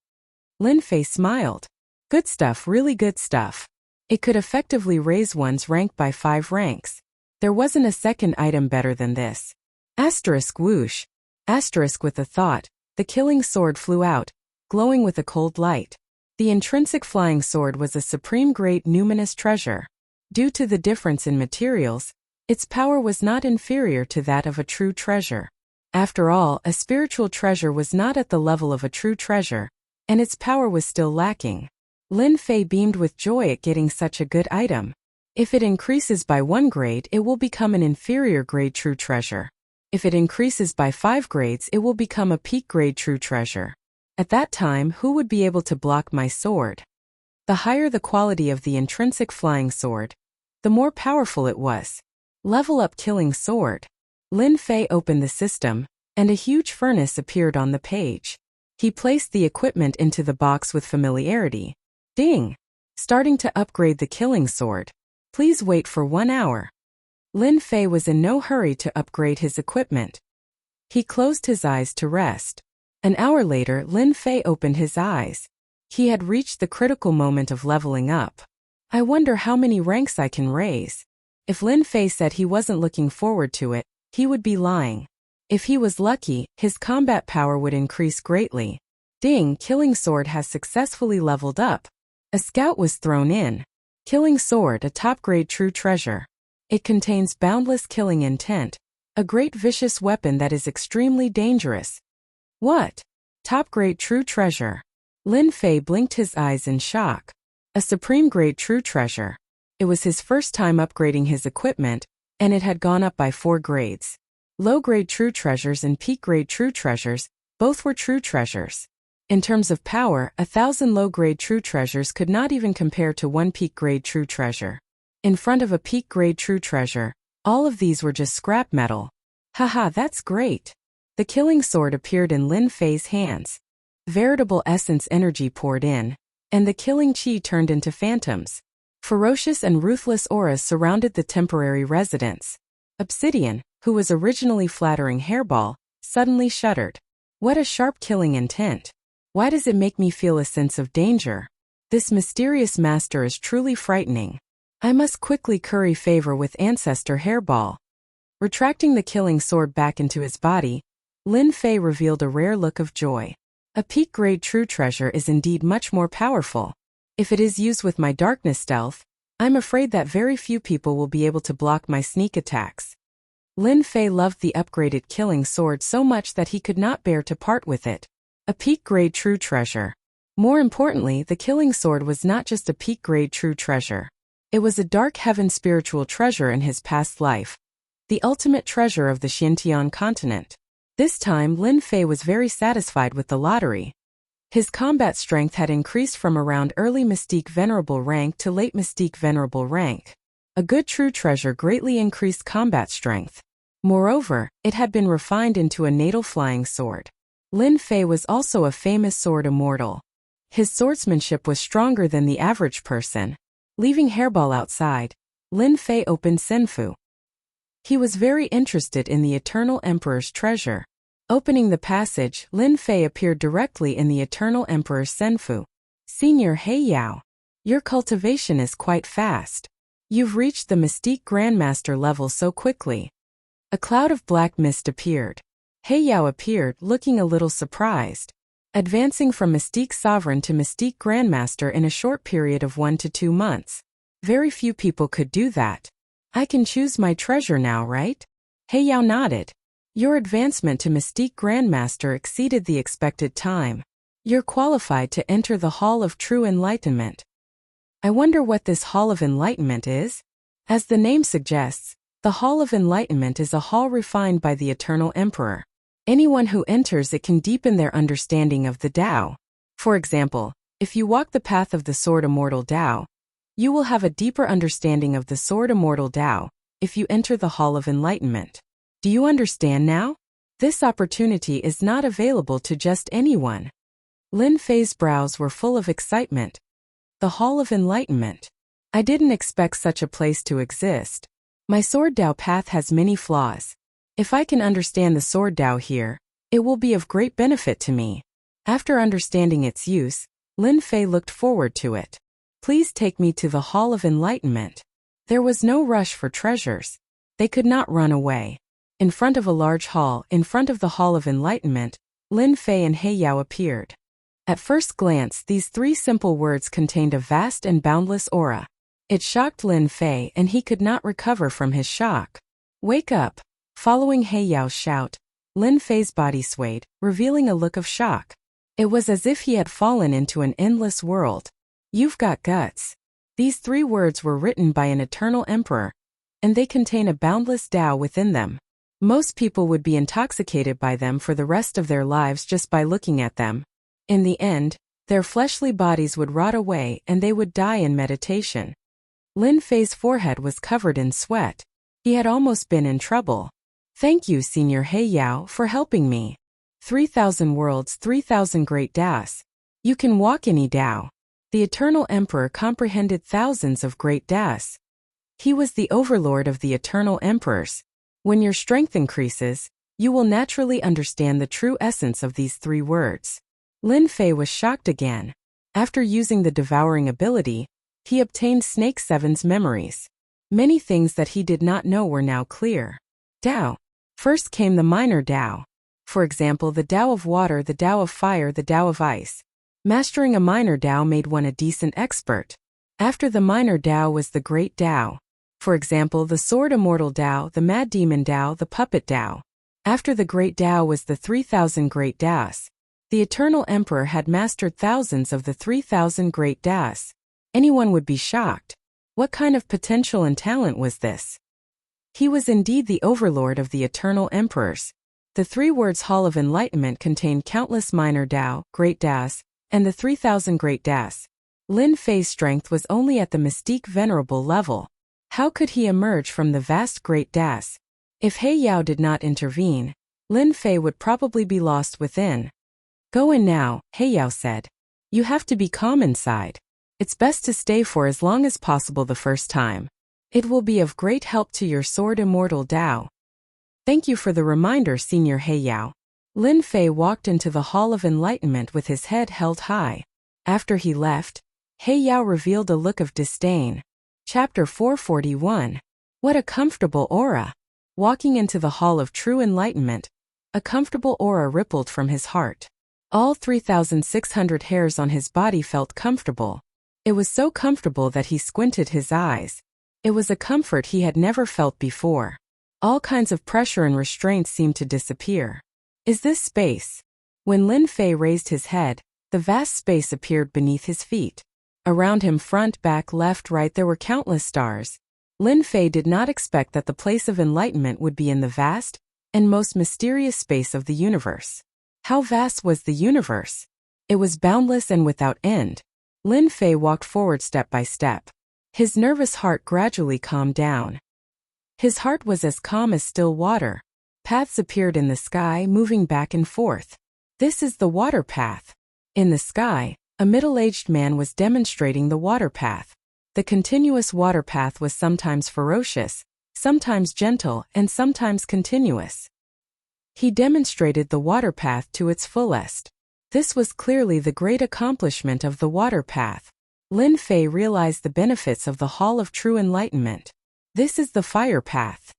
Lin Fei smiled. Good stuff, really good stuff. It could effectively raise one's rank by 5 ranks. There wasn't a second item better than this. Asterisk whoosh. Asterisk with a thought. The killing sword flew out, glowing with a cold light. The intrinsic flying sword was a supreme great numinous treasure. Due to the difference in materials, its power was not inferior to that of a true treasure. After all, a spiritual treasure was not at the level of a true treasure, and its power was still lacking. Lin Fei beamed with joy at getting such a good item. If it increases by 1 grade, it will become an inferior grade true treasure. If it increases by 5 grades, it will become a peak grade true treasure. At that time, who would be able to block my sword? The higher the quality of the intrinsic flying sword, the more powerful it was. Level up killing sword. Lin Fei opened the system, and a huge furnace appeared on the page. He placed the equipment into the box with familiarity. Ding! Starting to upgrade the killing sword. Please wait for 1 hour. Lin Fei was in no hurry to upgrade his equipment. He closed his eyes to rest. An hour later, Lin Fei opened his eyes. He had reached the critical moment of leveling up. I wonder how many ranks I can raise. If Lin Fei said he wasn't looking forward to it, he would be lying. If he was lucky, his combat power would increase greatly. Ding! Killing sword has successfully leveled up. A scout was thrown in. Killing sword, a top-grade true treasure. It contains boundless killing intent, a great vicious weapon that is extremely dangerous. What? Top-grade true treasure. Lin Fei blinked his eyes in shock. A supreme-grade true treasure. It was his first time upgrading his equipment, and it had gone up by 4 grades. Low-grade true treasures and peak-grade true treasures, both were true treasures. In terms of power, 1,000 low-grade true treasures could not even compare to 1 peak-grade true treasure. In front of a peak-grade true treasure, all of these were just scrap metal. Haha, that's great. The killing sword appeared in Lin Fei's hands. Veritable essence energy poured in, and the killing chi turned into phantoms. Ferocious and ruthless auras surrounded the temporary residence. Obsidian, who was originally flattering Hairball, suddenly shuddered. What a sharp killing intent. Why does it make me feel a sense of danger? This mysterious master is truly frightening. I must quickly curry favor with Ancestor Hairball. Retracting the killing sword back into his body, Lin Fei revealed a rare look of joy. A peak-grade true treasure is indeed much more powerful. If it is used with my darkness stealth, I'm afraid that very few people will be able to block my sneak attacks. Lin Fei loved the upgraded killing sword so much that he could not bear to part with it. A peak-grade true treasure. More importantly, the killing sword was not just a peak-grade true treasure. It was a dark heaven spiritual treasure in his past life. The ultimate treasure of the Xintian continent. This time, Lin Fei was very satisfied with the lottery. His combat strength had increased from around early Mystique Venerable rank to late Mystique Venerable rank. A good true treasure greatly increased combat strength. Moreover, it had been refined into a natal flying sword. Lin Fei was also a famous sword immortal. His swordsmanship was stronger than the average person. Leaving Hairball outside, Lin Fei opened Senfu. He was very interested in the Eternal Emperor's treasure. Opening the passage, Lin Fei appeared directly in the Eternal Emperor's Senfu. Senior Hei Yao, your cultivation is quite fast. You've reached the Mystique Grandmaster level so quickly. A cloud of black mist appeared. Hei Yao appeared, looking a little surprised. Advancing from Mystique Sovereign to Mystique Grandmaster in a short period of 1 to 2 months. Very few people could do that. I can choose my treasure now, right? Hei Yao nodded. Your advancement to Mystique Grandmaster exceeded the expected time. You're qualified to enter the Hall of True Enlightenment. I wonder what this Hall of Enlightenment is? As the name suggests, the Hall of Enlightenment is a hall refined by the Eternal Emperor. Anyone who enters it can deepen their understanding of the Tao. For example, if you walk the path of the Sword Immortal Tao, You will have a deeper understanding of the Sword Immortal Tao if you enter the Hall of Enlightenment. Do you understand now? This opportunity is not available to just anyone. Lin Fei's brows were full of excitement. The Hall of Enlightenment. I didn't expect such a place to exist. My Sword Tao path has many flaws. If I can understand the Sword Tao here, it will be of great benefit to me. After understanding its use, Lin Fei looked forward to it. Please take me to the Hall of Enlightenment. There was no rush for treasures. They could not run away. In front of a large hall, in front of the Hall of Enlightenment, Lin Fei and He Yao appeared. At first glance, these three simple words contained a vast and boundless aura. It shocked Lin Fei, and he could not recover from his shock. Wake up! Following He Yao's shout, Lin Fei's body swayed, revealing a look of shock. It was as if he had fallen into an endless world. You've got guts. These three words were written by an eternal emperor, and they contain a boundless Tao within them. Most people would be intoxicated by them for the rest of their lives just by looking at them. In the end, their fleshly bodies would rot away and they would die in meditation. Lin Fei's forehead was covered in sweat. He had almost been in trouble. Thank you, Senior He Yao, for helping me. 3,000 worlds, 3,000 great Taos. You can walk any Tao. The Eternal Emperor comprehended thousands of great Taos. He was the overlord of the Eternal Emperors. When your strength increases, you will naturally understand the true essence of these three words. Lin Fei was shocked again. After using the devouring ability, he obtained Snake Seven's memories. Many things that he did not know were now clear. Tao. First came the minor Tao. For example, the Tao of water, the Tao of fire, the Tao of ice. Mastering a minor Tao made one a decent expert. After the minor Tao was the great Tao. For example, the Sword Immortal Tao, the Mad Demon Tao, the Puppet Tao. After the great Tao was the 3,000 great Taos. The Eternal Emperor had mastered thousands of the 3,000 great Taos. Anyone would be shocked. What kind of potential and talent was this? He was indeed the overlord of the Eternal Emperors. The three words Hall of Enlightenment contained countless minor Tao, great Taos, and the 3,000 great Taos. Lin Fei's strength was only at the mystique venerable level. How could he emerge from the vast great Taos? If He Yao did not intervene, Lin Fei would probably be lost within. Go in now, He Yao said. You have to be calm inside. It's best to stay for as long as possible the first time. It will be of great help to your Sword Immortal Tao. Thank you for the reminder, Senior He Yao. Lin Fei walked into the Hall of Enlightenment with his head held high. After he left, He Yao revealed a look of disdain. Chapter 441. What a comfortable aura! Walking into the Hall of True Enlightenment, a comfortable aura rippled from his heart. All 3,600 hairs on his body felt comfortable. It was so comfortable that he squinted his eyes. It was a comfort he had never felt before. All kinds of pressure and restraints seemed to disappear. Is this space? When Lin Fei raised his head, the vast space appeared beneath his feet. Around him, front, back, left, right, there were countless stars. Lin Fei did not expect that the place of enlightenment would be in the vast and most mysterious space of the universe. How vast was the universe? It was boundless and without end. Lin Fei walked forward step by step. His nervous heart gradually calmed down. His heart was as calm as still water. Paths appeared in the sky, moving back and forth. This is the water path. In the sky, a middle-aged man was demonstrating the water path. The continuous water path was sometimes ferocious, sometimes gentle, and sometimes continuous. He demonstrated the water path to its fullest. This was clearly the great accomplishment of the water path. Lin Fei realized the benefits of the Hall of True Enlightenment. This is the fire path.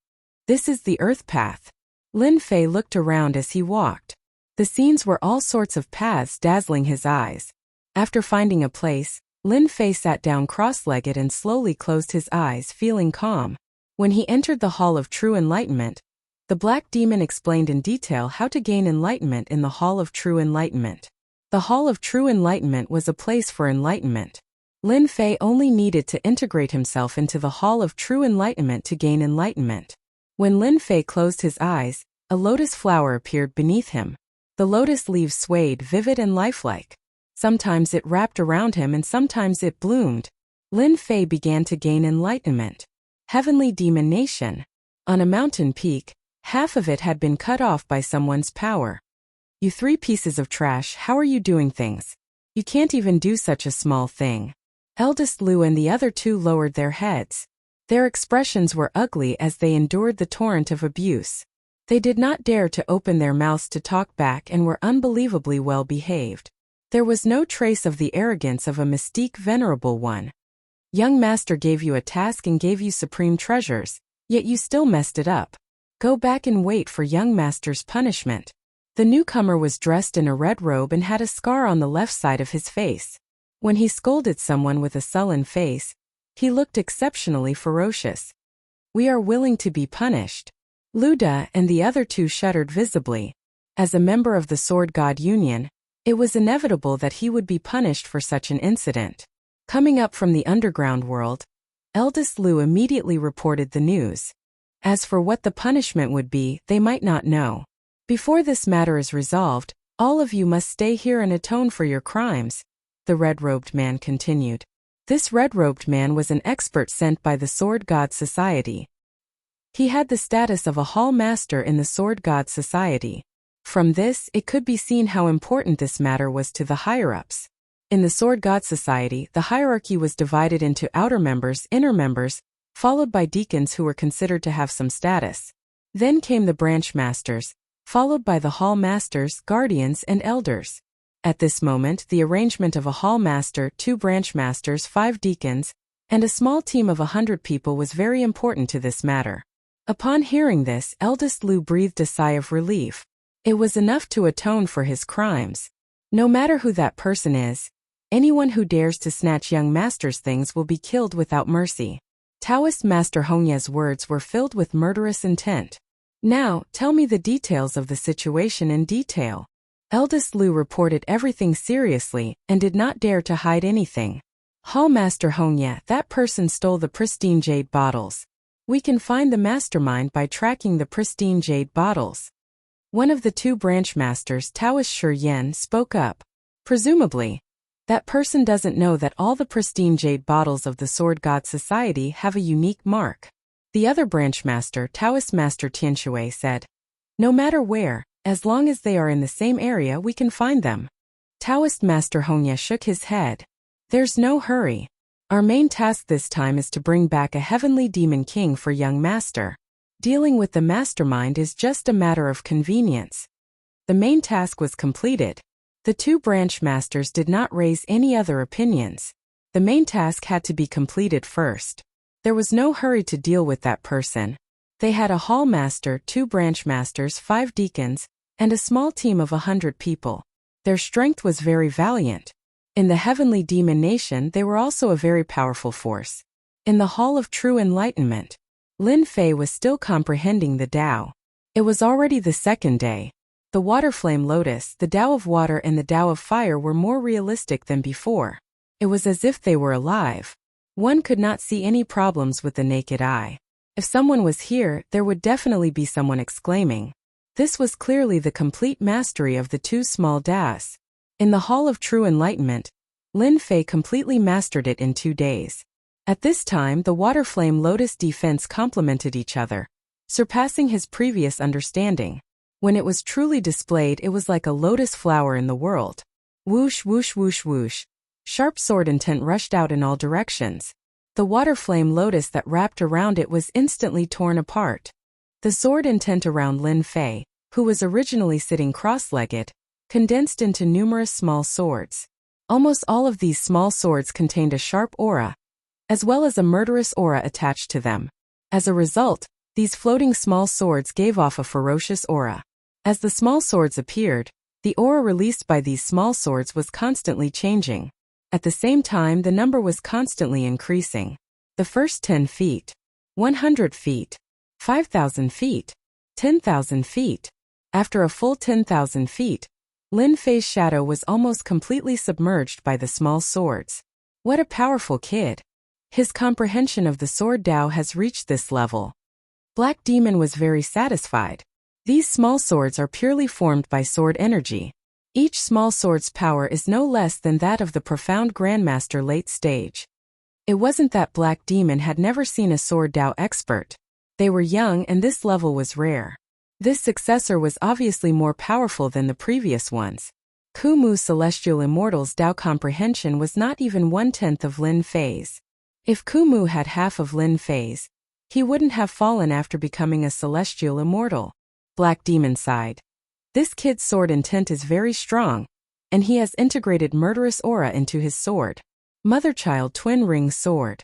This is the earth path. Lin Fei looked around as he walked. The scenes were all sorts of paths dazzling his eyes. After finding a place, Lin Fei sat down cross-legged and slowly closed his eyes, feeling calm. When he entered the Hall of True Enlightenment, the Black Demon explained in detail how to gain enlightenment in the Hall of True Enlightenment. The Hall of True Enlightenment was a place for enlightenment. Lin Fei only needed to integrate himself into the Hall of True Enlightenment to gain enlightenment. When Lin Fei closed his eyes, a lotus flower appeared beneath him. The lotus leaves swayed, vivid and lifelike. Sometimes it wrapped around him and sometimes it bloomed. Lin Fei began to gain enlightenment. Heavenly Demon Nation. On a mountain peak, half of it had been cut off by someone's power. You three pieces of trash, how are you doing things? You can't even do such a small thing. Eldest Lu and the other two lowered their heads. Their expressions were ugly as they endured the torrent of abuse. They did not dare to open their mouths to talk back and were unbelievably well behaved. There was no trace of the arrogance of a mystique venerable one. Young master gave you a task and gave you supreme treasures, yet you still messed it up. Go back and wait for young master's punishment. The newcomer was dressed in a red robe and had a scar on the left side of his face. When he scolded someone with a sullen face, he looked exceptionally ferocious. We are willing to be punished. Luda and the other two shuddered visibly. As a member of the Sword God Union, it was inevitable that he would be punished for such an incident. Coming up from the underground world, Eldest Lu immediately reported the news. As for what the punishment would be, they might not know. Before this matter is resolved, all of you must stay here and atone for your crimes, the red-robed man continued. This red-robed man was an expert sent by the Sword God Society. He had the status of a hall master in the Sword God Society. From this, it could be seen how important this matter was to the higher-ups. In the Sword God Society, the hierarchy was divided into outer members, inner members, followed by deacons who were considered to have some status. Then came the branch masters, followed by the hall masters, guardians, and elders. At this moment, the arrangement of a hall master, 2 branch masters, 5 deacons, and a small team of 100 people was very important to this matter. Upon hearing this, Eldest Lu breathed a sigh of relief. It was enough to atone for his crimes. No matter who that person is, anyone who dares to snatch young master's things will be killed without mercy. Taoist Master Hongya's words were filled with murderous intent. Now, tell me the details of the situation in detail. Eldest Lu reported everything seriously and did not dare to hide anything. Hall Master Hongya, that person stole the pristine jade bottles. We can find the mastermind by tracking the pristine jade bottles. One of the 2 branch masters, Taoist Shi Yen, spoke up. Presumably, that person doesn't know that all the pristine jade bottles of the Sword God Society have a unique mark. The other branch master, Taoist Master Tianshui, said, no matter where, as long as they are in the same area, we can find them. Taoist Master Hongya shook his head. There's no hurry. Our main task this time is to bring back a heavenly demon king for young master. Dealing with the mastermind is just a matter of convenience. The main task was completed. The 2 branch masters did not raise any other opinions. The main task had to be completed first. There was no hurry to deal with that person. They had a hall master, 2 branch masters, 5 deacons, and a small team of 100 people. Their strength was very valiant. In the heavenly demon nation, they were also a very powerful force. In the Hall of True Enlightenment, Lin Fei was still comprehending the Tao. It was already the 2nd day. The water flame lotus, the Tao of water and the Tao of fire were more realistic than before. It was as if they were alive. One could not see any problems with the naked eye. If someone was here, there would definitely be someone exclaiming. This was clearly the complete mastery of the 2 small Taos. In the Hall of True Enlightenment, Lin Fei completely mastered it in 2 days. At this time, the water flame lotus defense complemented each other, surpassing his previous understanding. When it was truly displayed, it was like a lotus flower in the world. Whoosh, whoosh, whoosh, whoosh. Sharp sword intent rushed out in all directions. The water flame lotus that wrapped around it was instantly torn apart. The sword intent around Lin Fei, who was originally sitting cross-legged, condensed into numerous small swords. Almost all of these small swords contained a sharp aura, as well as a murderous aura attached to them. As a result, these floating small swords gave off a ferocious aura. As the small swords appeared, the aura released by these small swords was constantly changing. At the same time, the number was constantly increasing. The first 10 feet, 100 feet, 5,000 feet, 10,000 feet. After a full 10,000 feet, Lin Fei's shadow was almost completely submerged by the small swords. What a powerful kid. His comprehension of the sword Tao has reached this level. Black Demon was very satisfied. These small swords are purely formed by sword energy. Each small sword's power is no less than that of the profound Grandmaster late stage. It wasn't that Black Demon had never seen a sword Dao expert. They were young and this level was rare. This successor was obviously more powerful than the previous ones. Kumu Celestial Immortal's Dao comprehension was not even 1/10 of Lin Fei's. If Kumu had half of Lin Fei's, he wouldn't have fallen after becoming a Celestial Immortal. Black Demon sighed. This kid's sword intent is very strong, and he has integrated murderous aura into his sword. Mother-child twin ring sword.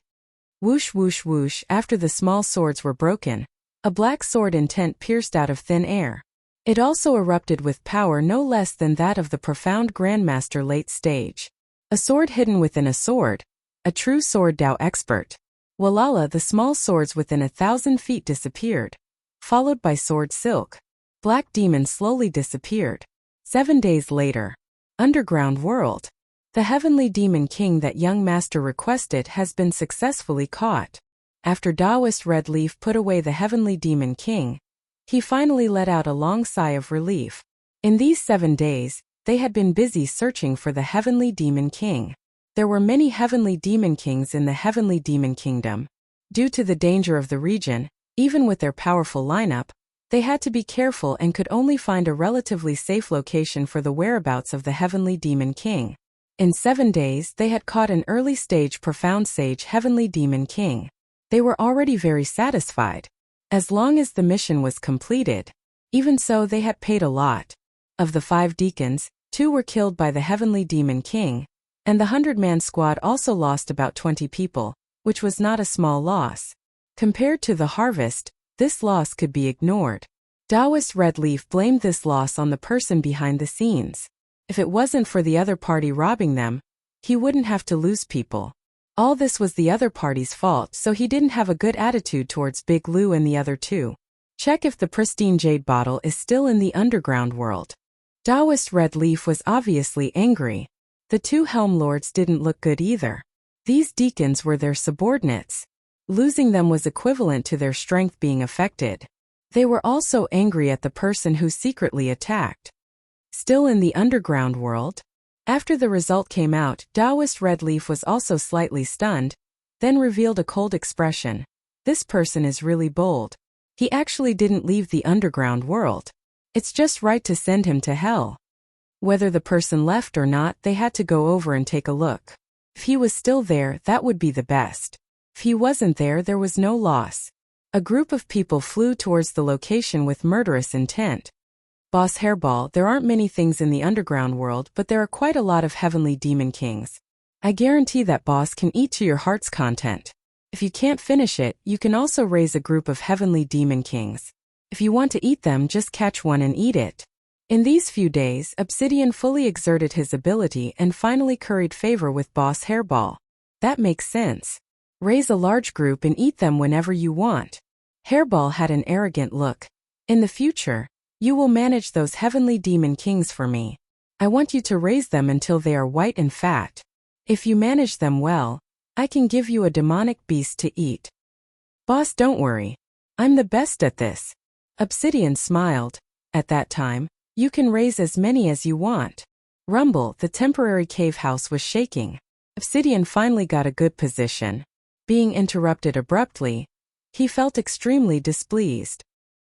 Whoosh whoosh whoosh. After the small swords were broken, a black sword intent pierced out of thin air. It also erupted with power no less than that of the profound Grandmaster late stage. A sword hidden within a sword. A true sword Dao expert. Walala, the small swords within 1,000 feet disappeared, followed by sword silk. Black Demon slowly disappeared. 7 days later. Underground world. The Heavenly Demon King that young master requested has been successfully caught. After Taoist Red Leaf put away the Heavenly Demon King, he finally let out a long sigh of relief. In these 7 days, they had been busy searching for the Heavenly Demon King. There were many Heavenly Demon Kings in the Heavenly Demon Kingdom. Due to the danger of the region, even with their powerful lineup, they had to be careful and could only find a relatively safe location for the whereabouts of the Heavenly Demon King. In 7 days, they had caught an early-stage Profound Sage Heavenly Demon King. They were already very satisfied. As long as the mission was completed. Even so, they had paid a lot. Of the 5 deacons, 2 were killed by the Heavenly Demon King, and the 100-man squad also lost about 20 people, which was not a small loss. Compared to the harvest, this loss could be ignored. Taoist Red Leaf blamed this loss on the person behind the scenes. If it wasn't for the other party robbing them, he wouldn't have to lose people. All this was the other party's fault, so he didn't have a good attitude towards Big Lou and the other 2. Check if the pristine jade bottle is still in the underground world. Taoist Red Leaf was obviously angry. The 2 Helm Lords didn't look good either. These deacons were their subordinates. Losing them was equivalent to their strength being affected. They were also angry at the person who secretly attacked. Still in the underground world? After the result came out, Taoist Red Leaf was also slightly stunned, then revealed a cold expression. This person is really bold. He actually didn't leave the underground world. It's just right to send him to hell. Whether the person left or not, they had to go over and take a look. If he was still there, that would be the best. If he wasn't there, there was no loss. A group of people flew towards the location with murderous intent. Boss Hairball, there aren't many things in the underground world, but there are quite a lot of Heavenly Demon Kings. I guarantee that boss can eat to your heart's content. If you can't finish it, you can also raise a group of Heavenly Demon Kings. If you want to eat them, just catch one and eat it. In these few days, Obsidian fully exerted his ability and finally curried favor with Boss Hairball. That makes sense. Raise a large group and eat them whenever you want. Hairball had an arrogant look. In the future, you will manage those Heavenly Demon Kings for me. I want you to raise them until they are white and fat. If you manage them well, I can give you a demonic beast to eat. Boss, don't worry. I'm the best at this. Obsidian smiled. At that time, you can raise as many as you want. Rumble, the temporary cave house was shaking. Obsidian finally got a good position. Being interrupted abruptly, he felt extremely displeased.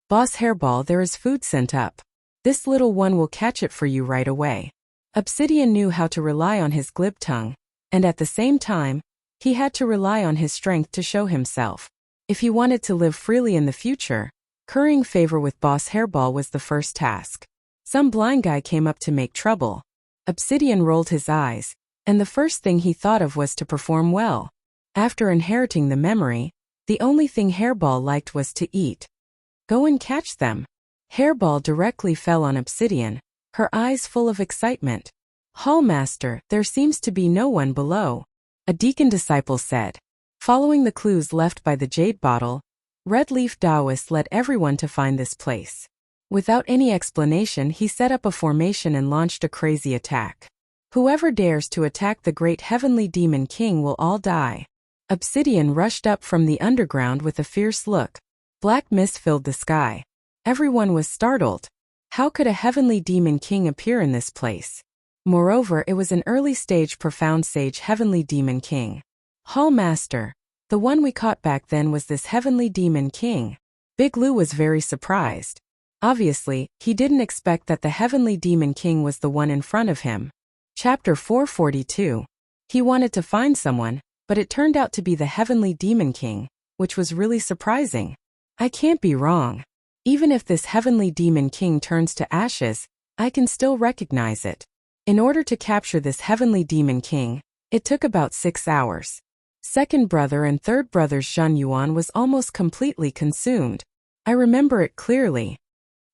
Boss Hairball, there is food sent up. This little one will catch it for you right away. Obsidian knew how to rely on his glib tongue, and at the same time, he had to rely on his strength to show himself. If he wanted to live freely in the future, currying favor with Boss Hairball was the first task. Some blind guy came up to make trouble. Obsidian rolled his eyes, and the first thing he thought of was to perform well. After inheriting the memory, the only thing Hairball liked was to eat. Go and catch them. Hairball directly fell on Obsidian, her eyes full of excitement. Hallmaster, there seems to be no one below. A deacon disciple said. Following the clues left by the jade bottle, Red Leaf Taoist led everyone to find this place. Without any explanation, he set up a formation and launched a crazy attack. Whoever dares to attack the great Heavenly Demon King will all die. Obsidian rushed up from the underground with a fierce look. Black mist filled the sky. Everyone was startled. How could a Heavenly Demon King appear in this place? Moreover, it was an early-stage Profound Sage Heavenly Demon King. Hall Master. The one we caught back then was this heavenly demon king. Big Lou was very surprised. Obviously, he didn't expect that the heavenly demon king was the one in front of him. Chapter 442. He wanted to find someone, but it turned out to be the heavenly demon king, which was really surprising. I can't be wrong. Even if this heavenly demon king turns to ashes, I can still recognize it. In order to capture this heavenly demon king, it took about 6 hours. Second brother and third brother's Zhang Yuan was almost completely consumed. I remember it clearly.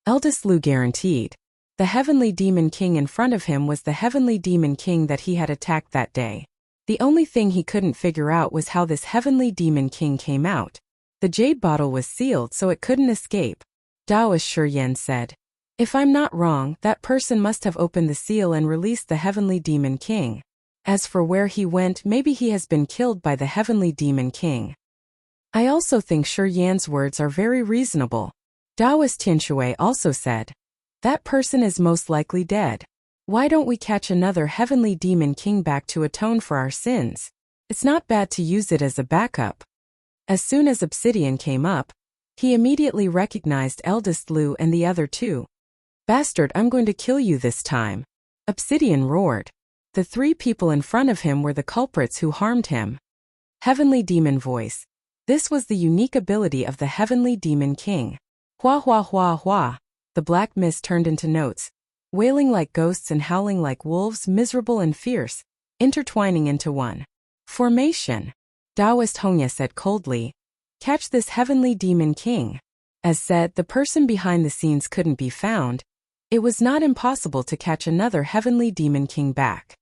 Eldest Lu guaranteed. The heavenly demon king in front of him was the heavenly demon king that he had attacked that day. The only thing he couldn't figure out was how this heavenly demon king came out. The jade bottle was sealed so it couldn't escape. Taoist Shi Yan said. If I'm not wrong, that person must have opened the seal and released the heavenly demon king. As for where he went, maybe he has been killed by the heavenly demon king. I also think Shi Yan's words are very reasonable. Taoist Tianshui also said. That person is most likely dead. Why don't we catch another heavenly demon king back to atone for our sins? It's not bad to use it as a backup. As soon as Obsidian came up, he immediately recognized Eldest Lu and the other two. Bastard, I'm going to kill you this time. Obsidian roared. The 3 people in front of him were the culprits who harmed him. Heavenly Demon Voice. This was the unique ability of the Heavenly Demon King. Hua hua hua hua. The black mist turned into notes, wailing like ghosts and howling like wolves, miserable and fierce, intertwining into one. Formation. Taoist Hongya said coldly. Catch this Heavenly Demon King. As said, the person behind the scenes couldn't be found. It was not impossible to catch another Heavenly Demon King back.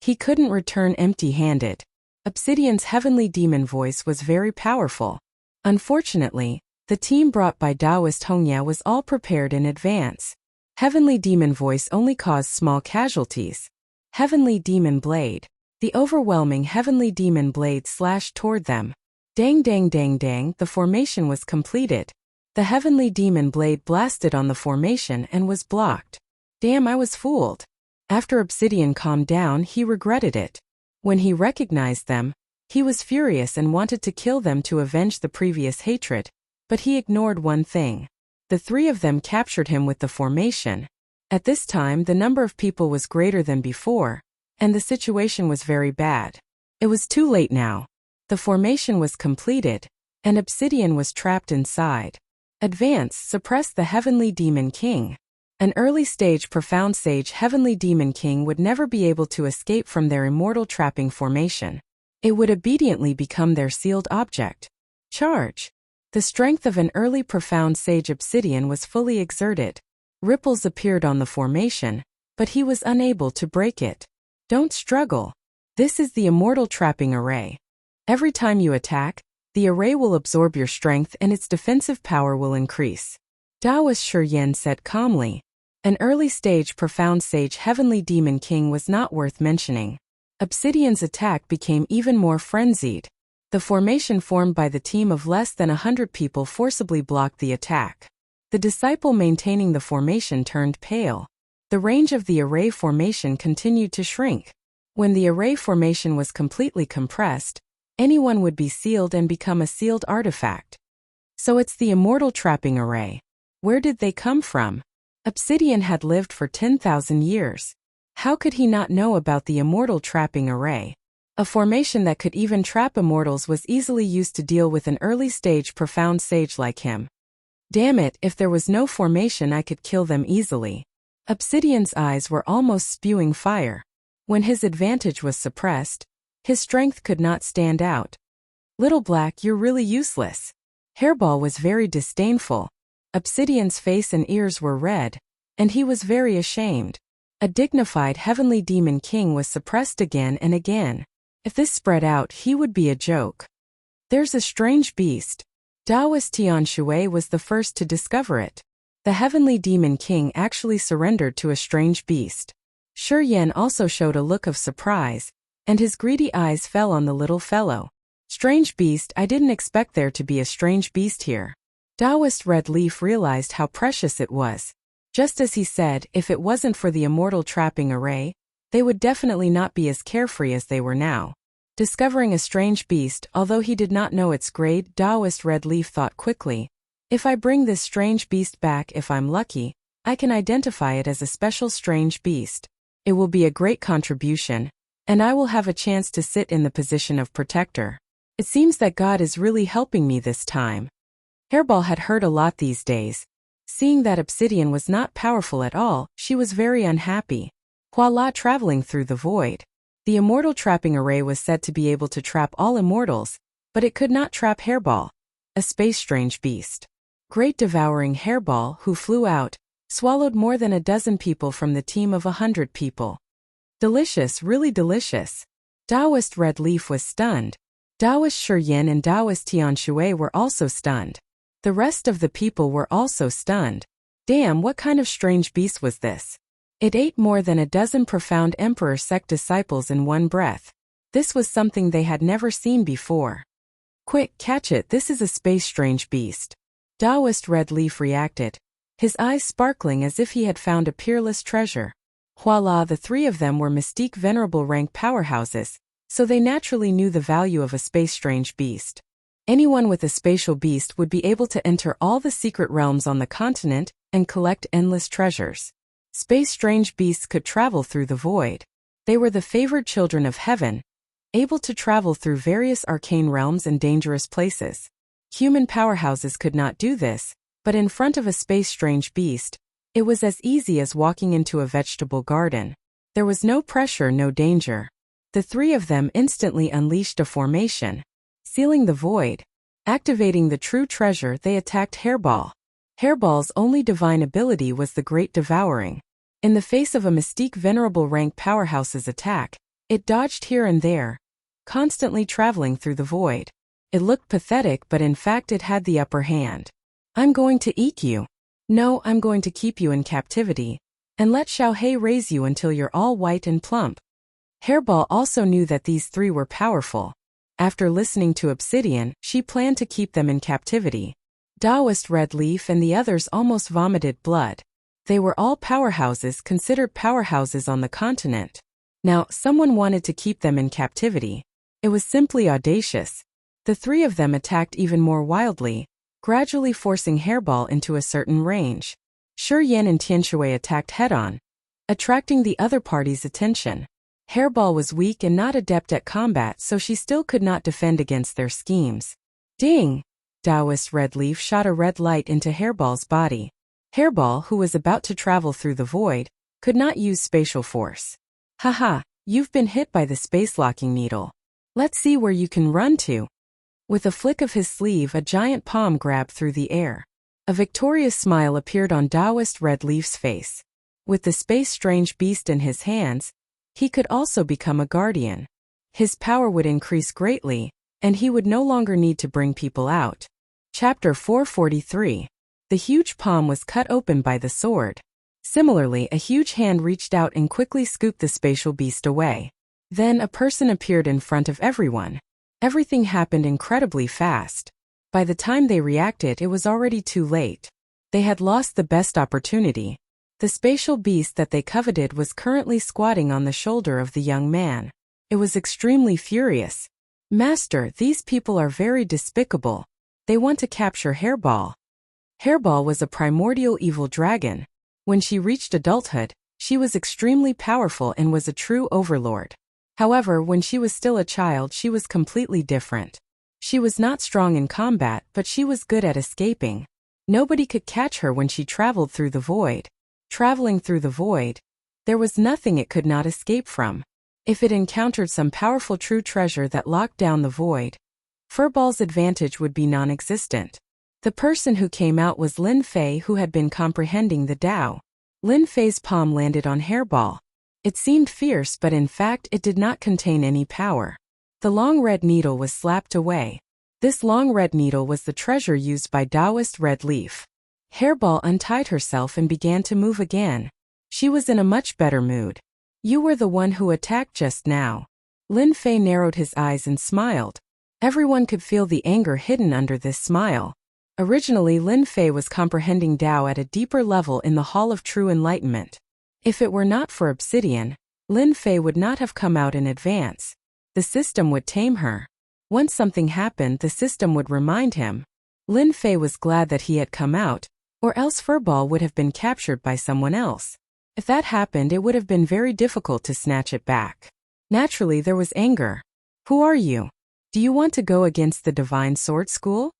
He couldn't return empty-handed. Obsidian's Heavenly Demon Voice was very powerful. Unfortunately, the team brought by Taoist Hongya was all prepared in advance. Heavenly Demon Voice only caused small casualties. Heavenly Demon Blade. The overwhelming Heavenly Demon Blade slashed toward them. Dang dang dang dang, the formation was completed. The Heavenly Demon Blade blasted on the formation and was blocked. Damn, I was fooled. After Obsidian calmed down, he regretted it. When he recognized them, he was furious and wanted to kill them to avenge the previous hatred, but he ignored one thing. The 3 of them captured him with the formation. At this time, the number of people was greater than before, and the situation was very bad. It was too late now. The formation was completed, and Obsidian was trapped inside. Advance, suppress the Heavenly Demon King. An early-stage profound sage Heavenly Demon King would never be able to escape from their immortal trapping formation. It would obediently become their sealed object. Charge. The strength of an early profound sage Obsidian was fully exerted. Ripples appeared on the formation, but he was unable to break it. Don't struggle. This is the immortal trapping array. Every time you attack, the array will absorb your strength and its defensive power will increase. Taoist Shi Yan said calmly. An early-stage profound sage Heavenly Demon King was not worth mentioning. Obsidian's attack became even more frenzied. The formation formed by the team of less than 100 people forcibly blocked the attack. The disciple maintaining the formation turned pale. The range of the array formation continued to shrink. When the array formation was completely compressed, anyone would be sealed and become a sealed artifact. So it's the immortal trapping array. Where did they come from? Obsidian had lived for 10,000 years. How could he not know about the immortal trapping array? A formation that could even trap immortals was easily used to deal with an early-stage profound sage like him. Damn it, if there was no formation I could kill them easily. Obsidian's eyes were almost spewing fire. When his advantage was suppressed, his strength could not stand out. Little Black, you're really useless. Hairball was very disdainful. Obsidian's face and ears were red, and he was very ashamed. A dignified Heavenly Demon King was suppressed again and again. If this spread out, he would be a joke. There's a strange beast. Taoist Tianshui was the first to discover it. The Heavenly Demon King actually surrendered to a strange beast. Shi Yan also showed a look of surprise, and his greedy eyes fell on the little fellow. Strange beast, I didn't expect there to be a strange beast here. Taoist Red Leaf realized how precious it was. Just as he said, if it wasn't for the immortal trapping array, they would definitely not be as carefree as they were now. Discovering a strange beast, although he did not know its grade, Taoist Red Leaf thought quickly. If I bring this strange beast back, if I'm lucky, I can identify it as a special strange beast. It will be a great contribution, and I will have a chance to sit in the position of protector. It seems that God is really helping me this time. Hairball had heard a lot these days. Seeing that obsidian was not powerful at all, she was very unhappy. Voila, traveling through the void. The immortal trapping array was said to be able to trap all immortals, but it could not trap Hairball, a space strange beast. Great devouring Hairball, who flew out, swallowed more than a dozen people from the team of 100 people. Delicious, really delicious. Taoist Red Leaf was stunned. Taoist Shiyin and Taoist Tian Shui were also stunned. The rest of the people were also stunned. Damn, what kind of strange beast was this? It ate more than a dozen profound Emperor sect disciples in one breath. This was something they had never seen before. Quick, catch it, this is a space strange beast. Taoist Red Leaf reacted, his eyes sparkling as if he had found a peerless treasure. Voila, the three of them were mystique venerable rank powerhouses, so they naturally knew the value of a space strange beast. Anyone with a spatial beast would be able to enter all the secret realms on the continent and collect endless treasures. Space strange beasts could travel through the void. They were the favored children of heaven, able to travel through various arcane realms and dangerous places. Human powerhouses could not do this, but in front of a space strange beast, it was as easy as walking into a vegetable garden. There was no pressure, no danger. The three of them instantly unleashed a formation, sealing the void. Activating the true treasure, they attacked Hairball. Hairball's only divine ability was the Great Devouring. In the face of a mystique venerable rank powerhouse's attack, it dodged here and there, constantly traveling through the void. It looked pathetic, but in fact it had the upper hand. I'm going to eat you. No, I'm going to keep you in captivity, and let Xiaohei raise you until you're all white and plump. Hairball also knew that these three were powerful. After listening to Obsidian, she planned to keep them in captivity. Taoist Red Leaf and the others almost vomited blood. They were all powerhouses, considered powerhouses on the continent. Now, someone wanted to keep them in captivity. It was simply audacious. The three of them attacked even more wildly, gradually forcing Hairball into a certain range. Shiyin and Tianshui attacked head-on, attracting the other party's attention. Hairball was weak and not adept at combat, so she still could not defend against their schemes. Ding! Taoist Red Leaf shot a red light into Hairball's body. Hairball, who was about to travel through the void, could not use spatial force. Haha, you've been hit by the space-locking needle. Let's see where you can run to. With a flick of his sleeve, a giant palm grabbed through the air. A victorious smile appeared on Taoist Red Leaf's face. With the space strange beast in his hands, he could also become a guardian. His power would increase greatly, and he would no longer need to bring people out. Chapter 443. The huge palm was cut open by the sword. Similarly, a huge hand reached out and quickly scooped the spatial beast away. Then a person appeared in front of everyone. Everything happened incredibly fast. By the time they reacted, it was already too late. They had lost the best opportunity. The spatial beast that they coveted was currently squatting on the shoulder of the young man. It was extremely furious. Master, these people are very despicable. They want to capture Hairball. Hairball was a primordial evil dragon. When she reached adulthood, she was extremely powerful and was a true overlord. However, when she was still a child, she was completely different. She was not strong in combat, but she was good at escaping. Nobody could catch her when she traveled through the void. Traveling through the void, there was nothing it could not escape from. If it encountered some powerful true treasure that locked down the void, Furball's advantage would be non-existent. The person who came out was Lin Fei, who had been comprehending the Tao. Lin Fei's palm landed on Hairball. It seemed fierce, but in fact it did not contain any power. The long red needle was slapped away. This long red needle was the treasure used by Taoist Red Leaf. Hairball untied herself and began to move again. She was in a much better mood. You were the one who attacked just now. Lin Fei narrowed his eyes and smiled. Everyone could feel the anger hidden under this smile. Originally, Lin Fei was comprehending Tao at a deeper level in the Hall of True Enlightenment. If it were not for Obsidian, Lin Fei would not have come out in advance. The system would tame her. Once something happened, the system would remind him. Lin Fei was glad that he had come out, or else Furball would have been captured by someone else. If that happened, it would have been very difficult to snatch it back. Naturally, there was anger. Who are you? Do you want to go against the Divine Sword School?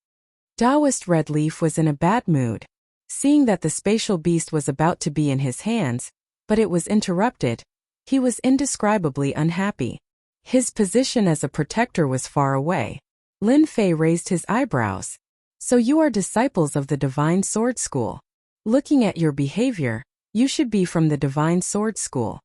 Taoist Red Leaf was in a bad mood. Seeing that the spatial beast was about to be in his hands, but it was interrupted, he was indescribably unhappy. His position as a protector was far away. Lin Fei raised his eyebrows. So you are disciples of the Divine Sword School. Looking at your behavior, you should be from the Divine Sword School.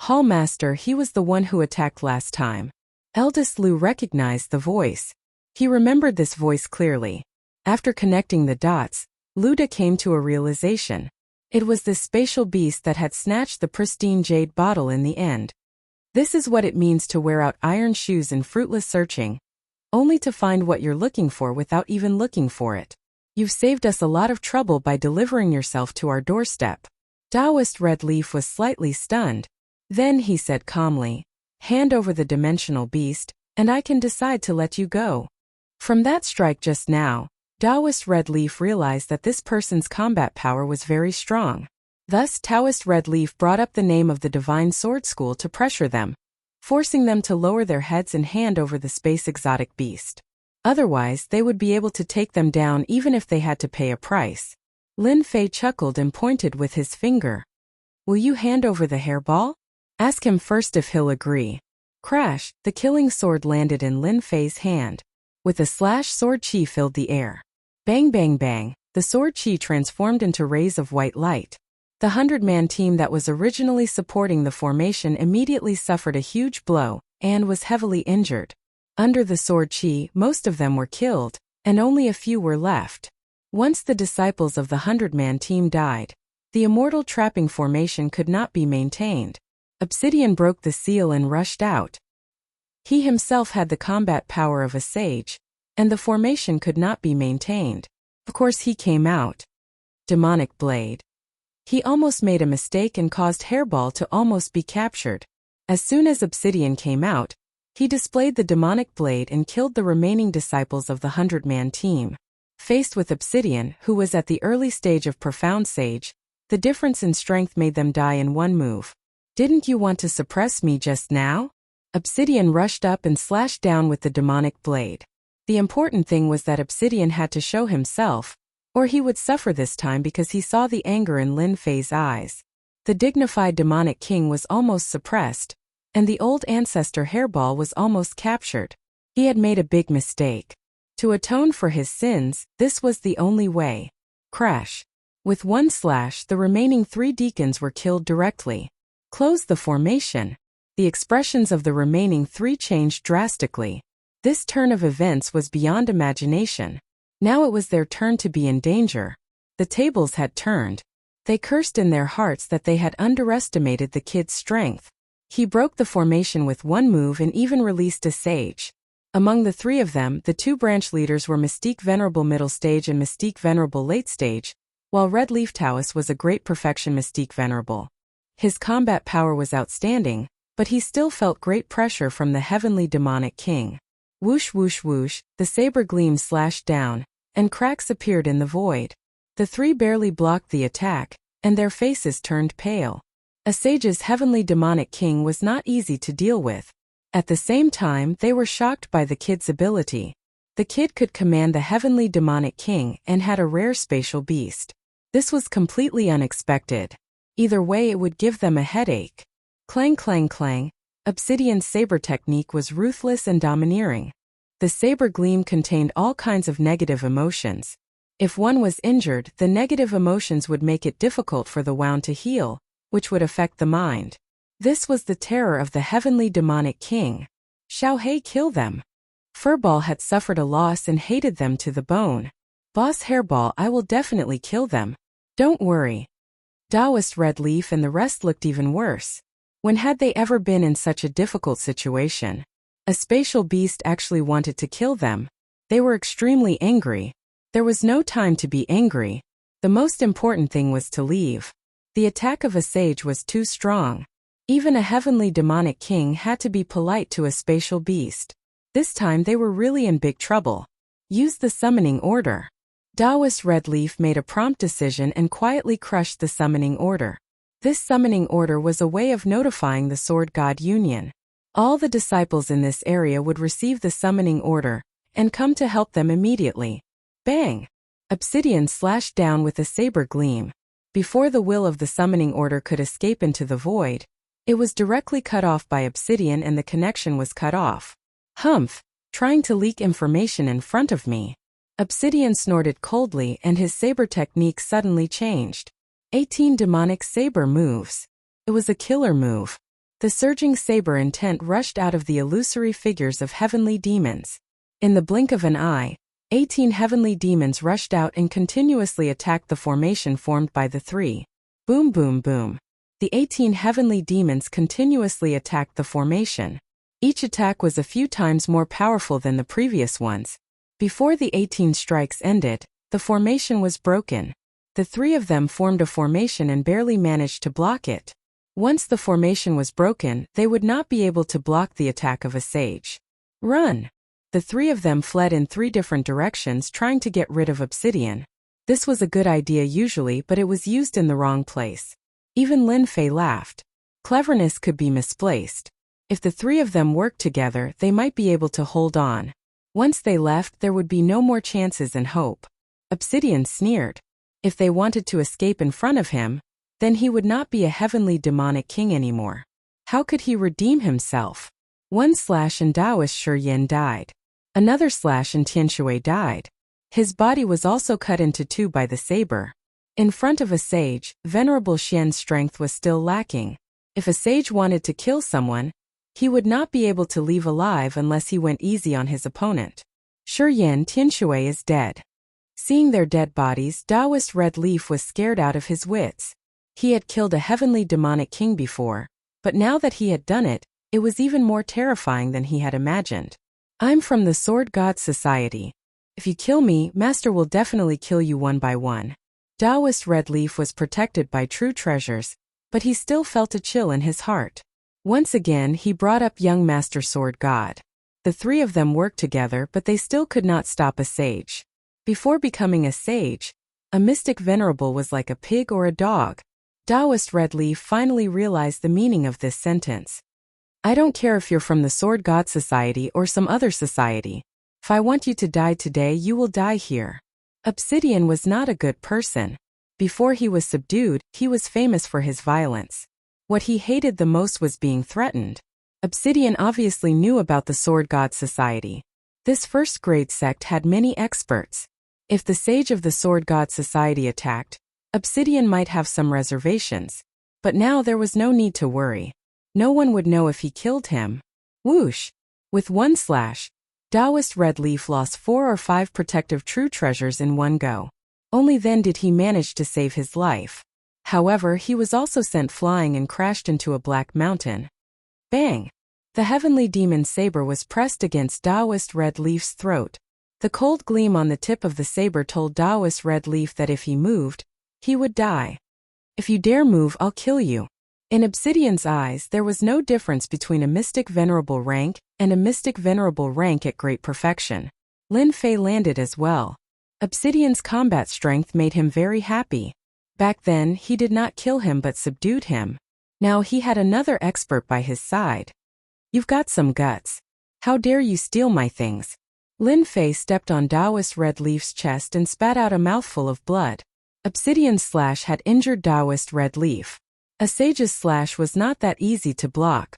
Hallmaster, he was the one who attacked last time. Eldest Liu recognized the voice. He remembered this voice clearly. After connecting the dots, Luda came to a realization. It was this spatial beast that had snatched the pristine jade bottle in the end. This is what it means to wear out iron shoes in fruitless searching, only to find what you're looking for without even looking for it. You've saved us a lot of trouble by delivering yourself to our doorstep. Taoist Red Leaf was slightly stunned. Then he said calmly, hand over the dimensional beast, and I can decide to let you go. From that strike just now, Taoist Red Leaf realized that this person's combat power was very strong. Thus, Taoist Red Leaf brought up the name of the Divine Sword School to pressure them, forcing them to lower their heads and hand over the space exotic beast. Otherwise, they would be able to take them down even if they had to pay a price. Lin Fei chuckled and pointed with his finger. Will you hand over the hairball? Ask him first if he'll agree. Crash, the killing sword landed in Lin Fei's hand. With a slash, sword chi filled the air. Bang bang bang, the sword chi transformed into rays of white light. The 100-man team that was originally supporting the formation immediately suffered a huge blow and was heavily injured. Under the sword chi, most of them were killed, and only a few were left. Once the disciples of the 100-man team died, the immortal trapping formation could not be maintained. Obsidian broke the seal and rushed out. He himself had the combat power of a sage, and the formation could not be maintained. Of course he came out. Demonic blade. He almost made a mistake and caused Hairball to almost be captured. As soon as Obsidian came out, he displayed the demonic blade and killed the remaining disciples of the 100-man team. Faced with Obsidian, who was at the early stage of Profound Sage, the difference in strength made them die in one move. Didn't you want to suppress me just now? Obsidian rushed up and slashed down with the demonic blade. The important thing was that Obsidian had to show himself, or he would suffer this time because he saw the anger in Lin Fei's eyes. The dignified demonic king was almost suppressed, and the old ancestor Hairball was almost captured. He had made a big mistake. To atone for his sins, this was the only way. Crash. With one slash, the remaining 3 deacons were killed directly. Close the formation. The expressions of the remaining 3 changed drastically. This turn of events was beyond imagination. Now it was their turn to be in danger. The tables had turned. They cursed in their hearts that they had underestimated the kid's strength. He broke the formation with one move and even released a sage. Among the 3 of them, the 2 branch leaders were Mystique Venerable Middle Stage and Mystique Venerable Late Stage, while Red Leaf Taoist was a great perfection Mystique Venerable. His combat power was outstanding, but he still felt great pressure from the heavenly demonic king. Whoosh whoosh whoosh, the saber gleam slashed down, and cracks appeared in the void. The 3 barely blocked the attack, and their faces turned pale. A sage's heavenly demonic king was not easy to deal with. At the same time, they were shocked by the kid's ability. The kid could command the heavenly demonic king and had a rare spatial beast. This was completely unexpected. Either way, it would give them a headache. Clang clang clang. Obsidian's saber technique was ruthless and domineering. The saber gleam contained all kinds of negative emotions. If one was injured, the negative emotions would make it difficult for the wound to heal, which would affect the mind. This was the terror of the heavenly demonic king. Xiaohei, kill them. Furball had suffered a loss and hated them to the bone. Boss Hairball, I will definitely kill them. Don't worry. Taoist Red Leaf and the rest looked even worse. When had they ever been in such a difficult situation? A spatial beast actually wanted to kill them. They were extremely angry. There was no time to be angry. The most important thing was to leave. The attack of a sage was too strong. Even a heavenly demonic king had to be polite to a spatial beast. This time they were really in big trouble. Use the summoning order. Taoist Red Leaf made a prompt decision and quietly crushed the summoning order. This summoning order was a way of notifying the Sword God Union. All the disciples in this area would receive the summoning order and come to help them immediately. Bang! Obsidian slashed down with a saber gleam. Before the will of the summoning order could escape into the void, it was directly cut off by obsidian and the connection was cut off. Humph! Trying to leak information in front of me. Obsidian snorted coldly and his saber technique suddenly changed. 18 demonic saber moves. It was a killer move. The surging saber intent rushed out of the illusory figures of heavenly demons. In the blink of an eye, 18 heavenly demons rushed out and continuously attacked the formation formed by the three. Boom boom boom. The 18 heavenly demons continuously attacked the formation. Each attack was a few times more powerful than the previous ones. Before the 18 strikes ended, the formation was broken. The three of them formed a formation and barely managed to block it. Once the formation was broken, they would not be able to block the attack of a sage. Run! The three of them fled in 3 different directions trying to get rid of obsidian. This was a good idea usually, but it was used in the wrong place. Even Lin Fei laughed. Cleverness could be misplaced. If the 3 of them worked together, they might be able to hold on. Once they left, there would be no more chances and hope. Obsidian sneered. If they wanted to escape in front of him, then he would not be a heavenly demonic king anymore. How could he redeem himself? One slash and Taoist Shi Yin died. Another slash and Tianshui died. His body was also cut into 2 by the saber. In front of a sage, Venerable Xian's strength was still lacking. If a sage wanted to kill someone, he would not be able to leave alive unless he went easy on his opponent. Shi Yin Tianshui is dead. Seeing their dead bodies, Taoist Red Leaf was scared out of his wits. He had killed a heavenly demonic king before, but now that he had done it, it was even more terrifying than he had imagined. I'm from the Sword God Society. If you kill me, Master will definitely kill you one by one. Taoist Red Leaf was protected by true treasures, but he still felt a chill in his heart. Once again, he brought up young Master Sword God. The 3 of them worked together, but they still could not stop a sage. Before becoming a sage, a mystic venerable was like a pig or a dog. Taoist Red Leaf finally realized the meaning of this sentence. I don't care if you're from the Sword God Society or some other society. If I want you to die today, you will die here. Obsidian was not a good person. Before he was subdued, he was famous for his violence. What he hated the most was being threatened. Obsidian obviously knew about the Sword God Society. This first-grade sect had many experts. If the sage of the Sword God Society attacked, Obsidian might have some reservations. But now there was no need to worry. No one would know if he killed him. Whoosh! With one slash, Taoist Red Leaf lost 4 or 5 protective true treasures in one go. Only then did he manage to save his life. However, he was also sent flying and crashed into a black mountain. Bang! The heavenly demon saber was pressed against Taoist Red Leaf's throat. The cold gleam on the tip of the saber told Taoist Red Leaf that if he moved, he would die. If you dare move, I'll kill you. In Obsidian's eyes, there was no difference between a mystic venerable rank and a mystic venerable rank at great perfection. Lin Fei landed as well. Obsidian's combat strength made him very happy. Back then, he did not kill him but subdued him. Now he had another expert by his side. You've got some guts. How dare you steal my things? Lin Fei stepped on Taoist Red Leaf's chest and spat out a mouthful of blood. Obsidian's slash had injured Taoist Red Leaf. A sage's slash was not that easy to block.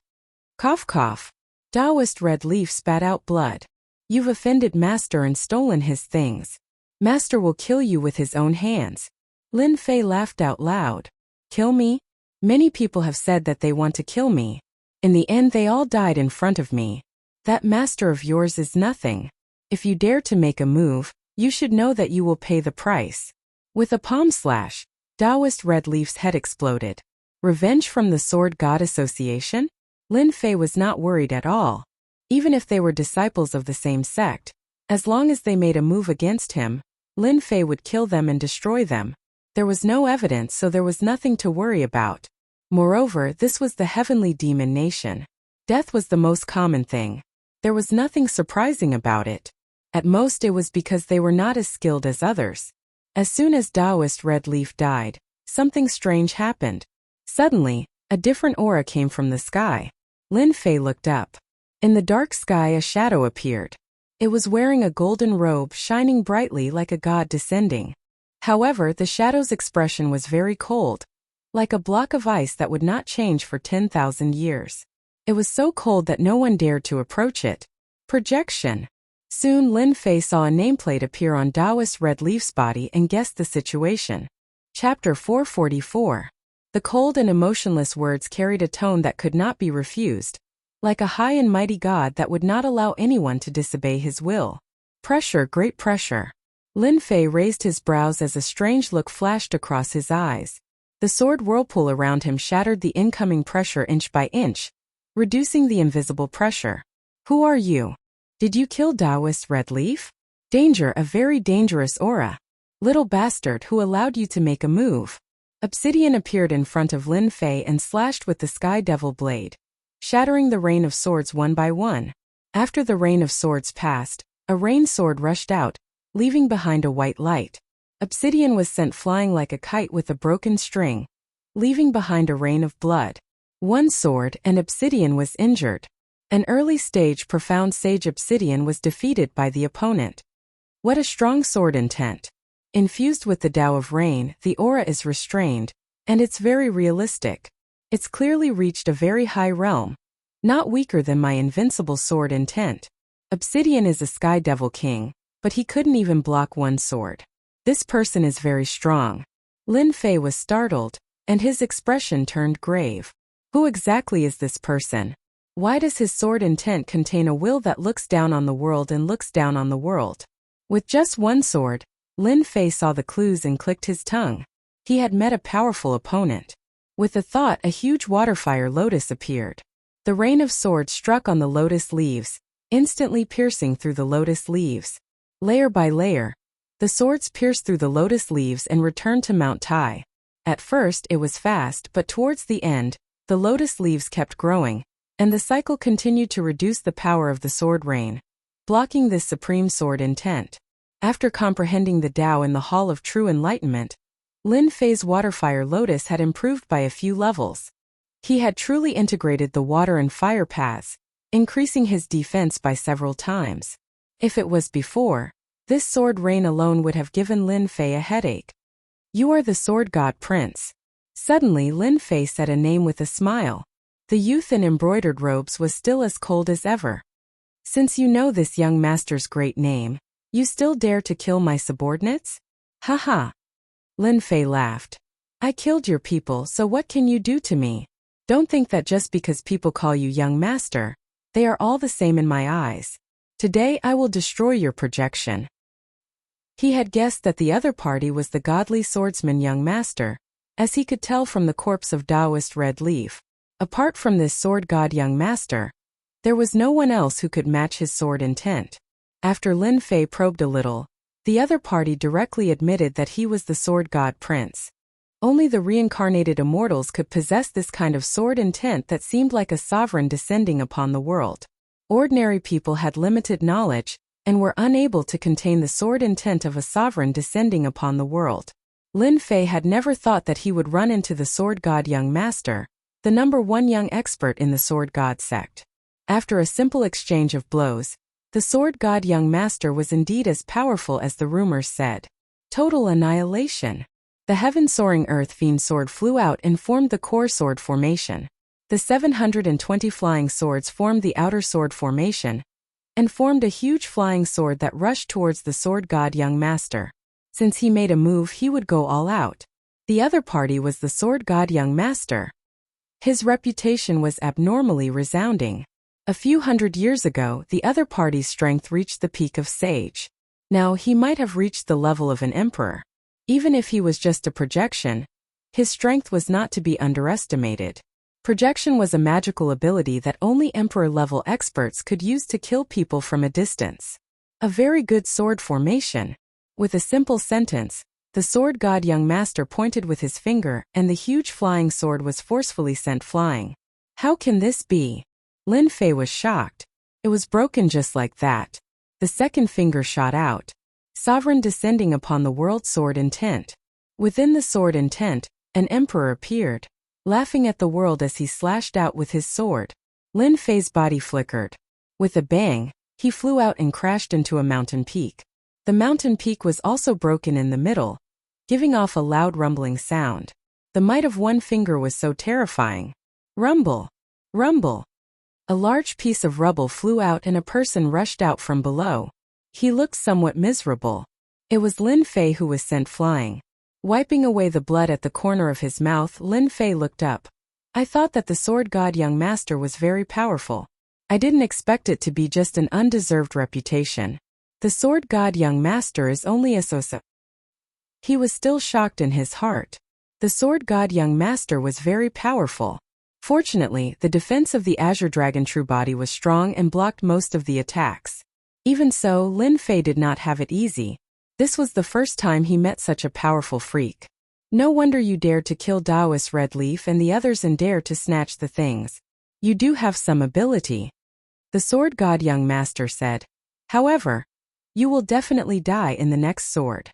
Cough cough. Taoist Red Leaf spat out blood. You've offended Master and stolen his things. Master will kill you with his own hands. Lin Fei laughed out loud. Kill me? Many people have said that they want to kill me. In the end they all died in front of me. That master of yours is nothing. If you dare to make a move, you should know that you will pay the price. With a palm slash, Taoist Red Leaf's head exploded. Revenge from the Sword God Association? Lin Fei was not worried at all. Even if they were disciples of the same sect, as long as they made a move against him, Lin Fei would kill them and destroy them. There was no evidence, so there was nothing to worry about. Moreover, this was the heavenly demon nation. Death was the most common thing. There was nothing surprising about it. At most it was because they were not as skilled as others. As soon as Taoist Red Leaf died, something strange happened. Suddenly, a different aura came from the sky. Lin Fei looked up. In the dark sky a shadow appeared. It was wearing a golden robe shining brightly like a god descending. However, the shadow's expression was very cold, like a block of ice that would not change for 10,000 years. It was so cold that no one dared to approach it. Projection. Soon Lin Fei saw a nameplate appear on Taoist Red Leaf's body and guessed the situation. Chapter 444. The cold and emotionless words carried a tone that could not be refused, like a high and mighty God that would not allow anyone to disobey his will. Pressure, great pressure. Lin Fei raised his brows as a strange look flashed across his eyes. The sword whirlpool around him shattered the incoming pressure inch by inch, reducing the invisible pressure. Who are you? Did you kill Taoist Red Leaf? Danger, a very dangerous aura. Little bastard, who allowed you to make a move? Obsidian appeared in front of Lin Fei and slashed with the Sky Devil blade, shattering the rain of swords one by one. After the rain of swords passed, a rain sword rushed out, leaving behind a white light. Obsidian was sent flying like a kite with a broken string, leaving behind a rain of blood. One sword and Obsidian was injured. An early stage profound sage Obsidian was defeated by the opponent. What a strong sword intent. Infused with the Tao of Rain, the aura is restrained, and it's very realistic. It's clearly reached a very high realm, not weaker than my invincible sword intent. Obsidian is a Sky Devil King, but he couldn't even block one sword. This person is very strong. Lin Fei was startled, and his expression turned grave. Who exactly is this person? Why does his sword intent contain a will that looks down on the world and looks down on the world? With just one sword, Lin Fei saw the clues and clicked his tongue. He had met a powerful opponent. With a thought, a huge waterfire lotus appeared. The rain of swords struck on the lotus leaves, instantly piercing through the lotus leaves. Layer by layer, the swords pierced through the lotus leaves and returned to Mount Tai. At first it was fast, but towards the end, the lotus leaves kept growing, and the cycle continued to reduce the power of the sword rain, blocking this supreme sword intent. After comprehending the Tao in the Hall of True Enlightenment, Lin Fei's waterfire lotus had improved by a few levels. He had truly integrated the water and fire paths, increasing his defense by several times. If it was before, this sword rain alone would have given Lin Fei a headache. You are the sword god prince. Suddenly Lin Fei said a name with a smile. The youth in embroidered robes was still as cold as ever. Since you know this young master's great name, you still dare to kill my subordinates? Ha ha. Lin Fei laughed. I killed your people, so what can you do to me? Don't think that just because people call you young master, they are all the same in my eyes. Today I will destroy your projection. He had guessed that the other party was the godly swordsman young master, as he could tell from the corpse of Taoist Red Leaf. Apart from this sword god young master, there was no one else who could match his sword intent. After Lin Fei probed a little, the other party directly admitted that he was the sword god prince. Only the reincarnated immortals could possess this kind of sword intent that seemed like a sovereign descending upon the world. Ordinary people had limited knowledge, and were unable to contain the sword intent of a sovereign descending upon the world. Lin Fei had never thought that he would run into the sword god young master, the #1 young expert in the sword god sect. After a simple exchange of blows, the sword god young master was indeed as powerful as the rumors said. Total annihilation. The heaven-soaring earth fiend sword flew out and formed the core sword formation. The 720 flying swords formed the outer sword formation, and formed a huge flying sword that rushed towards the sword god young master. Since he made a move, he would go all out. The other party was the sword god young master. His reputation was abnormally resounding. A few hundred years ago, the other party's strength reached the peak of sage. Now he might have reached the level of an emperor. Even if he was just a projection, his strength was not to be underestimated. Projection was a magical ability that only emperor-level experts could use to kill people from a distance. A very good sword formation. With a simple sentence, The sword god young master pointed with his finger, and the huge flying sword was forcefully sent flying. How can this be? Lin Fei was shocked. It was broken just like that. The second finger shot out. Sovereign descending upon the world sword intent. Within the sword intent, an emperor appeared, laughing at the world as he slashed out with his sword. Lin Fei's body flickered. With a bang, he flew out and crashed into a mountain peak. The mountain peak was also broken in the middle, giving off a loud rumbling sound. The might of one finger was so terrifying. Rumble! Rumble! A large piece of rubble flew out and a person rushed out from below. He looked somewhat miserable. It was Lin Fei who was sent flying. Wiping away the blood at the corner of his mouth, Lin Fei looked up. I thought that the sword god young master was very powerful. I didn't expect it to be just an undeserved reputation. The sword god young master is only a so-so. He was still shocked in his heart. The sword god young master was very powerful. Fortunately, the defense of the Azure Dragon True Body was strong and blocked most of the attacks. Even so, Lin Fei did not have it easy. This was the first time he met such a powerful freak. No wonder you dared to kill Daoist Red Leaf and the others and dare to snatch the things. You do have some ability. The sword god young master said. However, you will definitely die in the next sword.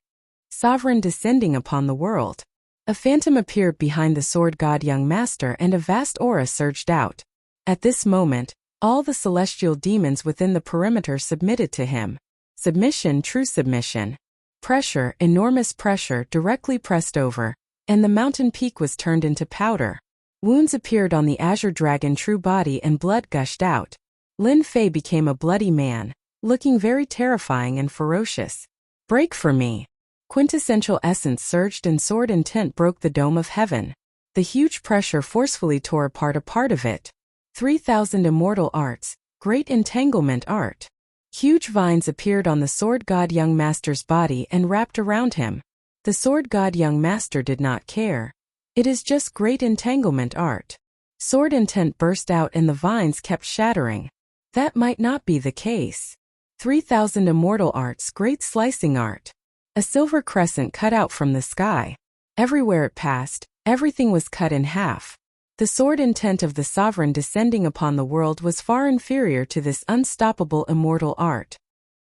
Sovereign descending upon the world. A phantom appeared behind the sword god young master and a vast aura surged out. At this moment, all the celestial demons within the perimeter submitted to him. Submission, true submission. Pressure, enormous pressure directly pressed over, and the mountain peak was turned into powder. Wounds appeared on the Azure Dragon True Body and blood gushed out. Lin Fei became a bloody man, looking very terrifying and ferocious. Break for me. Quintessential essence surged and sword intent broke the dome of heaven. The huge pressure forcefully tore apart a part of it. 3,000 immortal arts, great entanglement art. Huge vines appeared on the sword god young master's body and wrapped around him. The sword god young master did not care. It is just great entanglement art. Sword intent burst out and the vines kept shattering. That might not be the case. 3,000 immortal arts, great slicing art. A silver crescent cut out from the sky. Everywhere it passed, everything was cut in half. The sword intent of the sovereign descending upon the world was far inferior to this unstoppable immortal art.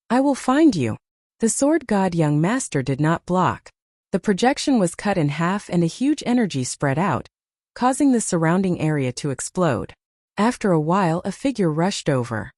I will find you. The sword god young master did not block. The projection was cut in half and a huge energy spread out, causing the surrounding area to explode. After a while, a figure rushed over.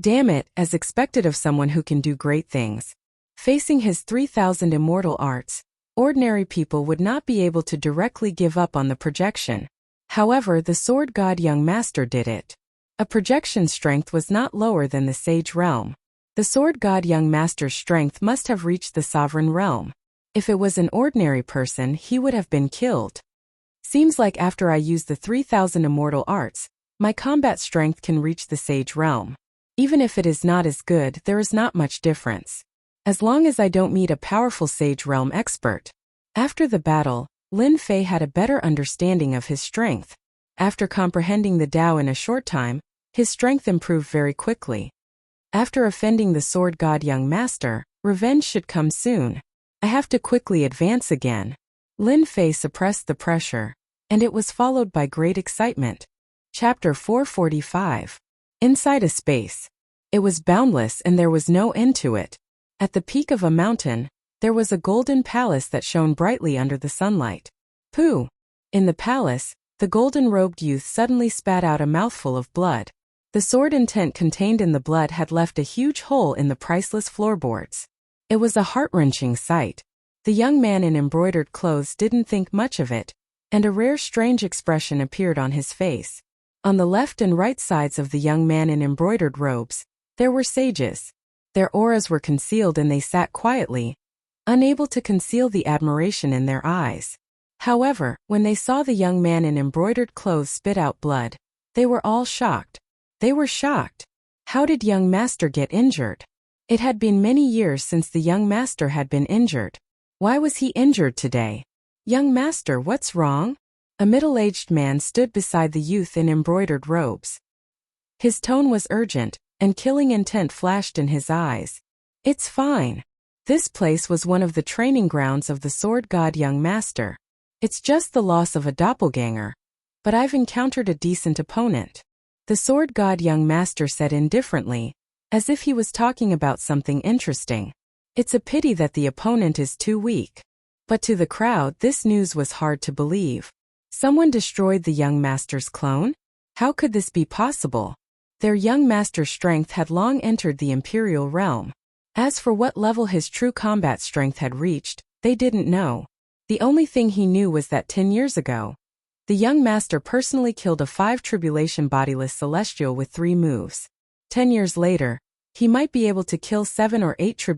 Damn it, as expected of someone who can do great things. Facing his 3,000 immortal arts, ordinary people would not be able to directly give up on the projection. However, the sword god young master did it. A projection strength was not lower than the sage realm. The sword god young master's strength must have reached the sovereign realm. If it was an ordinary person, he would have been killed. Seems like after I use the 3,000 immortal arts, my combat strength can reach the sage realm. Even if it is not as good, there is not much difference. As long as I don't meet a powerful sage realm expert. After the battle, Lin Fei had a better understanding of his strength. After comprehending the Tao in a short time, his strength improved very quickly. After offending the sword god young master, revenge should come soon. I have to quickly advance again. Lin Fei suppressed the pressure, and it was followed by great excitement. Chapter 445. Inside a space. It was boundless and there was no end to it. At the peak of a mountain, there was a golden palace that shone brightly under the sunlight. Pooh! In the palace, the golden-robed youth suddenly spat out a mouthful of blood. The sword intent contained in the blood had left a huge hole in the priceless floorboards. It was a heart-wrenching sight. The young man in embroidered clothes didn't think much of it, and a rare strange expression appeared on his face. On the left and right sides of the young man in embroidered robes, there were sages. Their auras were concealed and they sat quietly, unable to conceal the admiration in their eyes. However, when they saw the young man in embroidered clothes spit out blood, they were all shocked. They were shocked. How did young master get injured? It had been many years since the young master had been injured. Why was he injured today? Young master, what's wrong? A middle-aged man stood beside the youth in embroidered robes. His tone was urgent, and killing intent flashed in his eyes. It's fine. This place was one of the training grounds of the sword god young master. It's just the loss of a doppelganger. But I've encountered a decent opponent. The sword god young master said indifferently, as if he was talking about something interesting. It's a pity that the opponent is too weak. But to the crowd, this news was hard to believe. Someone destroyed the young master's clone? How could this be possible? Their young master's strength had long entered the imperial realm. As for what level his true combat strength had reached, they didn't know. The only thing he knew was that 10 years ago, the young master personally killed a 5 bodiless celestial with 3 moves. 10 years later, he might be able to kill 7 or 8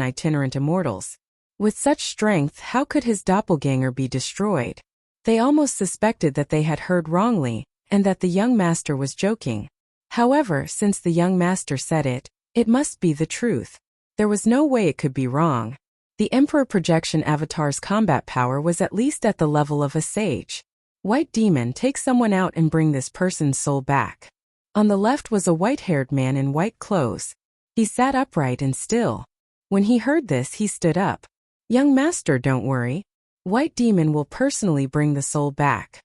itinerant immortals. With such strength, how could his doppelganger be destroyed? They almost suspected that they had heard wrongly, and that the young master was joking. However, since the young master said it, it must be the truth. There was no way it could be wrong. The Emperor Projection Avatar's combat power was at least at the level of a sage. White Demon, take someone out and bring this person's soul back. On the left was a white-haired man in white clothes. He sat upright and still. When he heard this, he stood up. Young master, don't worry. White Demon will personally bring the soul back.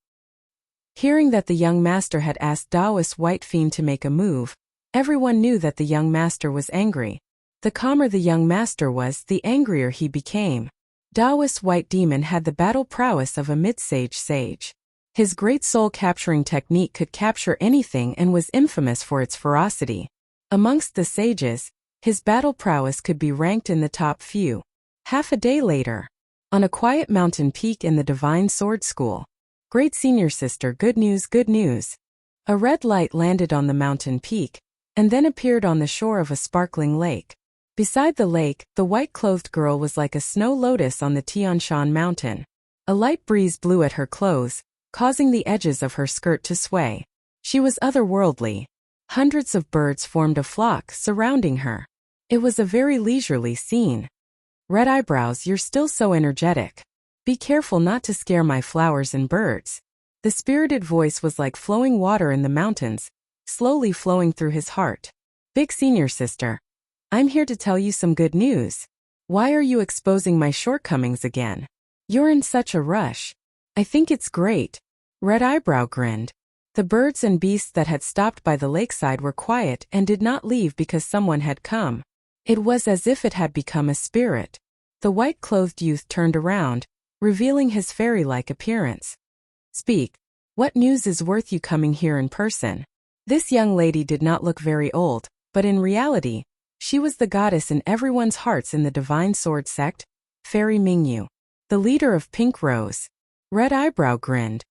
Hearing that the young master had asked Taoist White Fiend to make a move, everyone knew that the young master was angry. The calmer the young master was, the angrier he became. Taoist White Demon had the battle prowess of a mid-sage sage. His great soul-capturing technique could capture anything and was infamous for its ferocity. Amongst the sages, his battle prowess could be ranked in the top few. Half a day later, on a quiet mountain peak in the Divine Sword School. Great senior sister, good news, good news. A red light landed on the mountain peak, and then appeared on the shore of a sparkling lake. Beside the lake, the white-clothed girl was like a snow lotus on the Tian Shan mountain. A light breeze blew at her clothes, causing the edges of her skirt to sway. She was otherworldly. Hundreds of birds formed a flock surrounding her. It was a very leisurely scene. Red eyebrows, you're still so energetic. Be careful not to scare my flowers and birds. The spirited voice was like flowing water in the mountains, slowly flowing through his heart. Big senior sister, I'm here to tell you some good news. Why are you exposing my shortcomings again? You're in such a rush. I think it's great. Red Eyebrow grinned. The birds and beasts that had stopped by the lakeside were quiet and did not leave because someone had come. It was as if it had become a spirit. The white-clothed youth turned around, revealing his fairy-like appearance. Speak. What news is worth you coming here in person? This young lady did not look very old, but in reality, she was the goddess in everyone's hearts in the Divine Sword sect, Fairy Mingyu, the leader of Pink Rose. Red Eyebrow grinned.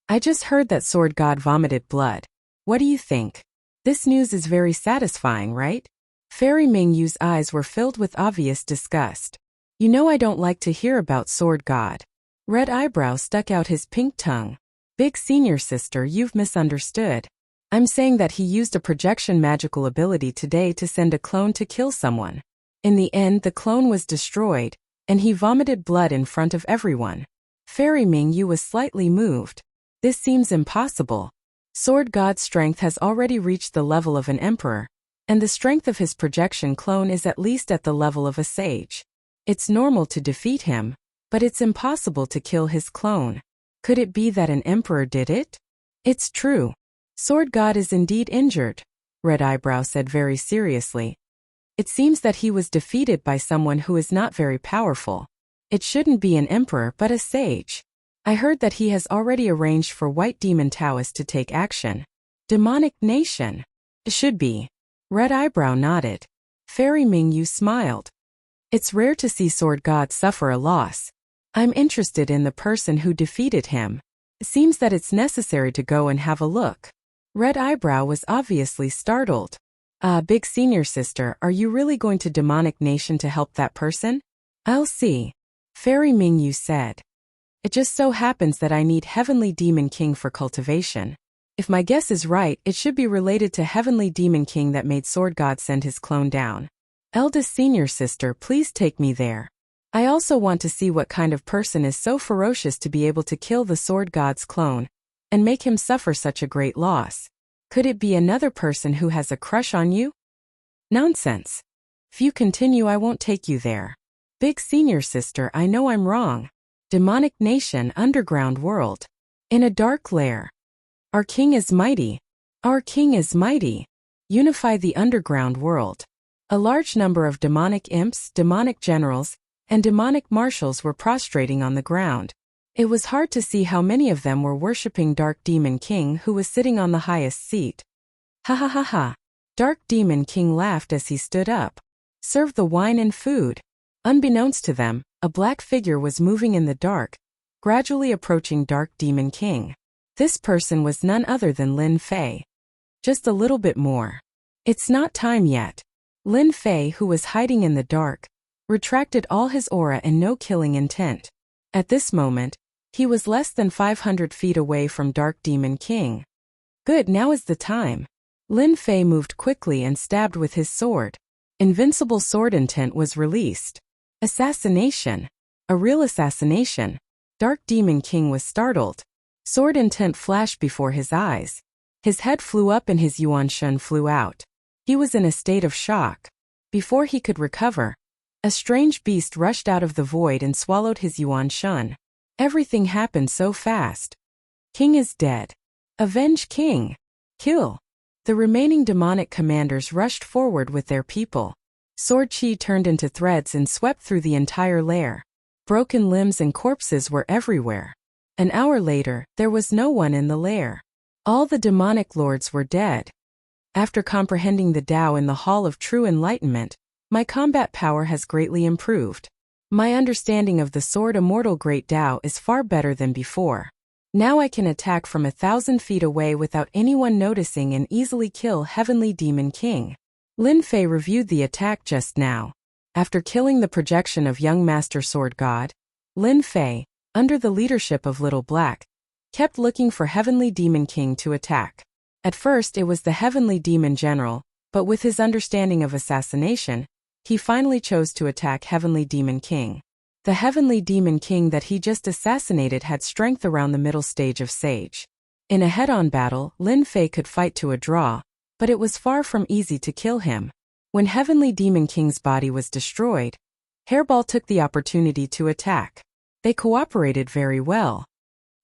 I just heard that sword god vomited blood. What do you think? This news is very satisfying, right? Fairy Mingyu's eyes were filled with obvious disgust. You know I don't like to hear about sword god. Red Eyebrow stuck out his pink tongue. Big senior sister, you've misunderstood. I'm saying that he used a projection magical ability today to send a clone to kill someone. In the end, the clone was destroyed, and he vomited blood in front of everyone. Fairy Mingyu was slightly moved. This seems impossible. Sword God's strength has already reached the level of an emperor, and the strength of his projection clone is at least at the level of a sage. It's normal to defeat him, but it's impossible to kill his clone. Could it be that an emperor did it? It's true. Sword God is indeed injured, Red Eyebrow said very seriously. It seems that he was defeated by someone who is not very powerful. It shouldn't be an emperor but a sage. I heard that he has already arranged for White Demon Taoist to take action. Demonic Nation. It should be. Red Eyebrow nodded. Fairy Mingyu smiled. It's rare to see Sword God suffer a loss. I'm interested in the person who defeated him. It seems that it's necessary to go and have a look. Red Eyebrow was obviously startled. Big senior sister, are you really going to Demonic Nation to help that person? I'll see. Fairy Mingyu said. It just so happens that I need Heavenly Demon King for cultivation. If my guess is right, it should be related to Heavenly Demon King that made Sword God send his clone down. Eldest senior sister, please take me there. I also want to see what kind of person is so ferocious to be able to kill the Sword God's clone and make him suffer such a great loss. Could it be another person who has a crush on you? Nonsense. If you continue, I won't take you there. Big senior sister, I know I'm wrong. Demonic nation, underground world. In a dark lair. Our king is mighty. Our king is mighty. Unify the underground world. A large number of demonic imps, demonic generals, and demonic marshals were prostrating on the ground. It was hard to see how many of them were worshipping Dark Demon King, who was sitting on the highest seat. Ha ha ha ha. Dark Demon King laughed as he stood up. Serve the wine and food. Unbeknownst to them, a black figure was moving in the dark, gradually approaching Dark Demon King. This person was none other than Lin Fei. Just a little bit more. It's not time yet. Lin Fei, who was hiding in the dark, retracted all his aura and no killing intent. At this moment, he was less than 500 feet away from Dark Demon King. Good, now is the time. Lin Fei moved quickly and stabbed with his sword. Invincible sword intent was released. Assassination. A real assassination. Dark Demon King was startled. Sword intent flashed before his eyes. His head flew up and his yuan shun flew out. He was in a state of shock. Before he could recover, a strange beast rushed out of the void and swallowed his yuan shun. Everything happened so fast. King is dead. Avenge King. Kill. The remaining demonic commanders rushed forward with their people. Sword chi turned into threads and swept through the entire lair. Broken limbs and corpses were everywhere. An hour later, there was no one in the lair. All the demonic lords were dead. After comprehending the Tao in the Hall of True Enlightenment, my combat power has greatly improved. My understanding of the Sword Immortal Great Tao is far better than before. Now I can attack from 1,000 feet away without anyone noticing and easily kill Heavenly Demon King. Lin Fei reviewed the attack just now. After killing the projection of Young Master Sword God, Lin Fei, under the leadership of Little Black, kept looking for Heavenly Demon King to attack. At first it was the Heavenly Demon General, but with his understanding of assassination, he finally chose to attack Heavenly Demon King. The Heavenly Demon King that he just assassinated had strength around the middle stage of Sage. In a head-on battle, Lin Fei could fight to a draw, but it was far from easy to kill him. When Heavenly Demon King's body was destroyed, Hairball took the opportunity to attack. They cooperated very well.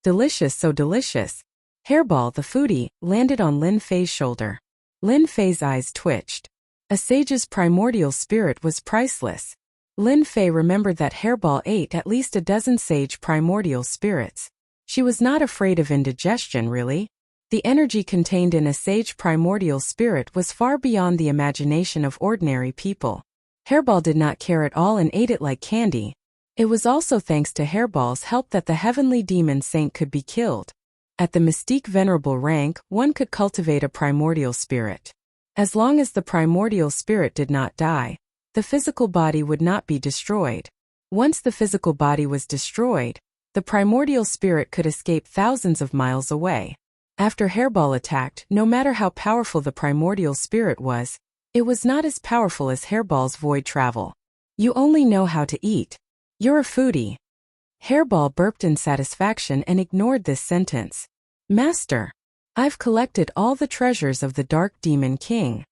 Delicious, so delicious. Hairball, the foodie, landed on Lin Fei's shoulder. Lin Fei's eyes twitched. A sage's primordial spirit was priceless. Lin Fei remembered that Hairball ate at least a dozen sage primordial spirits. She was not afraid of indigestion, really. The energy contained in a sage primordial spirit was far beyond the imagination of ordinary people. Hairball did not care at all and ate it like candy. It was also thanks to Hairball's help that the Heavenly Demon Saint could be killed. At the Mystique Venerable rank, one could cultivate a primordial spirit. As long as the primordial spirit did not die, the physical body would not be destroyed. Once the physical body was destroyed, the primordial spirit could escape thousands of miles away. After Hairball attacked, no matter how powerful the primordial spirit was, it was not as powerful as Hairball's void travel. You only know how to eat. You're a foodie. Hairball burped in satisfaction and ignored this sentence. Master, I've collected all the treasures of the Dark Demon King.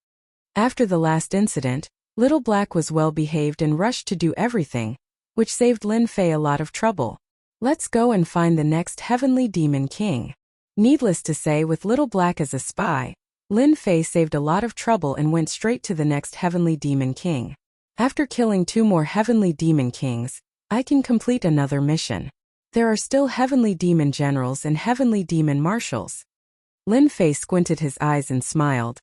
After the last incident, Little Black was well behaved and rushed to do everything, which saved Lin Fei a lot of trouble. Let's go and find the next Heavenly Demon King. Needless to say, with Little Black as a spy, Lin Fei saved a lot of trouble and went straight to the next Heavenly Demon King. After killing 2 more Heavenly Demon Kings, I can complete another mission. There are still Heavenly Demon Generals and Heavenly Demon Marshals. Lin Fei squinted his eyes and smiled.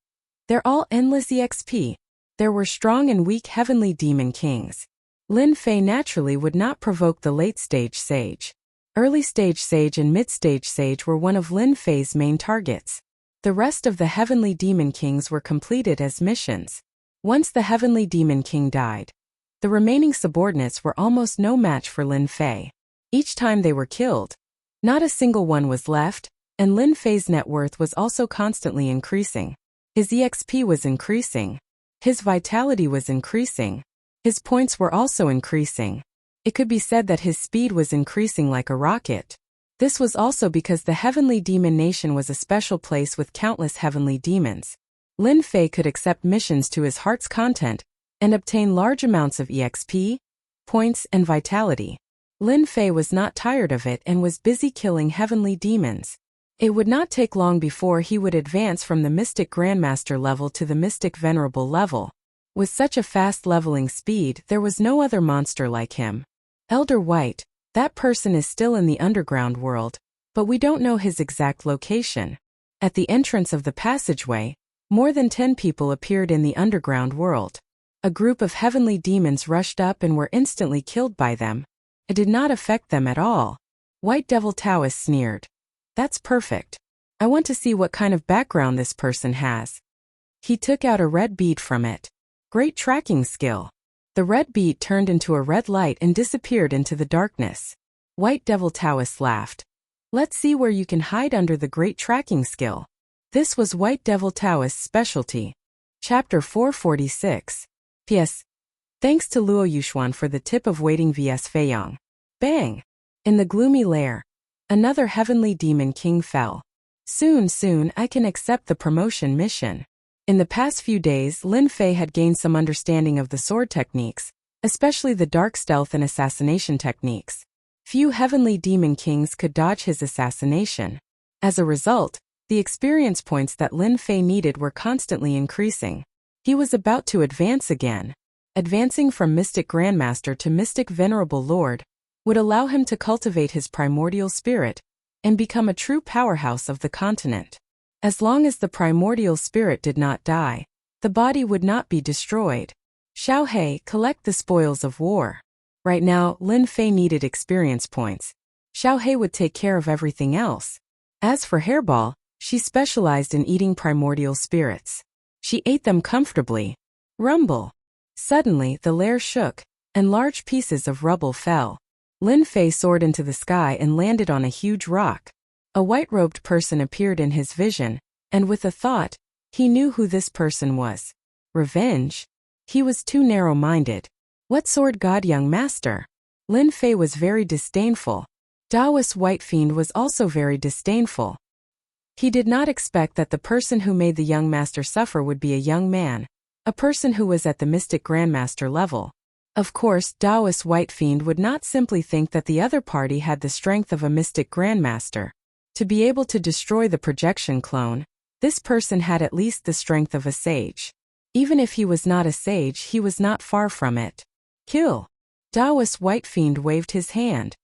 They're all endless EXP. There were strong and weak Heavenly Demon Kings. Lin Fei naturally would not provoke the late-stage sage. Early-stage sage and mid-stage sage were one of Lin Fei's main targets. The rest of the Heavenly Demon Kings were completed as missions. Once the Heavenly Demon King died, the remaining subordinates were almost no match for Lin Fei. Each time they were killed, not a single one was left, and Lin Fei's net worth was also constantly increasing. His EXP was increasing. His vitality was increasing. His points were also increasing. It could be said that his speed was increasing like a rocket. This was also because the Heavenly Demon Nation was a special place with countless heavenly demons. Lin Fei could accept missions to his heart's content and obtain large amounts of EXP. points, and vitality. Lin Fei was not tired of it and was busy killing heavenly demons. It would not take long before he would advance from the Mystic Grandmaster level to the Mystic Venerable level. With such a fast leveling speed, there was no other monster like him. Elder White, that person is still in the underground world, but we don't know his exact location. At the entrance of the passageway, more than 10 people appeared in the underground world. A group of heavenly demons rushed up and were instantly killed by them. It did not affect them at all. White Devil Taoist sneered. That's perfect. I want to see what kind of background this person has. He took out a red bead from it. Great tracking skill. The red bead turned into a red light and disappeared into the darkness. White Devil Taoist laughed. Let's see where you can hide under the great tracking skill. This was White Devil Taoist's specialty. Chapter 446. P.S. Thanks to Luo Yuxuan for the tip of waiting vs Feiyang. Bang! In the gloomy lair, another heavenly demon king fell. Soon I can accept the promotion mission. In the past few days, Lin Fei had gained some understanding of the sword techniques, especially the dark stealth and assassination techniques. Few heavenly demon kings could dodge his assassination. As a result, the experience points that Lin Fei needed were constantly increasing. He was about to advance again. Advancing from Mystic Grandmaster to Mystic Venerable Lord would allow him to cultivate his primordial spirit and become a true powerhouse of the continent. As long as the primordial spirit did not die, the body would not be destroyed. Xiao He, collect the spoils of war. Right now, Lin Fei needed experience points. Xiao He would take care of everything else. As for Hairball, she specialized in eating primordial spirits. She ate them comfortably. Rumble. Suddenly, the lair shook, and large pieces of rubble fell. Lin Fei soared into the sky and landed on a huge rock. A white-robed person appeared in his vision, and with a thought, he knew who this person was. Revenge? He was too narrow-minded. What sword god, young master? Lin Fei was very disdainful. Daoist White Fiend was also very disdainful. He did not expect that the person who made the young master suffer would be a young man, a person who was at the Mystic Grandmaster level. Of course, Daoist White Fiend would not simply think that the other party had the strength of a Mystic Grandmaster. To be able to destroy the projection clone, this person had at least the strength of a sage. Even if he was not a sage, he was not far from it. Kill! Daoist White Fiend waved his hand.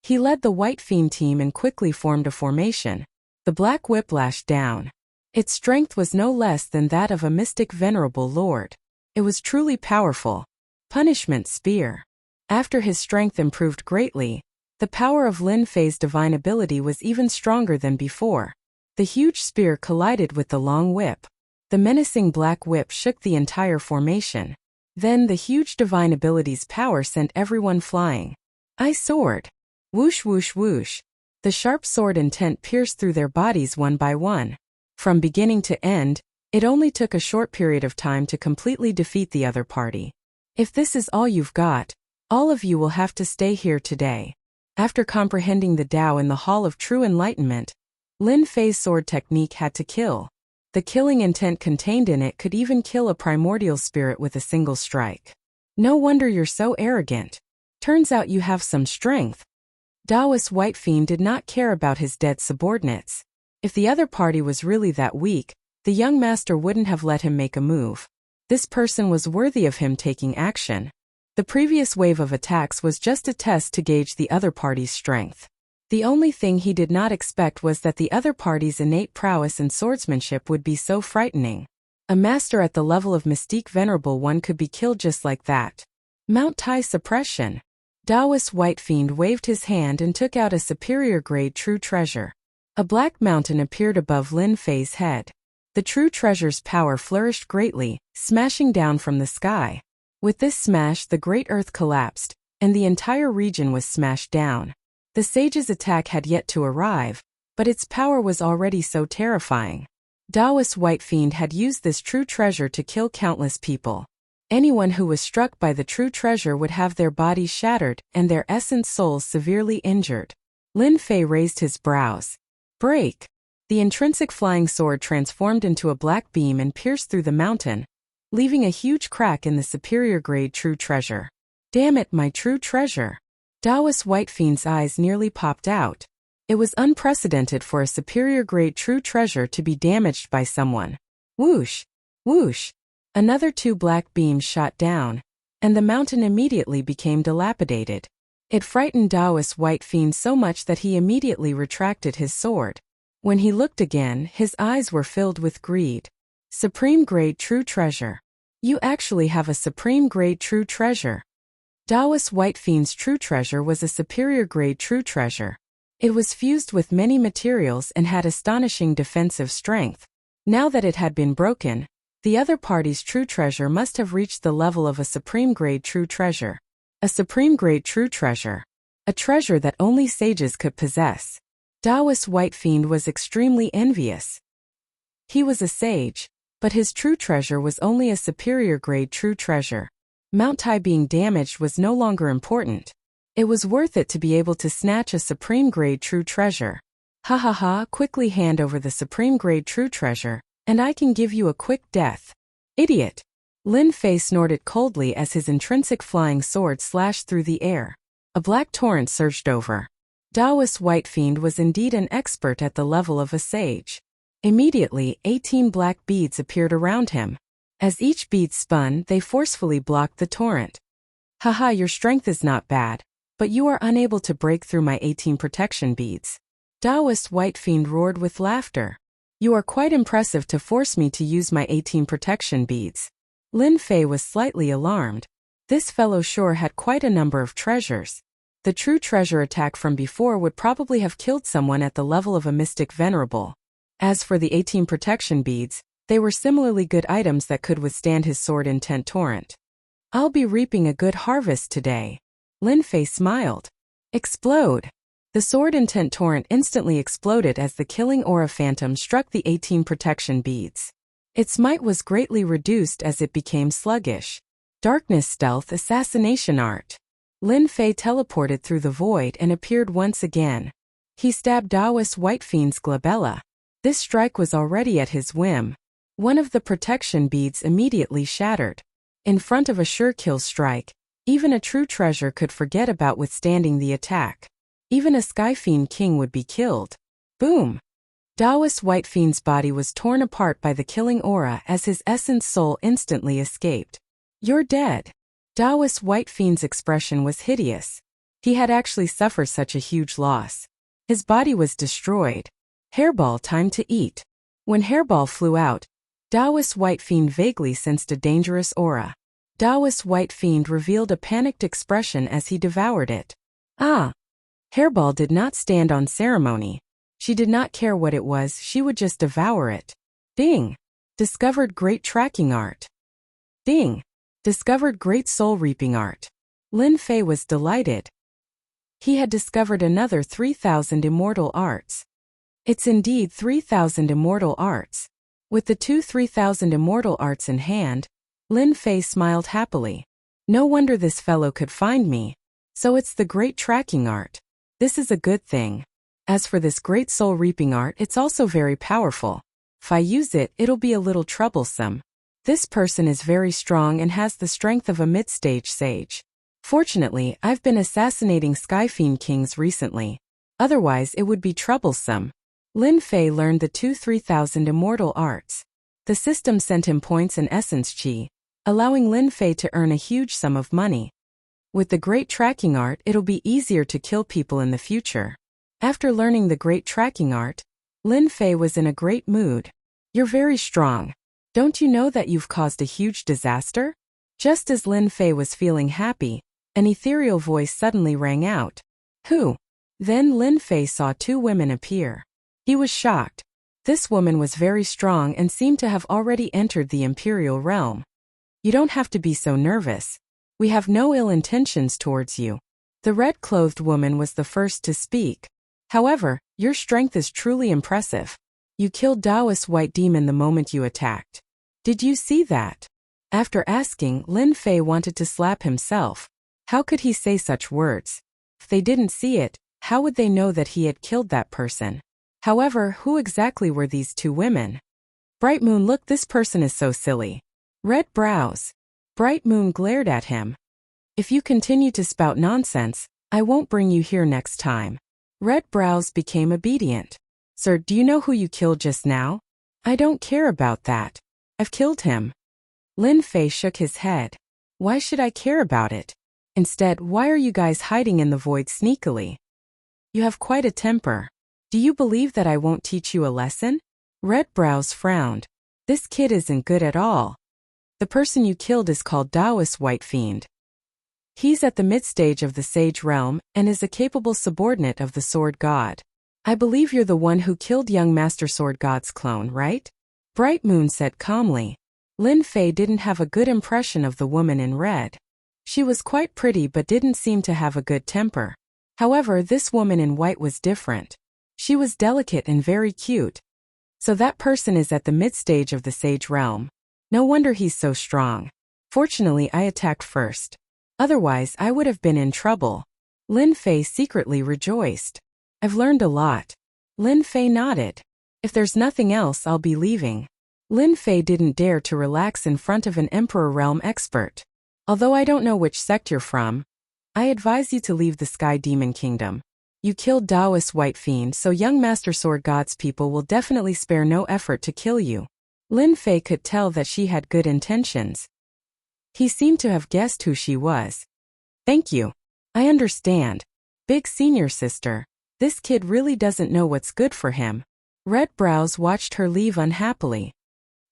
He led the White Fiend team and quickly formed a formation. The black whip lashed down. Its strength was no less than that of a Mystic Venerable Lord. It was truly powerful. Punishment Spear. After his strength improved greatly, the power of Lin Fei's divine ability was even stronger than before. The huge spear collided with the long whip. The menacing black whip shook the entire formation. Then the huge divine ability's power sent everyone flying. Ice sword. Whoosh whoosh whoosh. The sharp sword intent pierced through their bodies one by one. From beginning to end, it only took a short period of time to completely defeat the other party. If this is all you've got, all of you will have to stay here today. After comprehending the Tao in the Hall of True Enlightenment, Lin Fei's sword technique had to kill. The killing intent contained in it could even kill a primordial spirit with a single strike. No wonder you're so arrogant. Turns out you have some strength. Daoist White Fiend did not care about his dead subordinates. If the other party was really that weak, the young master wouldn't have let him make a move. This person was worthy of him taking action. The previous wave of attacks was just a test to gauge the other party's strength. The only thing he did not expect was that the other party's innate prowess and swordsmanship would be so frightening. A master at the level of Mystique Venerable One could be killed just like that. Mount Tai Suppression. Daoist White Fiend waved his hand and took out a superior grade true treasure. A black mountain appeared above Lin Fei's head. The true treasure's power flourished greatly, smashing down from the sky. With this smash, the great earth collapsed, and the entire region was smashed down. The sage's attack had yet to arrive, but its power was already so terrifying. Daoist White Fiend had used this true treasure to kill countless people. Anyone who was struck by the true treasure would have their bodies shattered and their essence souls severely injured. Lin Fei raised his brows. Break! The intrinsic flying sword transformed into a black beam and pierced through the mountain, leaving a huge crack in the superior grade true treasure. Damn it, my true treasure. Taoist White Fiend's eyes nearly popped out. It was unprecedented for a superior-grade true treasure to be damaged by someone. Whoosh! Whoosh! Another 2 black beams shot down, and the mountain immediately became dilapidated. It frightened Taoist White Fiend so much that he immediately retracted his sword. When he looked again, his eyes were filled with greed. Supreme-grade true treasure. You actually have a supreme-grade true treasure. Taoist White Fiend's true treasure was a superior-grade true treasure. It was fused with many materials and had astonishing defensive strength. Now that it had been broken, the other party's true treasure must have reached the level of a supreme-grade true treasure. A supreme-grade true treasure. A treasure that only sages could possess. Taoist White Fiend was extremely envious. He was a sage, but his true treasure was only a superior-grade true treasure. Mount Tai being damaged was no longer important. It was worth it to be able to snatch a supreme-grade true treasure. Ha ha ha, quickly hand over the supreme-grade true treasure, and I can give you a quick death. Idiot! Lin Fei snorted coldly as his intrinsic flying sword slashed through the air. A black torrent surged over. Taoist White Fiend was indeed an expert at the level of a sage. Immediately, 18 black beads appeared around him. As each bead spun, they forcefully blocked the torrent. Haha, your strength is not bad, but you are unable to break through my 18 protection beads. Taoist White Fiend roared with laughter. You are quite impressive to force me to use my 18 protection beads. Lin Fei was slightly alarmed. This fellow sure had quite a number of treasures. The true treasure attack from before would probably have killed someone at the level of a mystic venerable. As for the 18 protection beads, they were similarly good items that could withstand his sword intent torrent. I'll be reaping a good harvest today. Lin Fei smiled. Explode! The sword intent torrent instantly exploded as the killing aura phantom struck the 18 protection beads. Its might was greatly reduced as it became sluggish. Darkness stealth assassination art. Lin Fei teleported through the void and appeared once again. He stabbed Taoist White Fiend's glabella. This strike was already at his whim. One of the protection beads immediately shattered. In front of a sure-kill strike, even a true treasure could forget about withstanding the attack. Even a Sky Fiend King would be killed. Boom! Taoist White Fiend's body was torn apart by the killing aura as his essence soul instantly escaped. You're dead. Taoist White Fiend's expression was hideous. He had actually suffered such a huge loss. His body was destroyed. Hairball, time to eat. When Hairball flew out, Taoist White Fiend vaguely sensed a dangerous aura. Taoist White Fiend revealed a panicked expression as he devoured it. Ah! Hairball did not stand on ceremony. She did not care what it was, she would just devour it. Ding! Discovered great tracking art. Ding! Discovered great soul reaping art. Lin Fei was delighted. He had discovered another 3,000 immortal arts. It's indeed 3,000 immortal arts. With the 3,000 immortal arts in hand, Lin Fei smiled happily. No wonder this fellow could find me. So it's the great tracking art. This is a good thing. As for this great soul reaping art, it's also very powerful. If I use it, it'll be a little troublesome. This person is very strong and has the strength of a mid-stage sage. Fortunately, I've been assassinating Sky Fiend Kings recently. Otherwise, it would be troublesome. Lin Fei learned the 3,000 immortal arts. The system sent him points and essence chi, allowing Lin Fei to earn a huge sum of money. With the great tracking art, it'll be easier to kill people in the future. After learning the great tracking art, Lin Fei was in a great mood. You're very strong. Don't you know that you've caused a huge disaster? Just as Lin Fei was feeling happy, an ethereal voice suddenly rang out. Who? Then Lin Fei saw 2 women appear. He was shocked. This woman was very strong and seemed to have already entered the imperial realm. You don't have to be so nervous. We have no ill intentions towards you. The red-clothed woman was the first to speak. However, your strength is truly impressive. You killed Taoist White Demon the moment you attacked. Did you see that? After asking, Lin Fei wanted to slap himself. How could he say such words? If they didn't see it, how would they know that he had killed that person? However, who exactly were these 2 women? Bright Moon, look, this person is so silly. Red brows. Bright Moon glared at him. If you continue to spout nonsense, I won't bring you here next time. Red Brows became obedient. Sir, do you know who you killed just now? I don't care about that. I've killed him. Lin Fei shook his head. Why should I care about it? Instead, why are you guys hiding in the void sneakily? You have quite a temper. Do you believe that I won't teach you a lesson? Red Brows frowned. This kid isn't good at all. The person you killed is called Taoist White Fiend. He's at the mid-stage of the Sage Realm and is a capable subordinate of the Sword God. I believe you're the one who killed young Master Sword God's clone, right? Bright Moon said calmly. Lin Fei didn't have a good impression of the woman in red. She was quite pretty but didn't seem to have a good temper. However, this woman in white was different. She was delicate and very cute. So that person is at the mid-stage of the Sage Realm. No wonder he's so strong. Fortunately, I attacked first. Otherwise, I would have been in trouble. Lin Fei secretly rejoiced. I've learned a lot. Lin Fei nodded. If there's nothing else, I'll be leaving. Lin Fei didn't dare to relax in front of an Emperor Realm expert. Although I don't know which sect you're from, I advise you to leave the Sky Demon Kingdom. You killed Taoist White Fiend, so young Master Sword God's people will definitely spare no effort to kill you. Lin Fei could tell that she had good intentions. He seemed to have guessed who she was. Thank you. I understand. Big senior sister. This kid really doesn't know what's good for him. Red Brows watched her leave unhappily.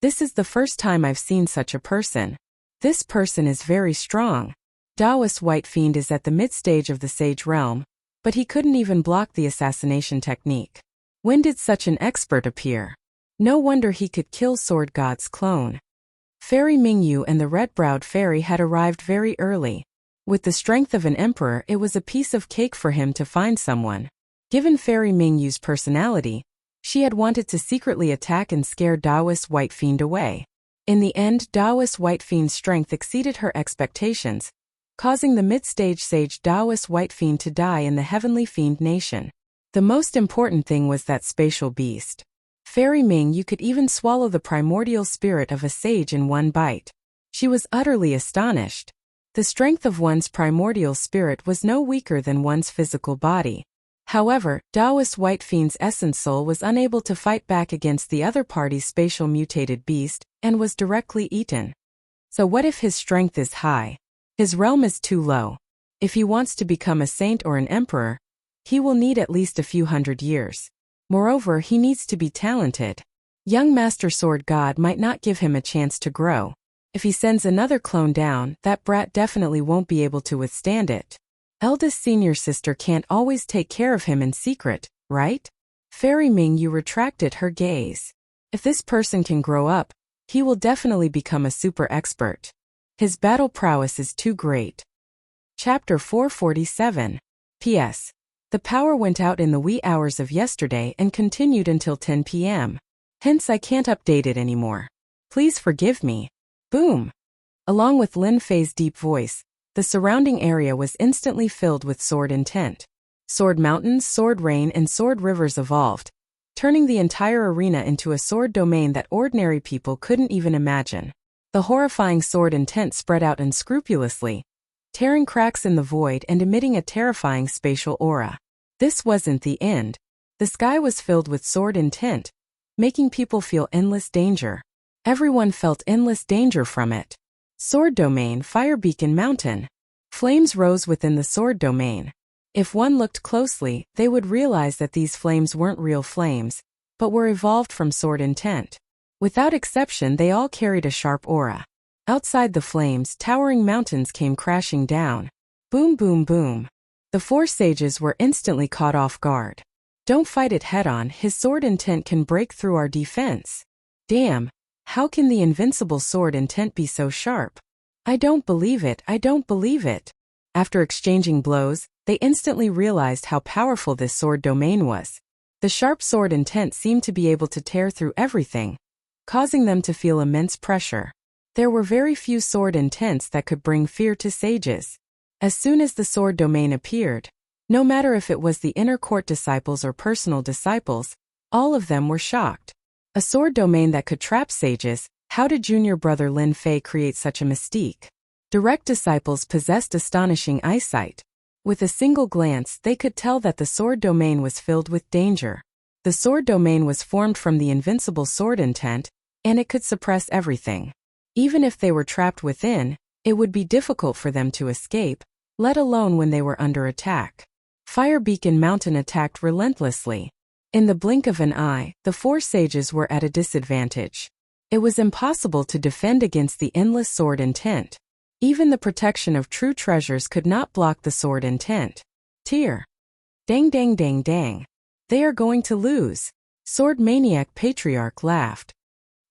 This is the first time I've seen such a person. This person is very strong. Taoist White Fiend is at the mid-stage of the Sage Realm, but he couldn't even block the assassination technique. When did such an expert appear? No wonder he could kill Sword God's clone. Fairy Mingyu and the red-browed fairy had arrived very early. With the strength of an emperor, it was a piece of cake for him to find someone. Given Fairy Mingyu's personality, she had wanted to secretly attack and scare Taoist White Fiend away. In the end, Taoist White Fiend's strength exceeded her expectations, causing the mid-stage sage Taoist White Fiend to die in the Heavenly Fiend Nation. The most important thing was that spatial beast. Fairy Mingyu could even swallow the primordial spirit of a sage in one bite. She was utterly astonished. The strength of one's primordial spirit was no weaker than one's physical body. However, Taoist White Fiend's essence soul was unable to fight back against the other party's spatial mutated beast, and was directly eaten. So what if his strength is high? His realm is too low. If he wants to become a saint or an emperor, he will need at least a few hundred years. Moreover, he needs to be talented. Young Master Sword God might not give him a chance to grow. If he sends another clone down, that brat definitely won't be able to withstand it. Eldest senior sister can't always take care of him in secret, right? Fairy Mingyu retracted her gaze. If this person can grow up, he will definitely become a super expert. His battle prowess is too great. Chapter 447. P.S. The power went out in the wee hours of yesterday and continued until 10 p.m. Hence I can't update it anymore. Please forgive me. Boom! Along with Lin Fei's deep voice, the surrounding area was instantly filled with sword intent. Sword mountains, sword rain, and sword rivers evolved, turning the entire arena into a sword domain that ordinary people couldn't even imagine. The horrifying sword intent spread out unscrupulously, tearing cracks in the void and emitting a terrifying spatial aura. This wasn't the end. The sky was filled with sword intent, making people feel endless danger. Everyone felt endless danger from it. Sword Domain, Fire Beacon Mountain. Flames rose within the Sword Domain. If one looked closely, they would realize that these flames weren't real flames, but were evolved from sword intent. Without exception, they all carried a sharp aura. Outside the flames, towering mountains came crashing down. Boom, boom, boom. The four sages were instantly caught off guard. Don't fight it head-on, his sword intent can break through our defense. Damn. How can the invincible sword intent be so sharp? I don't believe it, I don't believe it. After exchanging blows, they instantly realized how powerful this sword domain was. The sharp sword intent seemed to be able to tear through everything, causing them to feel immense pressure. There were very few sword intents that could bring fear to sages. As soon as the sword domain appeared, no matter if it was the inner court disciples or personal disciples, all of them were shocked. A sword domain that could trap sages, how did junior brother Lin Fei create such a mystique? Direct disciples possessed astonishing eyesight. With a single glance, they could tell that the sword domain was filled with danger. The sword domain was formed from the invincible sword intent, and it could suppress everything. Even if they were trapped within, it would be difficult for them to escape, let alone when they were under attack. Fire Beacon Mountain attacked relentlessly. In the blink of an eye, the four sages were at a disadvantage. It was impossible to defend against the endless sword intent. Even the protection of true treasures could not block the sword intent. Tear. Dang dang dang dang. They are going to lose. Sword Maniac Patriarch laughed.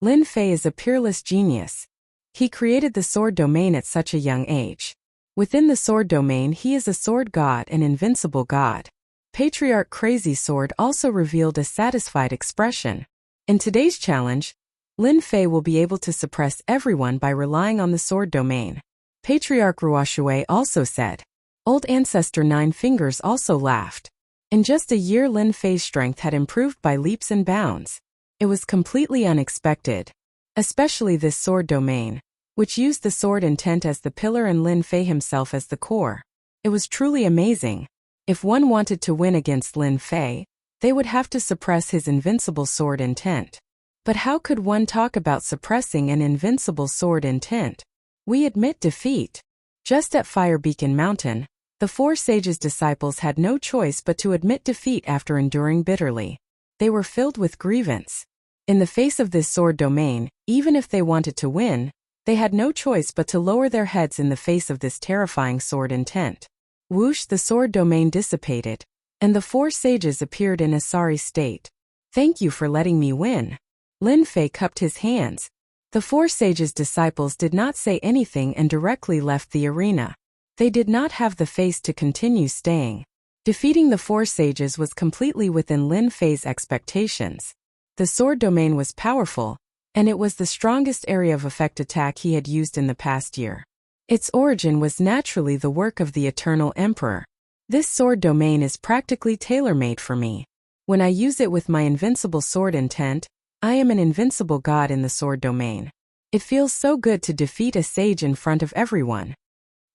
Lin Fei is a peerless genius. He created the sword domain at such a young age. Within the sword domain he is a sword god and invincible god. Patriarch Crazy Sword also revealed a satisfied expression. In today's challenge, Lin Fei will be able to suppress everyone by relying on the sword domain. Patriarch Ruoxue also said. Old Ancestor Nine Fingers also laughed. In just a year Lin Fei's strength had improved by leaps and bounds. It was completely unexpected. Especially this sword domain, which used the sword intent as the pillar and Lin Fei himself as the core. It was truly amazing. If one wanted to win against Lin Fei, they would have to suppress his invincible sword intent. But how could one talk about suppressing an invincible sword intent? We admit defeat. Just at Fire Beacon Mountain, the four sages' disciples had no choice but to admit defeat after enduring bitterly. They were filled with grievance. In the face of this sword domain, even if they wanted to win, they had no choice but to lower their heads in the face of this terrifying sword intent. Whoosh, the sword domain dissipated, and the four sages appeared in a sorry state. Thank you for letting me win. Lin Fei cupped his hands. The four sages' disciples did not say anything and directly left the arena. They did not have the face to continue staying. Defeating the four sages was completely within Lin Fei's expectations. The sword domain was powerful, and it was the strongest area of effect attack he had used in the past year. Its origin was naturally the work of the Eternal Emperor. This sword domain is practically tailor-made for me. When I use it with my invincible sword intent, I am an invincible god in the sword domain. It feels so good to defeat a sage in front of everyone.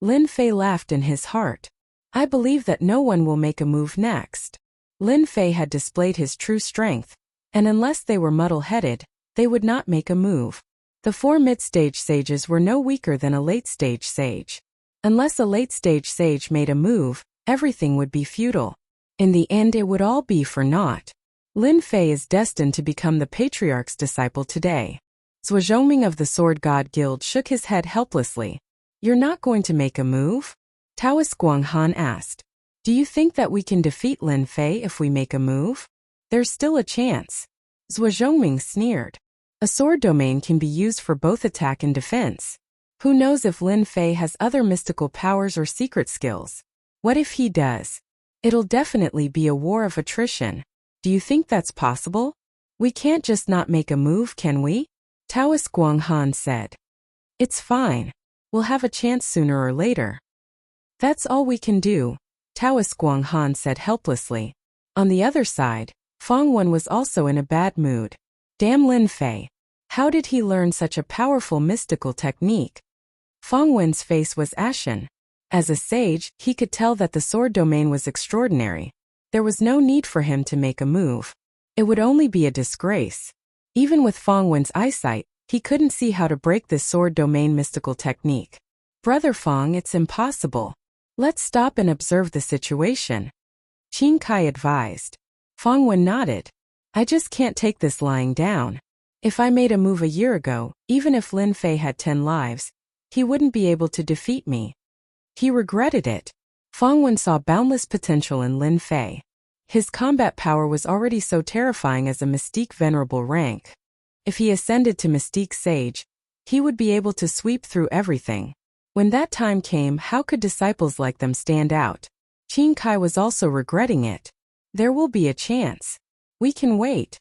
Lin Fei laughed in his heart. I believe that no one will make a move next. Lin Fei had displayed his true strength, and unless they were muddle-headed, they would not make a move. The four mid-stage sages were no weaker than a late-stage sage. Unless a late-stage sage made a move, everything would be futile. In the end it would all be for naught. Lin Fei is destined to become the Patriarch's disciple today. Zhuo Zhongming of the Sword God Guild shook his head helplessly. You're not going to make a move? Taoist Guanghan asked. Do you think that we can defeat Lin Fei if we make a move? There's still a chance. Zhuo Zhongming sneered. A sword domain can be used for both attack and defense. Who knows if Lin Fei has other mystical powers or secret skills? What if he does? It'll definitely be a war of attrition. Do you think that's possible? We can't just not make a move, can we? Taoist Guanghan said. It's fine. We'll have a chance sooner or later. That's all we can do, Taoist Guanghan said helplessly. On the other side, Fang Wen was also in a bad mood. Damn Lin Fei. How did he learn such a powerful mystical technique? Fang Wen's face was ashen. As a sage, he could tell that the sword domain was extraordinary. There was no need for him to make a move. It would only be a disgrace. Even with Fang Wen's eyesight, he couldn't see how to break this sword domain mystical technique. Brother Fang, it's impossible. Let's stop and observe the situation. Qin Kai advised. Fang Wen nodded. I just can't take this lying down. If I made a move a year ago, even if Lin Fei had 10 lives, he wouldn't be able to defeat me. He regretted it. Fang Wen saw boundless potential in Lin Fei. His combat power was already so terrifying as a Mystique Venerable rank. If he ascended to Mystique Sage, he would be able to sweep through everything. When that time came, how could disciples like them stand out? Qin Kai was also regretting it. There will be a chance. We can wait.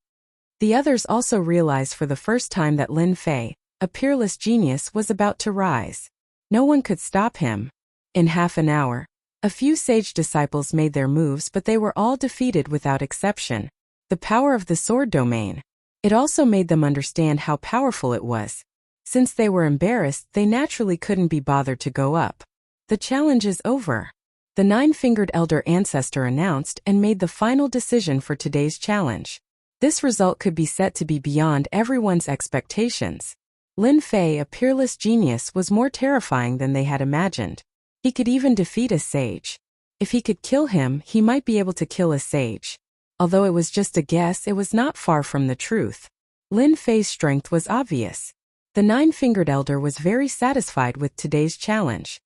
The others also realized for the first time that Lin Fei, a peerless genius, was about to rise. No one could stop him. In half an hour, a few sage disciples made their moves, but they were all defeated without exception. The power of the sword domain. It also made them understand how powerful it was. Since they were embarrassed, they naturally couldn't be bothered to go up. The challenge is over. The nine-fingered elder ancestor announced and made the final decision for today's challenge. This result could be said to be beyond everyone's expectations. Lin Fei, a peerless genius, was more terrifying than they had imagined. He could even defeat a sage. If he could kill him, he might be able to kill a sage. Although it was just a guess, it was not far from the truth. Lin Fei's strength was obvious. The nine-fingered elder was very satisfied with today's challenge.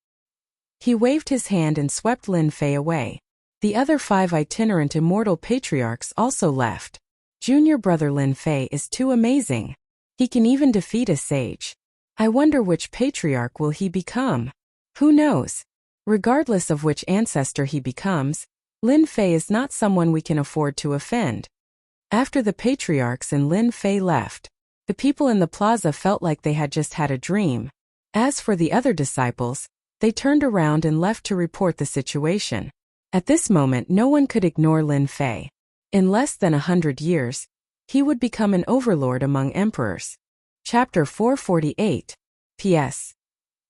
He waved his hand and swept Lin Fei away. The other 5 itinerant immortal patriarchs also left. Junior brother Lin Fei is too amazing. He can even defeat a sage. I wonder which patriarch will he become. Who knows? Regardless of which ancestor he becomes, Lin Fei is not someone we can afford to offend. After the patriarchs and Lin Fei left, the people in the plaza felt like they had just had a dream. As for the other disciples, they turned around and left to report the situation. At this moment, no one could ignore Lin Fei. In less than 100 years, he would become an overlord among emperors. Chapter 448. P.S.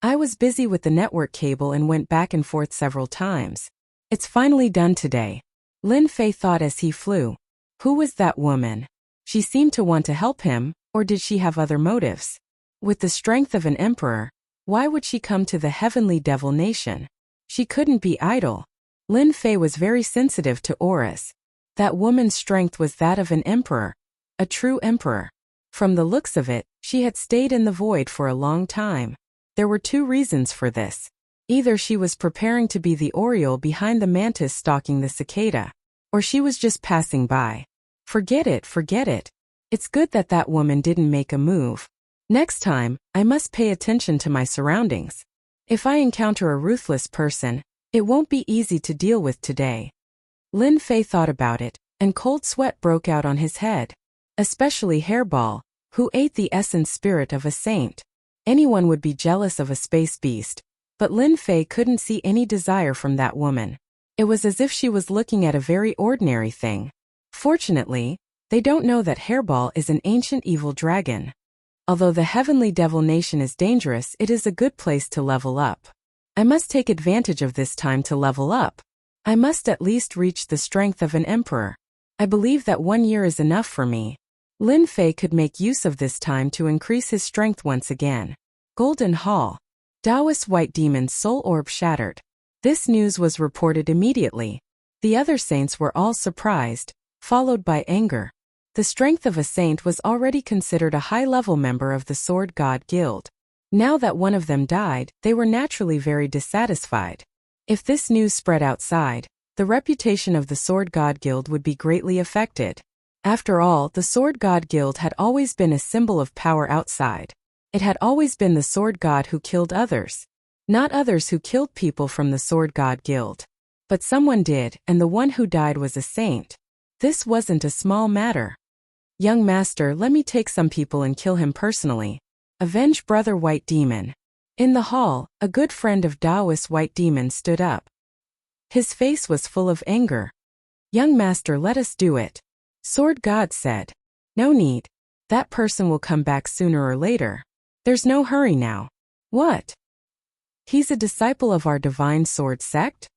I was busy with the network cable and went back and forth several times. It's finally done today. Lin Fei thought as he flew. Who was that woman? She seemed to want to help him, or did she have other motives? With the strength of an emperor, why would she come to the heavenly devil nation? She couldn't be idle. Lin Fei was very sensitive to auras. That woman's strength was that of an emperor. A true emperor. From the looks of it, she had stayed in the void for a long time. There were 2 reasons for this. Either she was preparing to be the oriole behind the mantis stalking the cicada, or she was just passing by. Forget it. It's good that that woman didn't make a move. Next time, I must pay attention to my surroundings. If I encounter a ruthless person, it won't be easy to deal with today. Lin Fei thought about it, and cold sweat broke out on his head. Especially Hairball, who ate the essence spirit of a saint. Anyone would be jealous of a space beast, but Lin Fei couldn't see any desire from that woman. It was as if she was looking at a very ordinary thing. Fortunately, they don't know that Hairball is an ancient evil dragon. Although the heavenly devil nation is dangerous, it is a good place to level up. I must take advantage of this time to level up. I must at least reach the strength of an emperor. I believe that 1 year is enough for me. Lin Fei could make use of this time to increase his strength once again. Golden Hall. Taoist White Demon's soul orb shattered. This news was reported immediately. The other saints were all surprised, followed by anger. The strength of a saint was already considered a high-level member of the Sword God Guild. Now that one of them died, they were naturally very dissatisfied. If this news spread outside, the reputation of the Sword God Guild would be greatly affected. After all, the Sword God Guild had always been a symbol of power outside. It had always been the Sword God who killed others. Not others who killed people from the Sword God Guild. But someone did, and the one who died was a saint. This wasn't a small matter. Young master, let me take some people and kill him personally. Avenge brother White Demon. In the hall, a good friend of Taoist White Demon stood up. His face was full of anger. Young master, let us do it. Sword God said. No need. That person will come back sooner or later. There's no hurry now. What? He's a disciple of our divine sword sect?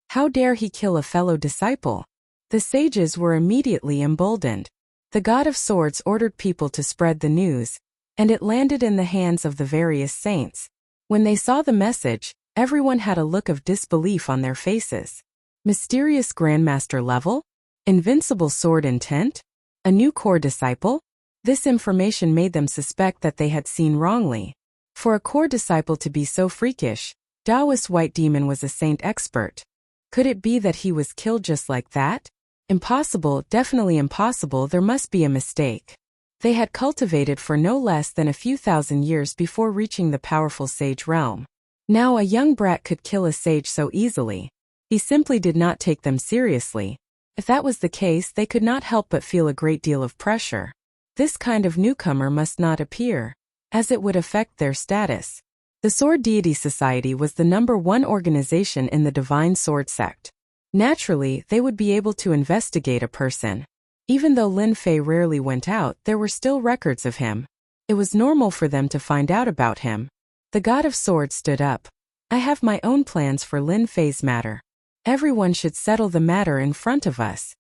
How dare he kill a fellow disciple? The sages were immediately emboldened. The God of Swords ordered people to spread the news, and it landed in the hands of the various saints. When they saw the message, everyone had a look of disbelief on their faces. Mysterious Grandmaster level? Invincible sword intent? A new core disciple? This information made them suspect that they had seen wrongly. For a core disciple to be so freakish, Taoist White Demon was a saint expert. Could it be that he was killed just like that? Impossible, definitely impossible, there must be a mistake. They had cultivated for no less than a few thousand years before reaching the powerful sage realm. Now a young brat could kill a sage so easily. He simply did not take them seriously. If that was the case, they could not help but feel a great deal of pressure. This kind of newcomer must not appear, as it would affect their status. The Sword Deity Society was the #1 organization in the Divine Sword sect. Naturally, they would be able to investigate a person. Even though Lin Fei rarely went out, there were still records of him. It was normal for them to find out about him. The God of Swords stood up. I have my own plans for Lin Fei's matter. Everyone should settle the matter in front of us.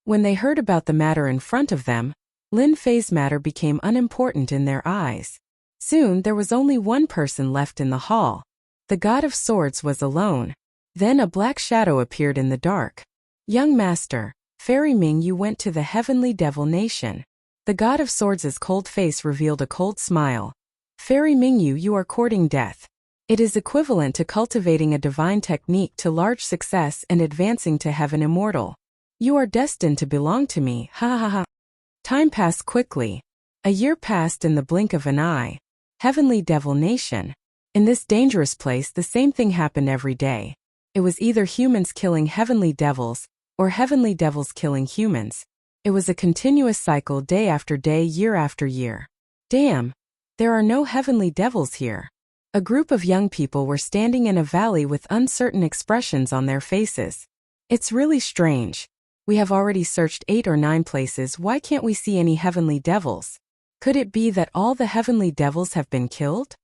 When they heard about the matter in front of them, Lin Fei's matter became unimportant in their eyes. Soon there was only one person left in the hall. The God of Swords was alone. Then a black shadow appeared in the dark. Young master, Fairy Ming, you went to the heavenly devil nation. The God of Swords' cold face revealed a cold smile. Fairy Ming, you are courting death. It is equivalent to cultivating a divine technique to large success and advancing to heaven immortal. You are destined to belong to me, ha ha ha. Time passed quickly. A year passed in the blink of an eye. Heavenly Devil Nation. In this dangerous place, the same thing happened every day. It was either humans killing heavenly devils, or heavenly devils killing humans. It was a continuous cycle, day after day, year after year. Damn! There are no heavenly devils here. A group of young people were standing in a valley with uncertain expressions on their faces. It's really strange. We have already searched 8 or 9 places, why can't we see any heavenly devils? Could it be that all the heavenly devils have been killed?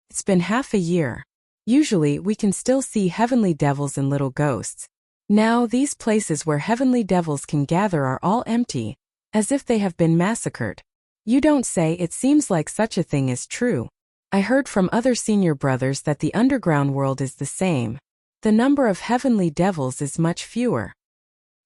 It's been half a year. Usually we can still see heavenly devils and little ghosts. Now these places where heavenly devils can gather are all empty, as if they have been massacred. You don't say, it seems like such a thing is true. I heard from other senior brothers that the underground world is the same. The number of heavenly devils is much fewer.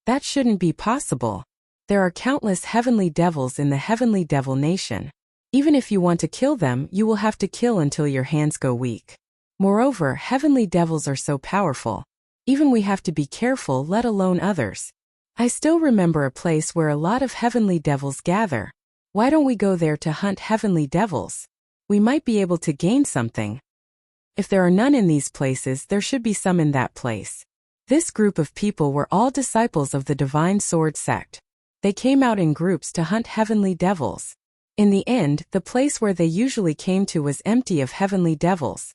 That shouldn't be possible. There are countless heavenly devils in the heavenly devil nation. Even if you want to kill them, you will have to kill until your hands go weak. Moreover, heavenly devils are so powerful. Even we have to be careful, let alone others. I still remember a place where a lot of heavenly devils gather. Why don't we go there to hunt heavenly devils? We might be able to gain something. If there are none in these places, there should be some in that place. This group of people were all disciples of the Divine Sword sect. They came out in groups to hunt heavenly devils. In the end, the place where they usually came to was empty of heavenly devils.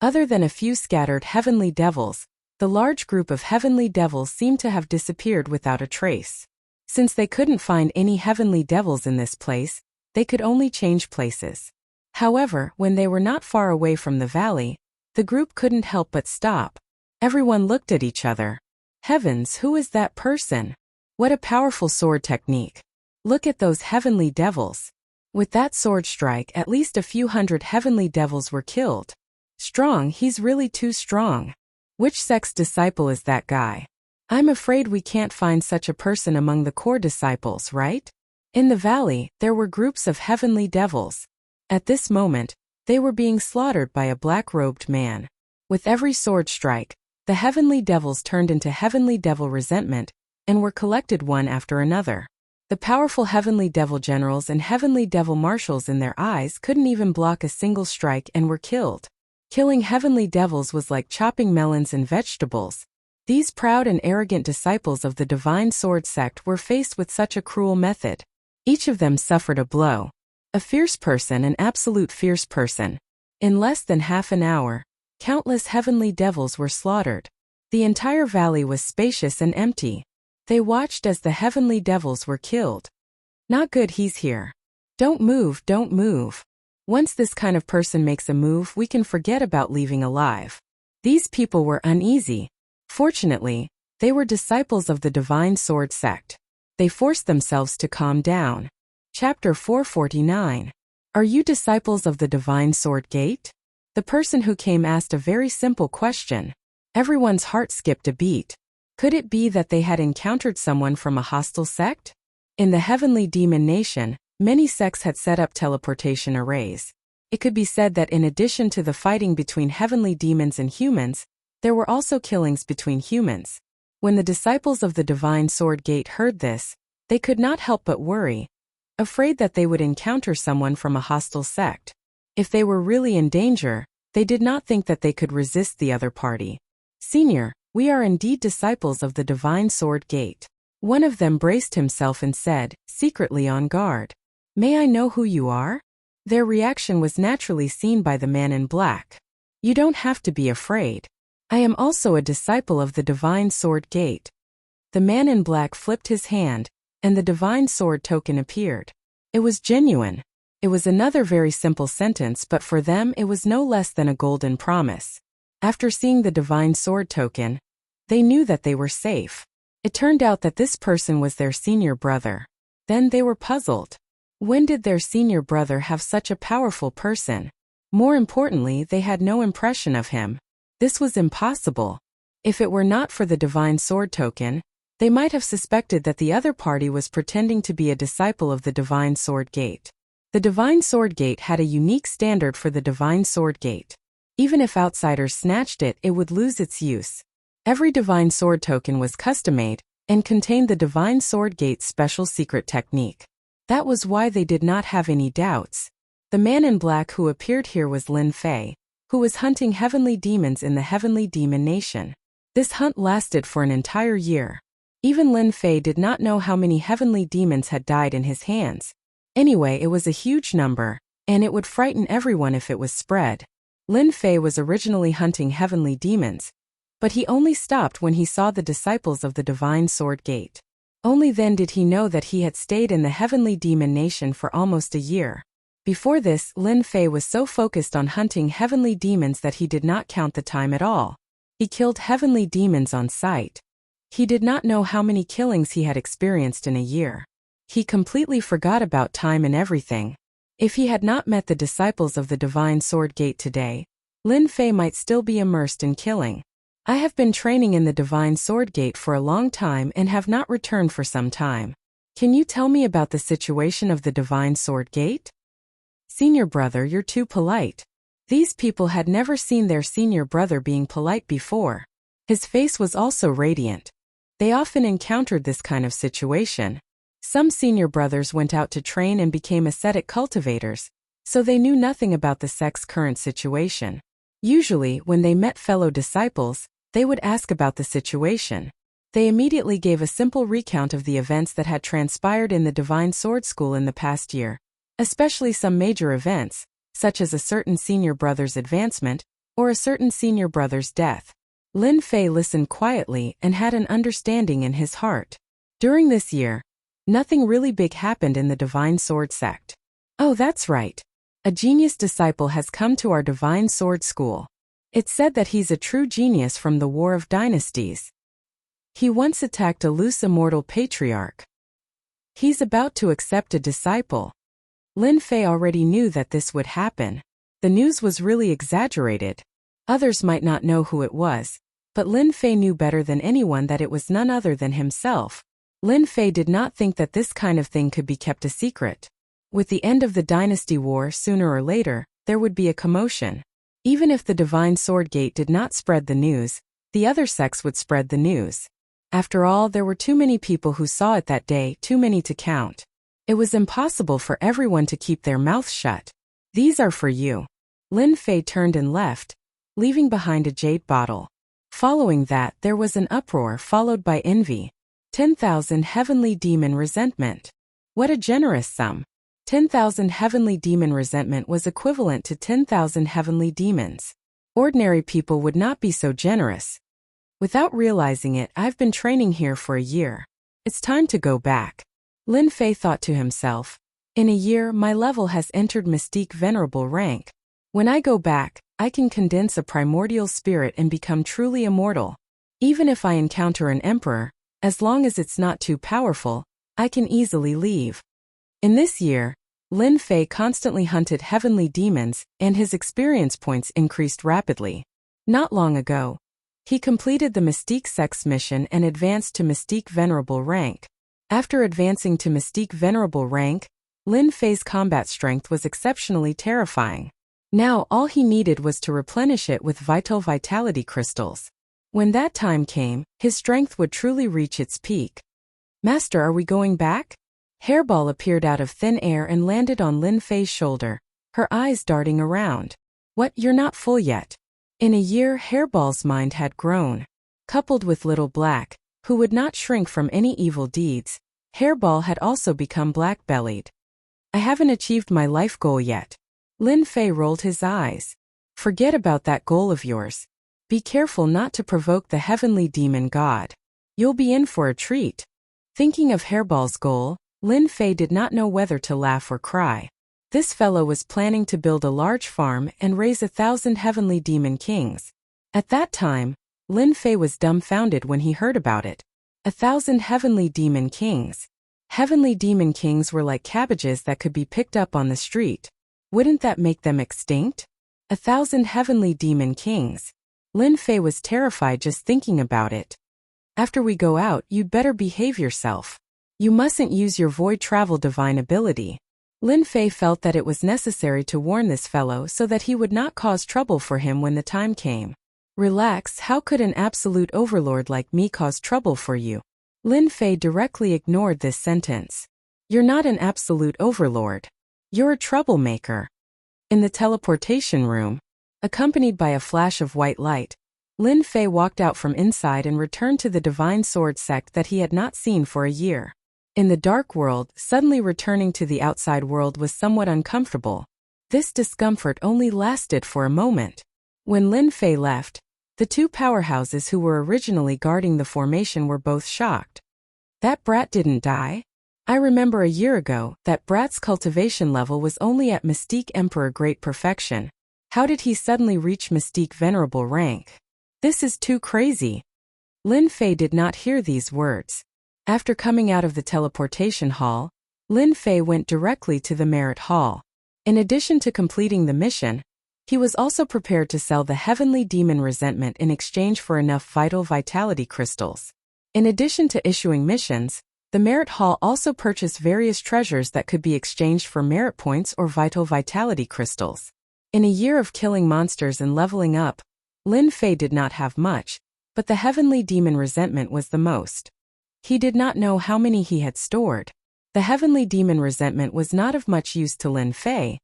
Other than a few scattered heavenly devils, the large group of heavenly devils seemed to have disappeared without a trace. Since they couldn't find any heavenly devils in this place, they could only change places. However, when they were not far away from the valley, the group couldn't help but stop. Everyone looked at each other. Heavens, who is that person? What a powerful sword technique. Look at those heavenly devils. With that sword strike, at least a few hundred heavenly devils were killed. Strong, he's really too strong. Which sect's disciple is that guy? I'm afraid we can't find such a person among the core disciples, right? In the valley, there were groups of heavenly devils. At this moment, they were being slaughtered by a black-robed man. With every sword strike, the heavenly devils turned into heavenly devil resentment, and were collected one after another. The powerful heavenly devil generals and heavenly devil marshals in their eyes couldn't even block a single strike and were killed. Killing heavenly devils was like chopping melons and vegetables. These proud and arrogant disciples of the Divine Sword sect were faced with such a cruel method. Each of them suffered a blow. A fierce person, an absolute fierce person. In less than half an hour, countless heavenly devils were slaughtered. The entire valley was spacious and empty. They watched as the heavenly devils were killed. Not good, he's here. Don't move, don't move. Once this kind of person makes a move, we can forget about leaving alive. These people were uneasy. Fortunately, they were disciples of the Divine Sword sect. They forced themselves to calm down. Chapter 449. Are you disciples of the Divine Sword Gate? The person who came asked a very simple question. Everyone's heart skipped a beat. Could it be that they had encountered someone from a hostile sect? In the Heavenly Demon Nation, many sects had set up teleportation arrays. It could be said that in addition to the fighting between heavenly demons and humans, there were also killings between humans. When the disciples of the Divine Sword Gate heard this, they could not help but worry, afraid that they would encounter someone from a hostile sect. If they were really in danger, they did not think that they could resist the other party. Senior, we are indeed disciples of the Divine Sword Gate. One of them braced himself and said, secretly on guard. May I know who you are? Their reaction was naturally seen by the man in black. You don't have to be afraid. I am also a disciple of the Divine Sword Gate. The man in black flipped his hand, and the Divine Sword token appeared. It was genuine. It was another very simple sentence, but for them it was no less than a golden promise. After seeing the divine sword token, they knew that they were safe. It turned out that this person was their senior brother. Then they were puzzled. When did their senior brother have such a powerful person? More importantly, they had no impression of him. This was impossible. If it were not for the divine sword token, they might have suspected that the other party was pretending to be a disciple of the divine sword gate. The divine sword gate had a unique standard for the divine sword gate. Even if outsiders snatched it, it would lose its use. Every divine sword token was custom-made and contained the divine sword gate's special secret technique. That was why they did not have any doubts. The man in black who appeared here was Lin Fei, who was hunting heavenly demons in the heavenly demon nation. This hunt lasted for an entire year. Even Lin Fei did not know how many heavenly demons had died in his hands. Anyway, it was a huge number, and it would frighten everyone if it was spread. Lin Fei was originally hunting heavenly demons, but he only stopped when he saw the disciples of the divine sword gate. Only then did he know that he had stayed in the heavenly demon nation for almost a year. Before this, Lin Fei was so focused on hunting heavenly demons that he did not count the time at all. He killed heavenly demons on sight. He did not know how many killings he had experienced in a year. He completely forgot about time and everything. If he had not met the disciples of the divine sword gate today, Lin Fei might still be immersed in killing. I have been training in the divine sword gate for a long time and have not returned for some time. Can you tell me about the situation of the divine sword gate? Senior brother, you're too polite. These people had never seen their senior brother being polite before. His face was also radiant. They often encountered this kind of situation. Some senior brothers went out to train and became ascetic cultivators, so they knew nothing about the sect's current situation. Usually, when they met fellow disciples, they would ask about the situation. They immediately gave a simple recount of the events that had transpired in the Divine Sword School in the past year, especially some major events, such as a certain senior brother's advancement or a certain senior brother's death. Lin Fei listened quietly and had an understanding in his heart. During this year, nothing really big happened in the Divine Sword sect. Oh, that's right. A genius disciple has come to our Divine Sword School. It's said that he's a true genius from the War of Dynasties. He once attacked a loose immortal patriarch. He's about to accept a disciple. Lin Fei already knew that this would happen. The news was really exaggerated. Others might not know who it was, but Lin Fei knew better than anyone that it was none other than himself. Lin Fei did not think that this kind of thing could be kept a secret. With the end of the dynasty war, sooner or later, there would be a commotion. Even if the Divine Sword Gate did not spread the news, the other sects would spread the news. After all, there were too many people who saw it that day, too many to count. It was impossible for everyone to keep their mouths shut. These are for you. Lin Fei turned and left, leaving behind a jade bottle. Following that, there was an uproar followed by envy. 10,000 heavenly demon resentment. What a generous sum. 10,000 heavenly demon resentment was equivalent to 10,000 heavenly demons. Ordinary people would not be so generous. Without realizing it, I've been training here for a year. It's time to go back. Lin Fei thought to himself. In a year, my level has entered Mystique Venerable rank. When I go back, I can condense a primordial spirit and become truly immortal. Even if I encounter an emperor, as long as it's not too powerful, I can easily leave. In this year, Lin Fei constantly hunted heavenly demons, and his experience points increased rapidly. Not long ago, he completed the Mystique Sect's mission and advanced to Mystique Venerable rank. After advancing to Mystique Venerable rank, Lin Fei's combat strength was exceptionally terrifying. Now all he needed was to replenish it with vital vitality crystals. When that time came, his strength would truly reach its peak. Master, are we going back? Hairball appeared out of thin air and landed on Lin Fei's shoulder, her eyes darting around. What, you're not full yet? In a year, Hairball's mind had grown. Coupled with Little Black, who would not shrink from any evil deeds, Hairball had also become black-bellied. I haven't achieved my life goal yet. Lin Fei rolled his eyes. Forget about that goal of yours. Be careful not to provoke the heavenly demon god. You'll be in for a treat. Thinking of Hairball's goal, Lin Fei did not know whether to laugh or cry. This fellow was planning to build a large farm and raise 1,000 heavenly demon kings. At that time, Lin Fei was dumbfounded when he heard about it. 1,000 heavenly demon kings. Heavenly demon kings were like cabbages that could be picked up on the street. Wouldn't that make them extinct? 1,000 heavenly demon kings. Lin Fei was terrified just thinking about it. After we go out, you'd better behave yourself. You mustn't use your void travel divine ability. Lin Fei felt that it was necessary to warn this fellow so that he would not cause trouble for him when the time came. Relax, how could an absolute overlord like me cause trouble for you? Lin Fei directly ignored this sentence. You're not an absolute overlord. You're a troublemaker. In the teleportation room, accompanied by a flash of white light, Lin Fei walked out from inside and returned to the divine sword sect that he had not seen for a year. In the dark world, suddenly returning to the outside world was somewhat uncomfortable. This discomfort only lasted for a moment. When Lin Fei left, the two powerhouses who were originally guarding the formation were both shocked. That brat didn't die? I remember a year ago, that brat's cultivation level was only at Mystique Emperor Great Perfection. How did he suddenly reach Mystique Venerable rank? This is too crazy. Lin Fei did not hear these words. After coming out of the teleportation hall, Lin Fei went directly to the merit hall. In addition to completing the mission, he was also prepared to sell the heavenly demon resentment in exchange for enough vital vitality crystals. In addition to issuing missions, the merit hall also purchased various treasures that could be exchanged for merit points or vital vitality crystals. In a year of killing monsters and leveling up, Lin Fei did not have much, but the heavenly demon resentment was the most. He did not know how many he had stored. The heavenly demon resentment was not of much use to Lin Fei,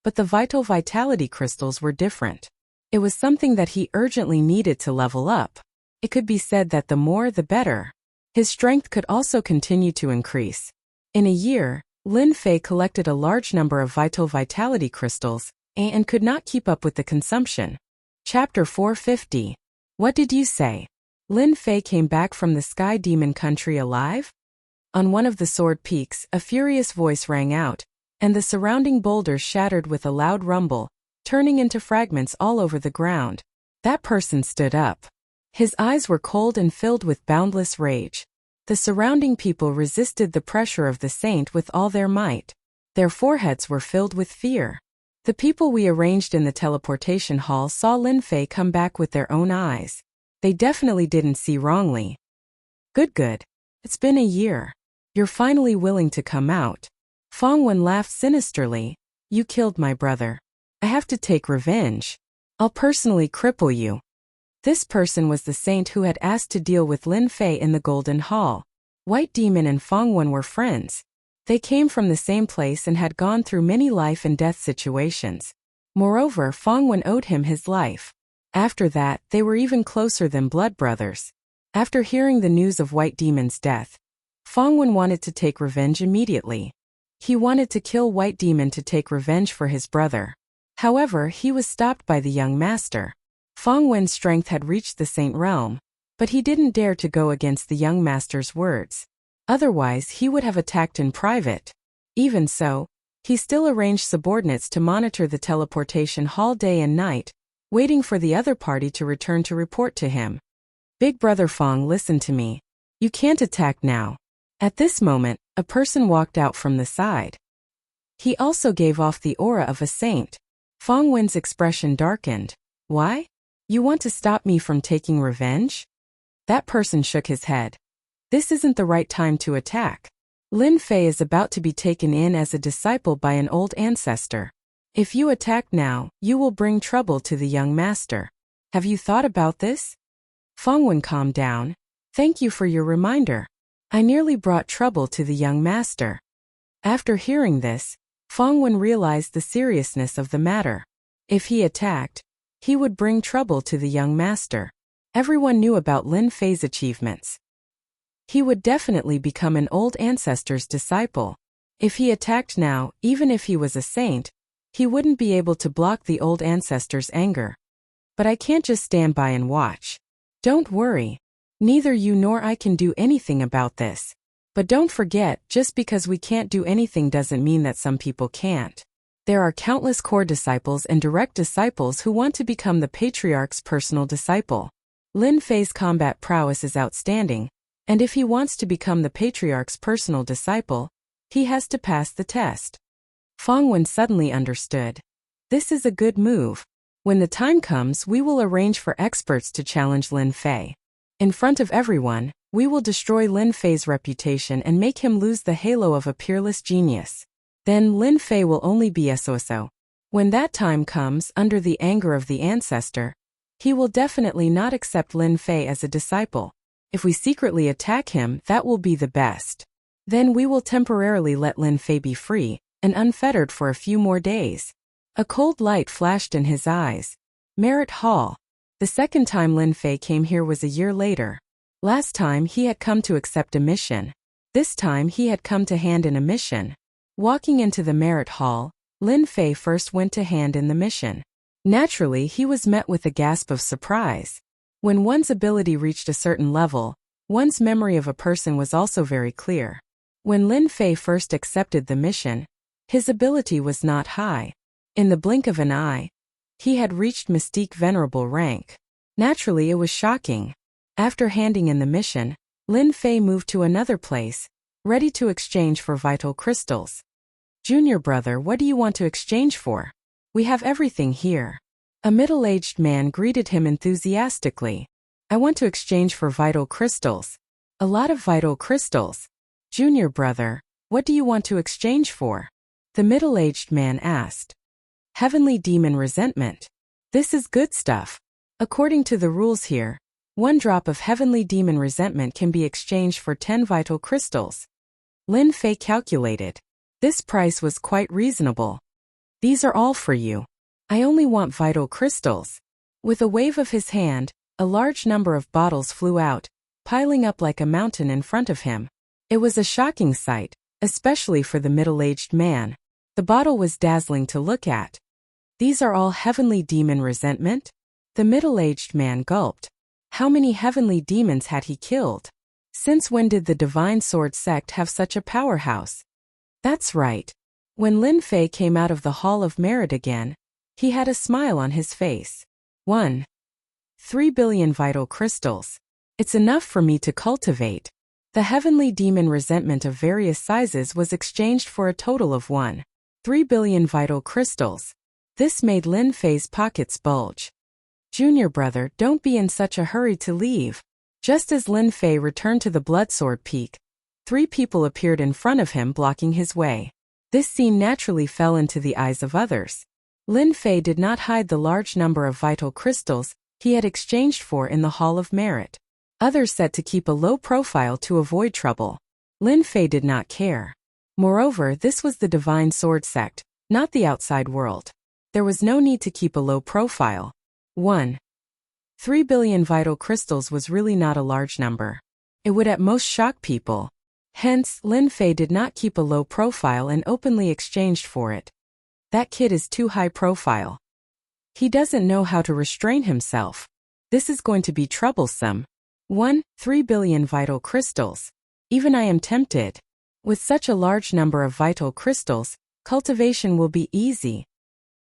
but the vital vitality crystals were different. It was something that he urgently needed to level up. It could be said that the more the better. His strength could also continue to increase. In a year, Lin Fei collected a large number of vital vitality crystals and could not keep up with the consumption. Chapter 450. What did you say? Lin Fei came back from the Sky Demon country alive? On one of the sword peaks, a furious voice rang out, and the surrounding boulders shattered with a loud rumble, turning into fragments all over the ground. That person stood up. His eyes were cold and filled with boundless rage. The surrounding people resisted the pressure of the saint with all their might. Their foreheads were filled with fear. The people we arranged in the teleportation hall saw Lin Fei come back with their own eyes. They definitely didn't see wrongly. Good. It's been a year. You're finally willing to come out. Fong Wen laughed sinisterly. You killed my brother. I have to take revenge. I'll personally cripple you. This person was the saint who had asked to deal with Lin Fei in the Golden Hall. White Demon and Fong Wen were friends. They came from the same place and had gone through many life and death situations. Moreover, Fong Wen owed him his life. After that, they were even closer than blood brothers. After hearing the news of White Demon's death, Fong Wen wanted to take revenge immediately. He wanted to kill White Demon to take revenge for his brother. However, he was stopped by the young master. Fong Wen's strength had reached the saint realm, but he didn't dare to go against the young master's words. Otherwise, he would have attacked in private. Even so, he still arranged subordinates to monitor the teleportation hall day and night, waiting for the other party to return to report to him. Big brother Fong, listen to me. You can't attack now. At this moment, a person walked out from the side. He also gave off the aura of a saint. Fong Wen's expression darkened. Why? You want to stop me from taking revenge? That person shook his head. This isn't the right time to attack. Lin Fei is about to be taken in as a disciple by an old ancestor. If you attack now, you will bring trouble to the young master. Have you thought about this? Fong Wen calmed down. Thank you for your reminder. I nearly brought trouble to the young master. After hearing this, Fong Wen realized the seriousness of the matter. If he attacked, he would bring trouble to the young master. Everyone knew about Lin Fei's achievements. He would definitely become an old ancestor's disciple. If he attacked now, even if he was a saint, he wouldn't be able to block the old ancestor's anger. But I can't just stand by and watch. Don't worry. Neither you nor I can do anything about this. But don't forget, just because we can't do anything doesn't mean that some people can't. There are countless core disciples and direct disciples who want to become the patriarch's personal disciple. Lin Fei's combat prowess is outstanding, and if he wants to become the patriarch's personal disciple, he has to pass the test. Fang Wen suddenly understood. This is a good move. When the time comes, we will arrange for experts to challenge Lin Fei. In front of everyone, we will destroy Lin Fei's reputation and make him lose the halo of a peerless genius. Then Lin Fei will only be SOSO. When that time comes, under the anger of the ancestor, he will definitely not accept Lin Fei as a disciple. If we secretly attack him, that will be the best. Then we will temporarily let Lin Fei be free and unfettered for a few more days. A cold light flashed in his eyes. Merit Hall. The second time Lin Fei came here was a year later. Last time he had come to accept a mission. This time he had come to hand in a mission. Walking into the Merit Hall, Lin Fei first went to hand in the mission. Naturally, he was met with a gasp of surprise. When one's ability reached a certain level, one's memory of a person was also very clear. When Lin Fei first accepted the mission, his ability was not high. In the blink of an eye, he had reached Mystique Venerable rank. Naturally, it was shocking. After handing in the mission, Lin Fei moved to another place, ready to exchange for vital crystals. Junior brother, what do you want to exchange for? We have everything here. A middle-aged man greeted him enthusiastically. I want to exchange for vital crystals. A lot of vital crystals. Junior brother, what do you want to exchange for? The middle-aged man asked. Heavenly Demon Resentment. This is good stuff. According to the rules here, 1 drop of Heavenly Demon Resentment can be exchanged for 10 vital crystals. Lin Fei calculated. This price was quite reasonable. These are all for you. I only want vital crystals. With a wave of his hand, a large number of bottles flew out, piling up like a mountain in front of him. It was a shocking sight, especially for the middle-aged man. The bottle was dazzling to look at. These are all Heavenly Demon Resentment? The middle-aged man gulped. How many heavenly demons had he killed? Since when did the Divine Sword sect have such a powerhouse? That's right. When Lin Fei came out of the Hall of Merit again, he had a smile on his face. 3 billion vital crystals. It's enough for me to cultivate. The Heavenly Demon Resentment of various sizes was exchanged for a total of 3 billion vital crystals. This made Lin Fei's pockets bulge. Junior brother, don't be in such a hurry to leave. Just as Lin Fei returned to the Bloodsword Peak, 3 people appeared in front of him blocking his way. This scene naturally fell into the eyes of others. Lin Fei did not hide the large number of vital crystals he had exchanged for in the Hall of Merit. Others set to keep a low profile to avoid trouble. Lin Fei did not care. Moreover, this was the Divine Sword sect, not the outside world. There was no need to keep a low profile. 3 billion vital crystals was really not a large number. It would at most shock people. Hence, Lin Fei did not keep a low profile and openly exchanged for it. That kid is too high profile. He doesn't know how to restrain himself. This is going to be troublesome. 3 billion vital crystals. Even I am tempted. With such a large number of vital crystals, cultivation will be easy.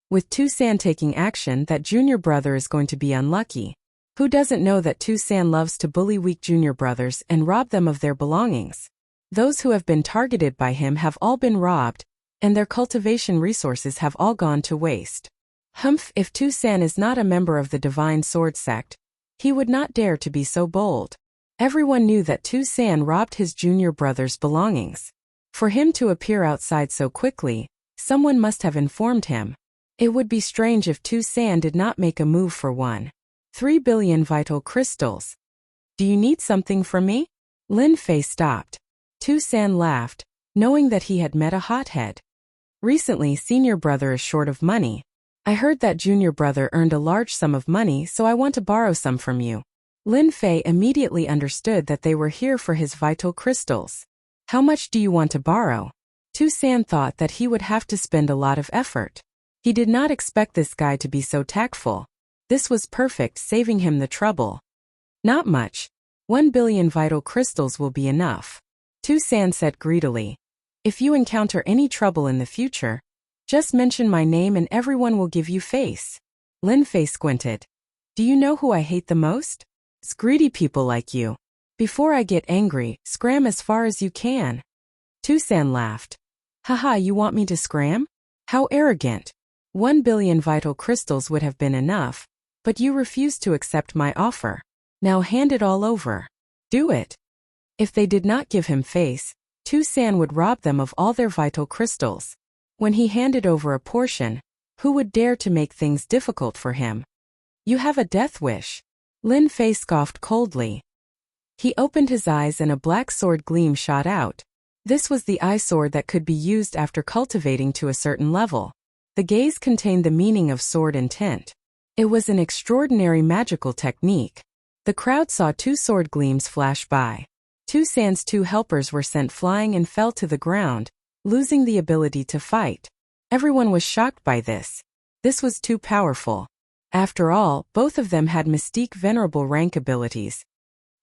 With Tu-san taking action, that junior brother is going to be unlucky. Who doesn't know that Tu-san loves to bully weak junior brothers and rob them of their belongings? Those who have been targeted by him have all been robbed, and their cultivation resources have all gone to waste. If Tu-san is not a member of the Divine Sword sect, he would not dare to be so bold. Everyone knew that Tu-san robbed his junior brother's belongings. For him to appear outside so quickly, someone must have informed him. It would be strange if Tu-san did not make a move for 3 billion vital crystals. Do you need something from me? Lin Fei stopped. Tu-san laughed, knowing that he had met a hothead. Recently, senior brother is short of money. I heard that junior brother earned a large sum of money, so I want to borrow some from you. Lin Fei immediately understood that they were here for his vital crystals. How much do you want to borrow? Tu-san thought that he would have to spend a lot of effort. He did not expect this guy to be so tactful. This was perfect, saving him the trouble. Not much. 1 billion vital crystals will be enough. Tu-san said greedily. If you encounter any trouble in the future, Just mention my name and everyone will give you face. Lin Fei squinted. Do you know who I hate the most? It's greedy people like you. Before I get angry, scram as far as you can. Tusan laughed. Haha, you want me to scram? How arrogant. 1 billion vital crystals would have been enough, but you refused to accept my offer. Now hand it all over. Do it. If they did not give him face, Tusan would rob them of all their vital crystals. When he handed over a portion, who would dare to make things difficult for him? You have a death wish. Lin Fei scoffed coldly. He opened his eyes and a black sword gleam shot out. This was the eye sword that could be used after cultivating to a certain level. The gaze contained the meaning of sword intent. It was an extraordinary magical technique. The crowd saw 2 sword gleams flash by. Tusan's 2 helpers were sent flying and fell to the ground, losing the ability to fight. Everyone was shocked by this. This was too powerful. After all, both of them had mystique venerable rank abilities.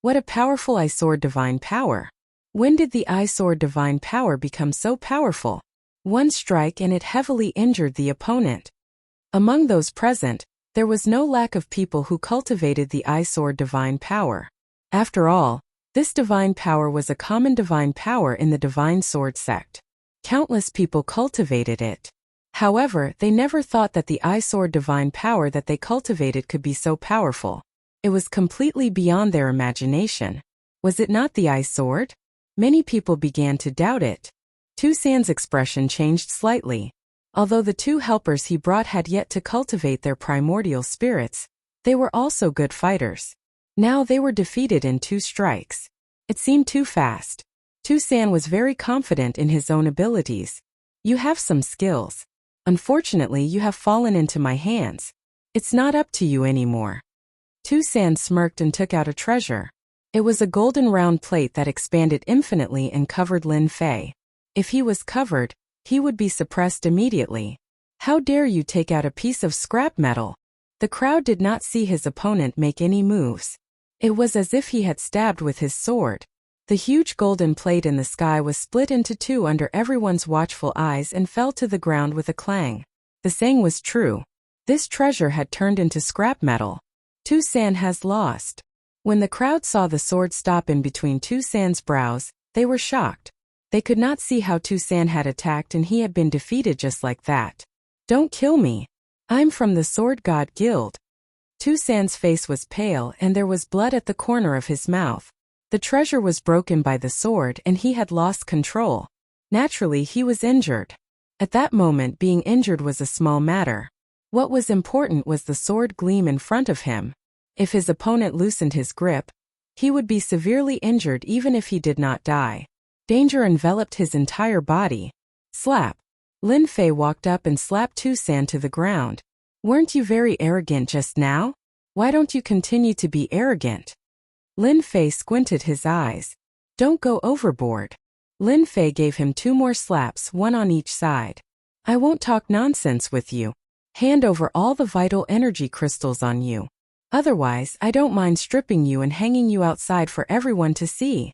What a powerful eye sword divine power. When did the eye sword divine power become so powerful? One strike and it heavily injured the opponent. Among those present, there was no lack of people who cultivated the eye sword divine power. After all, this divine power was a common divine power in the divine sword sect. Countless people cultivated it. However, they never thought that the eye sword divine power that they cultivated could be so powerful. It was completely beyond their imagination. Was it not the eye sword? Many people began to doubt it. Tusan's expression changed slightly. Although the 2 helpers he brought had yet to cultivate their primordial spirits, they were also good fighters. Now they were defeated in 2 strikes. It seemed too fast. Tusan was very confident in his own abilities. You have some skills. Unfortunately, you have fallen into my hands. It's not up to you anymore. Tusan smirked and took out a treasure. It was a golden round plate that expanded infinitely and covered Lin Fei. If he was covered, he would be suppressed immediately. How dare you take out a piece of scrap metal? The crowd did not see his opponent make any moves. It was as if he had stabbed with his sword. The huge golden plate in the sky was split into 2 under everyone's watchful eyes and fell to the ground with a clang. The saying was true. This treasure had turned into scrap metal. Tusan has lost. When the crowd saw the sword stop in between Tusan's brows, they were shocked. They could not see how Tusan had attacked and he had been defeated just like that. Don't kill me. I'm from the Sword God Guild. Tusan's face was pale and there was blood at the corner of his mouth. The treasure was broken by the sword and he had lost control. Naturally, he was injured. At that moment, being injured was a small matter. What was important was the sword gleam in front of him. If his opponent loosened his grip, he would be severely injured even if he did not die. Danger enveloped his entire body. Slap. Lin Fei walked up and slapped Tusan to the ground. Weren't you very arrogant just now? Why don't you continue to be arrogant? Lin Fei squinted his eyes. Don't go overboard. Lin Fei gave him 2 more slaps, 1 on each side. I won't talk nonsense with you. Hand over all the vital energy crystals on you. Otherwise, I don't mind stripping you and hanging you outside for everyone to see.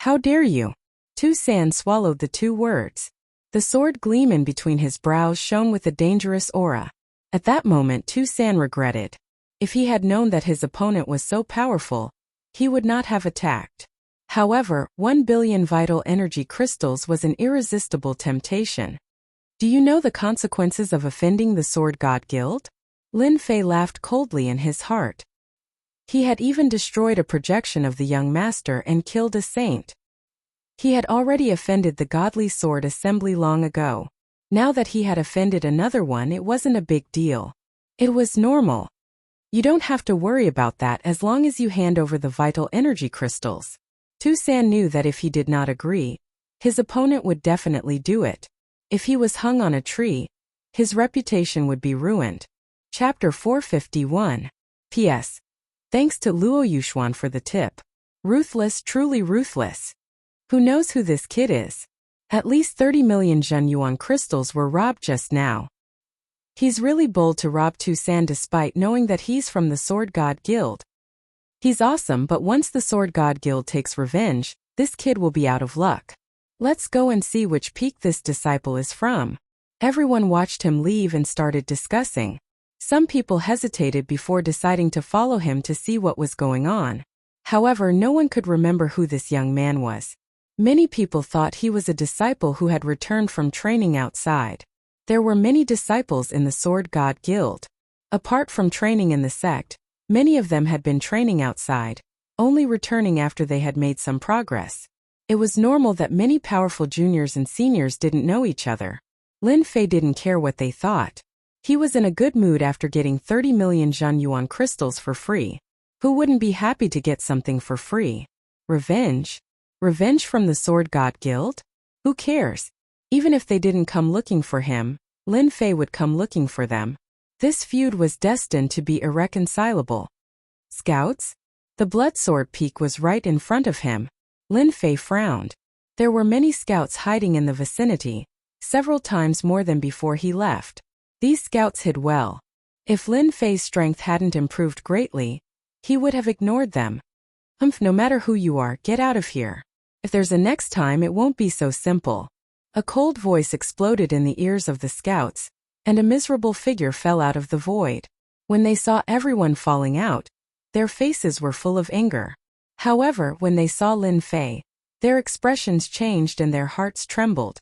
How dare you? Tusan swallowed the 2 words. The sword gleam in between his brows shone with a dangerous aura. At that moment, Tusan regretted. If he had known that his opponent was so powerful, he would not have attacked. However, 1 billion vital energy crystals was an irresistible temptation. Do you know the consequences of offending the Sword God Guild? Lin Fei laughed coldly in his heart. He had even destroyed a projection of the young master and killed a saint. He had already offended the Godly Sword Assembly long ago. Now that he had offended another one, it wasn't a big deal. It was normal. You don't have to worry about that as long as you hand over the vital energy crystals. Tusan knew that if he did not agree, his opponent would definitely do it. If he was hung on a tree, his reputation would be ruined. Chapter 451. P.S. Thanks to Luo Yuxuan for the tip. Ruthless, truly ruthless. Who knows who this kid is? At least 30 million Zhenyuan crystals were robbed just now. He's really bold to rob Tusan despite knowing that he's from the Sword God Guild. He's awesome, but once the Sword God Guild takes revenge, this kid will be out of luck. Let's go and see which peak this disciple is from. Everyone watched him leave and started discussing. Some people hesitated before deciding to follow him to see what was going on. However, no one could remember who this young man was. Many people thought he was a disciple who had returned from training outside. There were many disciples in the Sword God Guild. Apart from training in the sect, many of them had been training outside, only returning after they had made some progress. It was normal that many powerful juniors and seniors didn't know each other. Lin Fei didn't care what they thought. He was in a good mood after getting 30 million Zhan Yuan crystals for free. Who wouldn't be happy to get something for free? Revenge? Revenge from the Sword God Guild? Who cares? Even if they didn't come looking for him, Lin Fei would come looking for them. This feud was destined to be irreconcilable. Scouts? The blood sword peak was right in front of him. Lin Fei frowned. There were many scouts hiding in the vicinity, several times more than before he left. These scouts hid well. If Lin Fei's strength hadn't improved greatly, he would have ignored them. No matter who you are, get out of here. If there's a next time, it won't be so simple. A cold voice exploded in the ears of the scouts, and a miserable figure fell out of the void. When they saw everyone falling out, their faces were full of anger. However, when they saw Lin Fei, their expressions changed and their hearts trembled.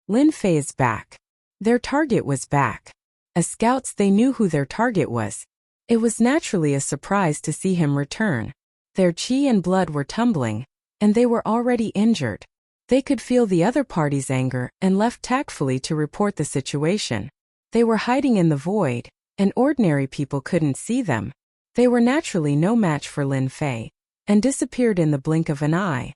Lin Fei is back. Their target was back. As scouts, they knew who their target was. It was naturally a surprise to see him return. Their qi and blood were tumbling, and they were already injured. They could feel the other party's anger and left tactfully to report the situation. They were hiding in the void, and ordinary people couldn't see them. They were naturally no match for Lin Fei, and disappeared in the blink of an eye.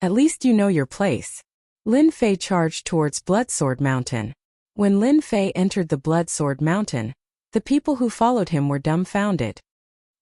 At least you know your place. Lin Fei charged towards Bloodsword Mountain. When Lin Fei entered the Bloodsword Mountain, the people who followed him were dumbfounded.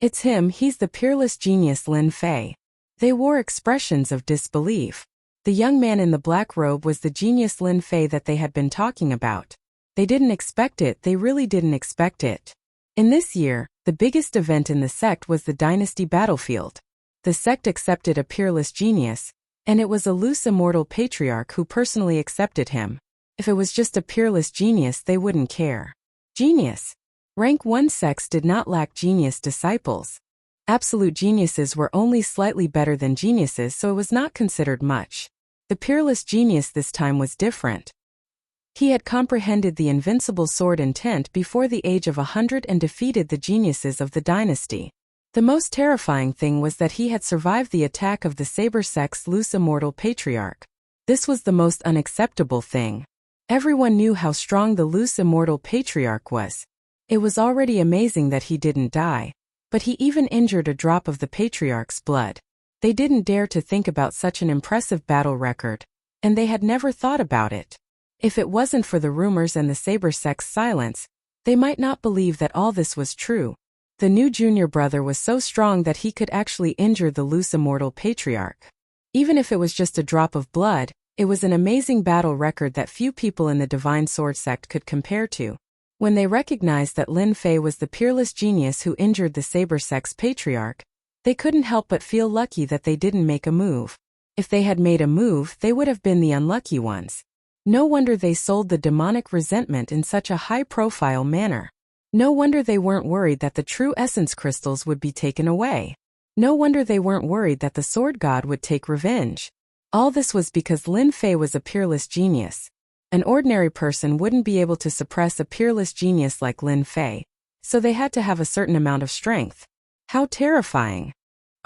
It's him, he's the peerless genius Lin Fei. They wore expressions of disbelief. The young man in the black robe was the genius Lin Fei that they had been talking about. They didn't expect it, they really didn't expect it. In this year, the biggest event in the sect was the Dynasty Battlefield. The sect accepted a peerless genius, and it was a loose immortal patriarch who personally accepted him. If it was just a peerless genius, they wouldn't care. Genius. Rank 1 sects did not lack genius disciples. Absolute geniuses were only slightly better than geniuses, so it was not considered much. The peerless genius this time was different. He had comprehended the invincible sword intent before the age of 100 and defeated the geniuses of the dynasty. The most terrifying thing was that he had survived the attack of the Saber sect's loose immortal patriarch. This was the most unacceptable thing. Everyone knew how strong the loose immortal patriarch was. It was already amazing that he didn't die, but he even injured a drop of the patriarch's blood. They didn't dare to think about such an impressive battle record, and they had never thought about it. If it wasn't for the rumors and the Saber sect's silence, they might not believe that all this was true. The new junior brother was so strong that he could actually injure the loose immortal patriarch. Even if it was just a drop of blood, it was an amazing battle record that few people in the Divine Sword sect could compare to. When they recognized that Lin Fei was the peerless genius who injured the Saber sect's patriarch, they couldn't help but feel lucky that they didn't make a move. If they had made a move, they would have been the unlucky ones. No wonder they sold the demonic resentment in such a high-profile manner. No wonder they weren't worried that the true essence crystals would be taken away. No wonder they weren't worried that the sword god would take revenge. All this was because Lin Fei was a peerless genius. An ordinary person wouldn't be able to suppress a peerless genius like Lin Fei, so they had to have a certain amount of strength. How terrifying.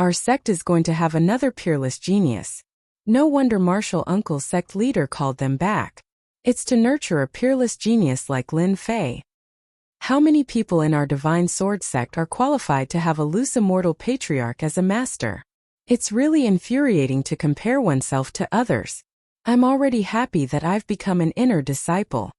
Our sect is going to have another peerless genius. No wonder Martial Uncle's sect leader called them back. It's to nurture a peerless genius like Lin Fei. How many people in our Divine Sword sect are qualified to have a loose immortal patriarch as a master? It's really infuriating to compare oneself to others. I'm already happy that I've become an inner disciple.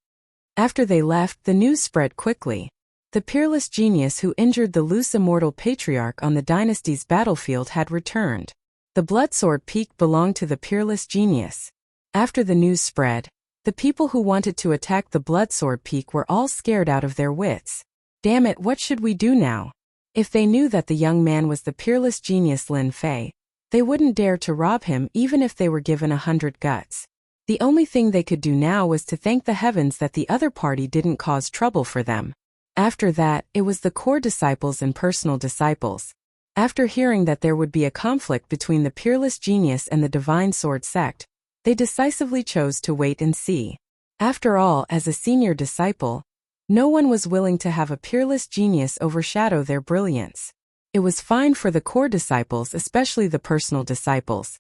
After they left, the news spread quickly. The peerless genius who injured the loose immortal patriarch on the dynasty's battlefield had returned. The Bloodsword Peak belonged to the peerless genius. After the news spread, the people who wanted to attack the Bloodsword Peak were all scared out of their wits. Damn it, what should we do now? If they knew that the young man was the peerless genius Lin Fei, they wouldn't dare to rob him even if they were given 100 guts. The only thing they could do now was to thank the heavens that the other party didn't cause trouble for them. After that, it was the core disciples and personal disciples. After hearing that there would be a conflict between the Peerless Genius and the Divine Sword sect, they decisively chose to wait and see. After all, as a senior disciple, no one was willing to have a Peerless Genius overshadow their brilliance. It was fine for the core disciples, especially the personal disciples.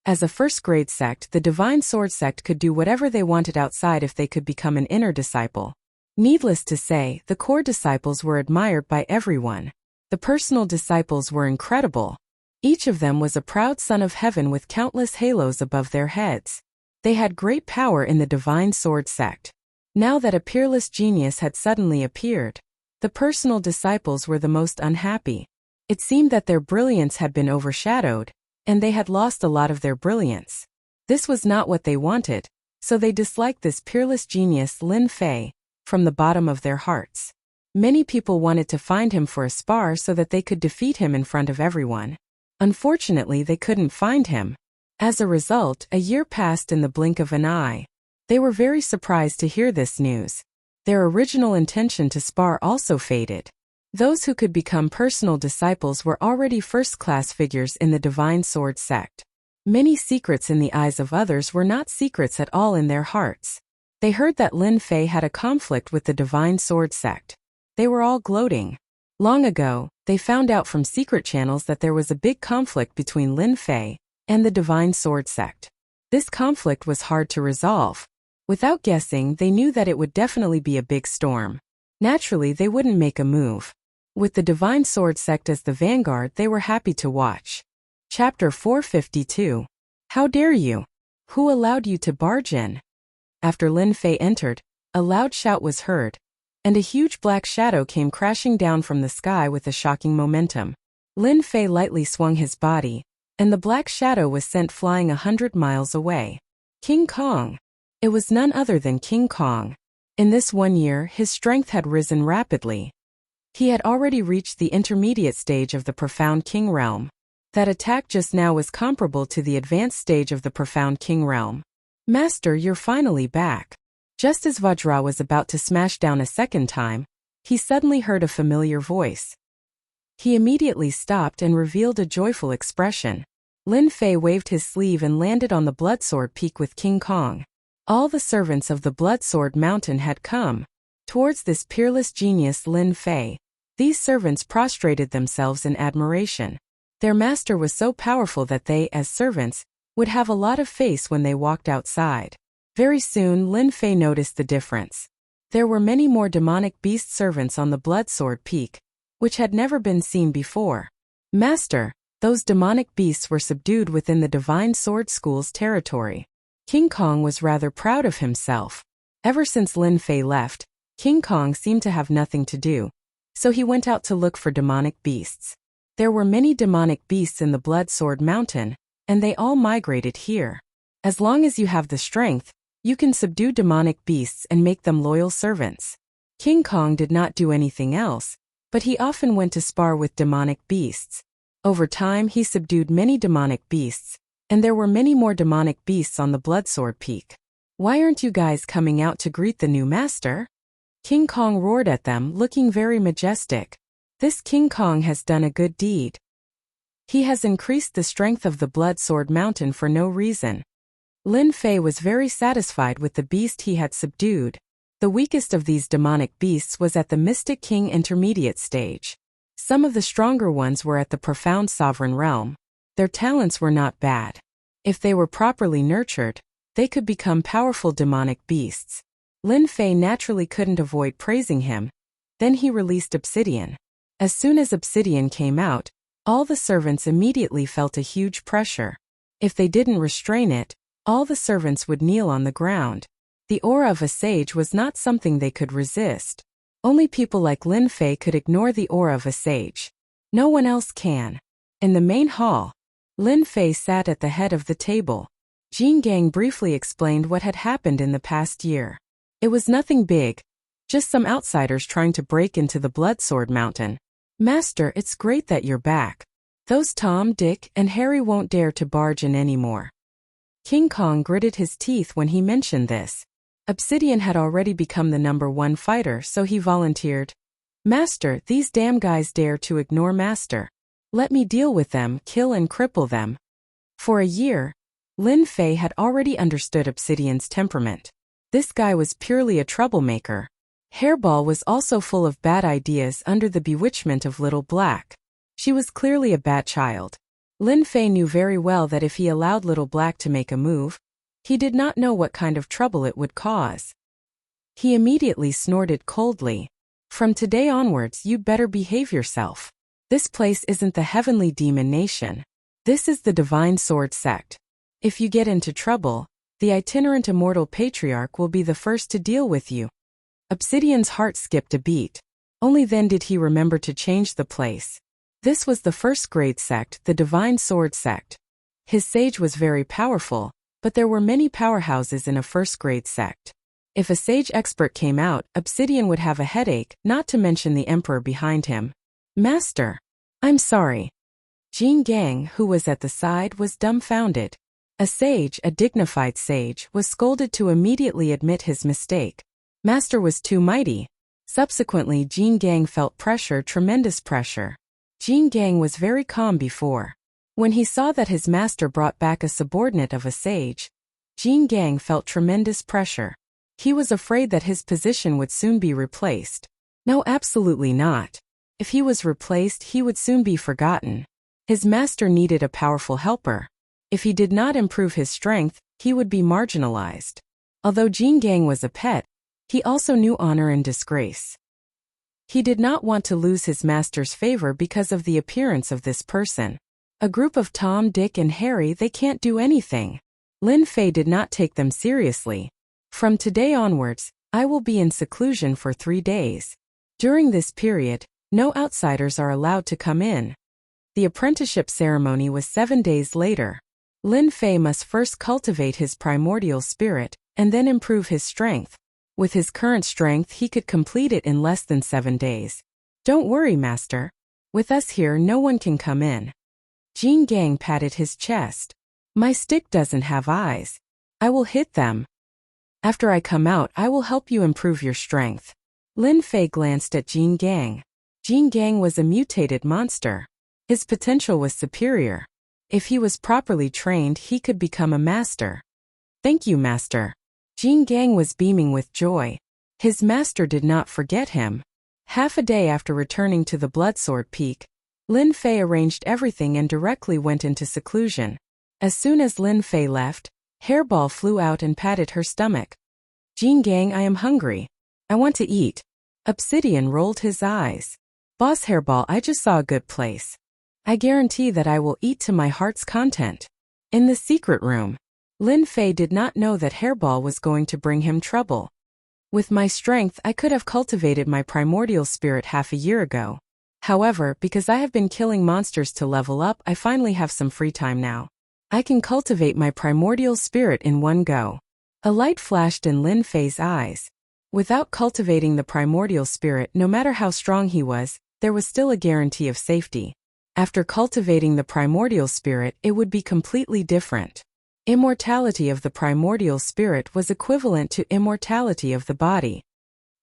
As a first-grade sect, the Divine Sword sect could do whatever they wanted outside if they could become an inner disciple. Needless to say, the core disciples were admired by everyone. The personal disciples were incredible. Each of them was a proud son of heaven with countless halos above their heads. They had great power in the Divine Sword sect. Now that a Peerless Genius had suddenly appeared, the personal disciples were the most unhappy. It seemed that their brilliance had been overshadowed, and they had lost a lot of their brilliance. This was not what they wanted, so they disliked this Peerless Genius Lin Fei from the bottom of their hearts. Many people wanted to find him for a spar so that they could defeat him in front of everyone. Unfortunately, they couldn't find him. As a result, a year passed in the blink of an eye. They were very surprised to hear this news. Their original intention to spar also faded. Those who could become personal disciples were already first-class figures in the Divine Sword sect. Many secrets in the eyes of others were not secrets at all in their hearts. They heard that Lin Fei had a conflict with the Divine Sword sect. They were all gloating. Long ago, they found out from secret channels that there was a big conflict between Lin Fei and the Divine Sword sect. This conflict was hard to resolve. Without guessing, they knew that it would definitely be a big storm. Naturally, they wouldn't make a move. With the Divine Sword sect as the vanguard, they were happy to watch. Chapter 452. How dare you? Who allowed you to barge in? After Lin Fei entered, a loud shout was heard, and a huge black shadow came crashing down from the sky with a shocking momentum. Lin Fei lightly swung his body, and the black shadow was sent flying 100 miles away. King Kong. It was none other than King Kong. In this 1 year, his strength had risen rapidly. He had already reached the intermediate stage of the Profound King realm. That attack just now was comparable to the advanced stage of the Profound King realm. Master, you're finally back. Just as Vajra was about to smash down a second time, he suddenly heard a familiar voice. He immediately stopped and revealed a joyful expression. Lin Fei waved his sleeve and landed on the Bloodsword Peak with King Kong. All the servants of the Bloodsword Mountain had come towards this Peerless Genius Lin Fei. These servants prostrated themselves in admiration. Their master was so powerful that they, as servants, would have a lot of face when they walked outside. Very soon, Lin Fei noticed the difference. There were many more demonic beast servants on the Bloodsword Peak, which had never been seen before. Master, those demonic beasts were subdued within the Divine Sword School's territory. King Kong was rather proud of himself. Ever since Lin Fei left, King Kong seemed to have nothing to do, so he went out to look for demonic beasts. There were many demonic beasts in the Bloodsword Mountain, and they all migrated here. As long as you have the strength, you can subdue demonic beasts and make them loyal servants. King Kong did not do anything else, but he often went to spar with demonic beasts. Over time, he subdued many demonic beasts, and there were many more demonic beasts on the Bloodsword Peak. Why aren't you guys coming out to greet the new master? King Kong roared at them, looking very majestic. This King Kong has done a good deed. He has increased the strength of the Bloodsword Mountain for no reason. Lin Fei was very satisfied with the beast he had subdued. The weakest of these demonic beasts was at the Mystic King intermediate stage. Some of the stronger ones were at the Profound Sovereign realm. Their talents were not bad. If they were properly nurtured, they could become powerful demonic beasts. Lin Fei naturally couldn't avoid praising him. Then he released Obsidian. As soon as Obsidian came out, all the servants immediately felt a huge pressure. If they didn't restrain it, all the servants would kneel on the ground. The aura of a sage was not something they could resist. Only people like Lin Fei could ignore the aura of a sage. No one else can. In the main hall, Lin Fei sat at the head of the table. Jin Gang briefly explained what had happened in the past year. It was nothing big, just some outsiders trying to break into the Bloodsword Mountain. Master, it's great that you're back. Those Tom, Dick, and Harry won't dare to barge in anymore. King Kong gritted his teeth when he mentioned this. Obsidian had already become the #1 fighter, so he volunteered. Master, these damn guys dare to ignore Master. Let me deal with them, kill and cripple them. For a year, Lin Fei had already understood Obsidian's temperament. This guy was purely a troublemaker. Hairball was also full of bad ideas under the bewitchment of Little Black. She was clearly a bad child. Lin Fei knew very well that if he allowed Little Black to make a move, he did not know what kind of trouble it would cause. He immediately snorted coldly. From today onwards, you'd better behave yourself. This place isn't the Heavenly Demon Nation. This is the Divine Sword Sect. If you get into trouble, the itinerant immortal patriarch will be the first to deal with you. Obsidian's heart skipped a beat. Only then did he remember to change the place. This was the first-grade sect, the Divine Sword Sect. His sage was very powerful, but there were many powerhouses in a first-grade sect. If a sage expert came out, Obsidian would have a headache, not to mention the Emperor behind him. Master. I'm sorry. Jin Gang, who was at the side, was dumbfounded. A sage, a dignified sage, was scolded to immediately admit his mistake. Master was too mighty. Subsequently, Jin Gang felt pressure, tremendous pressure. Jin Gang was very calm before. When he saw that his master brought back a subordinate of a sage, Jin Gang felt tremendous pressure. He was afraid that his position would soon be replaced. No, absolutely not. If he was replaced, he would soon be forgotten. His master needed a powerful helper. If he did not improve his strength, he would be marginalized. Although Jin Gang was a pet, he also knew honor and disgrace. He did not want to lose his master's favor because of the appearance of this person. A group of Tom, Dick, and Harry, they can't do anything. Lin Fei did not take them seriously. From today onwards, I will be in seclusion for 3 days. During this period, no outsiders are allowed to come in. The apprenticeship ceremony was 7 days later. Lin Fei must first cultivate his primordial spirit, and then improve his strength. With his current strength, he could complete it in less than 7 days. Don't worry, Master. With us here, no one can come in. Jin Gang patted his chest. My stick doesn't have eyes. I will hit them. After I come out, I will help you improve your strength. Lin Fei glanced at Jin Gang. Jin Gang was a mutated monster. His potential was superior. If he was properly trained, he could become a master. Thank you, Master. Jin Gang was beaming with joy. His master did not forget him. Half a day after returning to the Bloodsword Peak, Lin Fei arranged everything and directly went into seclusion. As soon as Lin Fei left, Hairball flew out and patted her stomach. Jin Gang, I am hungry. I want to eat. Obsidian rolled his eyes. Boss Hairball, I just saw a good place. I guarantee that I will eat to my heart's content. In the secret room. Lin Fei did not know that Hairball was going to bring him trouble. With my strength, I could have cultivated my primordial spirit half a year ago. However, because I have been killing monsters to level up, I finally have some free time now. I can cultivate my primordial spirit in one go. A light flashed in Lin Fei's eyes. Without cultivating the primordial spirit, no matter how strong he was, there was still a guarantee of safety. After cultivating the primordial spirit, it would be completely different. Immortality of the primordial spirit was equivalent to immortality of the body.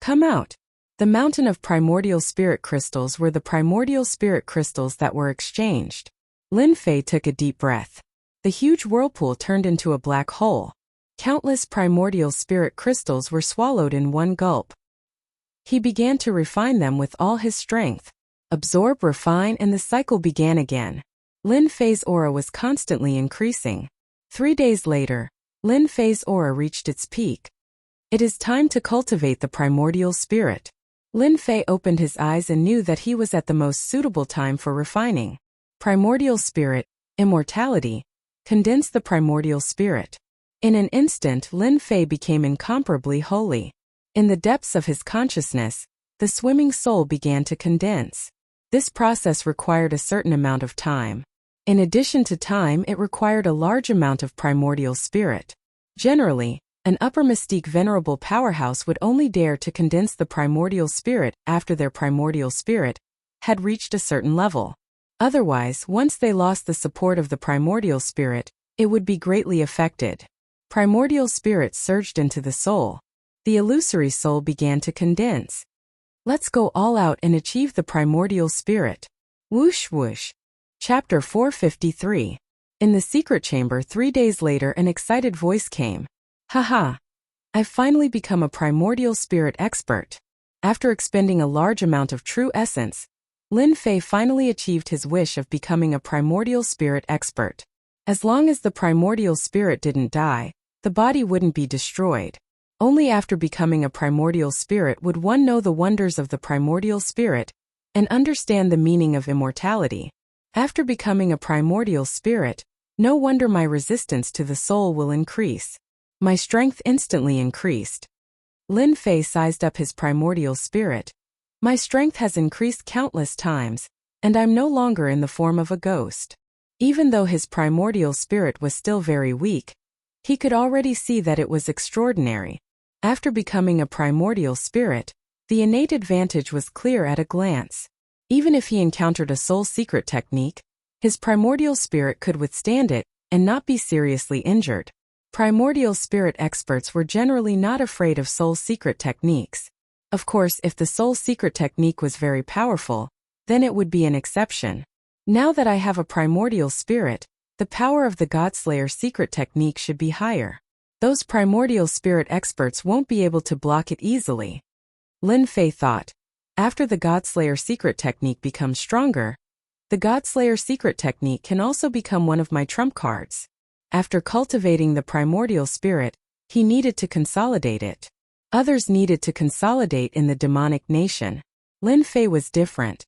Come out. The mountain of primordial spirit crystals were the primordial spirit crystals that were exchanged. Lin Fei took a deep breath. The huge whirlpool turned into a black hole. Countless primordial spirit crystals were swallowed in one gulp. He began to refine them with all his strength. Absorb, refine, and the cycle began again. Lin Fei's aura was constantly increasing. 3 days later, Lin Fei's aura reached its peak. It is time to cultivate the primordial spirit. Lin Fei opened his eyes and knew that he was at the most suitable time for refining. Primordial spirit, immortality. Condense the primordial spirit. In an instant, Lin Fei became incomparably holy. In the depths of his consciousness, the swimming soul began to condense. This process required a certain amount of time. In addition to time, it required a large amount of primordial spirit. Generally, an upper mystique venerable powerhouse would only dare to condense the primordial spirit after their primordial spirit had reached a certain level. Otherwise, once they lost the support of the primordial spirit, it would be greatly affected. Primordial spirit surged into the soul. The illusory soul began to condense. Let's go all out and achieve the primordial spirit. Whoosh whoosh. Chapter 453. In the secret chamber 3 days later, an excited voice came. Haha. I've finally become a primordial spirit expert. After expending a large amount of true essence, Lin Fei finally achieved his wish of becoming a primordial spirit expert. As long as the primordial spirit didn't die, the body wouldn't be destroyed. Only after becoming a primordial spirit would one know the wonders of the primordial spirit and understand the meaning of immortality. After becoming a primordial spirit, no wonder my resistance to the soul will increase. My strength instantly increased. Lin Fei sized up his primordial spirit. My strength has increased countless times, and I'm no longer in the form of a ghost. Even though his primordial spirit was still very weak, he could already see that it was extraordinary. After becoming a primordial spirit, the innate advantage was clear at a glance. Even if he encountered a soul secret technique, his primordial spirit could withstand it and not be seriously injured. Primordial spirit experts were generally not afraid of soul secret techniques. Of course, if the soul secret technique was very powerful, then it would be an exception. Now that I have a primordial spirit, the power of the Godslayer secret technique should be higher. Those primordial spirit experts won't be able to block it easily. Lin Fei thought. After the Godslayer secret technique becomes stronger, the Godslayer secret technique can also become one of my trump cards. After cultivating the primordial spirit, he needed to consolidate it. Others needed to consolidate in the demonic nation. Lin Fei was different.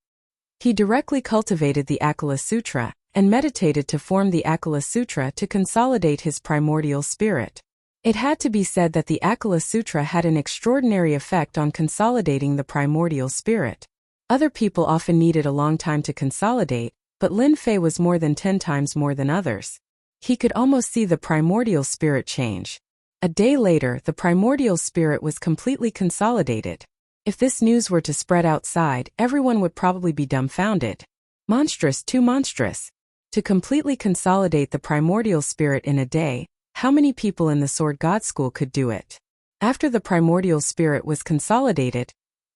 He directly cultivated the Akala Sutra and meditated to form the Akala Sutra to consolidate his primordial spirit. It had to be said that the Akala Sutra had an extraordinary effect on consolidating the primordial spirit. Other people often needed a long time to consolidate, but Lin Fei was more than 10 times more than others. He could almost see the primordial spirit change. A day later, the primordial spirit was completely consolidated. If this news were to spread outside, everyone would probably be dumbfounded. Monstrous, too monstrous. To completely consolidate the primordial spirit in a day, how many people in the Sword God School could do it? After the primordial spirit was consolidated,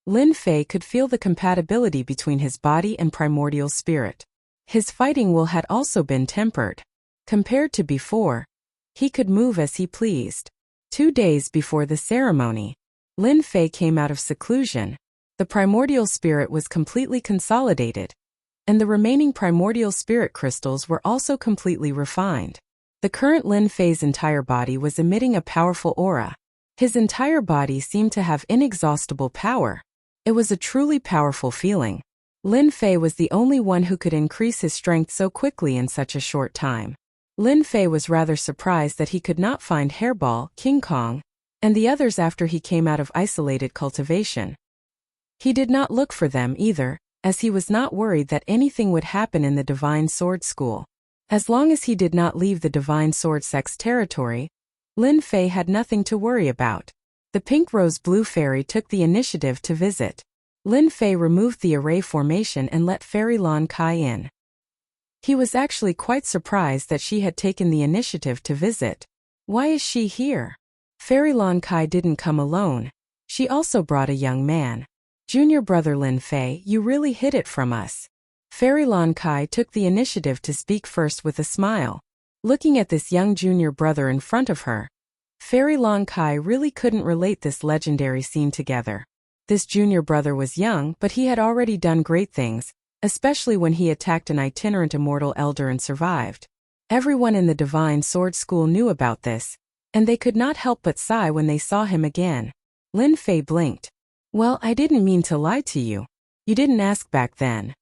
Lin Fei could feel the compatibility between his body and primordial spirit. His fighting will had also been tempered. Compared to before, he could move as he pleased. 2 days before the ceremony, Lin Fei came out of seclusion. The primordial spirit was completely consolidated, and the remaining primordial spirit crystals were also completely refined. The current Lin Fei's entire body was emitting a powerful aura. His entire body seemed to have inexhaustible power. It was a truly powerful feeling. Lin Fei was the only one who could increase his strength so quickly in such a short time. Lin Fei was rather surprised that he could not find Hairball, King Kong, and the others after he came out of isolated cultivation. He did not look for them either, as he was not worried that anything would happen in the Divine Sword School. As long as he did not leave the Divine Sword Sect's territory, Lin Fei had nothing to worry about. The Pink Rose Blue Fairy took the initiative to visit. Lin Fei removed the array formation and let Fairy Lan Kai in. He was actually quite surprised that she had taken the initiative to visit. Why is she here? Fairy Lan Kai didn't come alone. She also brought a young man. Junior brother Lin Fei, you really hid it from us. Fairy Lan Kai took the initiative to speak first with a smile. Looking at this young junior brother in front of her, Fairy Lan Kai really couldn't relate this legendary scene together. This junior brother was young, but he had already done great things, especially when he attacked an itinerant immortal elder and survived. Everyone in the Divine Sword School knew about this, and they could not help but sigh when they saw him again. Lin Fei blinked. Well, I didn't mean to lie to you. You didn't ask back then.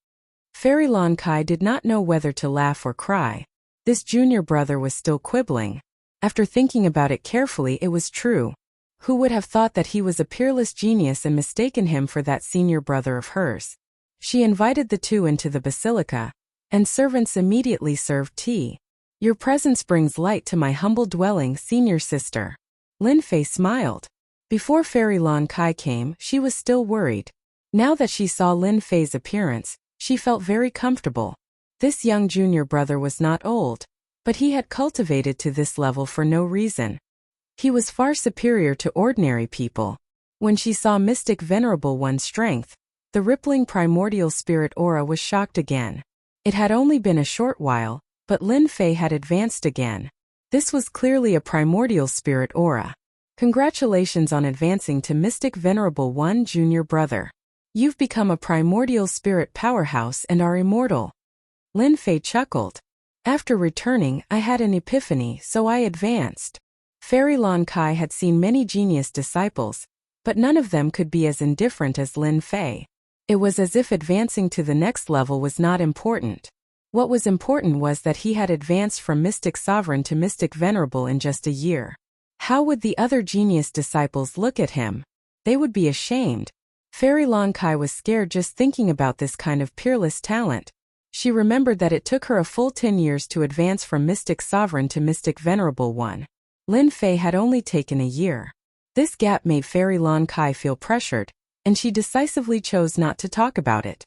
Fairy Lan Kai did not know whether to laugh or cry. This junior brother was still quibbling. After thinking about it carefully, it was true. Who would have thought that he was a peerless genius and mistaken him for that senior brother of hers? She invited the two into the basilica, and servants immediately served tea. Your presence brings light to my humble dwelling, senior sister. Lin Fei smiled. Before Fairy Lan Kai came, she was still worried. Now that she saw Lin Fei's appearance, she felt very comfortable. This young junior brother was not old. But he had cultivated to this level for no reason. He was far superior to ordinary people. When she saw Mystic Venerable One's strength, the rippling primordial spirit aura was shocked again. It had only been a short while, but Lin Fei had advanced again. This was clearly a primordial spirit aura. Congratulations on advancing to Mystic Venerable One, junior brother. You've become a primordial spirit powerhouse and are immortal. Lin Fei chuckled. After returning, I had an epiphany, so I advanced. Fairy Lan Kai had seen many genius disciples, but none of them could be as indifferent as Lin Fei. It was as if advancing to the next level was not important. What was important was that he had advanced from Mystic Sovereign to Mystic Venerable in just a year. How would the other genius disciples look at him? They would be ashamed. Fairy Lan Kai was scared just thinking about this kind of peerless talent. She remembered that it took her a full 10 years to advance from Mystic Sovereign to Mystic Venerable One. Lin Fei had only taken a year. This gap made Fairy Lan Kai feel pressured, and she decisively chose not to talk about it.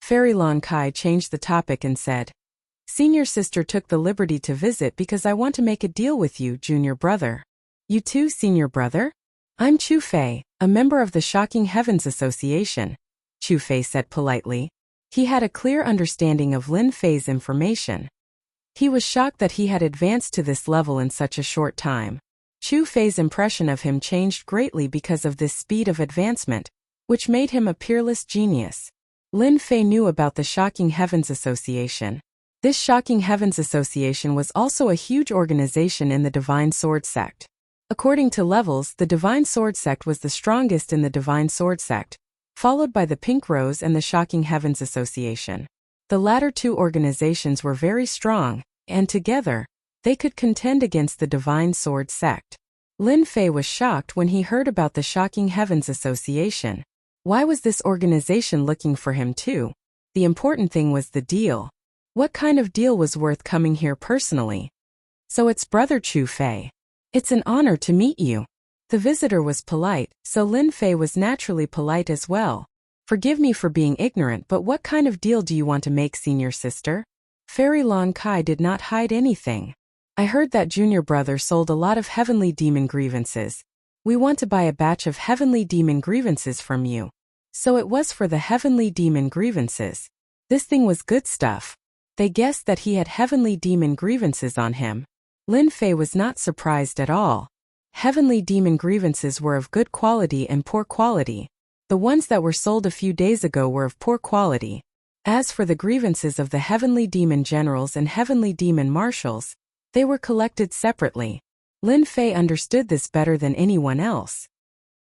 Fairy Lan Kai changed the topic and said, Senior sister took the liberty to visit because I want to make a deal with you, junior brother. You too, senior brother? I'm Chu Fei, a member of the Shocking Heavens Association, Chu Fei said politely. He had a clear understanding of Lin Fei's information. He was shocked that he had advanced to this level in such a short time. Chu Fei's impression of him changed greatly because of this speed of advancement, which made him a peerless genius. Lin Fei knew about the Shocking Heavens Association. This Shocking Heavens Association was also a huge organization in the Divine Sword Sect. According to levels, the Divine Sword Sect was the strongest in the Divine Sword Sect, followed by the Pink Rose and the Shocking Heavens Association. The latter two organizations were very strong, and together, they could contend against the Divine Sword Sect. Lin Fei was shocked when he heard about the Shocking Heavens Association. Why was this organization looking for him too? The important thing was the deal. What kind of deal was worth coming here personally? So it's Brother Chu Fei. It's an honor to meet you. The visitor was polite, so Lin Fei was naturally polite as well. Forgive me for being ignorant, but what kind of deal do you want to make, senior sister? Fairy Lan Kai did not hide anything. I heard that junior brother sold a lot of heavenly demon grievances. We want to buy a batch of heavenly demon grievances from you. So it was for the heavenly demon grievances. This thing was good stuff. They guessed that he had heavenly demon grievances on him. Lin Fei was not surprised at all. Heavenly demon grievances were of good quality and poor quality. The ones that were sold a few days ago were of poor quality. As for the grievances of the heavenly demon generals and heavenly demon marshals, they were collected separately. Lin Fei understood this better than anyone else.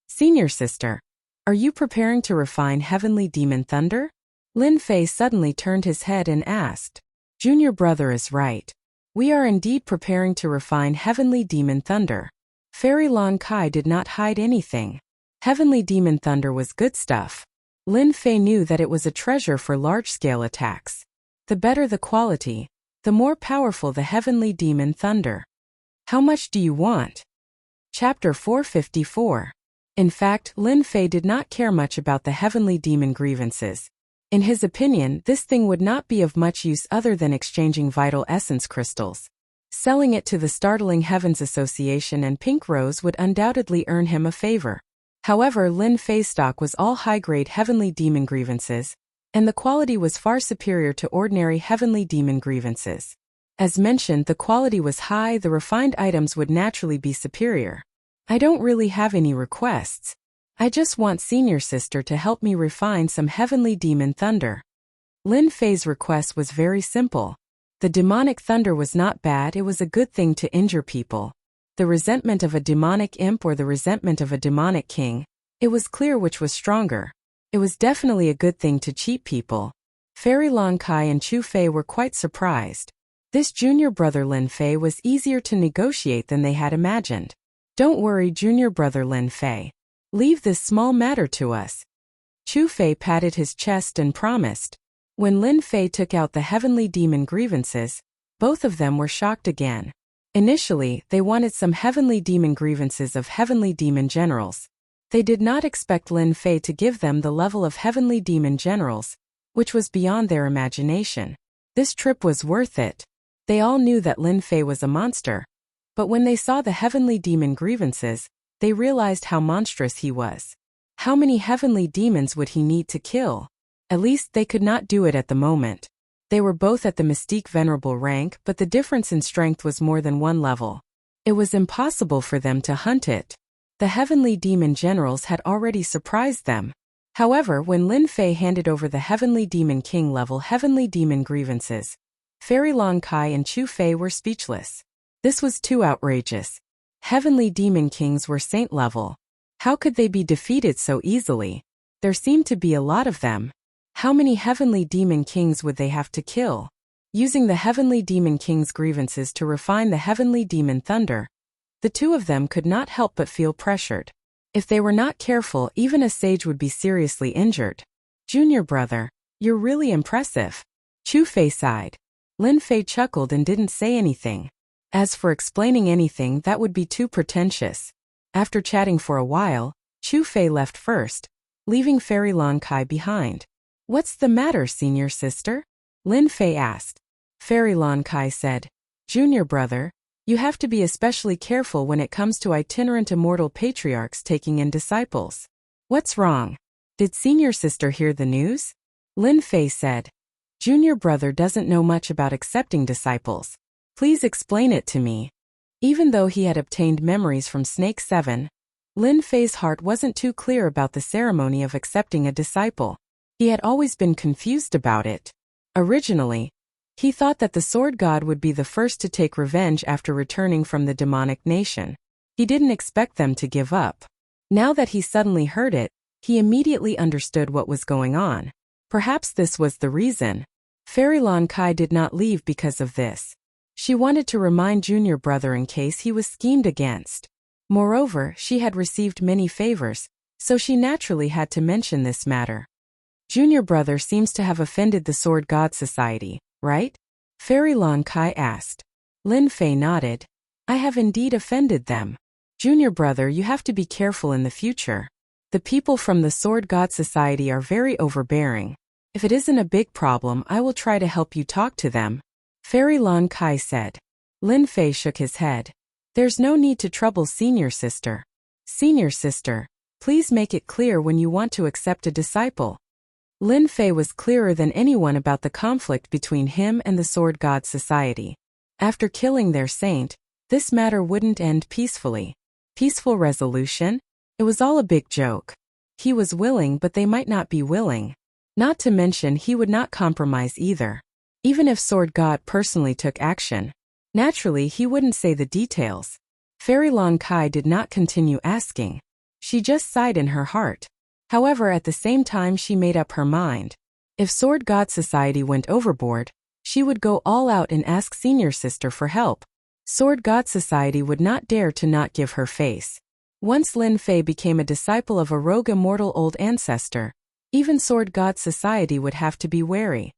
Senior sister, are you preparing to refine heavenly demon thunder? Lin Fei suddenly turned his head and asked. Junior brother is right. We are indeed preparing to refine heavenly demon thunder. Fairy Lan Kai did not hide anything. Heavenly demon thunder was good stuff. Lin Fei knew that it was a treasure for large-scale attacks. The better the quality, the more powerful the heavenly demon thunder. How much do you want? Chapter 454. In fact, Lin Fei did not care much about the heavenly demon grievances. In his opinion, this thing would not be of much use other than exchanging vital essence crystals. Selling it to the Startling Heavens Association and Pink Rose would undoubtedly earn him a favor. However, Lin Fei's stock was all high-grade heavenly demon grievances, and the quality was far superior to ordinary heavenly demon grievances. As mentioned, the quality was high, the refined items would naturally be superior. I don't really have any requests. I just want senior sister to help me refine some heavenly demon thunder. Lin Fei's request was very simple. The demonic thunder was not bad, it was a good thing to injure people. The resentment of a demonic imp or the resentment of a demonic king, it was clear which was stronger. It was definitely a good thing to cheat people. Fairy Lan Kai and Chu Fei were quite surprised. This junior brother Lin Fei was easier to negotiate than they had imagined. Don't worry, junior brother Lin Fei. Leave this small matter to us. Chu Fei patted his chest and promised. When Lin Fei took out the heavenly demon grievances, both of them were shocked again. Initially, they wanted some heavenly demon grievances of heavenly demon generals. They did not expect Lin Fei to give them the level of heavenly demon generals, which was beyond their imagination. This trip was worth it. They all knew that Lin Fei was a monster. But when they saw the heavenly demon grievances, they realized how monstrous he was. How many heavenly demons would he need to kill? At least they could not do it at the moment. They were both at the mystique venerable rank, but the difference in strength was more than one level. It was impossible for them to hunt it. The heavenly demon generals had already surprised them. However, when Lin Fei handed over the heavenly demon king level heavenly demon grievances, Fairy Long Kai and Chu Fei were speechless. This was too outrageous. Heavenly demon kings were saint level. How could they be defeated so easily? There seemed to be a lot of them. How many heavenly demon kings would they have to kill? Using the heavenly demon king's grievances to refine the heavenly demon thunder, the two of them could not help but feel pressured. If they were not careful, even a sage would be seriously injured. Junior brother, you're really impressive. Chu Fei sighed. Lin Fei chuckled and didn't say anything. As for explaining anything, that would be too pretentious. After chatting for a while, Chu Fei left first, leaving Fairy Long Kai behind. What's the matter, senior sister? Lin Fei asked. Fairy Long Kai said, Junior brother, you have to be especially careful when it comes to itinerant immortal patriarchs taking in disciples. What's wrong? Did senior sister hear the news? Lin Fei said, Junior brother doesn't know much about accepting disciples. Please explain it to me. Even though he had obtained memories from Snake 7, Lin Fei's heart wasn't too clear about the ceremony of accepting a disciple. He had always been confused about it. Originally, he thought that the sword god would be the first to take revenge after returning from the demonic nation. He didn't expect them to give up. Now that he suddenly heard it, he immediately understood what was going on. Perhaps this was the reason. Fairy Long Kai did not leave because of this. She wanted to remind junior brother in case he was schemed against. Moreover, she had received many favors, so she naturally had to mention this matter. Junior brother seems to have offended the Sword God Society, right? Fairy Long Kai asked. Lin Fei nodded. I have indeed offended them. Junior brother, you have to be careful in the future. The people from the Sword God Society are very overbearing. If it isn't a big problem, I will try to help you talk to them. Fairy Long Kai said. Lin Fei shook his head. There's no need to trouble senior sister. Senior sister, please make it clear when you want to accept a disciple. Lin Fei was clearer than anyone about the conflict between him and the Sword God Society. After killing their saint, this matter wouldn't end peacefully. Peaceful resolution? It was all a big joke. He was willing, but they might not be willing. Not to mention he would not compromise either. Even if Sword God personally took action, naturally he wouldn't say the details. Fairy Long Kai did not continue asking. She just sighed in her heart. However, at the same time she made up her mind. If Sword God Society went overboard, she would go all out and ask senior sister for help. Sword God Society would not dare to not give her face. Once Lin Fei became a disciple of a rogue immortal old ancestor, even Sword God Society would have to be wary.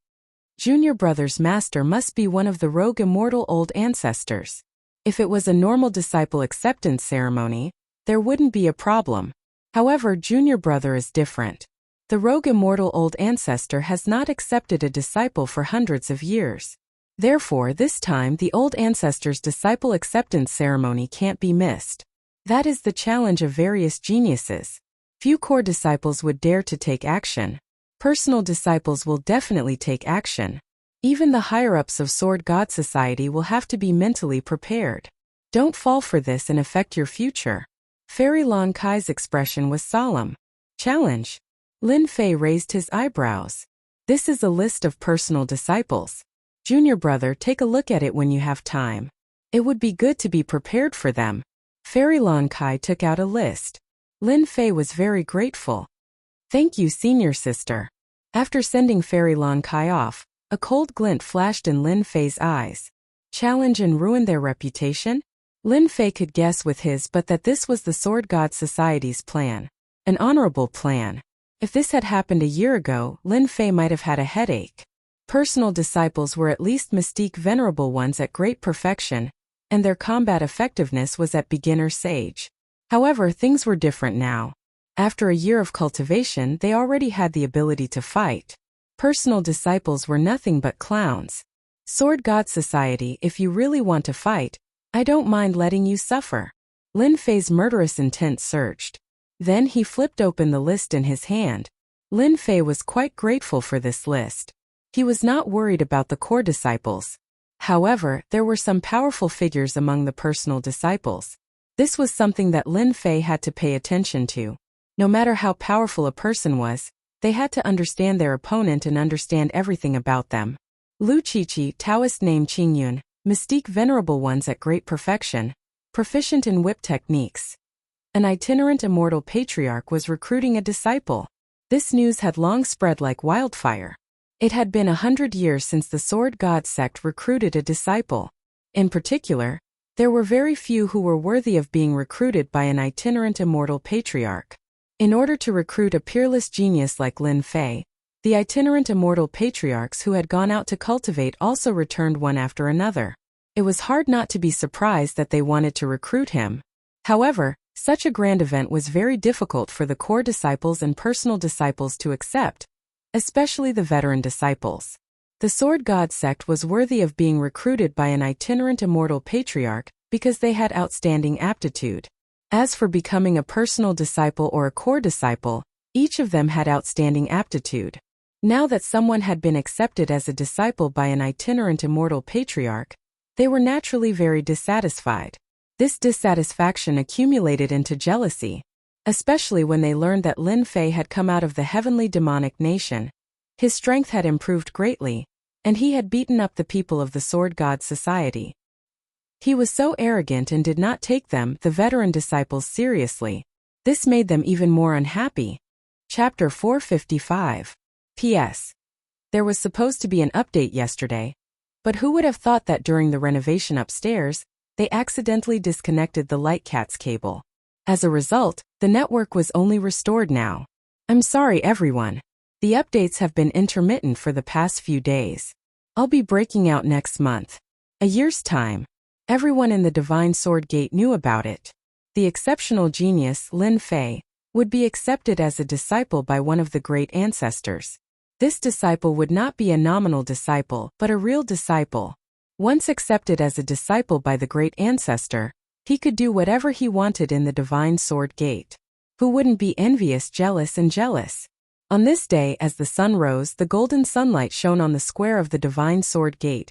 Junior brother's master must be one of the rogue immortal old ancestors. If it was a normal disciple acceptance ceremony, there wouldn't be a problem. However, junior brother is different. The rogue immortal old ancestor has not accepted a disciple for hundreds of years. Therefore, this time the old ancestor's disciple acceptance ceremony can't be missed. That is the challenge of various geniuses. Few core disciples would dare to take action. Personal disciples will definitely take action. Even the higher-ups of Sword God Society will have to be mentally prepared. Don't fall for this and affect your future. Fairy Long Kai's expression was solemn. Challenge. Lin Fei raised his eyebrows. This is a list of personal disciples. Junior brother, take a look at it when you have time. It would be good to be prepared for them. Fairy Long Kai took out a list. Lin Fei was very grateful. Thank you, senior sister. After sending Fairy Long Kai off, a cold glint flashed in Lin Fei's eyes. Challenge and ruin their reputation? Lin Fei could guess with his but that this was the Sword God Society's plan. An honorable plan. If this had happened a year ago, Lin Fei might have had a headache. Personal disciples were at least mystique venerable ones at great perfection, and their combat effectiveness was at beginner sage. However, things were different now. After a year of cultivation, they already had the ability to fight. Personal disciples were nothing but clowns. Sword God Society, if you really want to fight, I don't mind letting you suffer. Lin Fei's murderous intent surged. Then he flipped open the list in his hand. Lin Fei was quite grateful for this list. He was not worried about the core disciples. However, there were some powerful figures among the personal disciples. This was something that Lin Fei had to pay attention to. No matter how powerful a person was, they had to understand their opponent and understand everything about them. Lu Qiqi, Taoist name Qingyun, mystique venerable ones at great perfection, proficient in whip techniques. An itinerant immortal patriarch was recruiting a disciple. This news had long spread like wildfire. It had been 100 years since the Sword God sect recruited a disciple. In particular, there were very few who were worthy of being recruited by an itinerant immortal patriarch. In order to recruit a peerless genius like Lin Fei, the itinerant immortal patriarchs who had gone out to cultivate also returned one after another. It was hard not to be surprised that they wanted to recruit him. However, such a grand event was very difficult for the core disciples and personal disciples to accept, especially the veteran disciples. The Sword God sect was worthy of being recruited by an itinerant immortal patriarch because they had outstanding aptitude. As for becoming a personal disciple or a core disciple, each of them had outstanding aptitude. Now that someone had been accepted as a disciple by an itinerant immortal patriarch, they were naturally very dissatisfied. This dissatisfaction accumulated into jealousy, especially when they learned that Lin Fei had come out of the heavenly demonic nation. His strength had improved greatly, and he had beaten up the people of the Sword God Society. He was so arrogant and did not take them, the veteran disciples, seriously. This made them even more unhappy. Chapter 455. P.S. There was supposed to be an update yesterday, but who would have thought that during the renovation upstairs, they accidentally disconnected the Lightcats cable. As a result, the network was only restored now. I'm sorry everyone. The updates have been intermittent for the past few days. I'll be breaking out next month. A year's time. Everyone in the Divine Sword Gate knew about it. The exceptional genius, Lin Fei, would be accepted as a disciple by one of the great ancestors. This disciple would not be a nominal disciple, but a real disciple. Once accepted as a disciple by the great ancestor, he could do whatever he wanted in the Divine Sword Gate. Who wouldn't be envious, jealous, and jealous? On this day, as the sun rose, the golden sunlight shone on the square of the Divine Sword Gate,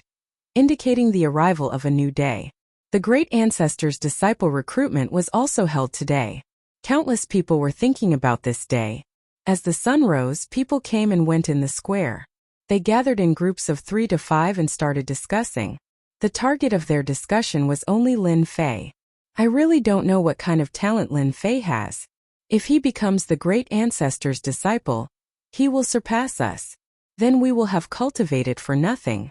indicating the arrival of a new day. The great ancestor's disciple recruitment was also held today. Countless people were thinking about this day. As the sun rose, people came and went in the square. They gathered in groups of 3 to 5 and started discussing. The target of their discussion was only Lin Fei. I really don't know what kind of talent Lin Fei has. If he becomes the great ancestor's disciple, he will surpass us. Then we will have cultivated for nothing.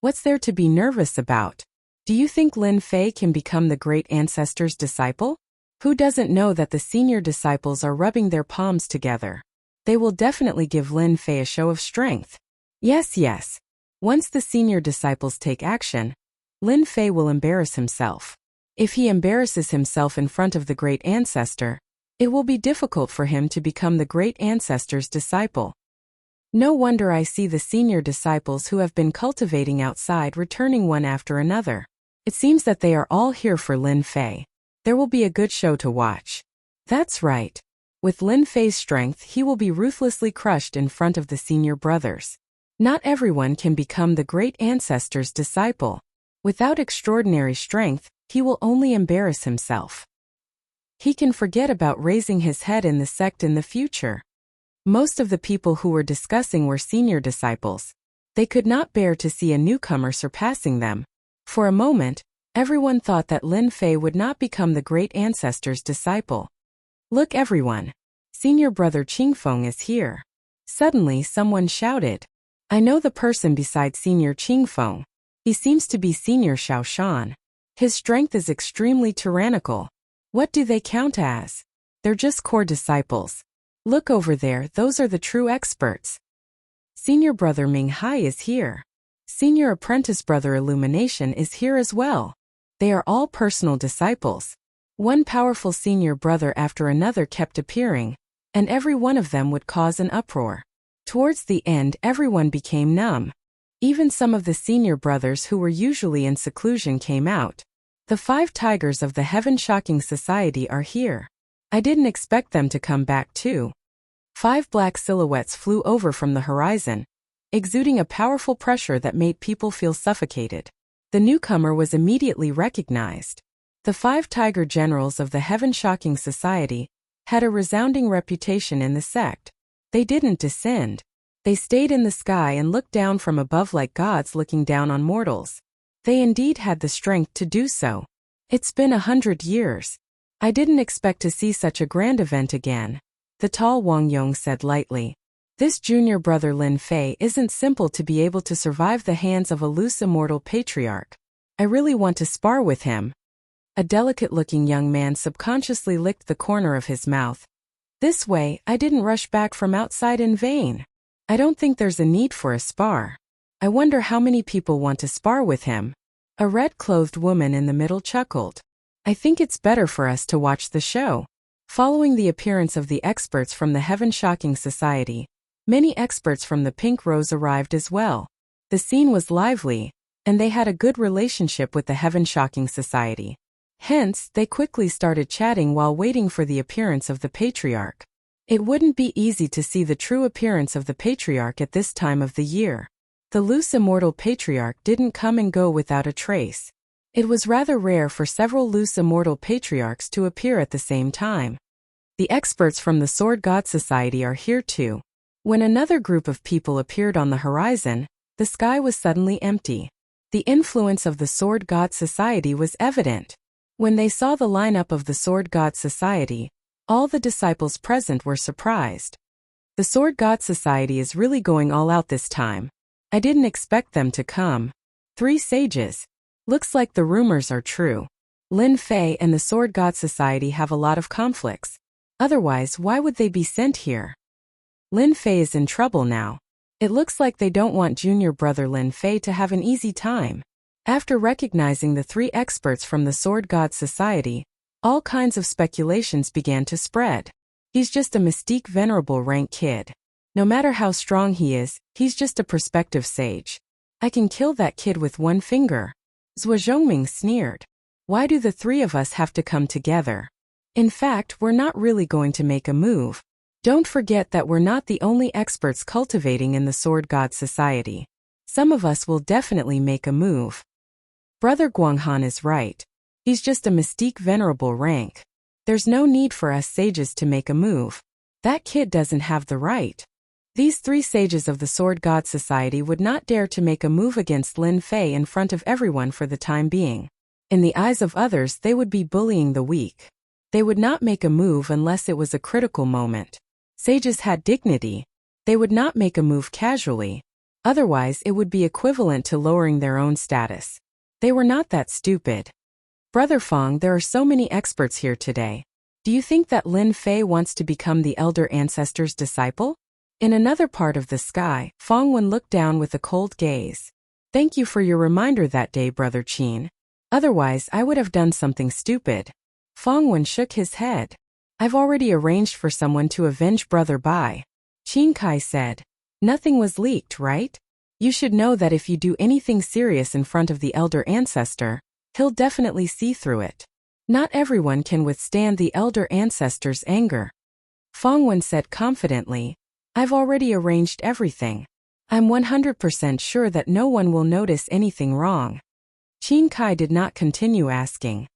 What's there to be nervous about? Do you think Lin Fei can become the great ancestor's disciple? Who doesn't know that the senior disciples are rubbing their palms together? They will definitely give Lin Fei a show of strength. Yes. Once the senior disciples take action, Lin Fei will embarrass himself. If he embarrasses himself in front of the great ancestor, it will be difficult for him to become the great ancestor's disciple. No wonder I see the senior disciples who have been cultivating outside returning one after another. It seems that they are all here for Lin Fei. There will be a good show to watch. That's right. With Lin Fei's strength, he will be ruthlessly crushed in front of the senior brothers. Not everyone can become the great ancestor's disciple. Without extraordinary strength, he will only embarrass himself. He can forget about raising his head in the sect in the future. Most of the people who were discussing were senior disciples. They could not bear to see a newcomer surpassing them. For a moment, everyone thought that Lin Fei would not become the great ancestor's disciple. Look everyone. Senior brother Qingfeng is here. Suddenly someone shouted. I know the person beside senior Qingfeng. He seems to be senior Shaoshan. His strength is extremely tyrannical. What do they count as? They're just core disciples. Look over there, those are the true experts. Senior brother Minghai is here. Senior apprentice brother Illumination is here as well. They are all personal disciples. One powerful senior brother after another kept appearing, and every one of them would cause an uproar. Towards the end, everyone became numb. Even some of the senior brothers who were usually in seclusion came out. The 5 tigers of the Heaven-Shocking Society are here. I didn't expect them to come back too. 5 black silhouettes flew over from the horizon, exuding a powerful pressure that made people feel suffocated. The newcomer was immediately recognized. The 5 tiger generals of the Heaven-Shocking Society had a resounding reputation in the sect. They didn't descend. They stayed in the sky and looked down from above like gods looking down on mortals. They indeed had the strength to do so. It's been 100 years. I didn't expect to see such a grand event again, the tall Wang Yong said lightly. This junior brother Lin Fei isn't simple to be able to survive the hands of a loose immortal patriarch. I really want to spar with him. A delicate-looking young man subconsciously licked the corner of his mouth. This way, I didn't rush back from outside in vain. I don't think there's a need for a spar. I wonder how many people want to spar with him. A red-clothed woman in the middle chuckled. I think it's better for us to watch the show. Following the appearance of the experts from the Heaven-Shocking Society, many experts from the Pink Rose arrived as well. The scene was lively, and they had a good relationship with the Heaven-Shocking Society. Hence, they quickly started chatting while waiting for the appearance of the patriarch. It wouldn't be easy to see the true appearance of the patriarch at this time of the year. The loose immortal patriarch didn't come and go without a trace. It was rather rare for several loose immortal patriarchs to appear at the same time. The experts from the Sword God Society are here too. When another group of people appeared on the horizon, the sky was suddenly empty. The influence of the Sword God Society was evident. When they saw the lineup of the Sword God Society, all the disciples present were surprised. The Sword God Society is really going all out this time. I didn't expect them to come. 3 sages. Looks like the rumors are true. Lin Fei and the Sword God Society have a lot of conflicts. Otherwise, why would they be sent here? Lin Fei is in trouble now. It looks like they don't want junior brother Lin Fei to have an easy time. After recognizing the 3 experts from the Sword God Society, all kinds of speculations began to spread. He's just a mystique venerable rank kid. No matter how strong he is, he's just a prospective sage. I can kill that kid with 1 finger. Zhou Zhongming sneered. Why do the 3 of us have to come together? In fact, we're not really going to make a move. Don't forget that we're not the only experts cultivating in the Sword God Society. Some of us will definitely make a move. Brother Guanghan is right. He's just a mystique venerable rank. There's no need for us sages to make a move. That kid doesn't have the right. These 3 sages of the Sword God Society would not dare to make a move against Lin Fei in front of everyone for the time being. In the eyes of others, they would be bullying the weak. They would not make a move unless it was a critical moment. Sages had dignity. They would not make a move casually. Otherwise, it would be equivalent to lowering their own status. They were not that stupid. Brother Fong, there are so many experts here today. Do you think that Lin Fei wants to become the elder ancestor's disciple? In another part of the sky, Fong Wen looked down with a cold gaze. Thank you for your reminder that day, Brother Qin. Otherwise, I would have done something stupid. Fong Wen shook his head. I've already arranged for someone to avenge Brother Bai. Qin Kai said. Nothing was leaked, right? You should know that if you do anything serious in front of the elder ancestor, he'll definitely see through it. Not everyone can withstand the elder ancestor's anger. Fong Wen said confidently, I've already arranged everything. I'm 100% sure that no one will notice anything wrong. Qin Kai did not continue asking.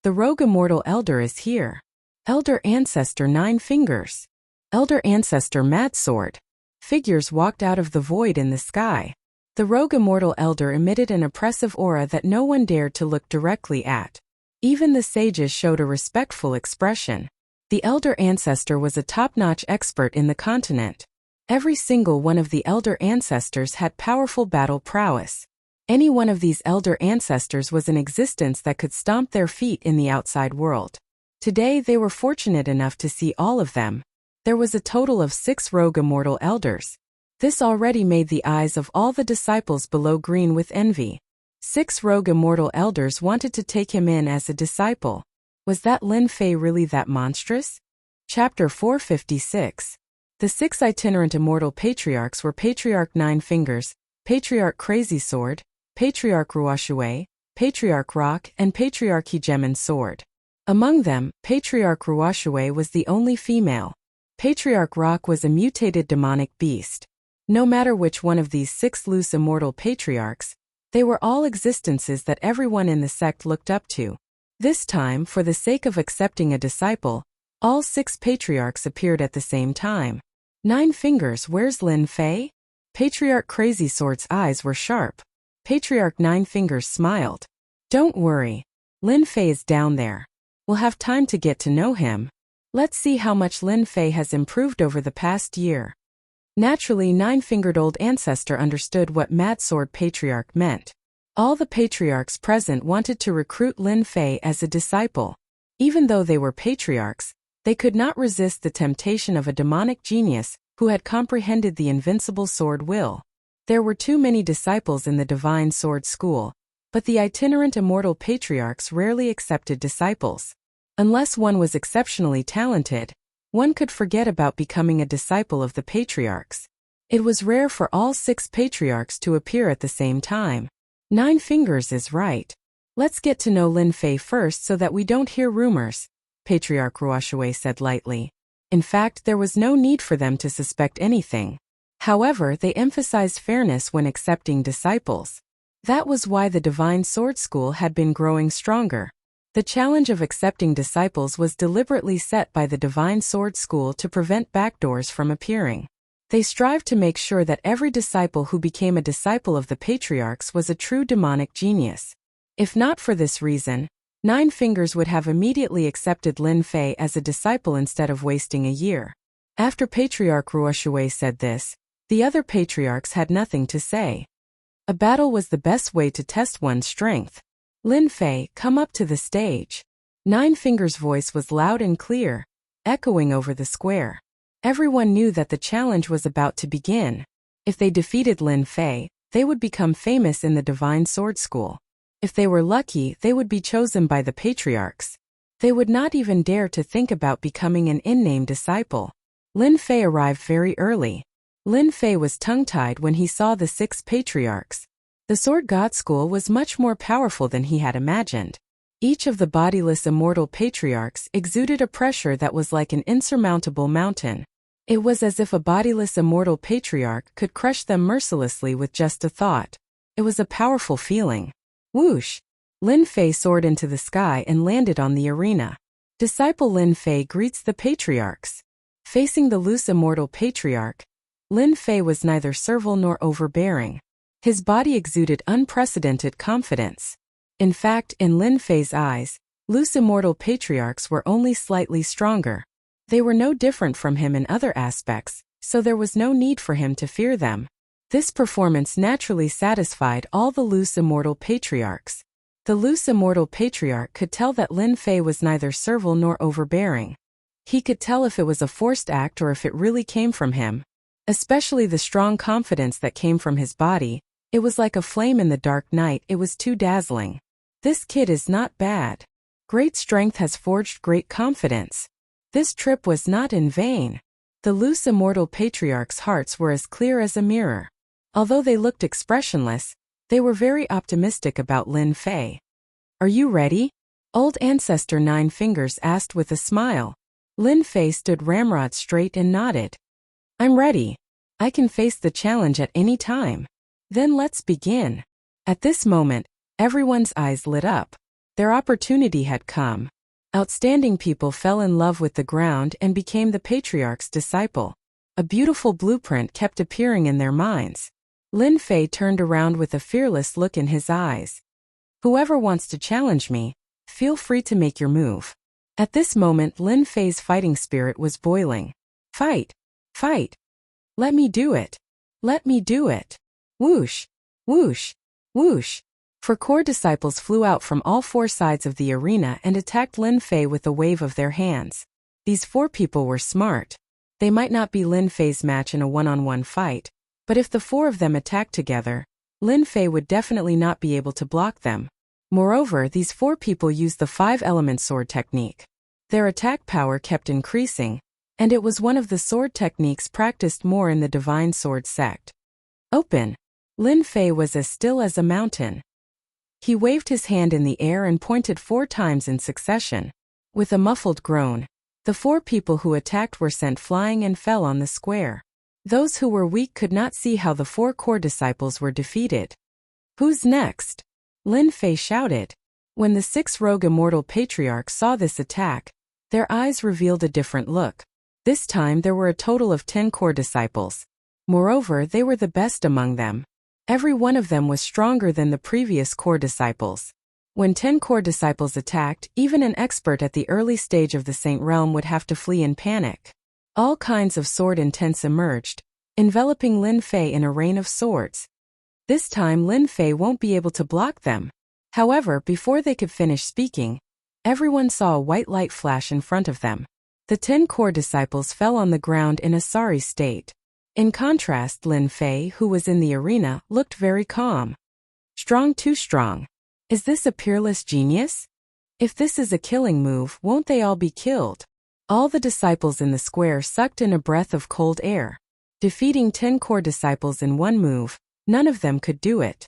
The rogue immortal elder is here. Elder ancestor 9 fingers. Elder ancestor mad sword. Figures walked out of the void in the sky. The rogue immortal elder emitted an oppressive aura that no one dared to look directly at. Even the sages showed a respectful expression. The elder ancestor was a top-notch expert in the continent. Every single one of the elder ancestors had powerful battle prowess. Any one of these elder ancestors was in existence that could stomp their feet in the outside world. Today they were fortunate enough to see all of them. There was a total of 6 rogue immortal elders. This already made the eyes of all the disciples below green with envy. 6 rogue immortal elders wanted to take him in as a disciple. Was that Lin Fei really that monstrous? Chapter 456. The 6 itinerant immortal patriarchs were Patriarch 9 Fingers, Patriarch Crazy Sword, Patriarch Ruoshui, Patriarch Rock, and Patriarch Hegemon Sword. Among them, Patriarch Ruoshui was the only female. Patriarch Rock was a mutated demonic beast. No matter which one of these 6 loose immortal patriarchs, they were all existences that everyone in the sect looked up to. This time, for the sake of accepting a disciple, all 6 patriarchs appeared at the same time. 9 Fingers, where's Lin Fei? Patriarch Crazy Sword's eyes were sharp. Patriarch 9 Fingers smiled. Don't worry. Lin Fei is down there. We'll have time to get to know him. Let's see how much Lin Fei has improved over the past year. Naturally, 9-fingered old ancestor understood what Mad Sword Patriarch meant. All the patriarchs present wanted to recruit Lin Fei as a disciple. Even though they were patriarchs, they could not resist the temptation of a demonic genius who had comprehended the invincible sword will. There were too many disciples in the Divine Sword School, but the itinerant immortal patriarchs rarely accepted disciples. Unless one was exceptionally talented, one could forget about becoming a disciple of the patriarchs. It was rare for all 6 patriarchs to appear at the same time. 9 Fingers is right. Let's get to know Lin Fei first so that we don't hear rumors, Patriarch Ruoshui said lightly. In fact, there was no need for them to suspect anything. However, they emphasized fairness when accepting disciples. That was why the Divine Sword School had been growing stronger. The challenge of accepting disciples was deliberately set by the Divine Sword School to prevent backdoors from appearing. They strived to make sure that every disciple who became a disciple of the patriarchs was a true demonic genius. If not for this reason, 9 Fingers would have immediately accepted Lin Fei as a disciple instead of wasting a year. After Patriarch Ruoshui said this, the other patriarchs had nothing to say. A battle was the best way to test one's strength. Lin Fei, come up to the stage. 9 Fingers' voice was loud and clear, echoing over the square. Everyone knew that the challenge was about to begin. If they defeated Lin Fei, they would become famous in the Divine Sword School. If they were lucky, they would be chosen by the patriarchs. They would not even dare to think about becoming an in-name disciple. Lin Fei arrived very early. Lin Fei was tongue-tied when he saw the 6 patriarchs. The Sword God School was much more powerful than he had imagined. Each of the bodiless immortal patriarchs exuded a pressure that was like an insurmountable mountain. It was as if a bodiless immortal patriarch could crush them mercilessly with just a thought. It was a powerful feeling. Whoosh! Lin Fei soared into the sky and landed on the arena. Disciple Lin Fei greets the patriarchs. Facing the loose immortal patriarch, Lin Fei was neither servile nor overbearing. His body exuded unprecedented confidence. In fact, in Lin Fei's eyes, loose immortal patriarchs were only slightly stronger. They were no different from him in other aspects, so there was no need for him to fear them. This performance naturally satisfied all the loose immortal patriarchs. The loose immortal patriarch could tell that Lin Fei was neither servile nor overbearing. He could tell if it was a forced act or if it really came from him. Especially the strong confidence that came from his body. It was like a flame in the dark night, it was too dazzling. This kid is not bad. Great strength has forged great confidence. This trip was not in vain. The loose immortal patriarchs' hearts were as clear as a mirror. Although they looked expressionless, they were very optimistic about Lin Fei. Are you ready? Old Ancestor 9 Fingers asked with a smile. Lin Fei stood ramrod straight and nodded. I'm ready. I can face the challenge at any time. Then let's begin. At this moment, everyone's eyes lit up. Their opportunity had come. Outstanding people fell in love with the ground and became the patriarch's disciple. A beautiful blueprint kept appearing in their minds. Lin Fei turned around with a fearless look in his eyes. Whoever wants to challenge me, feel free to make your move. At this moment, Lin Fei's fighting spirit was boiling. Fight! Fight! Let me do it! Let me do it! Whoosh! Whoosh! Whoosh! 4 core disciples flew out from all 4 sides of the arena and attacked Lin Fei with a wave of their hands. These 4 people were smart. They might not be Lin Fei's match in a one-on-one fight, but if the 4 of them attacked together, Lin Fei would definitely not be able to block them. Moreover, these 4 people used the 5-element sword technique. Their attack power kept increasing, and it was one of the sword techniques practiced more in the Divine Sword sect. Open! Lin Fei was as still as a mountain. He waved his hand in the air and pointed 4 times in succession. With a muffled groan, the 4 people who attacked were sent flying and fell on the square. Those who were weak could not see how the 4 core disciples were defeated. "Who's next?" Lin Fei shouted. When the 6 rogue immortal patriarchs saw this attack, their eyes revealed a different look. This time there were a total of 10 core disciples. Moreover, they were the best among them. Every one of them was stronger than the previous core disciples. When 10 core disciples attacked, even an expert at the early stage of the Saint Realm would have to flee in panic. All kinds of sword intents emerged, enveloping Lin Fei in a rain of swords. This time Lin Fei won't be able to block them. However, before they could finish speaking, everyone saw a white light flash in front of them. The 10 core disciples fell on the ground in a sorry state. In contrast, Lin Fei, who was in the arena, looked very calm. Strong, too strong. Is this a peerless genius? If this is a killing move, won't they all be killed? All the disciples in the square sucked in a breath of cold air. Defeating 10 core disciples in one move, none of them could do it.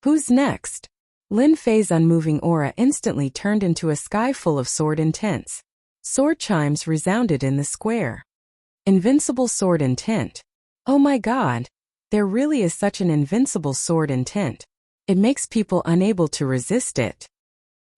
Who's next? Lin Fei's unmoving aura instantly turned into a sky full of sword intents. Sword chimes resounded in the square. Invincible sword intent. Oh my god! There really is such an invincible sword intent. It makes people unable to resist it.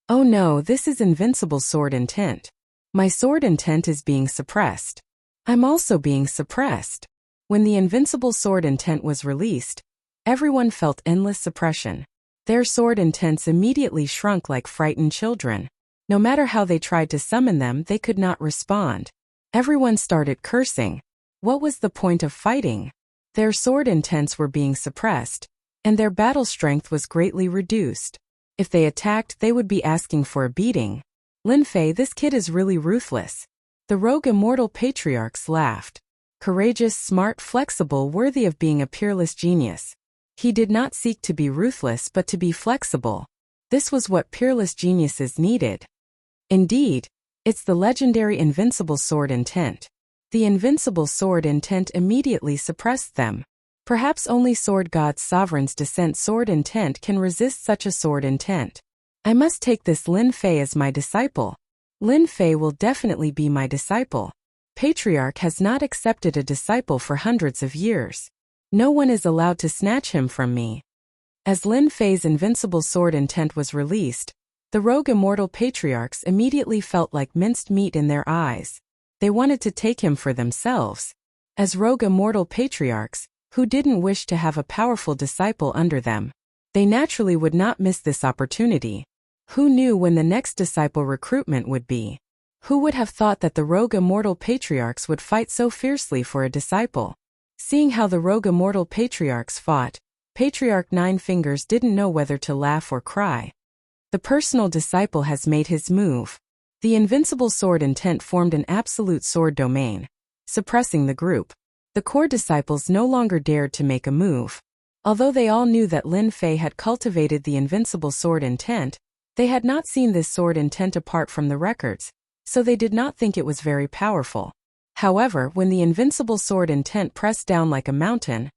Oh no, this is invincible sword intent. My sword intent is being suppressed. I'm also being suppressed. When the invincible sword intent was released, everyone felt endless suppression. Their sword intents immediately shrunk like frightened children. No matter how they tried to summon them, they could not respond. Everyone started cursing. What was the point of fighting? Their sword intents were being suppressed, and their battle strength was greatly reduced. If they attacked, they would be asking for a beating. Lin Fei, this kid is really ruthless. The rogue immortal patriarchs laughed. Courageous, smart, flexible, worthy of being a peerless genius. He did not seek to be ruthless but to be flexible. This was what peerless geniuses needed. Indeed, it's the legendary invincible sword intent. The invincible sword intent immediately suppressed them. Perhaps only Sword God's Sovereign's Descent sword intent can resist such a sword intent. I must take this Lin Fei as my disciple. Lin Fei will definitely be my disciple. Patriarch has not accepted a disciple for hundreds of years. No one is allowed to snatch him from me. As Lin Fei's invincible sword intent was released, the rogue immortal patriarchs immediately felt like minced meat in their eyes. They wanted to take him for themselves. As rogue immortal patriarchs, who didn't wish to have a powerful disciple under them, they naturally would not miss this opportunity. Who knew when the next disciple recruitment would be? Who would have thought that the rogue immortal patriarchs would fight so fiercely for a disciple? Seeing how the rogue immortal patriarchs fought, Patriarch Nine Fingers didn't know whether to laugh or cry. The personal disciple has made his move. The invincible sword intent formed an absolute sword domain, suppressing the group. The core disciples no longer dared to make a move. Although they all knew that Lin Fei had cultivated the invincible sword intent, they had not seen this sword intent apart from the records, so they did not think it was very powerful. However, when the invincible sword intent pressed down like a mountain,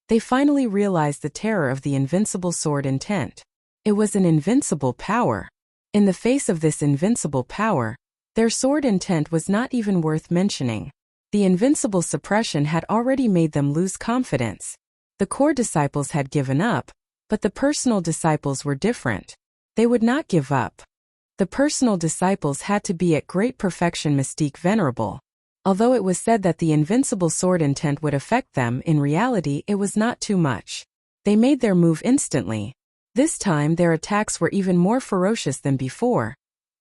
they finally realized the terror of the invincible sword intent. It was an invincible power. In the face of this invincible power, their sword intent was not even worth mentioning. The invincible suppression had already made them lose confidence. The core disciples had given up, but the personal disciples were different. They would not give up. The personal disciples had to be at great perfection mystique venerable. Although it was said that the invincible sword intent would affect them, in reality it was not too much. They made their move instantly. This time their attacks were even more ferocious than before,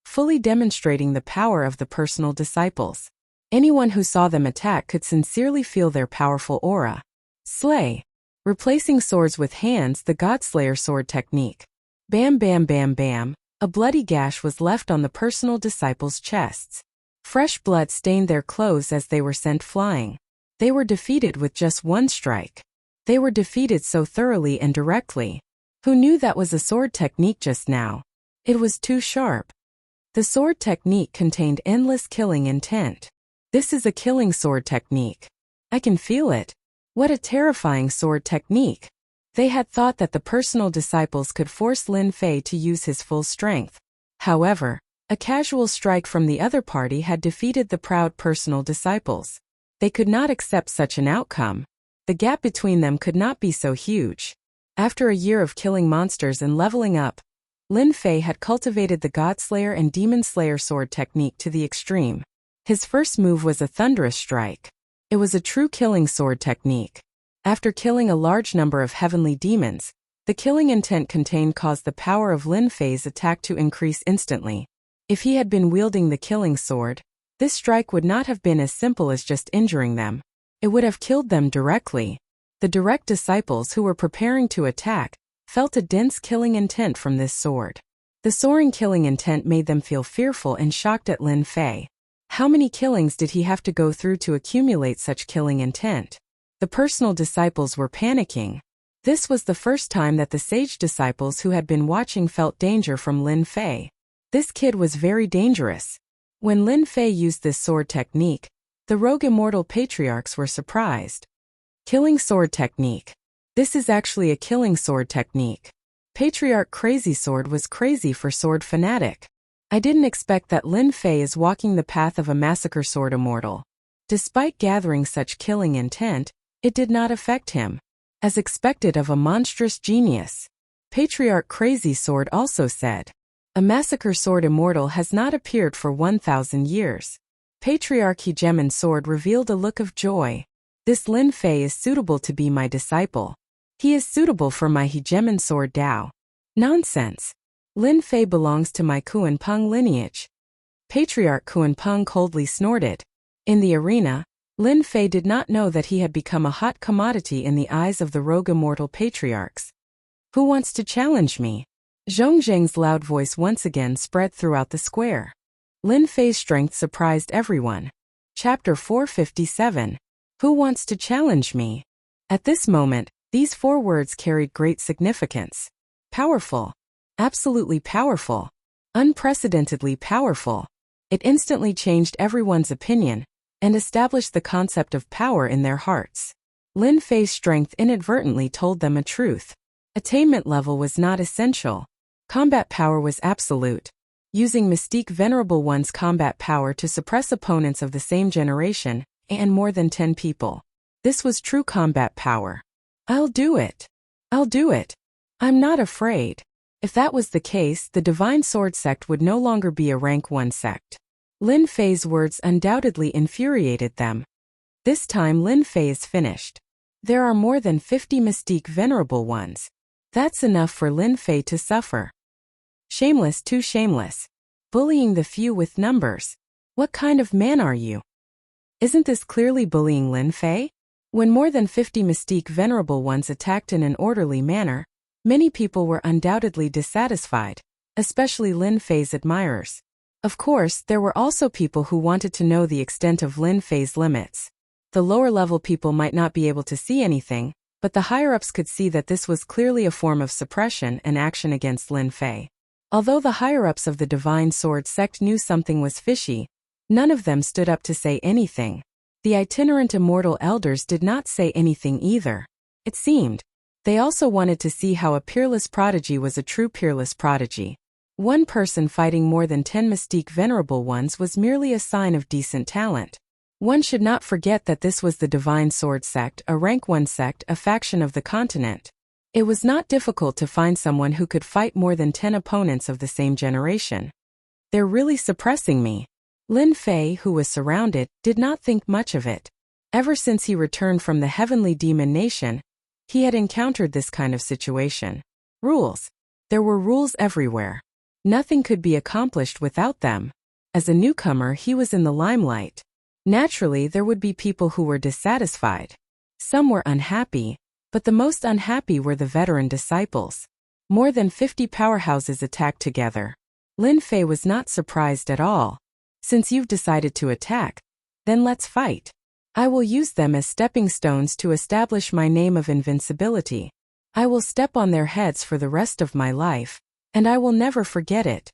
fully demonstrating the power of the personal disciples. Anyone who saw them attack could sincerely feel their powerful aura. Slay. Replacing swords with hands, the Godslayer sword technique. Bam bam bam bam, a bloody gash was left on the personal disciples' chests. Fresh blood stained their clothes as they were sent flying. They were defeated with just one strike. They were defeated so thoroughly and directly. Who knew that was a sword technique just now? It was too sharp. The sword technique contained endless killing intent. This is a killing sword technique. I can feel it. What a terrifying sword technique. They had thought that the personal disciples could force Lin Fei to use his full strength. However, a casual strike from the other party had defeated the proud personal disciples. They could not accept such an outcome. The gap between them could not be so huge. After a year of killing monsters and leveling up, Lin Fei had cultivated the Godslayer and Demon Slayer sword technique to the extreme. His first move was a thunderous strike. It was a true killing sword technique. After killing a large number of heavenly demons, the killing intent contained caused the power of Lin Fei's attack to increase instantly. If he had been wielding the killing sword, this strike would not have been as simple as just injuring them. It would have killed them directly. The direct disciples who were preparing to attack felt a dense killing intent from this sword. The soaring killing intent made them feel fearful and shocked at Lin Fei. How many killings did he have to go through to accumulate such killing intent? The personal disciples were panicking. This was the first time that the sage disciples who had been watching felt danger from Lin Fei. This kid was very dangerous. When Lin Fei used this sword technique, the rogue immortal patriarchs were surprised. Killing sword technique. This is actually a killing sword technique. Patriarch Crazy Sword was crazy for sword fanatic. I didn't expect that Lin Fei is walking the path of a massacre sword immortal. Despite gathering such killing intent, it did not affect him. As expected of a monstrous genius. Patriarch Crazy Sword also said, a massacre sword immortal has not appeared for 1,000 years. Patriarch Hegemon Sword revealed a look of joy. This Lin Fei is suitable to be my disciple. He is suitable for my Hegemon Sword Dao. Nonsense. Lin Fei belongs to my Kuan Peng lineage. Patriarch Kuan Peng coldly snorted. In the arena, Lin Fei did not know that he had become a hot commodity in the eyes of the rogue immortal patriarchs. Who wants to challenge me? Zhong Zheng's loud voice once again spread throughout the square. Lin Fei's strength surprised everyone. Chapter 457. Who wants to challenge me? At this moment, these 4 words carried great significance. Powerful. Absolutely powerful. Unprecedentedly powerful. It instantly changed everyone's opinion and established the concept of power in their hearts. Lin Fei's strength inadvertently told them a truth. Attainment level was not essential. Combat power was absolute. Using Mystique Venerable One's combat power to suppress opponents of the same generation, and more than 10 people. This was true combat power. I'll do it. I'll do it. I'm not afraid. If that was the case, the Divine Sword Sect would no longer be a rank 1 sect. Lin Fei's words undoubtedly infuriated them. This time Lin Fei is finished. There are more than 50 Mystique Venerable Ones. That's enough for Lin Fei to suffer. Shameless, too shameless. Bullying the few with numbers. What kind of man are you? Isn't this clearly bullying Lin Fei? When more than 50 Mystique Venerable Ones attacked in an orderly manner, many people were undoubtedly dissatisfied, especially Lin Fei's admirers. Of course, there were also people who wanted to know the extent of Lin Fei's limits. The lower-level people might not be able to see anything, but the higher-ups could see that this was clearly a form of suppression and action against Lin Fei. Although the higher-ups of the Divine Sword Sect knew something was fishy, none of them stood up to say anything. The itinerant immortal elders did not say anything either. It seemed. They also wanted to see how a peerless prodigy was a true peerless prodigy. One person fighting more than 10 Mystique Venerable Ones was merely a sign of decent talent. One should not forget that this was the Divine Sword Sect, a rank 1 sect, a faction of the continent. It was not difficult to find someone who could fight more than 10 opponents of the same generation. They're really suppressing me. Lin Fei, who was surrounded, did not think much of it. Ever since he returned from the Heavenly Demon Nation, he had encountered this kind of situation. Rules. There were rules everywhere. Nothing could be accomplished without them. As a newcomer, he was in the limelight. Naturally, there would be people who were dissatisfied. Some were unhappy, but the most unhappy were the veteran disciples. More than 50 powerhouses attacked together. Lin Fei was not surprised at all. Since you've decided to attack, then let's fight. I will use them as stepping stones to establish my name of invincibility. I will step on their heads for the rest of my life, and I will never forget it.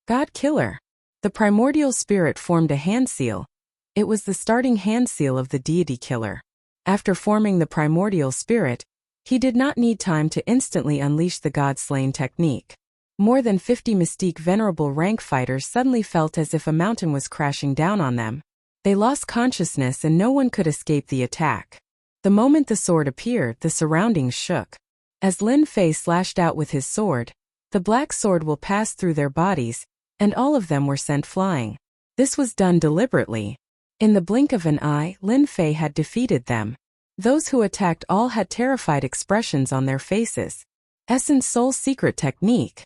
God Killer. The primordial spirit formed a hand seal. It was the starting hand seal of the deity killer. After forming the primordial spirit, He did not need time to instantly unleash the God-slain technique. More than 50 Mystique Venerable rank fighters suddenly felt as if a mountain was crashing down on them. They lost consciousness and no one could escape the attack. The moment the sword appeared, the surroundings shook. As Lin Fei slashed out with his sword, the black sword will pass through their bodies, and all of them were sent flying. This was done deliberately. In the blink of an eye, Lin Fei had defeated them. Those who attacked all had terrified expressions on their faces. Essence Soul Secret Technique.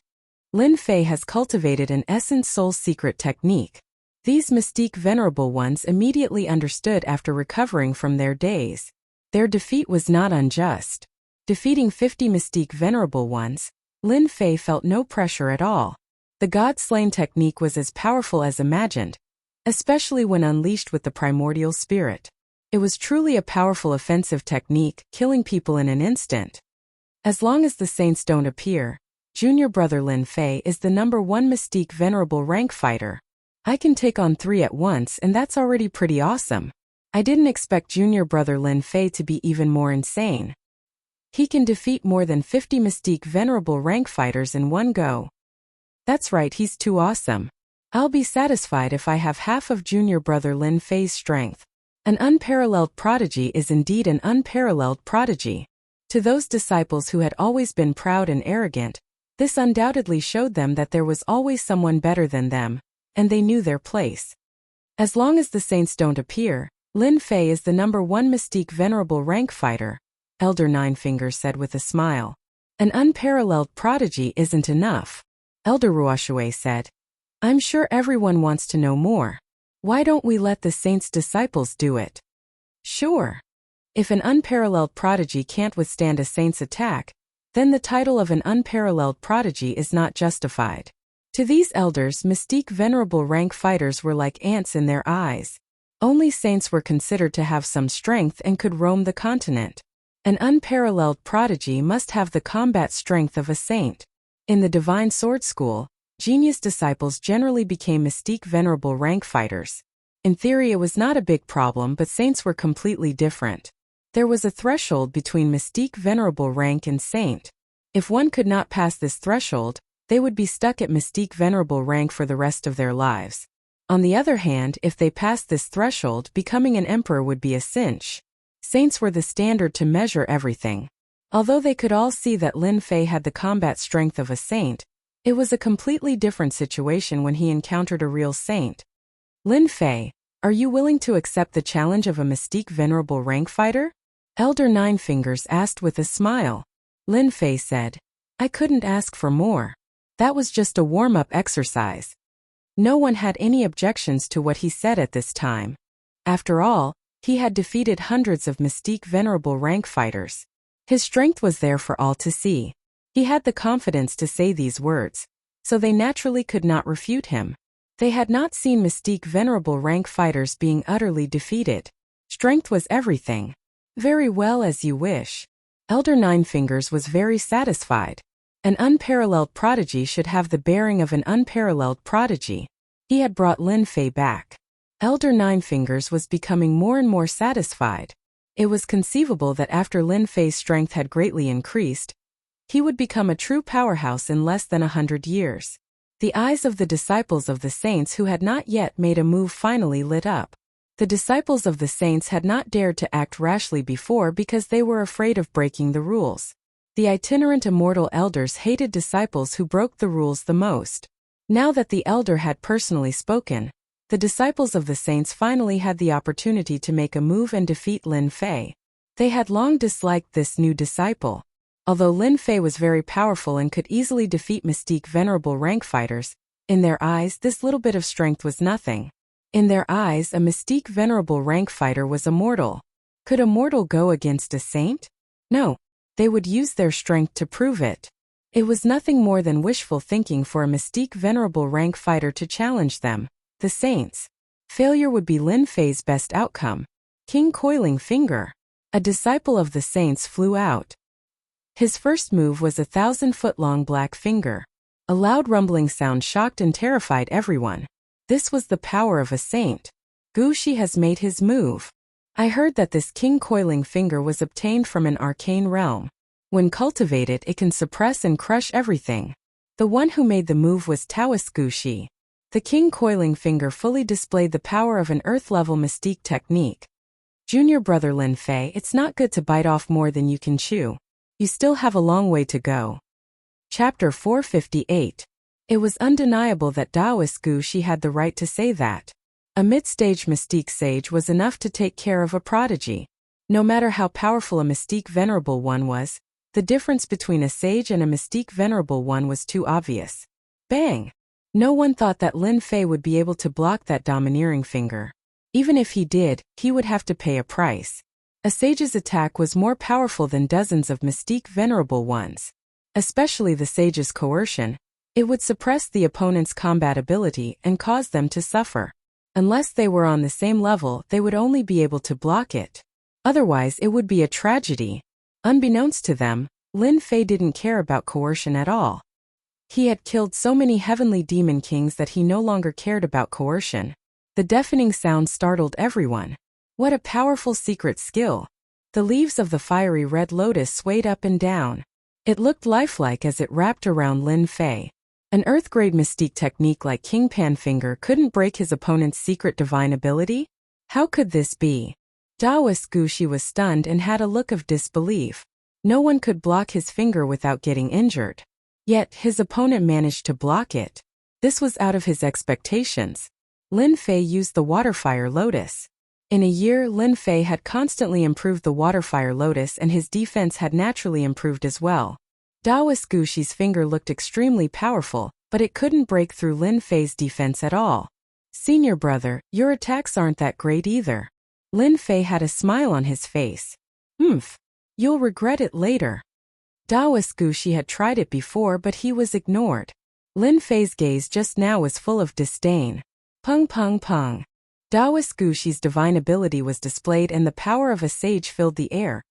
Lin Fei has cultivated an Essence Soul Secret Technique. These Mystique Venerable ones immediately understood after recovering from their daze. Their defeat was not unjust. Defeating 50 Mystique Venerable ones, Lin Fei felt no pressure at all. The God-slain technique was as powerful as imagined, especially when unleashed with the primordial spirit. It was truly a powerful offensive technique, killing people in an instant. As long as the saints don't appear, junior brother Lin Fei is the #1 Mystique Venerable rank fighter. I can take on 3 at once and that's already pretty awesome. I didn't expect junior brother Lin Fei to be even more insane. He can defeat more than 50 Mystique Venerable rank fighters in one go. That's right, he's too awesome. I'll be satisfied if I have half of junior brother Lin Fei's strength. An unparalleled prodigy is indeed an unparalleled prodigy. To those disciples who had always been proud and arrogant, this undoubtedly showed them that there was always someone better than them, and they knew their place. As long as the saints don't appear, Lin Fei is the #1 Mystique Venerable rank fighter, Elder Nine Fingers said with a smile. An unparalleled prodigy isn't enough, Elder Ruoshui said. I'm sure everyone wants to know more. Why don't we let the saints' disciples do it? Sure. If an unparalleled prodigy can't withstand a saint's attack, then the title of an unparalleled prodigy is not justified. To these elders, Mystique Venerable rank fighters were like ants in their eyes. Only saints were considered to have some strength and could roam the continent. An unparalleled prodigy must have the combat strength of a saint. In the Divine Sword School, genius disciples generally became Mystique Venerable rank fighters. In theory it was not a big problem, but saints were completely different. There was a threshold between Mystique Venerable rank and saint. If one could not pass this threshold, they would be stuck at Mystique Venerable rank for the rest of their lives. On the other hand, if they passed this threshold, becoming an emperor would be a cinch. Saints were the standard to measure everything. Although they could all see that Lin Fei had the combat strength of a saint, it was a completely different situation when he encountered a real saint. Lin Fei, are you willing to accept the challenge of a Mystique Venerable rank fighter? Elder Nine Fingers asked with a smile. Lin Fei said, I couldn't ask for more. That was just a warm-up exercise. No one had any objections to what he said at this time. After all, he had defeated hundreds of Mystique Venerable rank fighters. His strength was there for all to see. He had the confidence to say these words, so they naturally could not refute him. They had not seen Mystique Venerable rank fighters being utterly defeated. Strength was everything. Very well, as you wish. Elder Nine Fingers was very satisfied. An unparalleled prodigy should have the bearing of an unparalleled prodigy. He had brought Lin Fei back. Elder Nine Fingers was becoming more and more satisfied. It was conceivable that after Lin Fei's strength had greatly increased, he would become a true powerhouse in less than 100 years. The eyes of the disciples of the saints who had not yet made a move finally lit up. The disciples of the saints had not dared to act rashly before because they were afraid of breaking the rules. The itinerant immortal elders hated disciples who broke the rules the most. Now that the elder had personally spoken, the disciples of the saints finally had the opportunity to make a move and defeat Lin Fei. They had long disliked this new disciple. Although Lin Fei was very powerful and could easily defeat Mystique Venerable rank fighters, in their eyes this little bit of strength was nothing. In their eyes a Mystique Venerable rank fighter was a mortal. Could a mortal go against a saint? No. They would use their strength to prove it. It was nothing more than wishful thinking for a Mystique Venerable rank fighter to challenge them, the saints. Failure would be Lin Fei's best outcome. King Coiling Finger. A disciple of the saints flew out. His first move was a 1,000-foot-long black finger. A loud rumbling sound shocked and terrified everyone. This was the power of a saint. Gu Shi has made his move. I heard that this King Coiling Finger was obtained from an arcane realm. When cultivated, it can suppress and crush everything. The one who made the move was Taoist Gushi. The king coiling finger fully displayed the power of an earth-level mystique technique. Junior brother Lin Fei, it's not good to bite off more than you can chew. You still have a long way to go. Chapter 458. It was undeniable that Taoist Gushi had the right to say that. A mid-stage mystique sage was enough to take care of a prodigy. No matter how powerful a mystique venerable one was, the difference between a sage and a mystique venerable one was too obvious. Bang! No one thought that Lin Fei would be able to block that domineering finger. Even if he did, he would have to pay a price. A sage's attack was more powerful than dozens of mystique venerable ones. Especially the sage's coercion. It would suppress the opponent's combat ability and cause them to suffer. Unless they were on the same level, they would only be able to block it. Otherwise, it would be a tragedy. Unbeknownst to them, Lin Fei didn't care about coercion at all. He had killed so many heavenly demon kings that he no longer cared about coercion. The deafening sound startled everyone. What a powerful secret skill. The leaves of the fiery red lotus swayed up and down. It looked lifelike as it wrapped around Lin Fei. An earth-grade mystique technique like King Panfinger couldn't break his opponent's secret divine ability? How could this be? Taoist Gushi was stunned and had a look of disbelief. No one could block his finger without getting injured. Yet, his opponent managed to block it. This was out of his expectations. Lin Fei used the Waterfire Lotus. In a year, Lin Fei had constantly improved the Waterfire Lotus and his defense had naturally improved as well. Taoist Gushi's finger looked extremely powerful, but it couldn't break through Lin Fei's defense at all. Senior brother, your attacks aren't that great either. Lin Fei had a smile on his face. You'll regret it later. Taoist Gushi had tried it before but he was ignored. Lin Fei's gaze just now was full of disdain. Pung pung pung. Taoist Gushi's divine ability was displayed and the power of a sage filled the air,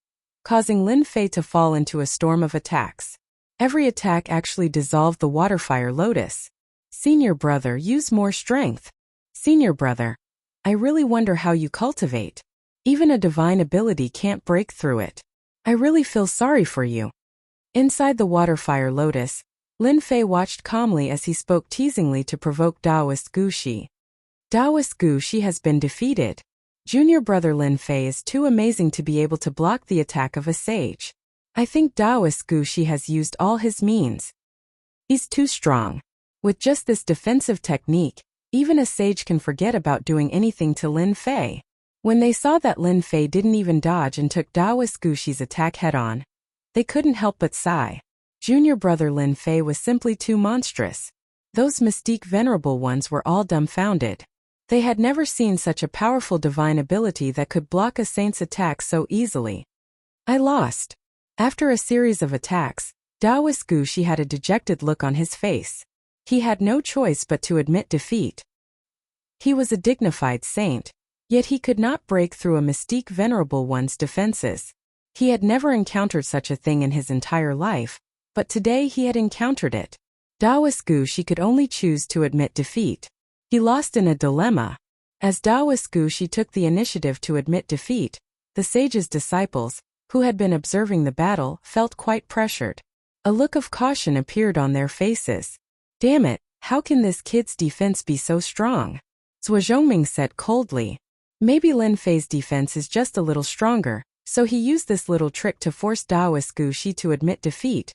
causing Lin Fei to fall into a storm of attacks. Every attack actually dissolved the Waterfire Lotus. Senior brother, use more strength. Senior brother, I really wonder how you cultivate. Even a divine ability can't break through it. I really feel sorry for you. Inside the Waterfire Lotus, Lin Fei watched calmly as he spoke teasingly to provoke Taoist Gushi. Taoist Gushi has been defeated. Junior brother Lin Fei is too amazing to be able to block the attack of a sage. I think Taoist Gushi has used all his means. He's too strong. With just this defensive technique, even a sage can forget about doing anything to Lin Fei. When they saw that Lin Fei didn't even dodge and took Taoist Gushi's attack head-on, they couldn't help but sigh. Junior brother Lin Fei was simply too monstrous. Those mystique venerable ones were all dumbfounded. They had never seen such a powerful divine ability that could block a saint's attack so easily. I lost. After a series of attacks, Taoist Gushi had a dejected look on his face. He had no choice but to admit defeat. He was a dignified saint, yet he could not break through a mystique venerable one's defenses. He had never encountered such a thing in his entire life, but today he had encountered it. Taoist Gushi could only choose to admit defeat. He lost in a dilemma. As Taoist Gushi took the initiative to admit defeat, the sage's disciples, who had been observing the battle, felt quite pressured. A look of caution appeared on their faces. Damn it, how can this kid's defense be so strong? Zhuo Zhongming said coldly. Maybe Lin Fei's defense is just a little stronger, so he used this little trick to force Taoist Gushi to admit defeat.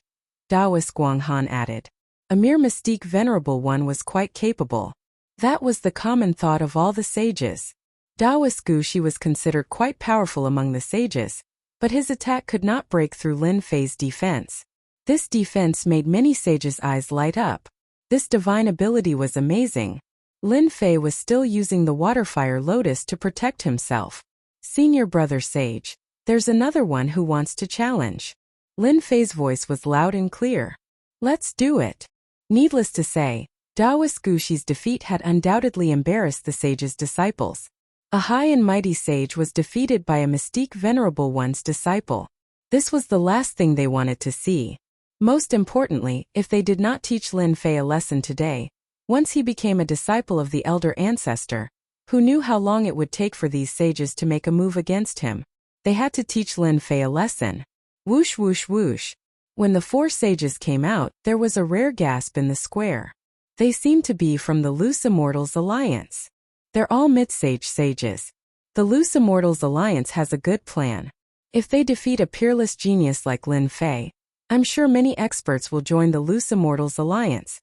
Taoist Guanghan added. A mere mystique venerable one was quite capable. That was the common thought of all the sages. Taoist Gushi was considered quite powerful among the sages, but his attack could not break through Lin Fei's defense. This defense made many sages' eyes light up. This divine ability was amazing. Lin Fei was still using the Waterfire Lotus to protect himself. Senior brother sage, there's another one who wants to challenge. Lin Fei's voice was loud and clear. Let's do it. Needless to say, Taoist Gushi's defeat had undoubtedly embarrassed the sage's disciples. A high and mighty sage was defeated by a mystique venerable one's disciple. This was the last thing they wanted to see. Most importantly, if they did not teach Lin Fei a lesson today, once he became a disciple of the elder ancestor, who knew how long it would take for these sages to make a move against him, they had to teach Lin Fei a lesson. Whoosh whoosh whoosh, When the 4 sages came out, there was a rare gasp in the square. They seemed to be from the Loose Immortals Alliance. They're all mid-sage sages. The Loose Immortals Alliance has a good plan. If they defeat a peerless genius like Lin Fei, I'm sure many experts will join the Loose Immortals Alliance.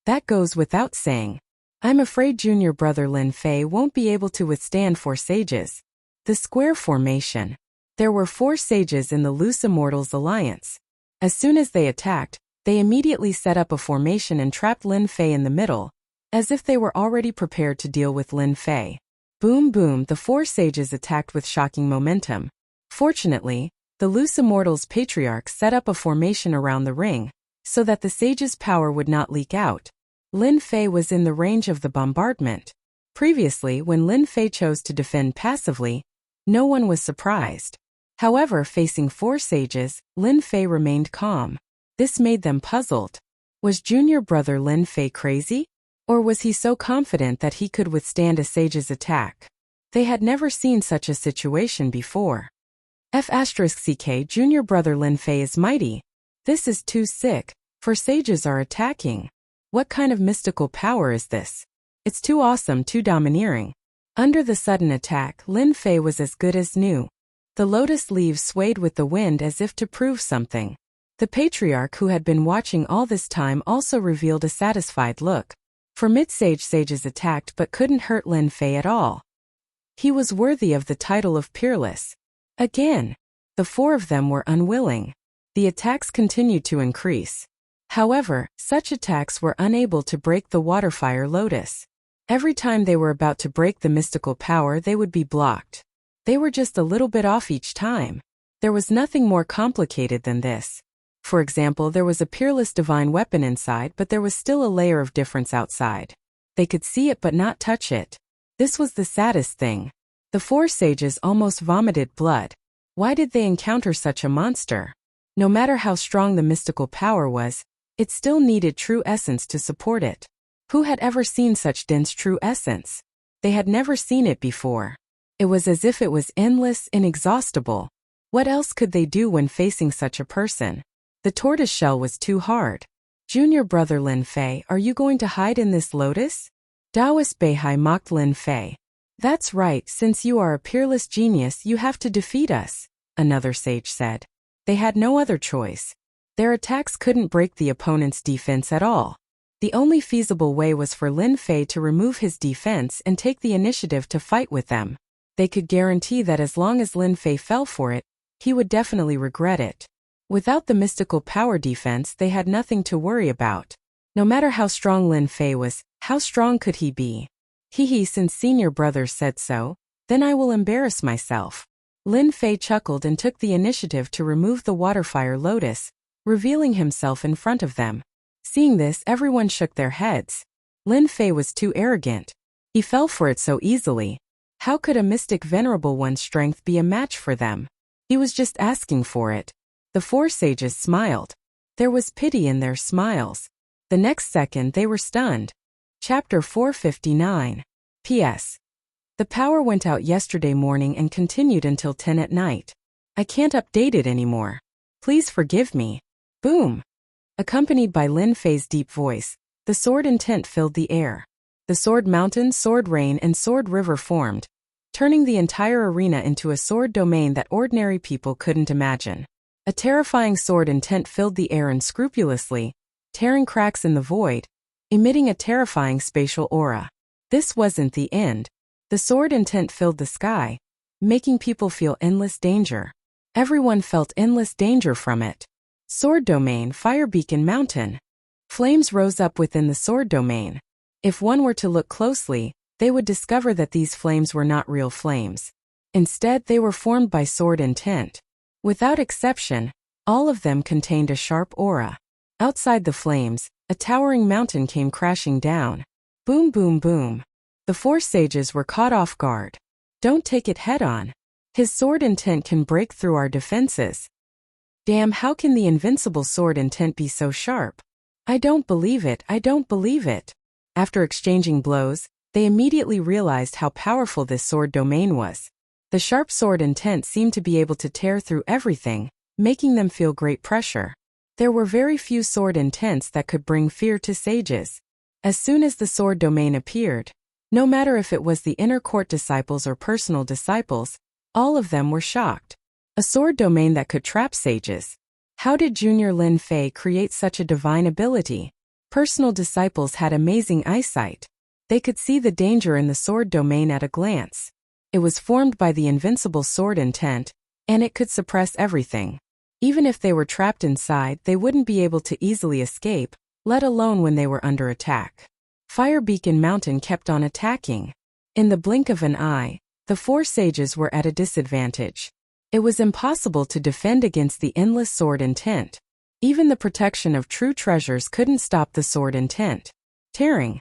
That goes without saying. I'm afraid junior brother Lin Fei won't be able to withstand 4 sages. The square formation. There were 4 sages in the Loose Immortals Alliance. As soon as they attacked, they immediately set up a formation and trapped Lin Fei in the middle, as if they were already prepared to deal with Lin Fei. Boom boom, the 4 sages attacked with shocking momentum. Fortunately, the Loose Immortals Patriarch set up a formation around the ring, so that the sages' power would not leak out. Lin Fei was in the range of the bombardment. Previously, when Lin Fei chose to defend passively, no one was surprised. However, facing 4 sages, Lin Fei remained calm. This made them puzzled. Was junior brother Lin Fei crazy? Or was he so confident that he could withstand a sage's attack? They had never seen such a situation before. F***ck, junior brother Lin Fei is mighty. This is too sick, for sages are attacking. What kind of mystical power is this? It's too awesome, too domineering. Under the sudden attack, Lin Fei was as good as new. The lotus leaves swayed with the wind as if to prove something. The patriarch who had been watching all this time also revealed a satisfied look. For mid-sage sages attacked but couldn't hurt Lin Fei at all. He was worthy of the title of peerless. Again, the 4 of them were unwilling. The attacks continued to increase. However, such attacks were unable to break the waterfire lotus. Every time they were about to break the mystical power, they would be blocked. They were just a little bit off each time. There was nothing more complicated than this. For example, there was a peerless divine weapon inside, but there was still a layer of difference outside. They could see it but not touch it. This was the saddest thing. The 4 sages almost vomited blood. Why did they encounter such a monster? No matter how strong the mystical power was, it still needed true essence to support it. Who had ever seen such dense true essence? They had never seen it before. It was as if it was endless, inexhaustible. What else could they do when facing such a person? The tortoise shell was too hard. Junior brother Lin Fei, are you going to hide in this lotus? Taoist Beihai mocked Lin Fei. That's right, since you are a peerless genius, you have to defeat us, another sage said. They had no other choice. Their attacks couldn't break the opponent's defense at all. The only feasible way was for Lin Fei to remove his defense and take the initiative to fight with them. They could guarantee that as long as Lin Fei fell for it, he would definitely regret it. Without the mystical power defense, they had nothing to worry about. No matter how strong Lin Fei was, how strong could he be? Since senior brothers said so, then I will embarrass myself. Lin Fei chuckled and took the initiative to remove the waterfire lotus, revealing himself in front of them. Seeing this, everyone shook their heads. Lin Fei was too arrogant. He fell for it so easily. How could a mystic venerable one's strength be a match for them? He was just asking for it. The 4 sages smiled. There was pity in their smiles. The next second they were stunned. Chapter 459. P.S. The power went out yesterday morning and continued until 10 at night. I can't update it anymore. Please forgive me. Boom. Accompanied by Lin Fei's deep voice, the sword intent filled the air. The sword mountain, sword rain, and sword river formed, turning the entire arena into a sword domain that ordinary people couldn't imagine. A terrifying sword intent filled the air unscrupulously, tearing cracks in the void, emitting a terrifying spatial aura. This wasn't the end. The sword intent filled the sky, making people feel endless danger. Everyone felt endless danger from it. Sword domain, fire beacon mountain. Flames rose up within the sword domain. If one were to look closely, they would discover that these flames were not real flames. Instead, they were formed by sword intent. Without exception, all of them contained a sharp aura. Outside the flames, a towering mountain came crashing down. Boom boom boom. The 4 sages were caught off guard. Don't take it head-on. His sword intent can break through our defenses. Damn, how can the invincible sword intent be so sharp? I don't believe it, I don't believe it. After exchanging blows, they immediately realized how powerful this sword domain was. The sharp sword intent seemed to be able to tear through everything, making them feel great pressure. There were very few sword intents that could bring fear to sages. As soon as the sword domain appeared, no matter if it was the inner court disciples or personal disciples, all of them were shocked. A sword domain that could trap sages. How did Junior Lin Fei create such a divine ability? Personal disciples had amazing eyesight. They could see the danger in the sword domain at a glance. It was formed by the invincible sword intent, and it could suppress everything. Even if they were trapped inside, they wouldn't be able to easily escape, let alone when they were under attack. Fire Beacon Mountain kept on attacking. In the blink of an eye, the 4 sages were at a disadvantage. It was impossible to defend against the endless sword intent. Even the protection of true treasures couldn't stop the sword intent. Tearing.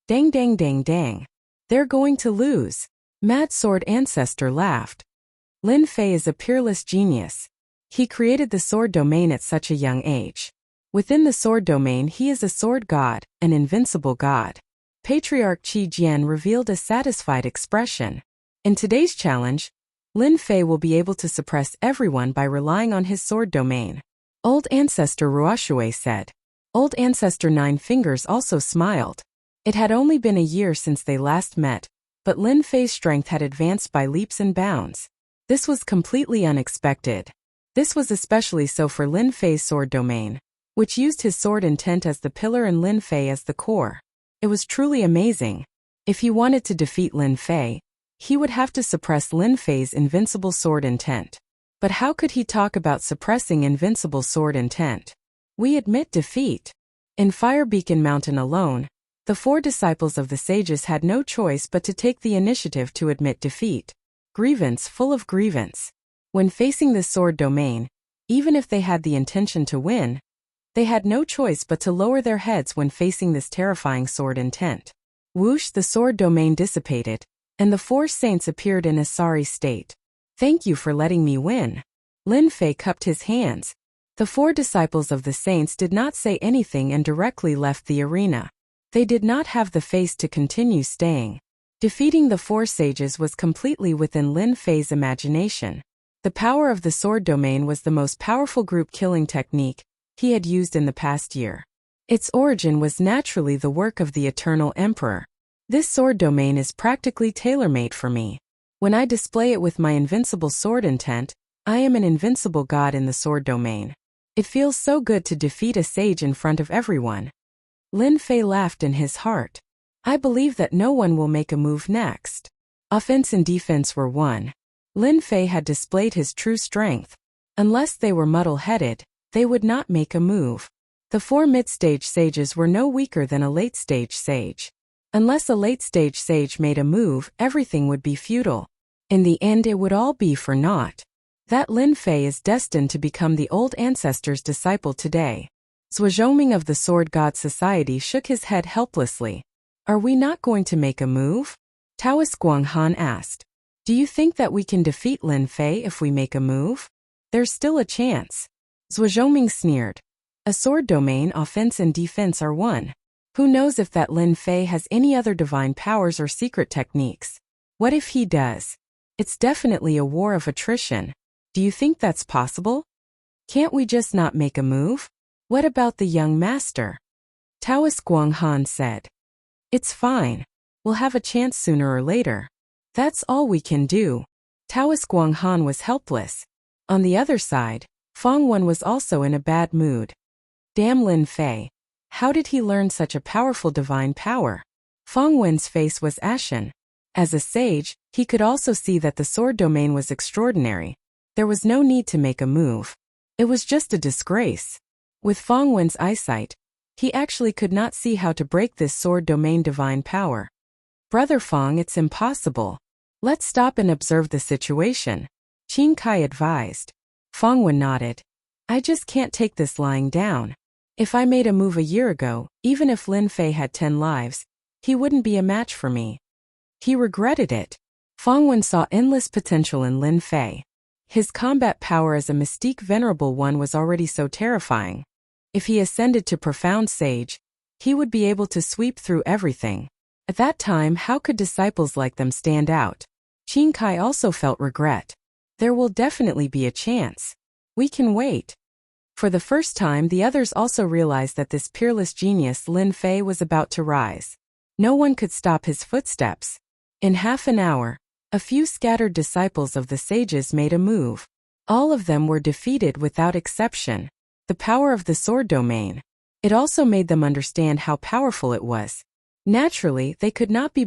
Dang dang dang dang. They're going to lose. Mad Sword Ancestor laughed. Lin Fei is a peerless genius. He created the sword domain at such a young age. Within the sword domain he is a sword god, an invincible god. Patriarch Qi Jian revealed a satisfied expression. In today's challenge, Lin Fei will be able to suppress everyone by relying on his sword domain. Old Ancestor Ruoshui said. Old Ancestor Nine Fingers also smiled. It had only been a year since they last met, but Lin Fei's strength had advanced by leaps and bounds. This was completely unexpected. This was especially so for Lin Fei's sword domain, which used his sword intent as the pillar and Lin Fei as the core. It was truly amazing. If he wanted to defeat Lin Fei, he would have to suppress Lin Fei's invincible sword intent. But how could he talk about suppressing invincible sword intent? We admit defeat. In Fire Beacon Mountain alone, the 4 disciples of the sages had no choice but to take the initiative to admit defeat. Grievance full of grievance. When facing this sword domain, even if they had the intention to win, they had no choice but to lower their heads when facing this terrifying sword intent. Whoosh, the sword domain dissipated, and the 4 saints appeared in a sorry state. Thank you for letting me win. Lin Fei cupped his hands. The 4 disciples of the saints did not say anything and directly left the arena. They did not have the face to continue staying. Defeating the 4 sages was completely within Lin Fei's imagination. The power of the sword domain was the most powerful group killing technique he had used in the past year. Its origin was naturally the work of the Eternal Emperor. This sword domain is practically tailor-made for me. When I display it with my invincible sword intent, I am an invincible god in the sword domain. It feels so good to defeat a sage in front of everyone. Lin Fei laughed in his heart. I believe that no one will make a move next. Offense and defense were one. Lin Fei had displayed his true strength. Unless they were muddle-headed, they would not make a move. The 4 mid-stage sages were no weaker than a late-stage sage. Unless a late-stage sage made a move, everything would be futile. In the end it would all be for naught. That Lin Fei is destined to become the old ancestor's disciple today. Zhuozhongming of the Sword God Society shook his head helplessly. Are we not going to make a move? Taoist Guanghan asked. Do you think that we can defeat Lin Fei if we make a move? There's still a chance. Zhuozhongming sneered. A sword domain offense and defense are one. Who knows if that Lin Fei has any other divine powers or secret techniques? What if he does? It's definitely a war of attrition. Do you think that's possible? Can't we just not make a move? What about the young master? Taoist Guanghan said. It's fine. We'll have a chance sooner or later. That's all we can do. Taoist Guanghan was helpless. On the other side, Fong Wen was also in a bad mood. Damn Lin Fei. How did he learn such a powerful divine power? Fong Wen's face was ashen. As a sage, he could also see that the sword domain was extraordinary. There was no need to make a move. It was just a disgrace. With Fong Wen's eyesight, he actually could not see how to break this sword domain divine power. Brother Fong, it's impossible. Let's stop and observe the situation. Qin Kai advised. Fong Wen nodded. I just can't take this lying down. If I made a move a year ago, even if Lin Fei had 10 lives, he wouldn't be a match for me. He regretted it. Fong Wen saw endless potential in Lin Fei. His combat power as a mystique venerable one was already so terrifying. If he ascended to profound sage, he would be able to sweep through everything. At that time, how could disciples like them stand out? Qin Kai also felt regret. There will definitely be a chance. We can wait. For the first time, the others also realized that this peerless genius Lin Fei was about to rise. No one could stop his footsteps. In half an hour, a few scattered disciples of the sages made a move. All of them were defeated without exception. The power of the sword domain. It also made them understand how powerful it was. Naturally, they could not be